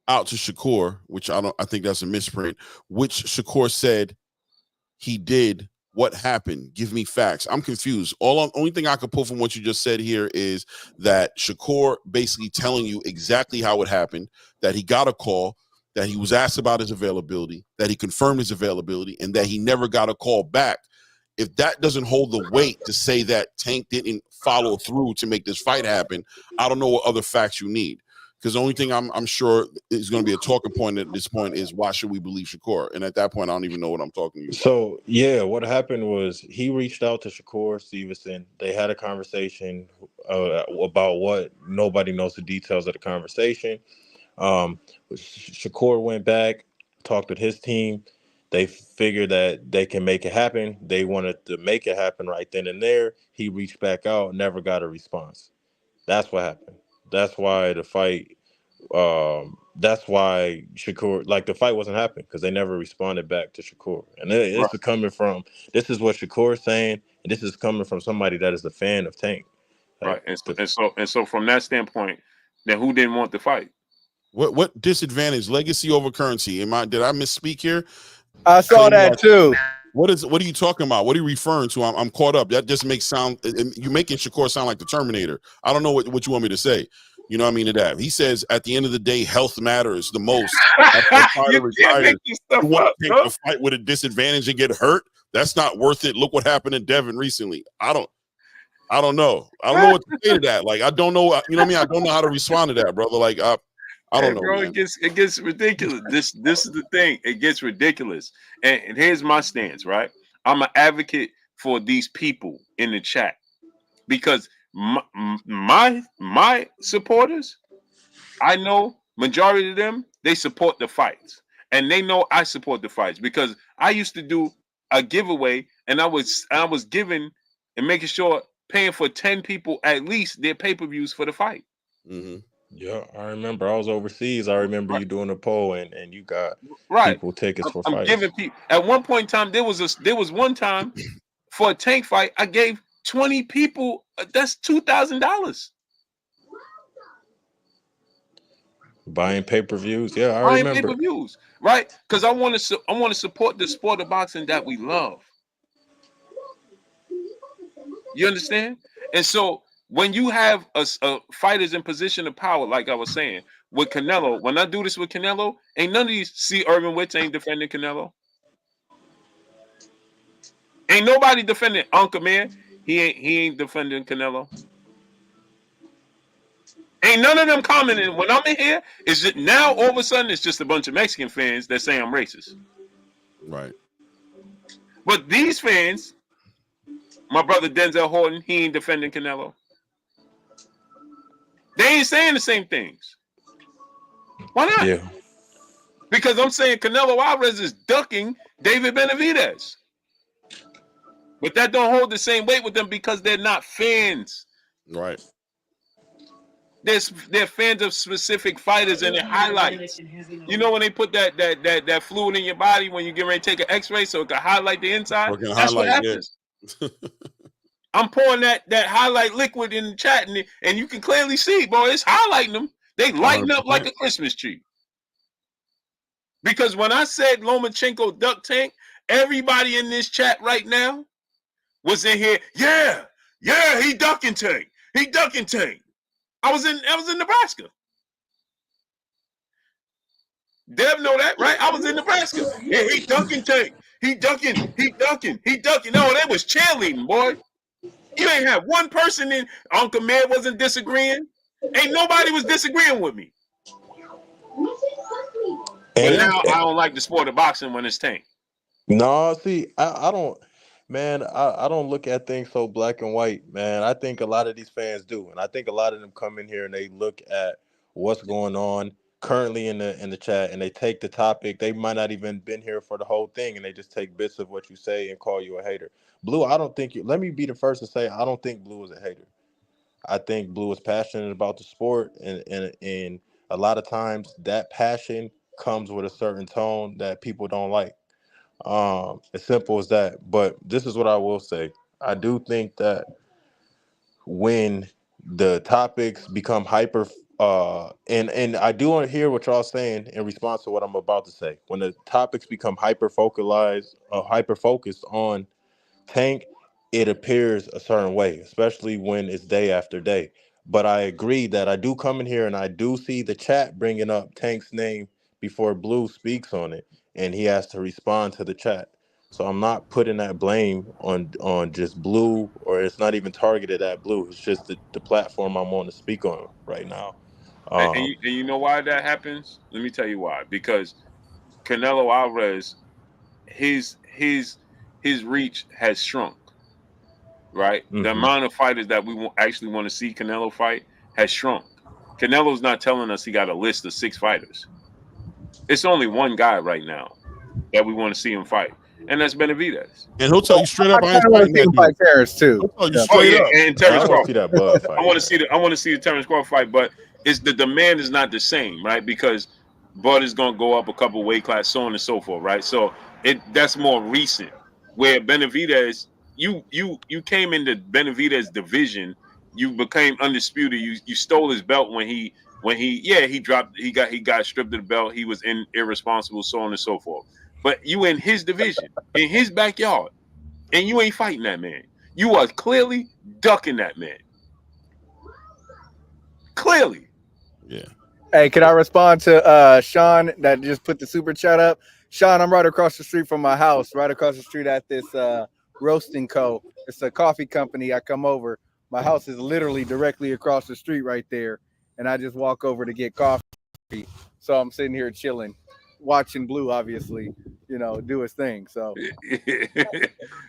out to Shakur, which I think that's a misprint, which Shakur said he did, what happened? Give me facts. I'm confused. Only thing I could pull from what you just said here is that Shakur basically telling you exactly how it happened, that he got a call, that he was asked about his availability, that he confirmed his availability, and that he never got a call back. If that doesn't hold the weight to say that Tank didn't follow through to make this fight happen, I don't know what other facts you need. Because the only thing I'm sure is going to be a talking point at this point is why should we believe Shakur? And at that point, I don't even know what I'm talking to you about. So, yeah, what happened was he reached out to Shakur Stevenson. They had a conversation about what nobody knows the details of the conversation. Shakur went back, talked with his team. They figured that they can make it happen. They wanted to make it happen right then and there. He reached back out, never got a response. That's what happened. That's why the fight, that's why Shakur, like the fight wasn't happening because they never responded back to Shakur. And this is coming from, this is what Shakur is saying, and this is coming from somebody that is a fan of Tank. Like, right. And so from that standpoint, then who didn't want the fight? What disadvantage? Legacy over currency? Did I misspeak here? I saw that too. What are you talking about? What are you referring to? I'm caught up. That just makes sound. You're making Shakur sound like the Terminator. I don't know what you want me to say. You know what I mean to that. He says at the end of the day, health matters the most. You can't make this stuff up, take a fight with a disadvantage and get hurt. That's not worth it. Look what happened to Devin recently. I don't know. I don't know what to say to that. Like, I don't know. You know what I mean? I don't know how to respond to that, brother. Like, I don't know, bro. man. It gets ridiculous. This is the thing. It gets ridiculous. And here's my stance, right? I'm an advocate for these people in the chat because my supporters, I know majority of them, they support the fights. And they know I support the fights because I used to do a giveaway and I was giving and making sure paying for 10 people at least their pay-per-views for the fight. Mm-hmm. Yeah, I remember I was overseas. I remember you doing a poll and you got people tickets for I'm fights. giving people at one point in time. There was one time for a Tank fight. I gave 20 people. That's $2,000. Buying pay-per-views. Yeah, I Buying remember. pay-per-views, right? Because I want to support the sport of boxing that we love. You understand? And so when you have a fighters in position of power, like I was saying with Canelo, when I do this with Canelo, ain't none of these see Irvin Witts ain't defending Canelo. Ain't nobody defending Uncle Man. He ain't defending Canelo. Ain't none of them commenting when I'm in here. Is it now all of a sudden it's just a bunch of Mexican fans that say I'm racist? Right. But these fans, my brother Denzel Horton, he ain't defending Canelo. They ain't saying the same things. Why not? Yeah. Because I'm saying Canelo Alvarez is ducking David Benavidez. But that don't hold the same weight with them because they're not fans. Right. They're fans of specific fighters and their highlights. You know when they put that fluid in your body when you get ready to take an X-ray so it can highlight the inside? That's what happens. Yeah. I'm pouring that highlight liquid in the chat and you can clearly see, boy, it's highlighting them. They lighten 100%. Up like a Christmas tree. Because when I said Lomachenko duck Tank, everybody in this chat right now was in here. Yeah, he ducking Tank. He ducking Tank. I was in Nebraska. Dev know that, right? I was in Nebraska. Yeah, he ducking Tank. He ducking. No, they was cheerleading, boy. You ain't have one person in. Uncle Med wasn't disagreeing. Ain't nobody was disagreeing with me. But now I don't like the sport of boxing when it's Tank. No, see, I don't, man, I don't look at things so black and white, man. I think a lot of these fans do. And I think a lot of them come in here and they look at what's going on currently in the chat and they take the topic. They might not even been here for the whole thing and they just take bits of what you say and call you a hater. Blue, I don't think let me be the first to say, I don't think Blue is a hater. I think Blue is passionate about the sport and a lot of times that passion comes with a certain tone that people don't like. As simple as that. But this is what I will say. I do think that when the topics become hyper and I do want to hear what y'all saying in response to what I'm about to say. When the topics become hyper focused on Tank, it appears a certain way, especially when it's day after day. But I agree that I do come in here and I do see the chat bringing up Tank's name before Blue speaks on it, and he has to respond to the chat. So I'm not putting that blame on just Blue, or it's not even targeted at Blue. It's just the platform I'm on to speak on right now. And you know why that happens? Let me tell you why. Because Canelo Alvarez, his reach has shrunk. Right, the amount of fighters that we actually want to see Canelo fight has shrunk. Canelo's not telling us he got a list of 6 fighters. It's only one guy right now that we want to see him fight, and that's Benavidez. And he'll tell you straight up, I ain't fighting that dude. Terrence too. He'll tell you straight up. And Terrence Crawford. See that Bud fight. I want to see the Terrence Crawford fight, but the demand is not the same, right? Because Bud is going to go up a couple weight class, so on and so forth, right? So that's more recent. Where Benavidez, you came into Benavidez division, you became undisputed. You stole his belt when he got stripped of the belt. He was irresponsible, so on and so forth. but you in his division, in his backyard, and you ain't fighting that man. You are clearly ducking that man. Clearly. Yeah. Hey, can I respond to Sean that just put the super chat up? Sean, I'm right across the street from my house, right across the street at this Roasting Co. It's a coffee company. I come over. My house is literally directly across the street right there, and I just walk over to get coffee. So I'm sitting here chilling, watching Blue, obviously, do his thing. So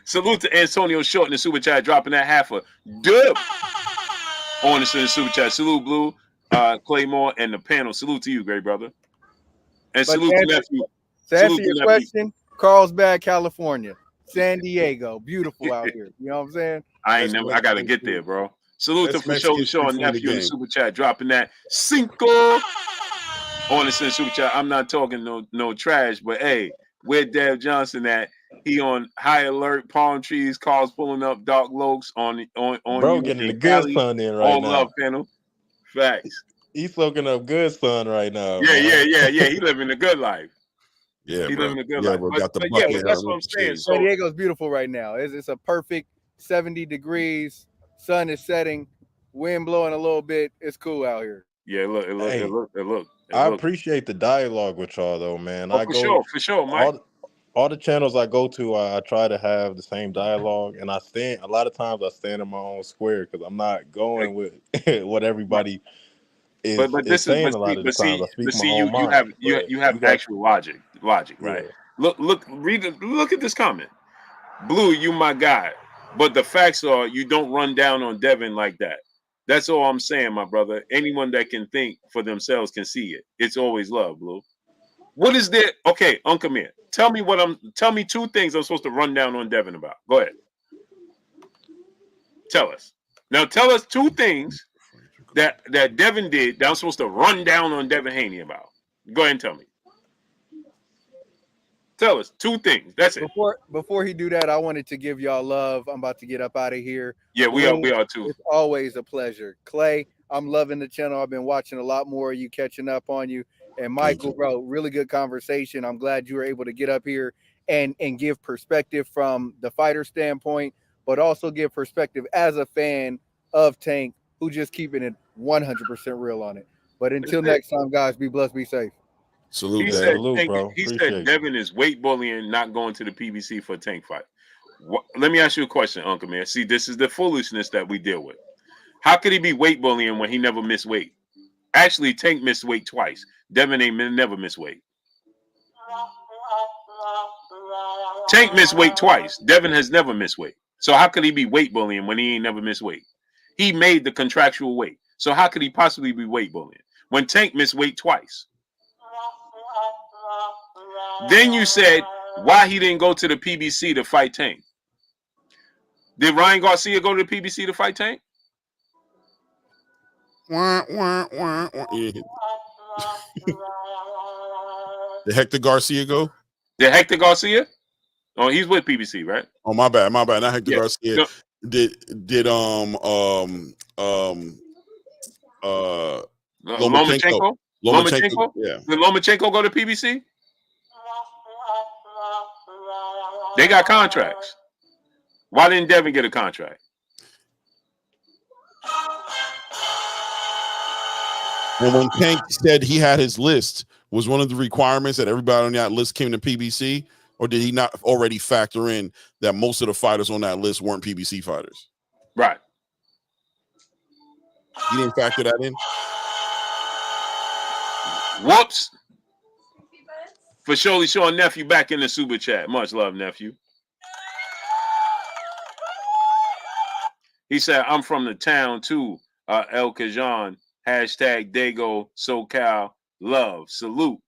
salute to Antonio Short in the super chat, dropping that half a dub on the super chat. Salute Blue, Claymore, and the panel. Salute to you, great brother. And salute to nephew. To answer your question, Carlsbad, California, San Diego, beautiful out here. You know what I'm saying? I gotta get there, bro. Salute to Sean nephew in the super chat, dropping that cinco on the super chat. I'm not talking no trash, but hey, where Dev Johnson at? He on high alert, palm trees, cars pulling up, dark lokes on bro, you getting the good sun in right on now. Love panel. Facts. He's soaking up good sun right now. Yeah. He living a good life. Yeah, he living a good life. Bro, got the but that's what I'm saying. San Diego's beautiful right now. It's a perfect 70 degrees. Sun is setting, wind blowing a little bit. It's cool out here. Yeah, it look. I appreciate the dialogue with y'all though, man. For sure, Mike. All the channels I go to, I try to have the same dialogue, and a lot of times I stand in my own square because I'm not going with what everybody is saying a lot of the times. I speak my own mind. You have actual logic, right? Yeah. Look at this comment. Blue, you my guy. But the facts are you don't run down on Devin like that. That's all I'm saying, my brother. Anyone that can think for themselves can see it. It's always love, Blue. What is there? Okay, Uncle Mir, tell me two things I'm supposed to run down on Devin about. Go ahead. Tell us. Now tell us two things that Devin did that I'm supposed to run down on Devin Haney about. Go ahead and tell me. Tell us two things. That's it. Before he do that, I wanted to give y'all love. I'm about to get up out of here. Yeah, we are too. It's always a pleasure. Clay, I'm loving the channel. I've been watching a lot more of you, catching up on you. And Michael, bro, really good conversation. I'm glad you were able to get up here and give perspective from the fighter standpoint, but also give perspective as a fan of Tank, who just keeping it 100% real on it. But until next time, guys, be blessed, be safe. Salute, bro. He said Devin is weight bullying, not going to the PBC for a Tank fight. Let me ask you a question, Uncle Man. See, this is the foolishness that we deal with. How could he be weight bullying when he never missed weight? Actually, Tank missed weight twice. Devin ain't never missed weight. Tank missed weight twice. Devin has never missed weight. So how could he be weight bullying when he ain't never missed weight? He made the contractual weight. So how could he possibly be weight bullying when Tank missed weight twice? Then you said why he didn't go to the PBC to fight Tank. Did Ryan Garcia go to the PBC to fight Tank? Did Hector Garcia go? Did Hector Garcia? Oh, he's with PBC, right? Oh, my bad. Not Hector Garcia. No. Did Lomachenko? Yeah. Did Lomachenko go to PBC? They got contracts. Why didn't Devin get a contract? And when Tank said he had his list, was one of the requirements that everybody on that list came to PBC, or did he not already factor in that most of the fighters on that list weren't PBC fighters? Right. He didn't factor that in? Whoops. For surely Sean nephew back in the super chat. Much love, nephew. He said, I'm from the town too. El Cajon. Hashtag Dago SoCal love. Salute.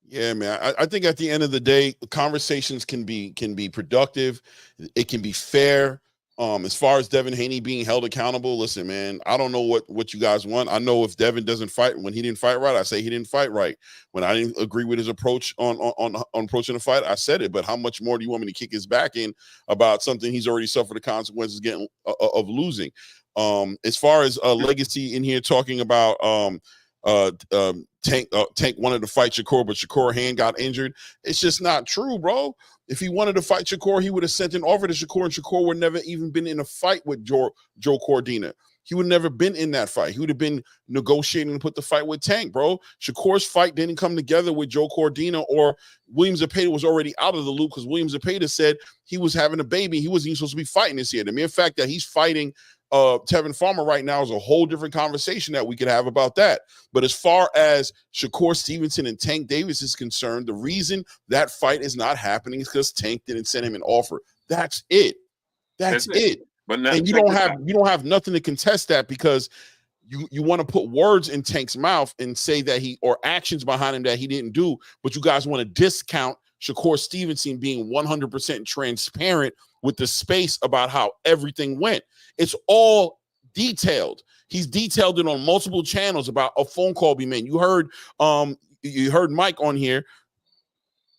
Yeah, man. I think at the end of the day, conversations can be productive. It can be fair. As far as Devin Haney being held accountable, listen, man, I don't know what you guys want. I know if Devin doesn't fight, when he didn't fight right, I say he didn't fight right. When I didn't agree with his approach on approaching the fight, I said it. But how much more do you want me to kick his back in about something he's already suffered the consequences of losing? As far as legacy in here talking about Tank wanted to fight Shakur, but Shakur hand got injured. It's just not true, bro. If he wanted to fight Shakur, he would have sent an offer to Shakur, and Shakur would never even been in a fight with Joe Cordina. He would never been in that fight. He would have been negotiating to put the fight with Tank, bro. Shakur's fight didn't come together with Joe Cordina, or William Zepeda was already out of the loop because William Zepeda said he was having a baby. He wasn't even supposed to be fighting this year. The mere fact that he's fighting Tevin Farmer right now is a whole different conversation that we could have about that. But as far as Shakur Stevenson and Tank Davis is concerned, the reason that fight is not happening is because Tank didn't send him an offer. That's it. That's it. But now, and you don't have nothing to contest that, because you want to put words in Tank's mouth and say that or actions behind him that he didn't do, but you guys want to discount Shakur Stevenson being 100% transparent with the space about how everything went. It's all detailed. He's detailed it on multiple channels about a phone call being made. You heard Mike on here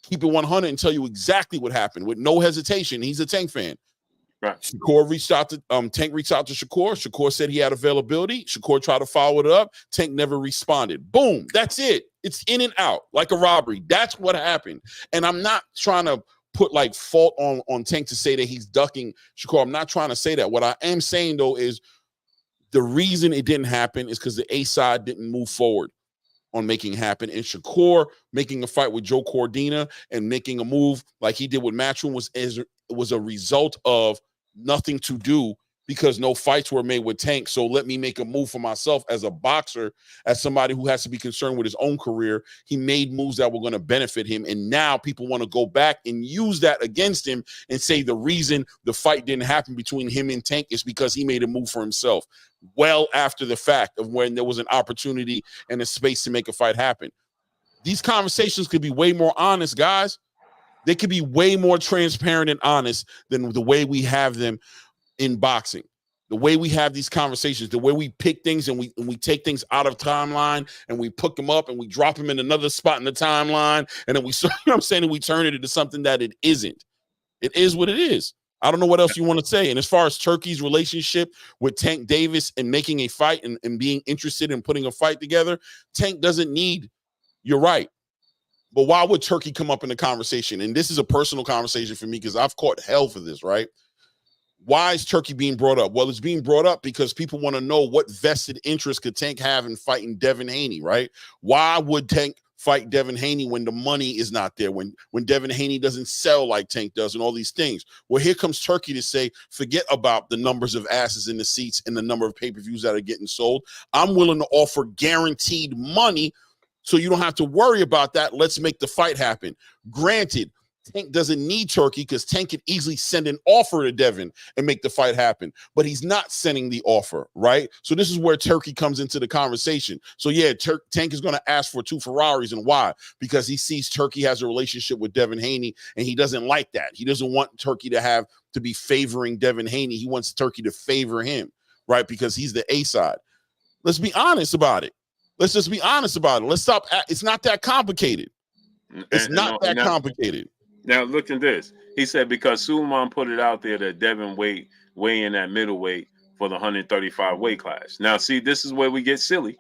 keep it 100 and tell you exactly what happened with no hesitation. He's a Tank fan. Right. Shakur reached out to Tank reached out to Shakur. Shakur said he had availability. Shakur tried to follow it up. Tank never responded. Boom. That's it. It's in and out like a robbery. That's what happened. And I'm not trying to put like fault on Tank to say that he's ducking Shakur. I'm not trying to say that. What I am saying though is the reason it didn't happen is because the A side didn't move forward on making it happen. And Shakur making a fight with Joe Cordina and making a move like he did with Matchroom was a result of nothing to do because no fights were made with Tank. So let me make a move for myself as a boxer, as somebody who has to be concerned with his own career. He made moves that were going to benefit him. And now people want to go back and use that against him and say the reason the fight didn't happen between him and Tank is because he made a move for himself. Well, after the fact of when there was an opportunity and a space to make a fight happen. These conversations could be way more honest, guys. They could be way more transparent and honest than the way we have them in boxing. The way we have these conversations, the way we pick things and we take things out of timeline and we put them up and we drop them in another spot in the timeline, and then we, you know what I'm saying, and we turn it into something that it isn't. It is what it is. I don't know what else you want to say. And as far as Turkey's relationship with Tank Davis and making a fight and being interested in putting a fight together, Tank doesn't need, you're right. But why would Turkey come up in the conversation? And this is a personal conversation for me because I've caught hell for this, right? Why is Turkey being brought up? Well, it's being brought up because people want to know what vested interest could Tank have in fighting Devin Haney, right? Why would Tank fight Devin Haney when the money is not there, when Devin Haney doesn't sell like Tank does and all these things? Well, here comes Turkey to say, forget about the numbers of asses in the seats and the number of pay-per-views that are getting sold. I'm willing to offer guaranteed money so you don't have to worry about that. Let's make the fight happen. Granted, Tank doesn't need Turkey because Tank could easily send an offer to Devin and make the fight happen, but he's not sending the offer, right? So this is where Turkey comes into the conversation. So yeah, Tank is going to ask for 2 Ferraris, and why? Because he sees Turkey has a relationship with Devin Haney, and he doesn't like that. He doesn't want Turkey to be favoring Devin Haney. He wants Turkey to favor him, right? Because he's the A side. Let's be honest about it. Let's just be honest about it. Let's stop. It's not that complicated. It's not that complicated. Now, look at this. He said because Suleiman put it out there that Devin weigh in at middleweight for the 135 weight class. Now, see, this is where we get silly.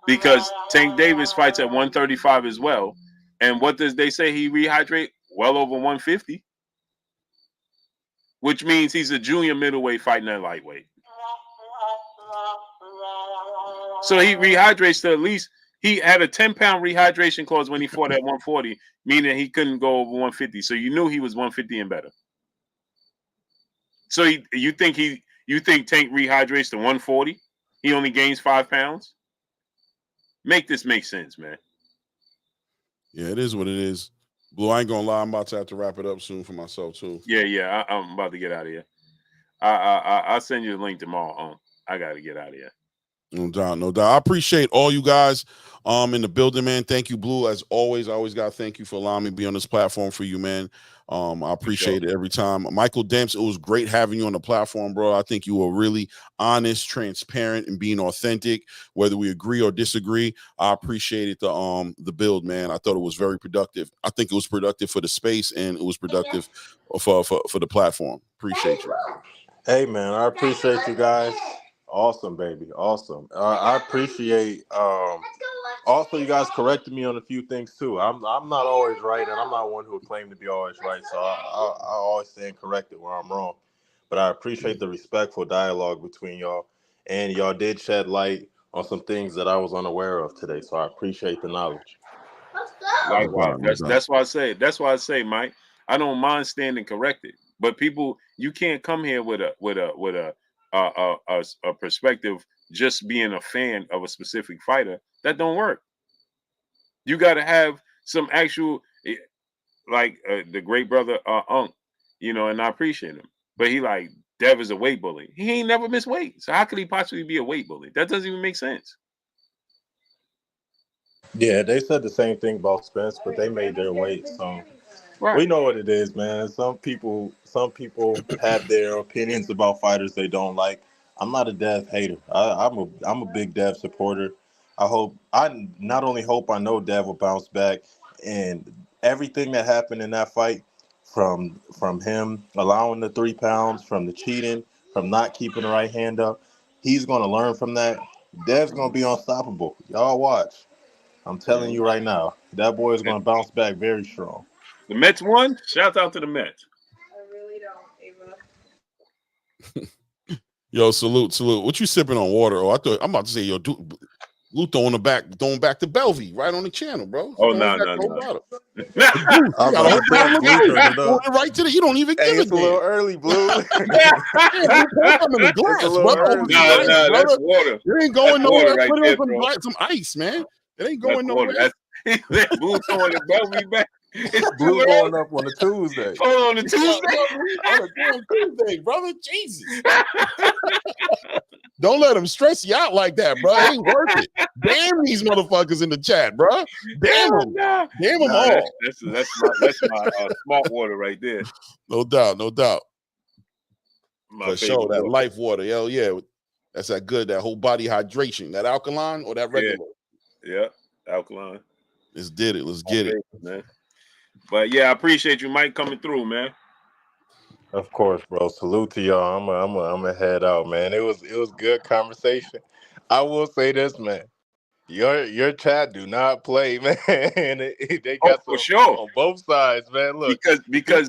Because Tank Davis fights at 135 as well. And what does they say he rehydrate? Well over 150. Which means he's a junior middleweight fighting at lightweight. So he rehydrates to at least, he had a 10-pound rehydration clause when he fought at 140, meaning he couldn't go over 150. So you knew he was 150 and better. So you think Tank rehydrates to 140? He only gains 5 pounds? Make this make sense, man. Yeah, it is what it is. Blue, I ain't gonna lie, I'm about to have to wrap it up soon for myself too. Yeah, I'm about to get out of here. I'll send you the link tomorrow. I gotta get out of here. No doubt. I appreciate all you guys in the building, man. Thank you, Blue. As always, I always got to thank you for allowing me to be on this platform for you, man. I appreciate it every time. Michael Demps, it was great having you on the platform, bro. I think you were really honest, transparent, and being authentic, whether we agree or disagree. I appreciated the build, man. I thought it was very productive. I think it was productive for the space, and it was productive for the platform. Appreciate you. Hey, man, I appreciate you guys. Awesome, baby. Awesome. I appreciate. Also, you guys corrected me on a few things too. I'm not always right, and I'm not one who would claim to be always right. So I always stand corrected where I'm wrong. But I appreciate the respectful dialogue between y'all, and y'all did shed light on some things that I was unaware of today. So I appreciate the knowledge. Likewise. That's why I say. That's why I say, Mike. I don't mind standing corrected, but people, you can't come here with a perspective just being a fan of a specific fighter. That don't work. You got to have some actual, like the great brother Unk, and I appreciate him. But he like Dev is a weight bully. He ain't never missed weight, so how could he possibly be a weight bully? That doesn't even make sense. Yeah, they said the same thing about Spence, but they made their weight. So we know what it is, man. Some people have their opinions about fighters they don't like. I'm not a Dev hater. I'm a big Dev supporter. I not only hope I know Dev will bounce back, and everything that happened in that fight, from him allowing the 3 pounds, from the cheating, from not keeping the right hand up, he's gonna learn from that. Dev's gonna be unstoppable. Y'all watch. I'm telling you right now, that boy is gonna bounce back very strong. The Mets won. Shout out to the Mets. I really don't, Ava. Yo, salute. What you sipping on, water? Oh, I'm about to say, yo, Blue throwing back to Bellevue right on the channel, bro. Oh, no. Right to the, you don't even give it. It's a little early, Blue. I'm in the glass, bro. That's water. It ain't going nowhere. Right, put it on some ice, man. It ain't going nowhere. Blue throwing the Bellevue back. It's Blue going up on a Tuesday. Oh, on a Tuesday? On a Tuesday, brother. Jesus. Don't let them stress you out like that, bro. It ain't worth it. Damn these motherfuckers in the chat, bro. Damn them. Damn them all. That's my smart water right there. No doubt. For sure, that life water. Hell yeah. That's that whole body hydration. That alkaline or that regular? Yeah, alkaline. Let's get it. Man. But yeah, I appreciate you, Mike, coming through, man. Of course, bro. Salute to y'all. I'm a head out, man. It was good conversation. I will say this, man. Your chat do not play, man. They got for sure on both sides, man. Look, because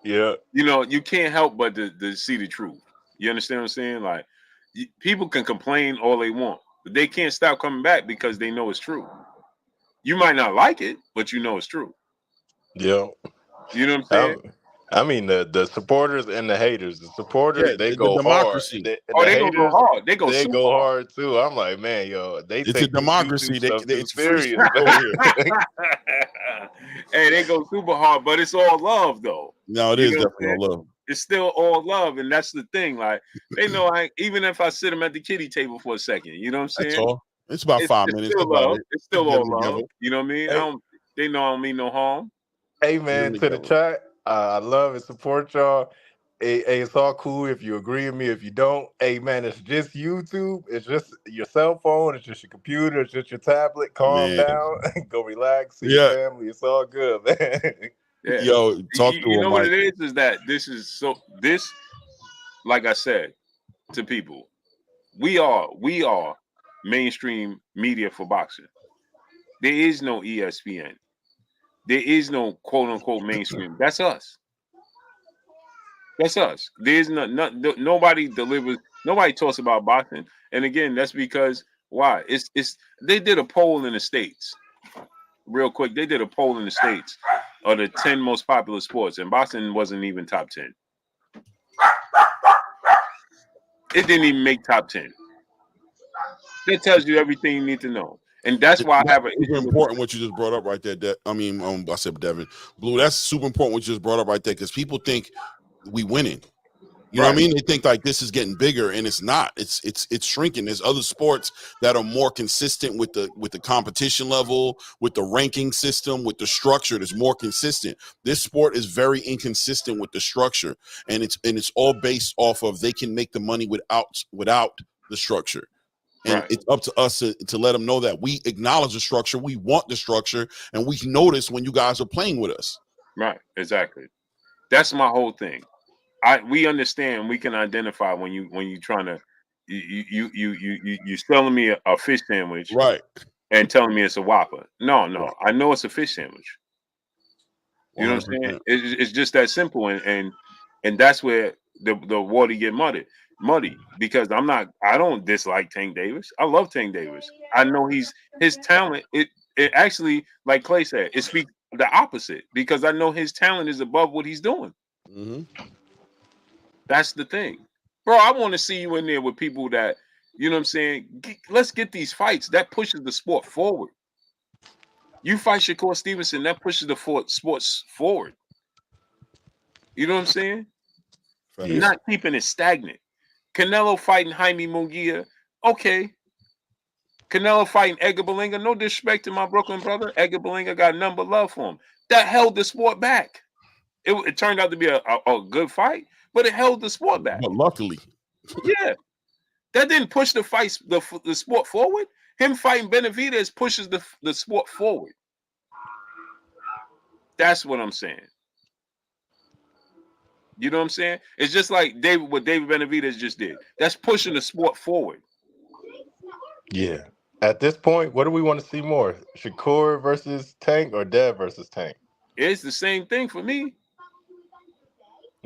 yeah, you can't help but to see the truth. You understand what I'm saying? Like, people can complain all they want, but they can't stop coming back because they know it's true. You might not like it, but you know it's true. Yeah. You know what I'm saying? I mean, the supporters and the haters. The supporters, they go democracy. hard. They go hard. They go hard too. I'm like, man, yo, it's a democracy. It's serious. Hey, they go super hard, but it's all love, though. No, it is definitely all love. It's still all love, and that's the thing. Like, they know, even if I sit them at the kiddie table for a second, you know what I'm saying? That's all. It's about 5 minutes. Still love. It's still all love. You know what I mean? Hey. They know I don't mean no harm. Hey, man, to the chat, I love and support y'all. Hey, it's all cool if you agree with me. If you don't, hey, man, it's just YouTube. It's just your cell phone. It's just your computer. It's just your tablet. Calm down. Go relax. See your family. It's all good, man. Yeah. Yo, talk to him. You know what it is that this, like I said to people, we are mainstream media for boxing. There is no ESPN. There is no quote unquote mainstream. That's us. That's us. There's nobody delivers. Nobody talks about boxing. And again, that's because why? It's they did a poll in the States. Real quick, they did a poll in the States of the 10 most popular sports, and boxing wasn't even top 10. It didn't even make top 10. That tells you everything you need to know. And that's why I have an super important what you just brought up right there. I said Devin. Blue, that's super important what you just brought up right there, because people think we winning. You know what I mean? They think like this is getting bigger, and it's not. It's shrinking. There's other sports that are more consistent with the competition level, with the ranking system, with the structure that's more consistent. This sport is very inconsistent with the structure, and it's all based off of they can make the money without the structure. And it's up to us to let them know that we acknowledge the structure, we want the structure, and we notice when you guys are playing with us. Right, exactly. That's my whole thing. we understand. We can identify when you trying to you selling me a fish sandwich, right, and telling me it's a Whopper. No, I know it's a fish sandwich. You know what I'm saying? 100%. It's just that simple, and that's where the water get muddy because I don't dislike Tank Davis. I love Tank Davis. I know his talent. It actually, like Clay said, it speaks the opposite because I know his talent is above what he's doing. Mm-hmm. That's the thing, bro. I want to see you in there with people that, you know what I'm saying. Let's get these fights that pushes the sport forward. You fight Shakur Stevenson, that pushes the sports forward. You know what I'm saying? Yeah. Not keeping it stagnant. Canelo fighting Jaime Munguia, okay. Canelo fighting Edgar Berlanga, no disrespect to my Brooklyn brother. Edgar Berlanga got number love for him. That held the sport back. It turned out to be a good fight, but it held the sport back. But luckily, Yeah, that didn't push the sport forward. Him fighting Benavidez pushes the sport forward. That's what I'm saying. You know what I'm saying? It's just like what David Benavidez just did. That's pushing the sport forward. Yeah. At this point, what do we want to see more? Shakur versus Tank or Dev versus Tank? It's the same thing for me.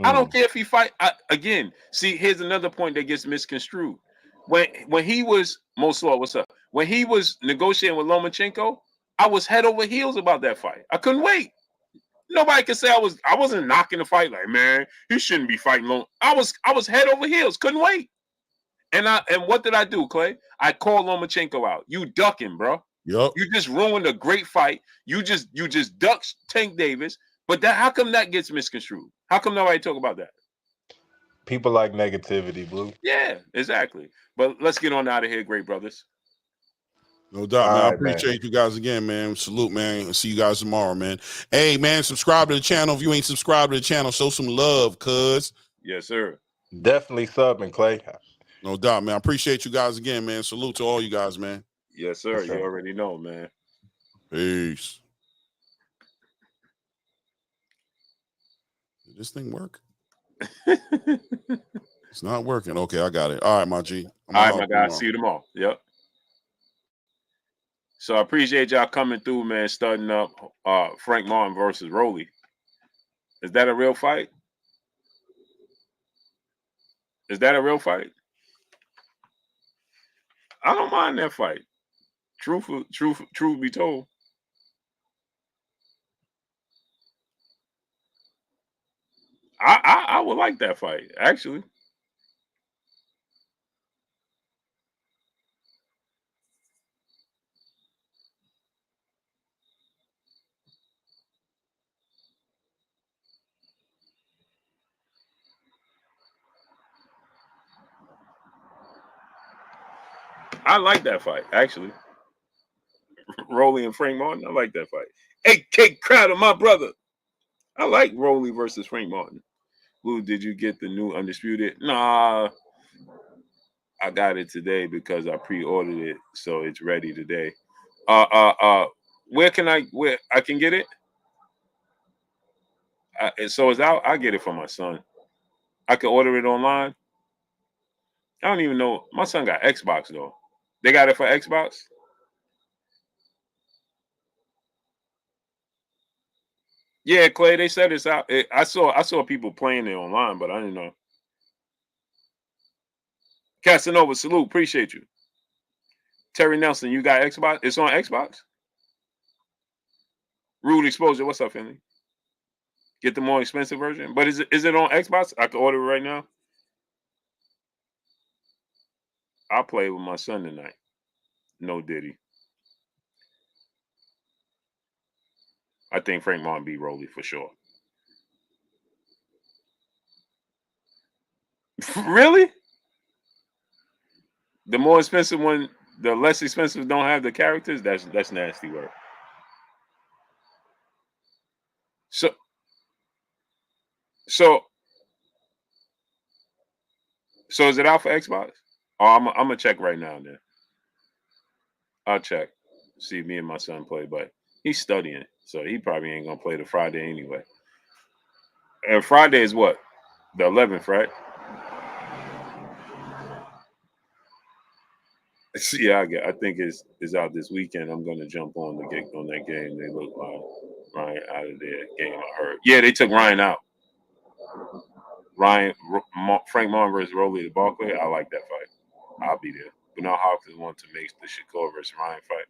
I don't care if he fight again. See, here's another point that gets misconstrued. When he was Mosul, what's up? When he was negotiating with Lomachenko, I was head over heels about that fight. I couldn't wait. Nobody can say I wasn't knocking the fight like, man, he shouldn't be fighting long. I was head over heels, couldn't wait. And what did I do, Clay? I called Lomachenko out. You ducking, bro. yep. You just ruined a great fight. You just ducked Tank Davis. But how come that gets misconstrued? How come nobody talk about that? People like negativity, Blue. Yeah, exactly. But let's get on out of here, great brothers. No doubt, All man. I right, appreciate you guys again, man. Salute, man. I'll see you guys tomorrow, man. Hey, man, subscribe to the channel. If you ain't subscribed to the channel, show some love, cuz. Yes, sir. Definitely subbing, Clay. No doubt, man. I appreciate you guys again, man. Salute to all you guys, man. Yes, sir. Yes, sir. You already know, man. Peace. Did this thing work? It's not working. Okay, I got it. All right, my G. All right, my guy. See you tomorrow. Yep. So I appreciate y'all coming through, man, starting up Frank Martin versus Rolly. Is that a real fight? Is that a real fight? I don't mind that fight. Truth be told. I would like that fight, actually. I like that fight, actually. Rolly and Frank Martin, I like that fight. Hey, Kate Crowder, my brother. I like Rolly versus Frank Martin. Blue, did you get the new Undisputed? Nah, I got it today because I pre-ordered it, so it's ready today. Where I can get it? So it's out. I get it for my son. I can order it online. I don't even know. My son got Xbox though. They got it for Xbox. Yeah, Clay. They said it's out. I saw people playing it online, but I didn't know. Casanova, salute. Appreciate you. Terry Nelson, you got Xbox? It's on Xbox. Rude Exposure. What's up, Finley? Get the more expensive version. But is it on Xbox? I can order it right now. I'll play with my son tonight. No Diddy. I think Frank Martin beat Rolly for sure. Really? The more expensive one, the less expensive don't have the characters. That's nasty work. So is it out for Xbox? Oh, I'm gonna check right now. Then I'll check. See me and my son play, but he's studying, so he probably ain't gonna play the Friday anyway. And Friday is what? The 11th, right? Yeah, I think it's out this weekend. I'm gonna jump on the on that game. They look like Ryan out of their game. I heard. Yeah, they took Ryan out. Frank Martin versus Rolly the Barkley. I like that fight. I'll be there. But now Hopkins want to make the Shakur versus Ryan fight.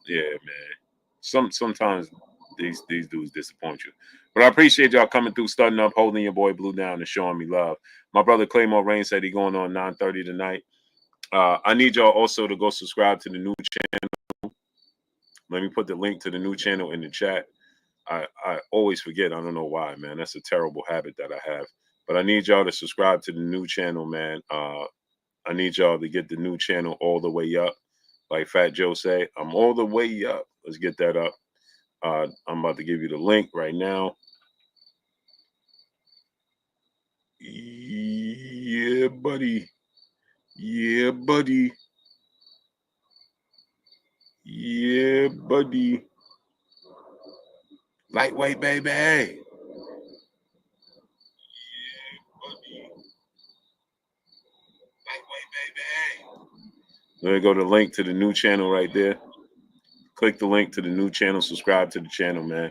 Yeah, man. Sometimes these dudes disappoint you. But I appreciate y'all coming through, starting up, holding your boy Blue down, and showing me love. My brother Claymore Rain said he going on 9:30 tonight. I need y'all also to go subscribe to the new channel. Let me put the link to the new channel in the chat. I always forget. I don't know why, man. That's a terrible habit that I have. But I need y'all to subscribe to the new channel, man. I need y'all to get the new channel all the way up. Like Fat Joe say, I'm all the way up. Let's get that up. I'm about to give you the link right now. Yeah, buddy. Yeah, buddy. Yeah, buddy. Lightweight, baby. Yeah, buddy. Lightweight, baby. There you go, the link to the new channel right there. Click the link to the new channel. Subscribe to the channel, man.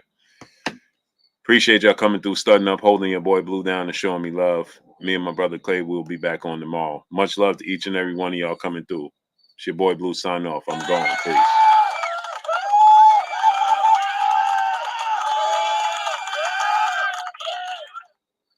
Appreciate y'all coming through, studying up, holding your boy Blue down, and showing me love. Me and my brother Clay will be back on tomorrow. Much love to each and every one of y'all coming through. It's your boy Blue signing off. I'm going. Peace.